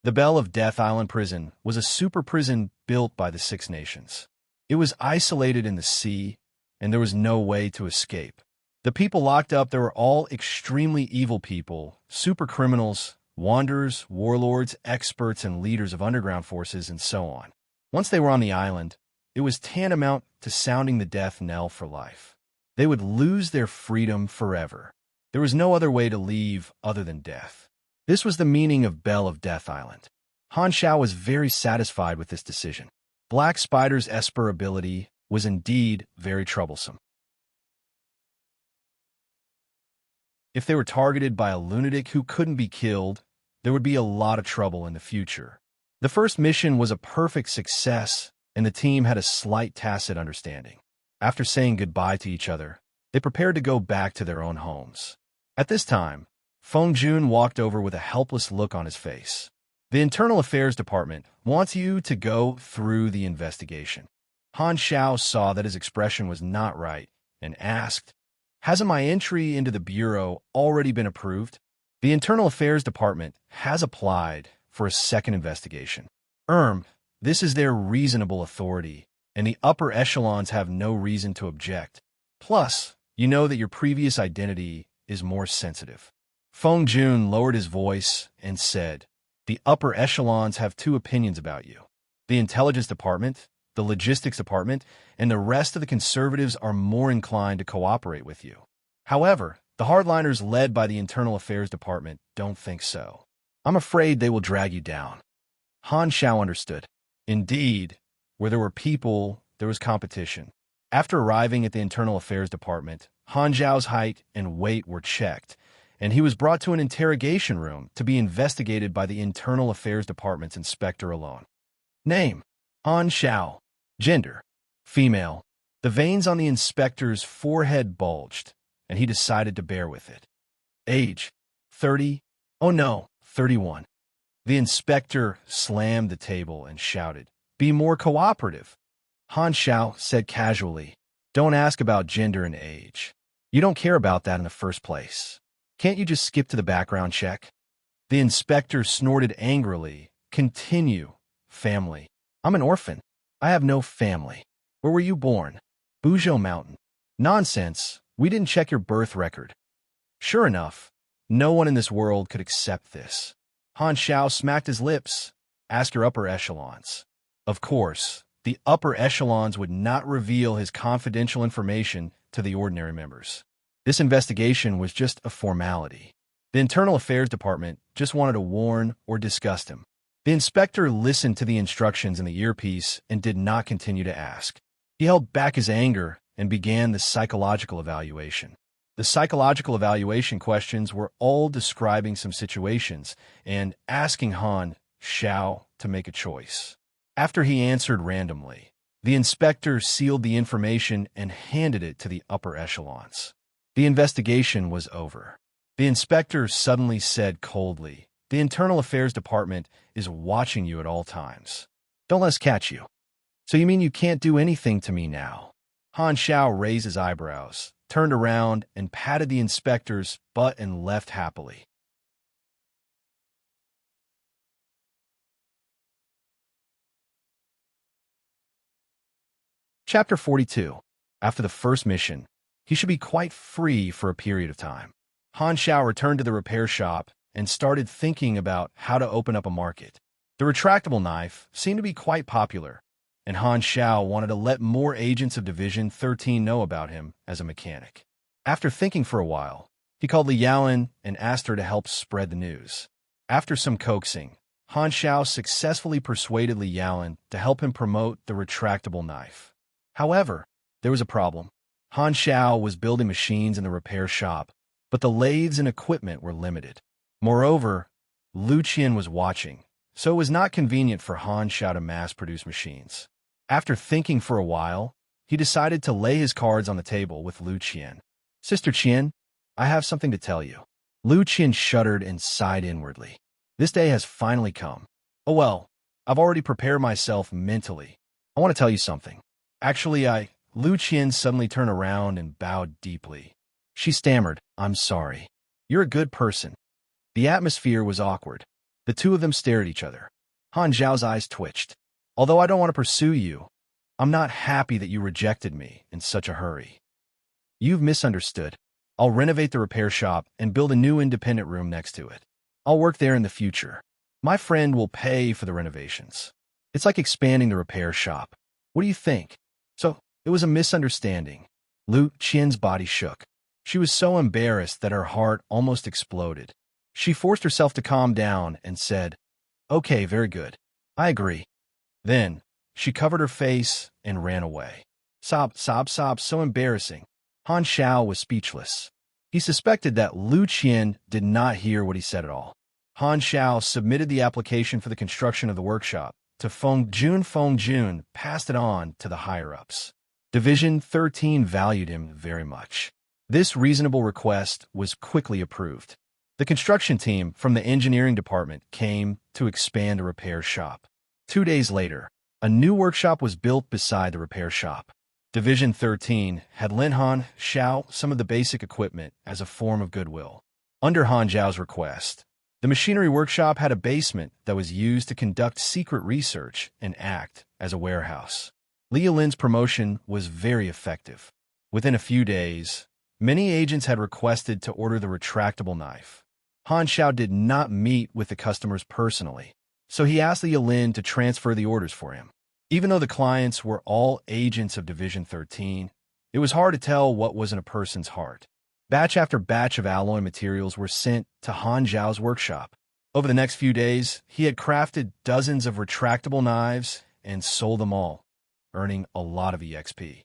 The Bell of Death Island prison was a super prison built by the Six Nations. It was isolated in the sea, and there was no way to escape. The people locked up there were all extremely evil people, super criminals, wanderers, warlords, experts, and leaders of underground forces, and so on. Once they were on the island, it was tantamount to sounding the death knell for life. They would lose their freedom forever. There was no other way to leave other than death. This was the meaning of Bell of Death Island. Han Xiao was very satisfied with this decision. Black Spider's Esper ability was indeed very troublesome. If they were targeted by a lunatic who couldn't be killed, there would be a lot of trouble in the future. The first mission was a perfect success, and the team had a slight tacit understanding. After saying goodbye to each other, they prepared to go back to their own homes. At this time, Feng Jun walked over with a helpless look on his face. The Internal Affairs Department wants you to go through the investigation. Han Xiao saw that his expression was not right and asked, "Hasn't my entry into the Bureau already been approved?" The Internal Affairs Department has applied for a second investigation. This is their reasonable authority, and the upper echelons have no reason to object. Plus, you know that your previous identity is more sensitive. Feng Jun lowered his voice and said, "The upper echelons have two opinions about you. The Intelligence Department, the Logistics Department, and the rest of the conservatives are more inclined to cooperate with you. However, the hardliners led by the Internal Affairs Department don't think so. I'm afraid they will drag you down." Han Xiao understood. Indeed, where there were people, there was competition. After arriving at the Internal Affairs Department, Han Xiao's height and weight were checked, and he was brought to an interrogation room to be investigated by the Internal Affairs Department's inspector alone. Name: Han Xiao. Gender: female. The veins on the inspector's forehead bulged, and he decided to bear with it. Age: 30. Oh no, 31. The inspector slammed the table and shouted, "Be more cooperative." Han Xiao said casually, "Don't ask about gender and age. You don't care about that in the first place. Can't you just skip to the background check?" The inspector snorted angrily. "Continue. Family. I'm an orphan. I have no family. Where were you born?" "Buzhou Mountain." "Nonsense. We didn't check your birth record." Sure enough, no one in this world could accept this. Han Xiao smacked his lips. "Ask your upper echelons." Of course, the upper echelons would not reveal his confidential information to the ordinary members. This investigation was just a formality. The Internal Affairs Department just wanted to warn or disgust him. The inspector listened to the instructions in the earpiece and did not continue to ask. He held back his anger and began the psychological evaluation. The psychological evaluation questions were all describing some situations and asking Han Xiao to make a choice. After he answered randomly, the inspector sealed the information and handed it to the upper echelons. The investigation was over. The inspector suddenly said coldly, "The Internal Affairs Department is watching you at all times. Don't let us catch you." "So you mean you can't do anything to me now?" Han Xiao raised his eyebrows, turned around, and patted the inspector's butt and left happily. Chapter 42. After the first mission, he should be quite free for a period of time. Han Xiao returned to the repair shop and started thinking about how to open up a market. The retractable knife seemed to be quite popular, and Han Xiao wanted to let more agents of Division 13 know about him as a mechanic. After thinking for a while, he called Li Yaoan and asked her to help spread the news. After some coaxing, Han Xiao successfully persuaded Li Yaoan to help him promote the retractable knife. However, there was a problem. Han Xiao was building machines in the repair shop, but the lathes and equipment were limited. Moreover, Lu Qian was watching, so it was not convenient for Han Xiao to mass-produce machines. After thinking for a while, he decided to lay his cards on the table with Lu Qian. "Sister Qian, I have something to tell you." Lu Qian shuddered and sighed inwardly. This day has finally come. "Oh well, I've already prepared myself mentally. I want to tell you something. Actually, Lu Qian suddenly turned around and bowed deeply. She stammered, "I'm sorry. You're a good person." The atmosphere was awkward. The two of them stared at each other. Han Zhao's eyes twitched. "Although I don't want to pursue you, I'm not happy that you rejected me in such a hurry. You've misunderstood. I'll renovate the repair shop and build a new independent room next to it. I'll work there in the future. My friend will pay for the renovations. It's like expanding the repair shop. What do you think?" So, it was a misunderstanding. Lu Qian's body shook. She was so embarrassed that her heart almost exploded. She forced herself to calm down and said, "Okay, very good. I agree." Then, she covered her face and ran away. Sob, sob, sob, so embarrassing. Han Xiao was speechless. He suspected that Lu Qian did not hear what he said at all. Han Xiao submitted the application for the construction of the workshop, to Feng Jun passed it on to the higher-ups. Division 13 valued him very much. This reasonable request was quickly approved. The construction team from the engineering department came to expand a repair shop. 2 days later, a new workshop was built beside the repair shop. Division 13 had lent Han Xiao some of the basic equipment as a form of goodwill. Under Han Xiao's request, the machinery workshop had a basement that was used to conduct secret research and act as a warehouse. Li Lin's promotion was very effective. Within a few days, many agents had requested to order the retractable knife. Han Xiao did not meet with the customers personally, so he asked Li Lin to transfer the orders for him. Even though the clients were all agents of Division 13, it was hard to tell what was in a person's heart. Batch after batch of alloy materials were sent to Han Xiao's workshop. Over the next few days, he had crafted dozens of retractable knives and sold them all, earning a lot of EXP.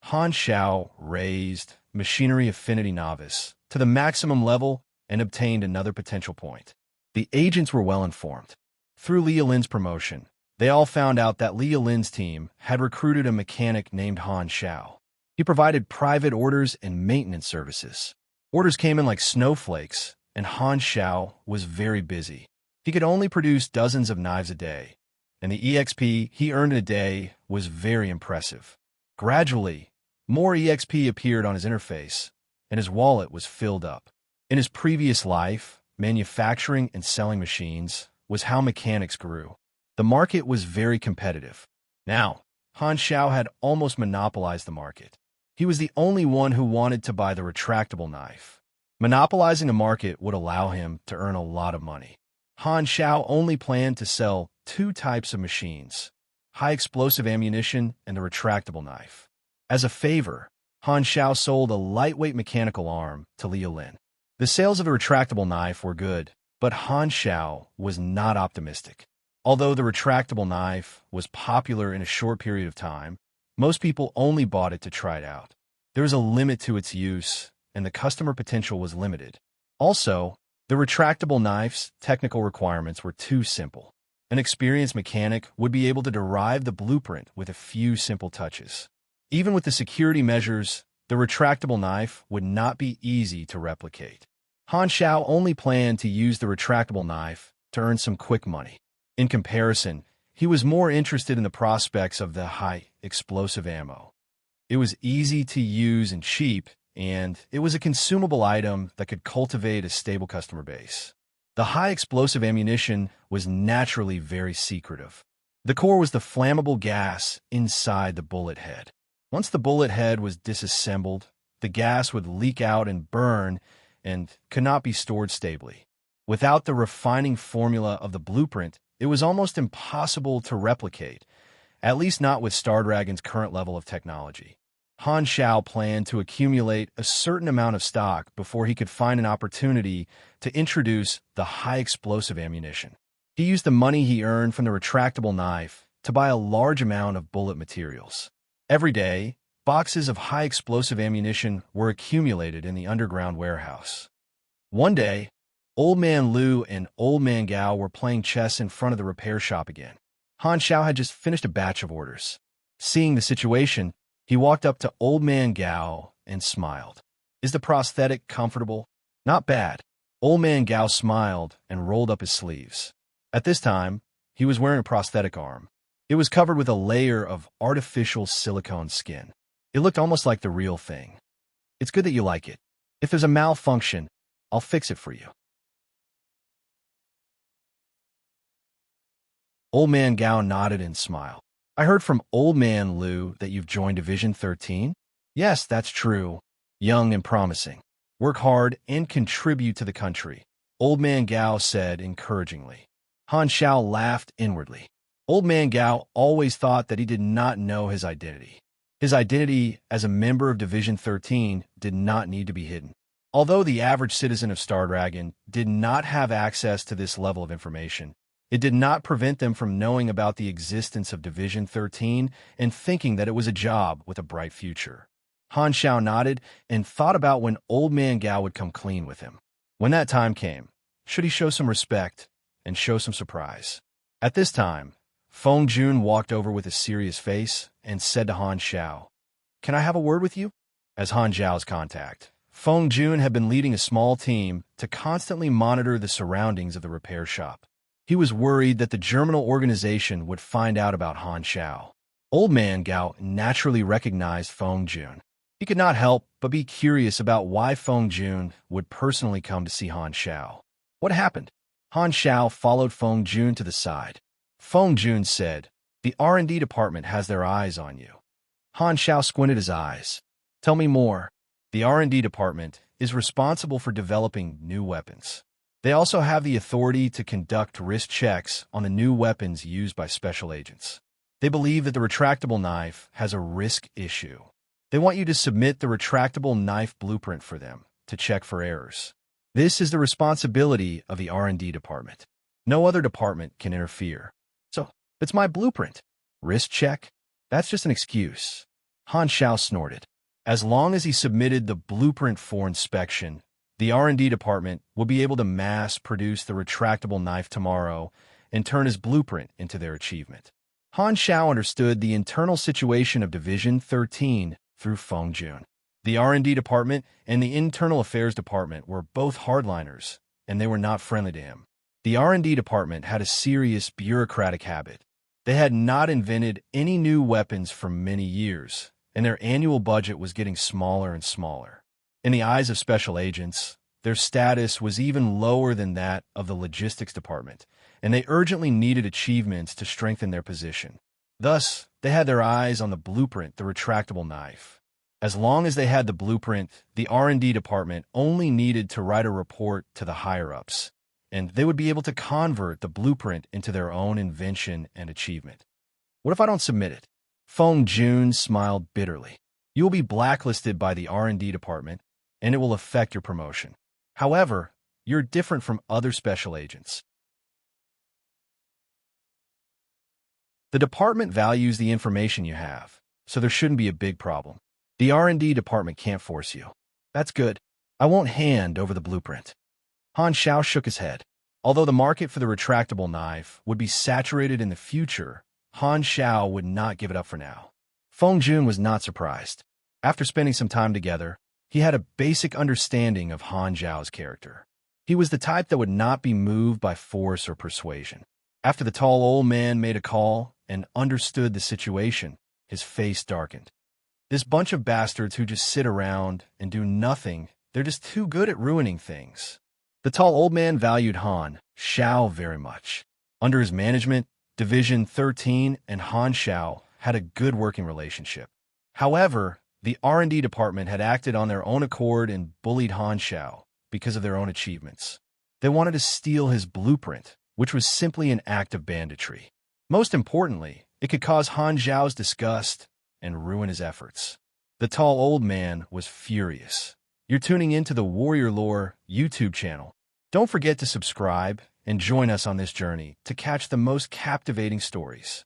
Han Xiao raised Machinery Affinity Novice to the maximum level and obtained another potential point. The agents were well informed. Through Li Lin's promotion, they all found out that Li Lin's team had recruited a mechanic named Han Xiao. He provided private orders and maintenance services. Orders came in like snowflakes, and Han Xiao was very busy. He could only produce dozens of knives a day, and the EXP he earned in a day was very impressive. Gradually, more EXP appeared on his interface, and his wallet was filled up. In his previous life, manufacturing and selling machines was how mechanics grew. The market was very competitive. Now, Han Xiao had almost monopolized the market. He was the only one who wanted to buy the retractable knife. Monopolizing the market would allow him to earn a lot of money. Han Xiao only planned to sell 2 types of machines: high-explosive ammunition and the retractable knife. As a favor, Han Xiao sold a lightweight mechanical arm to Li Lin. The sales of the retractable knife were good, but Han Xiao was not optimistic. Although the retractable knife was popular in a short period of time, most people only bought it to try it out. There was a limit to its use, and the customer potential was limited. Also, the retractable knife's technical requirements were too simple. An experienced mechanic would be able to derive the blueprint with a few simple touches. Even with the security measures, the retractable knife would not be easy to replicate. Han Xiao only planned to use the retractable knife to earn some quick money. In comparison, he was more interested in the prospects of the high-explosive ammo. It was easy to use and cheap, and it was a consumable item that could cultivate a stable customer base. The high-explosive ammunition was naturally very secretive. The core was the flammable gas inside the bullet head. Once the bullet head was disassembled, the gas would leak out and burn and could not be stored stably. Without the refining formula of the blueprint, it was almost impossible to replicate, at least not with Stardragon's current level of technology. Han Xiao planned to accumulate a certain amount of stock before he could find an opportunity to introduce the high-explosive ammunition. He used the money he earned from the retractable knife to buy a large amount of bullet materials. Every day, boxes of high-explosive ammunition were accumulated in the underground warehouse. One day, Old Man Lu and Old Man Gao were playing chess in front of the repair shop again. Han Xiao had just finished a batch of orders. Seeing the situation, he walked up to Old Man Gao and smiled. "Is the prosthetic comfortable?" "Not bad." Old Man Gao smiled and rolled up his sleeves. At this time, he was wearing a prosthetic arm. It was covered with a layer of artificial silicone skin. It looked almost like the real thing. "It's good that you like it. If there's a malfunction, I'll fix it for you." Old Man Gao nodded and smiled. "I heard from Old Man Lu that you've joined Division 13? "Yes, that's true. Young and promising. Work hard and contribute to the country," Old Man Gao said encouragingly. Han Xiao laughed inwardly. Old Man Gao always thought that he did not know his identity. His identity as a member of Division 13 did not need to be hidden. Although the average citizen of Stardragon did not have access to this level of information, it did not prevent them from knowing about the existence of Division 13 and thinking that it was a job with a bright future. Han Xiao nodded and thought about when Old Man Gao would come clean with him. When that time came, Should he show some respect and show some surprise? At this time, Feng Jun walked over with a serious face and said to Han Xiao, "Can I have a word with you?" As Han Xiao's contact, Feng Jun had been leading a small team to constantly monitor the surroundings of the repair shop. He was worried that the germinal organization would find out about Han Xiao. Old Man Gao naturally recognized Feng Jun. He could not help but be curious about why Feng Jun would personally come to see Han Xiao. What happened? Han Xiao followed Feng Jun to the side. Feng Jun said, "The R&D department has their eyes on you." Han Xiao squinted his eyes. "Tell me more." The R&D department is responsible for developing new weapons. They also have the authority to conduct risk checks on the new weapons used by special agents. They believe that the retractable knife has a risk issue. They want you to submit the retractable knife blueprint for them to check for errors. This is the responsibility of the R&D department. No other department can interfere. So, it's my blueprint. Risk check? That's just an excuse. Han Xiao snorted. As long as he submitted the blueprint for inspection, the R&D department will be able to mass produce the retractable knife tomorrow and turn his blueprint into their achievement. Han Xiao understood the internal situation of Division 13 through Feng Jun. The R&D department and the Internal Affairs department were both hardliners, and they were not friendly to him. The R&D department had a serious bureaucratic habit. They had not invented any new weapons for many years, and their annual budget was getting smaller and smaller. In the eyes of special agents, their status was even lower than that of the logistics department, and they urgently needed achievements to strengthen their position. Thus, they had their eyes on the blueprint, the retractable knife. As long as they had the blueprint, the R&D department only needed to write a report to the higher-ups, and they would be able to convert the blueprint into their own invention and achievement. What if I don't submit it? Feng Jun smiled bitterly. You will be blacklisted by the R&D department, and it will affect your promotion. However, you're different from other special agents. The department values the information you have, so there shouldn't be a big problem. The R&D department can't force you. That's good. I won't hand over the blueprint. Han Xiao shook his head. Although the market for the retractable knife would be saturated in the future, Han Xiao would not give it up for now. Feng Jun was not surprised. After spending some time together, he had a basic understanding of Han Xiao's character. He was the type that would not be moved by force or persuasion. After the tall old man made a call and understood the situation, his face darkened. This bunch of bastards who just sit around and do nothing, they're just too good at ruining things. The tall old man valued Han Xiao very much. Under his management, Division 13 and Han Xiao had a good working relationship. However, the R&D department had acted on their own accord and bullied Han Xiao because of their own achievements. They wanted to steal his blueprint, which was simply an act of banditry. Most importantly, it could cause Han Xiao's disgust and ruin his efforts. The tall old man was furious. You're tuning into the Warrior Lore YouTube channel. Don't forget to subscribe and join us on this journey to catch the most captivating stories.